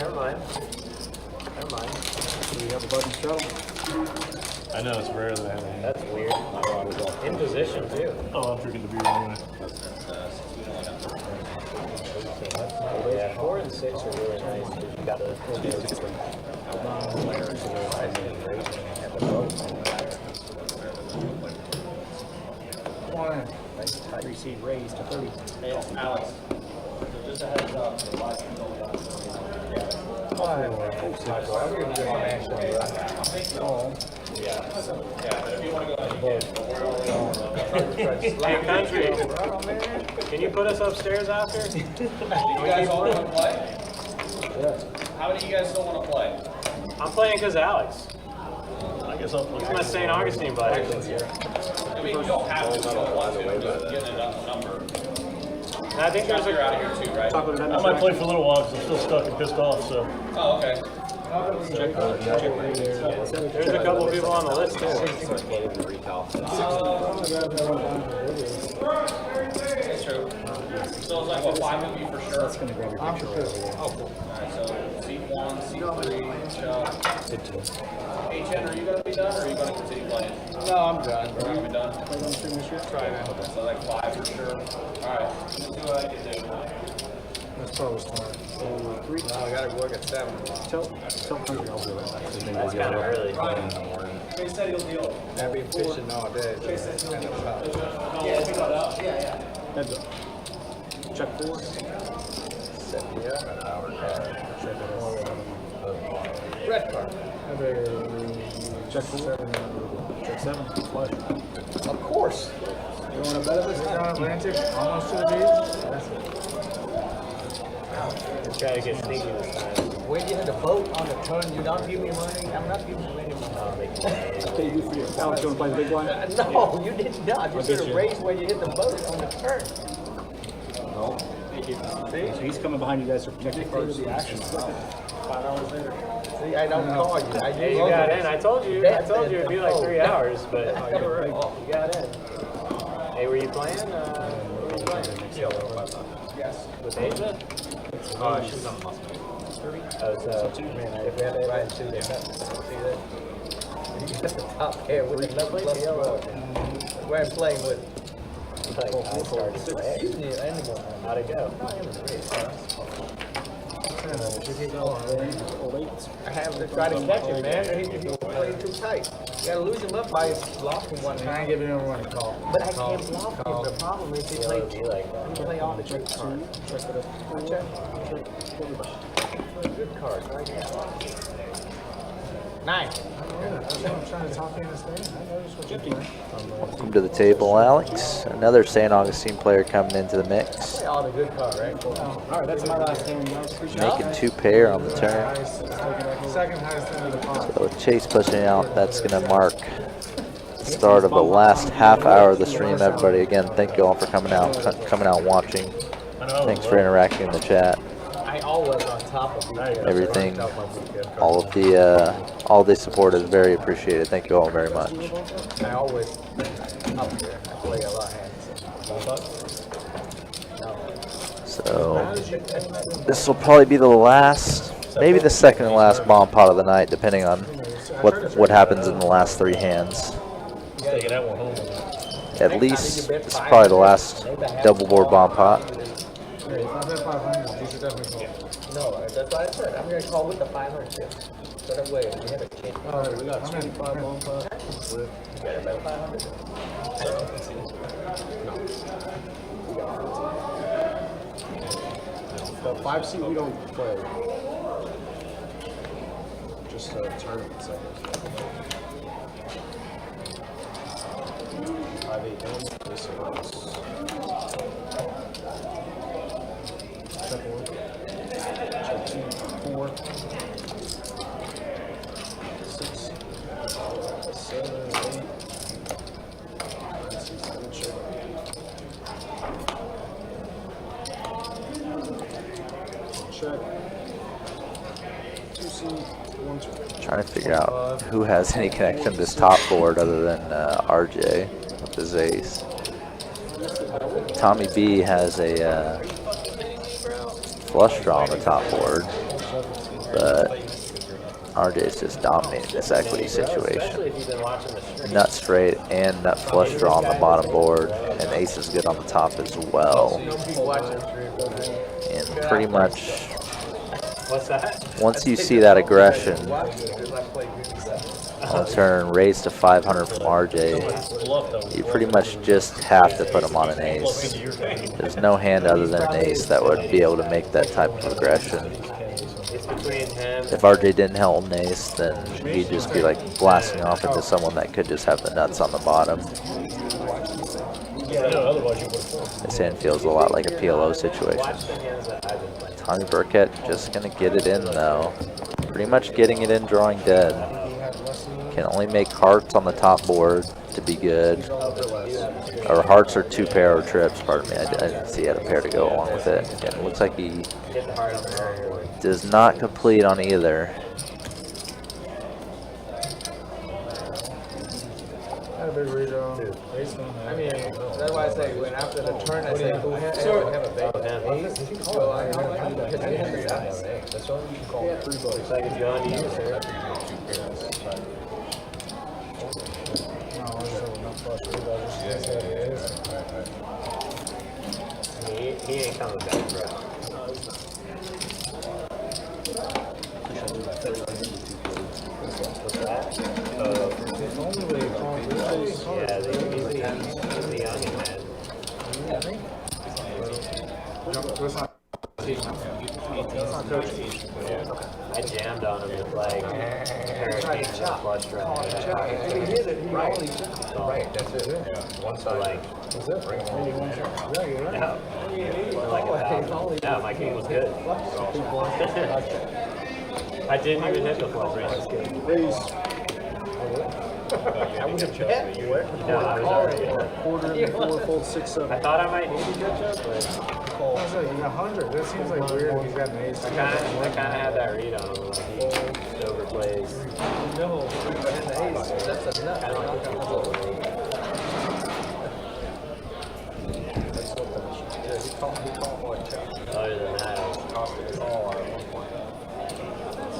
Do We have a button straddle. I know, it's rare that I have a hand. That's weird. In position, too. Oh, I'm drinking the beer anyway. Yeah, 4 and 6 are really nice. You got the Receive raised to 30. Hey, Alex. So just a heads up. Hey, Country, can you put us upstairs after? Do you guys all want to play? How many of you guys still want to play? I'm playing because Alex. I guess I'll play. He's my St. Augustine buddy. I mean, you don't have to. You don't want to. Just get a number. And I think there's You're a... out of here too, right? I might play for a little while because I'm still stuck and pissed off, so. Oh, okay. There's a couple people on the list, too. That's true. So it's like, what, 5 of you for sure? That's gonna grab your picture right away. Oh, cool. Alright, so C1, C3, Chuck. H10, are you gonna be done, or are you gonna continue playing? No, I'm done. You're gonna be done? Try it. So like 5 for sure. Alright, let's see what I can do. That's probably smart. So 3. No, I gotta work at 7. Tell Country I'll do it. That's kind of early. They said he'll deal. I've been fishing all day. So it's kind of tough. Heads up. Check 4. Red card. Check 4. Check 7. Flush. Of course. You want to bet at this time? Atlantic? Almost to the beat? Let's try to get sneaky this time. When you hit the boat on the turn, you don't give me money. I'm not giving you any money. Okay, you for you. Alex, you want to play the big blind? No, you did not. You should have raised when you hit the boat on the turn. No. So he's coming behind you guys to protect you first. The action. 5 hours later. See, I don't call you. Hey, you got in. I told you it'd be like 3 hours, but you got in. Hey, were you playing? Yes. With Asia? Oh, she's on muscle. Oh, so If we had everybody to the see that? You got the top pair with the level plus yellow. Where I'm playing with. like, I started to play. Excuse me, animal. How'd it go? I have to try to catch him, man. He's playing too tight. You gotta lose him up by blocking one. Try and give everyone a call. But I can't block him. The problem is he Be like that. play all the trick cards. Check it up. Check. Good cards right now. 9. I'm trying to talk in this thing. I noticed what you're doing. Welcome to the table, Alex. Another St. Augustine player coming into the mix. Play all the good cards, right? All right, that's my last hand. Making 2 pair on the turn. Second highest end of the pot. So Chase pushing out. That's going to mark the start of the last half hour of the stream. Everybody, again, thank you all for coming out and watching. Thanks for interacting in the chat. I always on top of Everything, all the support is very appreciated. Thank you all very much. I always up there. I play a lot of hands. So this will probably be the last, maybe the second and last bomb pot of the night, depending on what happens in the last 3 hands. Taking that one home. At least this is probably the last double board bomb pot. No, that's what I said. I'm gonna call with the 500 too. So that way we have a chance. All right, we got 25 bomb pot. You got about 500. The 5 seat we don't play. Just tournament seconds. 5-8 down. This is check 1. Check 2. 4. 6. 7. 8. 9, 6, 7. Check. Check. 2 seat. 1 turn. Trying to figure out who has any connection to this top board other than RJ with his ace. Tommy B has a flush draw on the top board, but RJ's just dominating this equity situation. Nut straight and nut flush draw on the bottom board, and ace is good on the top as well. And pretty much, once you see that aggression on turn, raise to 500 from RJ, you pretty much just have to put him on an ace. There's no hand other than an ace that would be able to make that type of aggression. If RJ didn't hold an ace, then he'd just be like blasting off into someone that could just have the nuts on the bottom. This hand feels a lot like a PLO situation. Tommy Burkett just going to get it in though. Pretty much getting it in, drawing dead. Can only make hearts on the top board to be good. Or hearts or 2 pair or trips, pardon me. I didn't see he had a pair to go along with it. And it looks like he does not complete on either. Had a big redraw. I mean, that's why I say when after the turn, I say who have a big ace. Well, I don't like it because he has a ace. That's all you can call it. Looks like it's going to you, sir. He ain't coming back, bro. What's that? Yeah, he's a youngin', man. I jammed on him with like hurricane flush draw. He did it. Right, that's it. One side, like, no, my king was good. I didn't even hit the flush draw. I would have checked me. No, I was already. Quarter and 4, fold 6, 7. I thought I might need to catch up, but I was like, 100. That seems like weird. He's got an ace. I kind of had that read on him. Like he overplays. No, and the ace. That's a nut. Kind of like a Other than that, I was costing his all out at one point.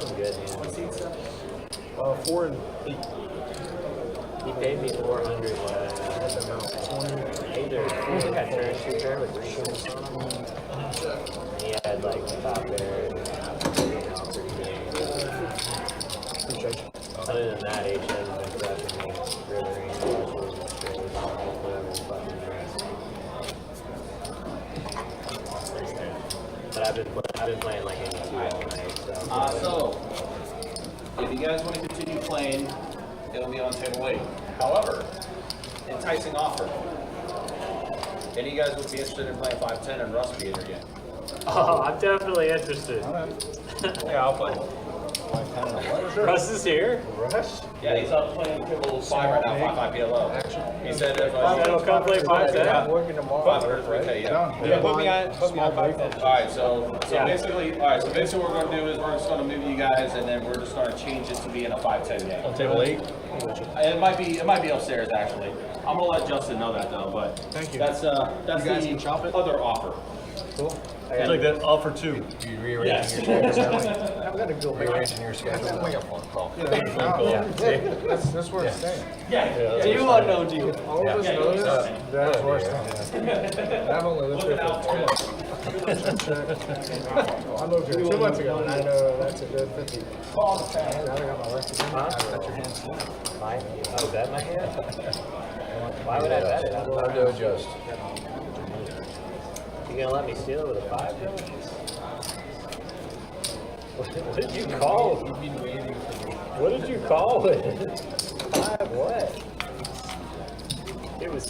Some good hands. 4 and 8. He paid me 400. Either I got turn shooter with reasons on him. He had like the top there. Other than that, H hasn't been prepping me. Rivering, but I've been playing like 82 all night. So, if you guys want to continue playing, it'll be on table 8. However, enticing offer. Any of you guys would be interested in playing 5-10 and Russ being here again? Oh, I'm definitely interested. Yeah, I'll play. Russ is here. Russ? Yeah, he's up playing Pibble 5 right now, 5-5 PLO. He said if He'll come play 5-10. I'm working tomorrow. 5-3K, yeah. Put me on 5-10. Alright, so Yeah. basically, what we're gonna do is we're just gonna move you guys, and then we're just gonna change it to being a 5-10 game. On table 8? It might be upstairs actually. I'm gonna let Justin know that though, but Thank you. that's the other offer. Cool. It's like that offer 2. You rearranging your schedule? I'm gonna go Rearranging your schedule? Make a phone call. That's where it's staying. Yeah, you want to know, G. All of us know this. That's where it's staying. I've only lived here for 2 months. I moved here 2 months ago, and I know that's a good 50. Now I got my rest again. That's your hand. Mine? Oh, bet my hand? Why would I bet it? Time to adjust. You gonna let me steal it with a 5, bro? What did you call? What did you call it? 5 what? It was.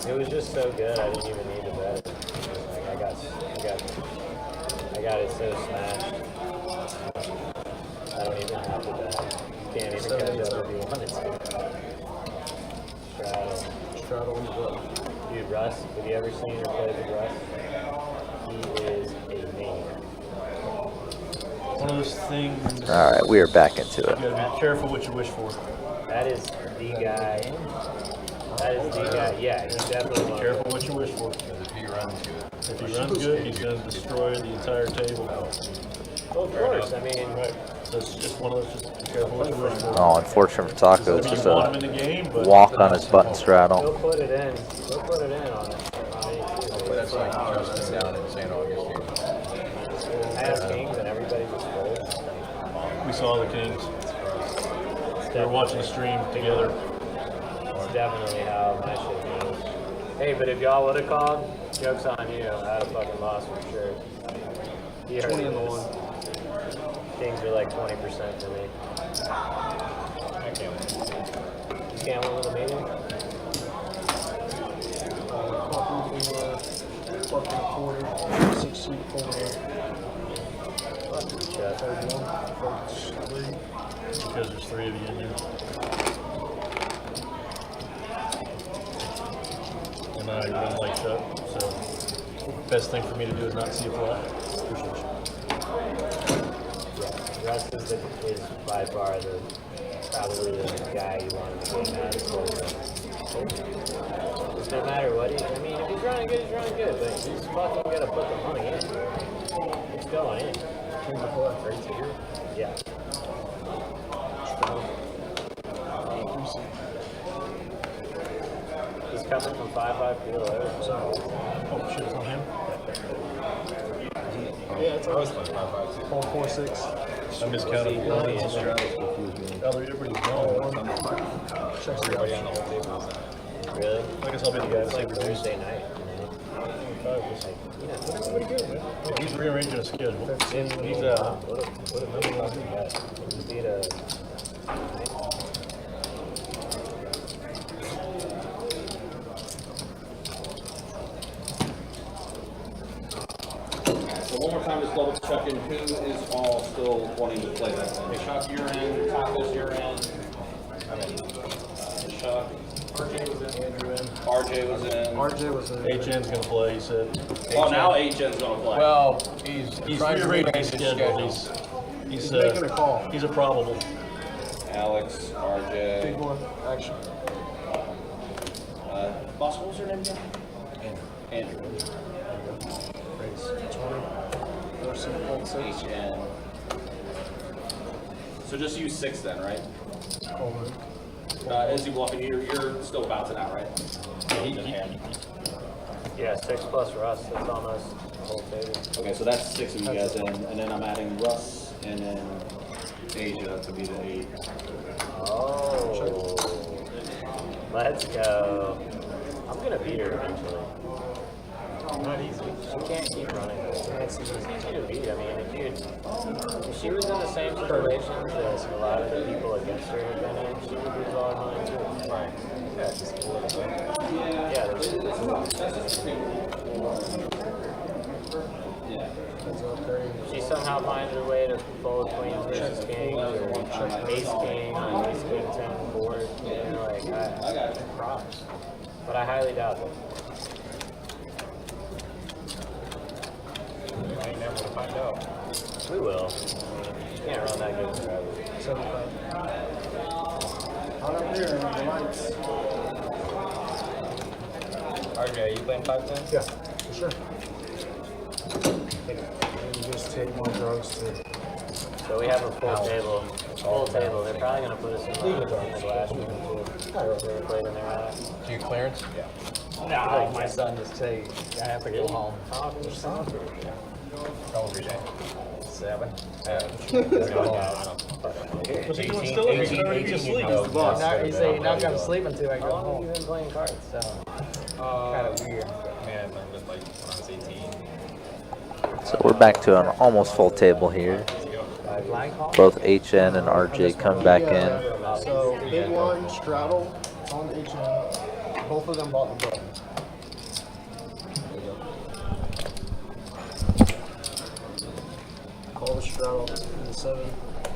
It was just so good. I didn't even need to bet it. Like I got it so smashed. I don't even have to bet. You can't even catch up if you wanted to. Straddle and blow. Dude, Russ, have you ever seen or played with Russ? He is a maniac. One of those things. All right, we are back into You it. gotta be careful what you wish for. That is the guy. That is the guy. Yeah, he's definitely one. Careful what you wish for. If he runs good. If he runs good, he's going to destroy the entire table. Well, of course. I mean, So it's just one of those, just be careful what you wish for. Oh, unfortunate for Taco. It's You just want him in a the game, but walk on his button he'll straddle. put it in. He'll put it in on it. But that's like Justin down in St. Augustine. I have Kings and everybody just folds. we saw the Kings. They were watching the stream together. It's definitely how my shit goes. Hey, but if y'all would have called, joke's on you. I'd have fucking lost for sure. You heard 20 on the this. one. Kings are like 20% to me. I can't win. You can't win with a meeting? Fucking quarter, 6 seat forward. Check. Because there's 3 of you in here. And I run like Chuck, so best thing for me to do is not see a fly. Appreciate you. Russ is by far probably the guy you want to game out of Just no matter what I mean, if he's running good, he's running good, but he's fucking gotta put the money in. It's going in. Yeah. He's coming from 5-5 field. Oh shit, it's on him? Yeah, it's always 5-5. 4-4-6. I miscounted. Everybody's gone. Everybody on the whole table is out. Really? I guess I'll be the guy It's to like say Thursday night. He's rearranging his schedule. He's What a number one bet. Just need a. So one more time, just double checking who is all still wanting to play that game. Chuck, you're in. Tacos, you're in. Chuck. RJ was in. Andrew in. RJ was in. RJ was in. HN's gonna play, he said. Oh, now HN's gonna play. Well, he's trying to rearranging rearrange his his schedule. schedule. He's making a call. He's a probable. Alex, Big RJ. one, action. Boss, what was your name again? Andrew. Raise 20. 4 seat, fold 6. HN. So just use 6 then, right? Over. Izzy Bluffing, you're still bouncing out, right? Yeah, 6 plus Russ. That's almost the whole table. Okay, so that's 6 of you guys in, and then I'm adding Russ and then Asia to be the 8. Oh. Let's go. I'm gonna beat her eventually. Not easy. She can't keep running. It's easy to beat. I mean, if she was in the same situations as a lot of the people against her have been in, she would lose all her money too. Right. Yeah, just political. Yeah, that's she somehow finds her way to fold queens versus kings or ace king on ace king 10 board. You know, like I got props, but I highly doubt it. I ain't never gonna find out. We will. You can't run that good forever. 75. Out up here, the lights. RJ, you playing 5-10? Yeah, for sure. You just take more drugs to. So we have a full table. Full table. They're probably gonna put us in the glass room too. They played in there. Do you clearance? Yeah. No, my son just say I have to go home. How old are you? 7. What's he doing still? He's already asleep. He said he's not gonna sleep until I go How long have home. you been playing cards? So. Kind of weird. Man, I learned it like when I was 18. So we're back to an almost full table here. Blind call? Both HN and RJ come back in. So, big one, straddle on HN. Both of them bought the buttons. Call the straddle in the 7.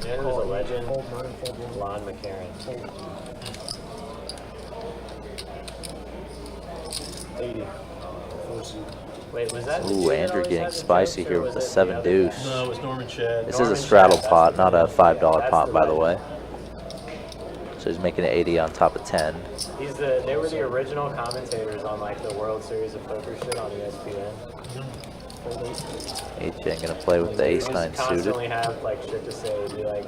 Yeah, who's a legend? Fold 9, fold 1. Lon McCarran. 80. 4 seat. Wait, was that? Ooh, Andrew getting spicy here with the 7 deuce. No, it was Norman Chad. This is a straddle pot, not a $5 pot, by the way. So he's making it 80 on top of 10. They were the original commentators on like the World Series of Poker shit on ESPN. HN gonna play with the ace-9 suited. Constantly have like shit to say. Be like,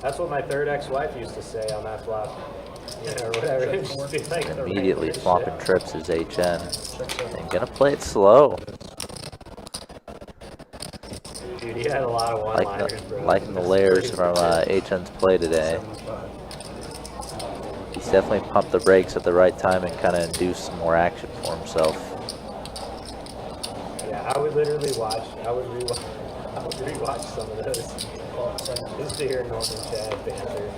that's what my third ex-wife used to say on that flop, you know, or whatever. It'd just be like the Immediately regular flopping shit. trips is HN. And gonna play it slow. Dude, he had a lot of one-liners, bro. Liking the layers from HN's play today. He's definitely pumped the brakes at the right time and kind of induced some more action for himself. Yeah, I would literally watch. I would rewatch some of those. Just to hear Norm and Chad banter.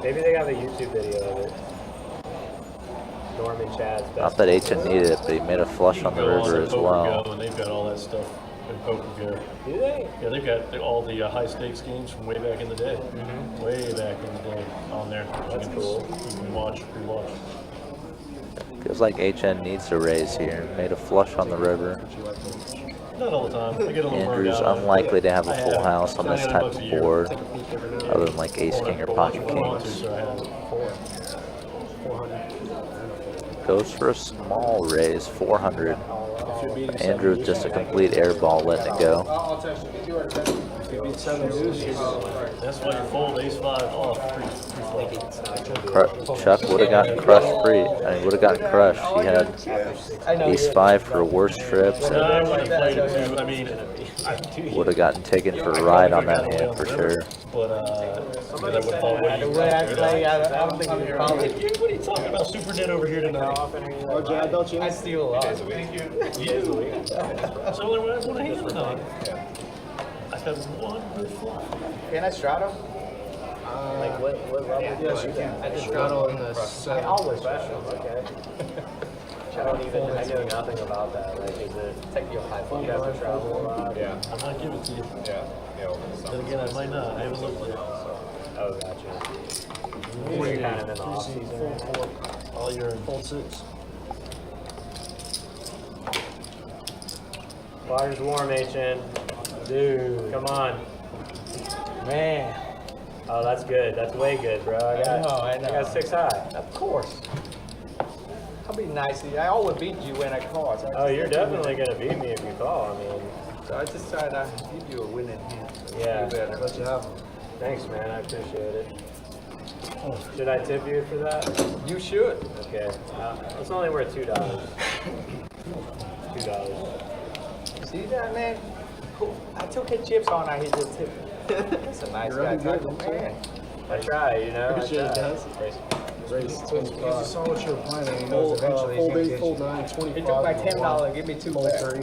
Maybe they have a YouTube video of it. Norm and Chad's best. Not that HN needed it, but he made a flush on the river as well. And they've got all that stuff in Poker Go. Do they? Yeah, they've got all the high stakes games from way back in the day. Way back in the day on there. That's cool. You can rewatch. Feels like HN needs to raise here. Made a flush on the river. Not all the time. I get a little Andrew's burned out. unlikely to have a full house on this type of board, other than like ace king or pocket kings. Goes for a small raise, 400. Andrew with just a complete air ball, letting it go. That's why you fold ace-5 off pre-flop. Chuck would have gotten crushed pre. I mean, would have gotten crushed. He had ace-5 for worst trips, and would have gotten taken for a ride on that hand for sure. But that would fall away. I don't think you probably. What are you talking about? Super net over here tonight. I steal a lot. It's the only way I want to handle tonight. I've had one good flop. Can I straddle? Like what level? Yes, you can. I just Straddle in the I 7. always special. Okay. I know nothing about that. Like, is it technical high flop? You have to travel a lot. Yeah. I might give it to you. Yeah. Then again, I might not. I haven't looked yet. Oh, gotcha. You're kind of in the off season. All you're in full 6. Water's warm, HN. Dude, come on. Man. Oh, that's good. That's way good, bro. I got 6 high. Of course. I'll be nice to you. I always beat you when I call. So Oh, you're definitely gonna beat me if you call. I mean, So I just try to give you a winning hand. yeah. You better. Let you have. Thanks, man. I appreciate it. Should I tip you for that? You should. Okay. It's only worth $2. $2. See that, man? Cool. I took his chips on. I hit the tip. That's a nice guy. Man. I try, you know. I try. Raise 25. You saw what you were planning. He knows eventually he's Fold going to 8, get fold you. 9, 25. He took my $10. Give me 2 Fold back. 3.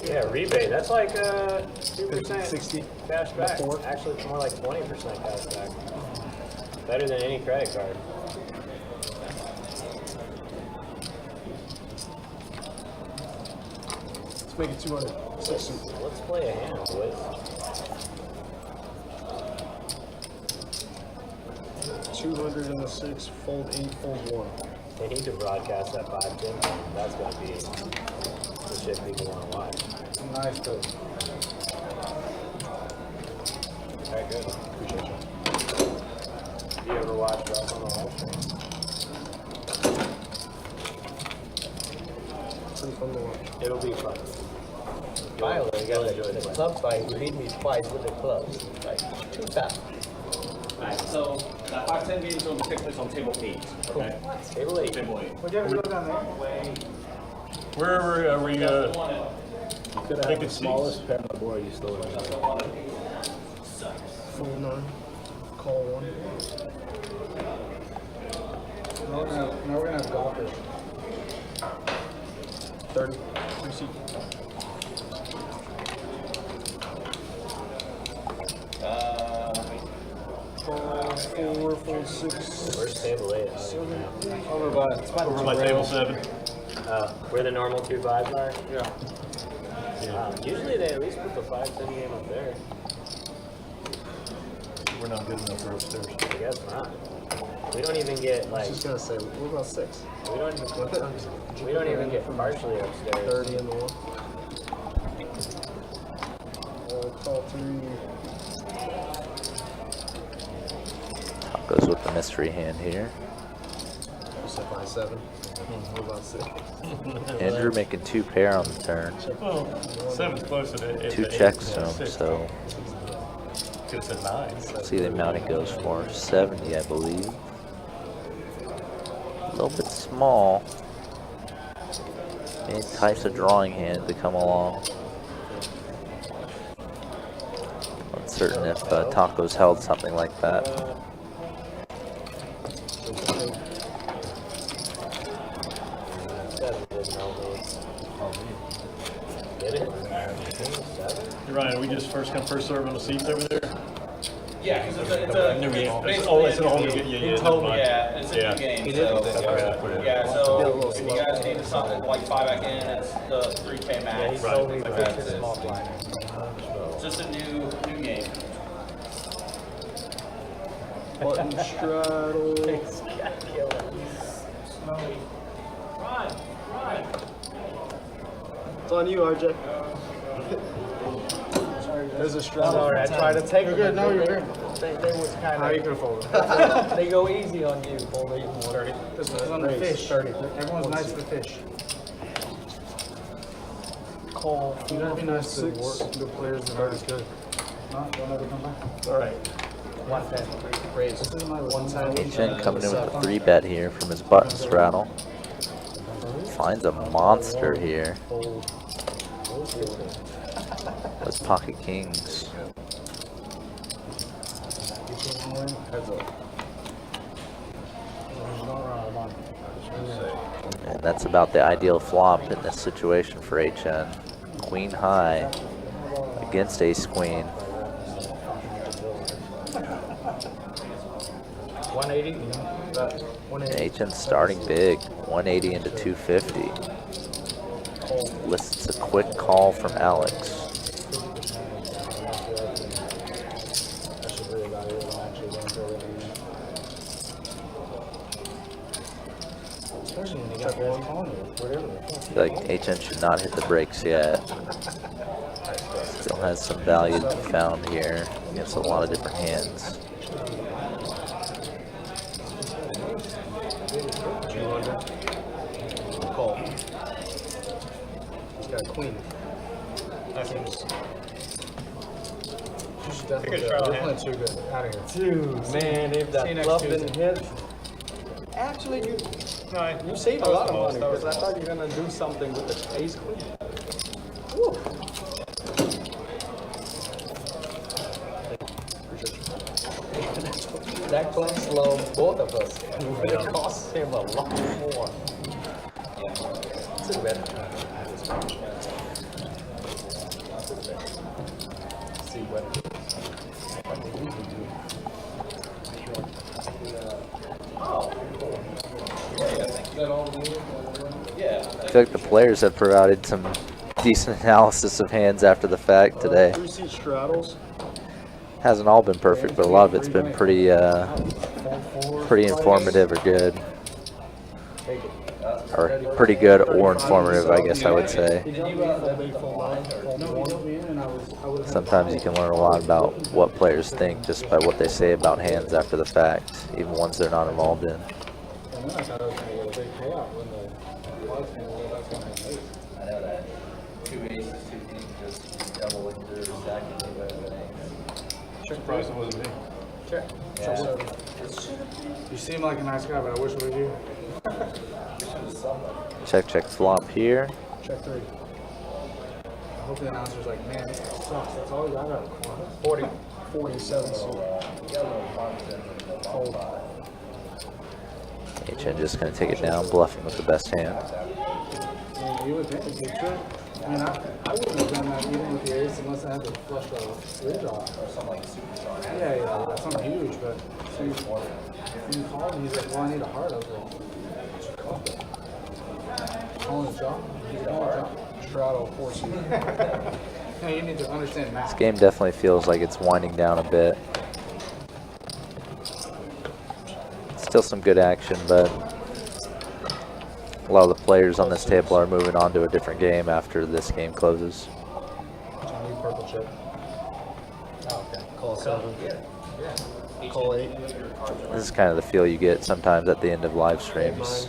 Yeah, rebate. That's like 2% 60. cash back. Four. Actually, it's more like 20% cash back. Better than any credit card. Let's make it 260. Let's play a hand, boys. 206, fold 8, fold 1. They need to broadcast that 5-10. That's going to be the shit people want to watch. Nice pick. Very good. Appreciate you. Do you ever watch Rough on the live stream? Pretty fun to watch. It'll be fun. Finally, I got enjoy the club fight. He beat me twice with the clubs. Like 2 times. Alright, so that 5-10 game is going to take place on table 8. Okay? Table 8. Table 8. Would you ever go down there? Wherever we You could have Pick the a smallest pair on the board, you still would have. Fold 9, call 1. Now we're gonna have golfers. 30. Receipt. Fold 4, fold 6. Where's table 8? Over by. over by table 7. Where the normal 2 5s are? Yeah. Usually they at least put the 5-10 game up there. We're not good enough for upstairs. I guess not. We don't even get I like was just gonna say, what about 6? we don't even get partially upstairs. 30 in the 1. Call 3. Goes with the mystery hand here. You said by 7. What about 6? Andrew making 2 pair on the turn. Well, 7's closer to 2 checks to him, so could have said 9. So. see the amount he goes for. 70, I believe. A little bit small. Any types of drawing hand to come along. Uncertain if Taco's held something like that. Ryan, we just first come first serve on the seats over there. Yeah, because it's a new game. basically Oh, it's an a whole new new game. game. Yeah, never mind. Yeah, it's a new game. So, yeah, so if you guys need to something like buy back in, it's the 3K max. Right. Like that. It's just a new game. Button straddle. It's on you, RJ. There's a straddle. Sorry, I tried to take You're good. No, you're good. They was kind How you of. gonna fold it? They go easy on you. Fold even more. This is on the fish. Everyone's nice to the fish. Call. You gotta be nice to the players that aren't as good. No, don't ever come back. All right. 110. Raise. This is my one time. HN coming in with a 3-bet here from his button straddle. Finds a monster here. Those pocket kings. Heads up. And that's about the ideal flop in this situation for HN. Queen high against ace queen. 180. And HN starting big, 180 into 250. Lists a quick call from Alex. Especially when you got guys calling you, whatever. I feel like HN should not hit the brakes yet. Still has some value to be found here against a lot of different hands. 200. Call. He's got a queen. That seems. You should definitely Good go. try, You're man. playing too good. Out of here. Dude, man, if See you that next bluff Tuesday. didn't hit. Actually, you saved a lot of money because I thought you were gonna do something with the ace queen. Woo. That club slow both of us. It costs him a lot more. It's a better. See what they usually do. I feel like the players have provided some decent analysis of hands after the fact today. 3-seat straddles. Hasn't all been perfect, but a lot of it's been pretty informative or good. Or pretty good or informative, I guess I would say. Sometimes you can learn a lot about what players think just by what they say about hands after the fact, even ones they're not involved in. I know that. 2 aces, 2 kings, just double into stacking. Surprised it wasn't me. Check. You seem like a nice guy, but I wish it was you. Check, check, flop here. Check 3. I hope the announcer's like, man, this sucks. That's all you got. 47. HN just going to take it down, bluffing with the best hand. Yeah, you would think it's good trick. I mean, I wouldn't have done that even with the ace unless I had the flush draw, straight draw. Or something like super strong. Yeah, that's something huge, but so you called and he's like, well, I need a heart. I was like, calling a chop? He's a heart. Straddle, 4-seat. No, you need to understand math. This game definitely feels like it's winding down a bit. Still some good action, but a lot of the players on this table are moving on to a different game after this game closes. I need purple chip. Oh, okay. Call 7. Yeah. Call 8. This is kind of the feel you get sometimes at the end of live streams,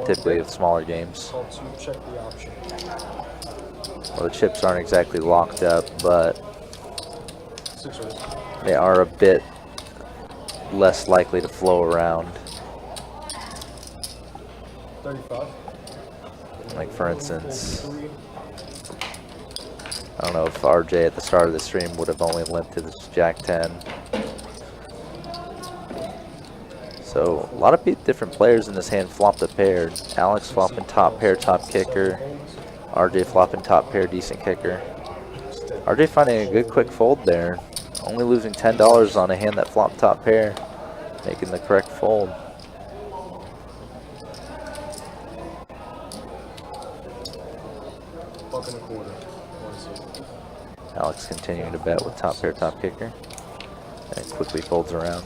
typically with smaller games. Call 2, check the option. Well, the chips aren't exactly locked up, but 6 raise. they are a bit less likely to flow around. 35. Like for instance, I don't know if RJ at the start of the stream would have only limped to this Jack 10. So a lot of different players in this hand flopped a pair. Alex flopping top pair, top kicker. RJ flopping top pair, decent kicker. RJ finding a good quick fold there. Only losing $10 on a hand that flopped top pair, making the correct fold. Buck and a quarter. Alex continuing to bet with top pair, top kicker. And quickly folds around.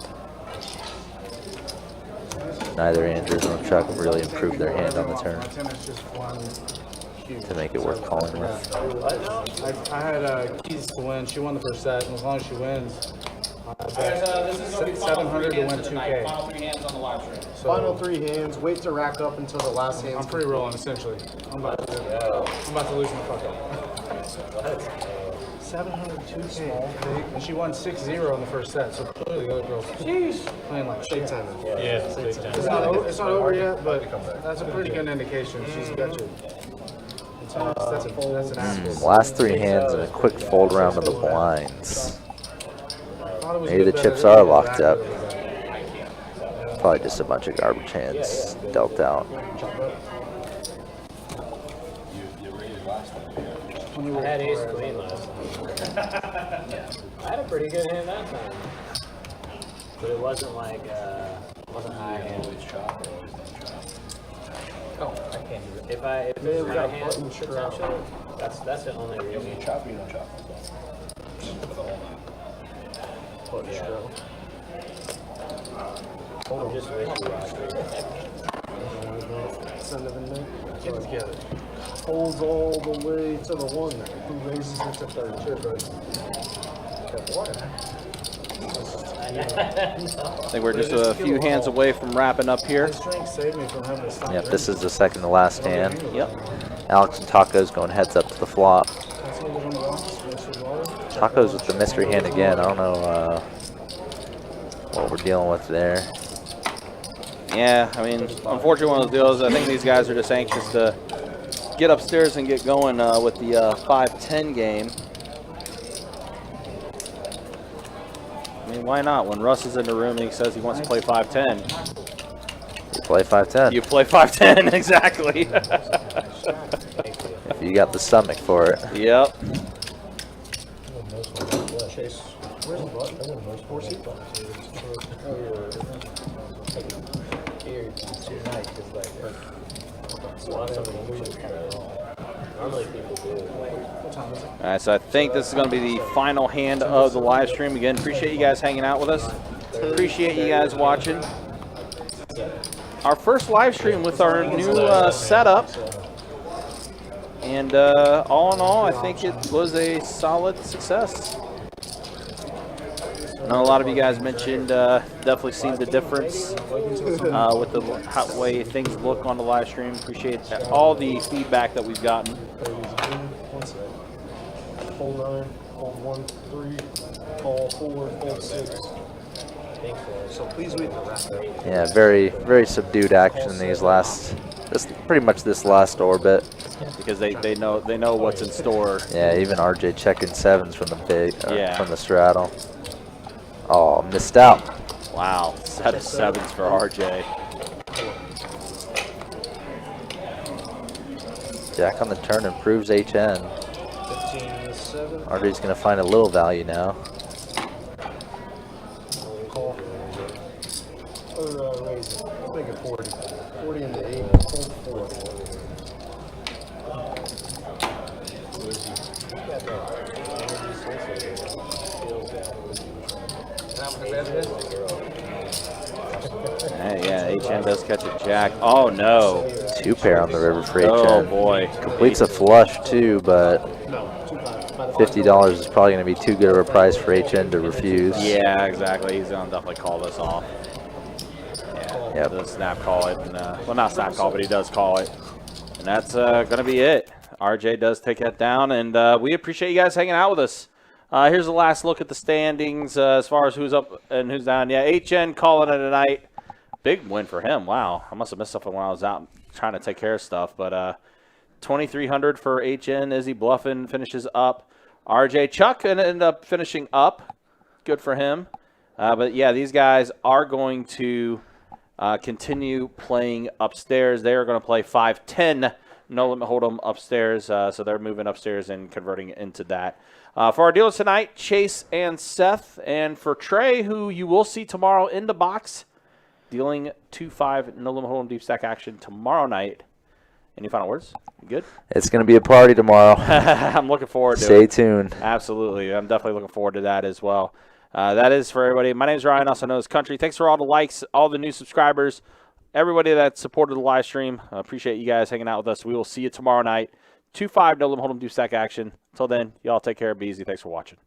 Neither Andrew nor Chuck have really improved their hand on the turn to make it worth calling with. I had keys to win. She won the first set, and as long as she wins, This is going to be 700 to win tonight. 2K. Final 3 hands on the live stream. So Final 3 hands. Wait to rack up until the last hand. I'm free rolling essentially. I'm about to lose my fuck up. 702K. And she won 6-0 in the first set, so clearly the other girl's playing like shit. Yeah, It's not over yet, but that's a pretty good indication. She's got you. That's an asshole. Last 3 hands and a quick fold around to the blinds. Maybe the chips are locked up. Probably just a bunch of garbage hands dealt out. I had ace queen last time. I had a pretty good hand that time. But it wasn't like, wasn't high hand. Oh, I can't do it. If it's high hand potential, that's the only reason. You chop, you don't chop. I'm just wishy-washy. Send them in there. Get it together. Holds all the way to the 1. Who raises it to 30? Sure, buddy. I think we're just a few hands away from wrapping up here. Yep, this is the second to last hand. Yep. Alex and Taco's going heads up to the flop. Taco's with the mystery hand again. I don't know what we're dealing with there. Yeah, I mean, unfortunately, one of the deals, I think these guys are just anxious to get upstairs and get going with the 5-10 game. I mean, why not? When Russ is in the room and he says he wants to play 5-10. You play 5-10. You play 5-10, exactly. If you got the stomach for it. Yep. Chase, where's the button? I want those 4 seat buttons. Normally people do. All right, so I think this is going to be the final hand of the live stream. Again, appreciate you guys hanging out with us. Appreciate you guys watching. Our first live stream with our new setup. And all in all, I think it was a solid success. I know a lot of you guys mentioned definitely seen the difference with the way things look on the live stream. Appreciate all the feedback that we've gotten. Fold 9, fold 1, 3, call 4, fold 6. So please wait the rest. Yeah, very, very subdued action in these pretty much this last orbit. Because they know what's in store. Yeah, even RJ checking 7s from the from the straddle. Oh, missed out. Wow, set of 7s for RJ. Jack on the turn improves HN. RJ's going to find a little value now. Call. Or raise it. Let's make it 40. 40 into 8. Fold 4. Yeah, HN does catch a jack. Oh no. 2 pair on the river for HN. Oh boy. Completes a flush too, but No, 2-5. $50 is probably going to be too good of a price for HN to refuse. Yeah, exactly. He's going to definitely call this off. Yeah, Yep. the snap call it. And, well, not snap call, but he does call it. And that's going to be it. RJ does take that down, and we appreciate you guys hanging out with us. Here's the last look at the standings as far as who's up and who's down. Yeah, HN calling it tonight. Big win for him. Wow. I must have missed something when I was out trying to take care of stuff. But 2,300 for HN. Izzy Bluffin finishes up. RJ Chuck ended up finishing up. Good for him. But, yeah, these guys are going to continue playing upstairs. They are going to play 5-10 No Limit Hold'em upstairs. So they're moving upstairs and converting into that. For our dealers tonight, Chase and Seth. And for Trey, who you will see tomorrow in the box, dealing 2-5 No Limit Hold'em deep stack action tomorrow night. Any final words? You good? It's going to be a party tomorrow. I'm looking forward to it. Stay tuned. Absolutely. I'm definitely looking forward to that as well. That is for everybody. My name is Ryan, also known as Country. Thanks for all the likes, all the new subscribers, everybody that supported the live stream. I appreciate you guys hanging out with us. We will see you tomorrow night. 2-5 No Limit Hold'em deep stack action. Until then, y'all take care. Be easy. Thanks for watching.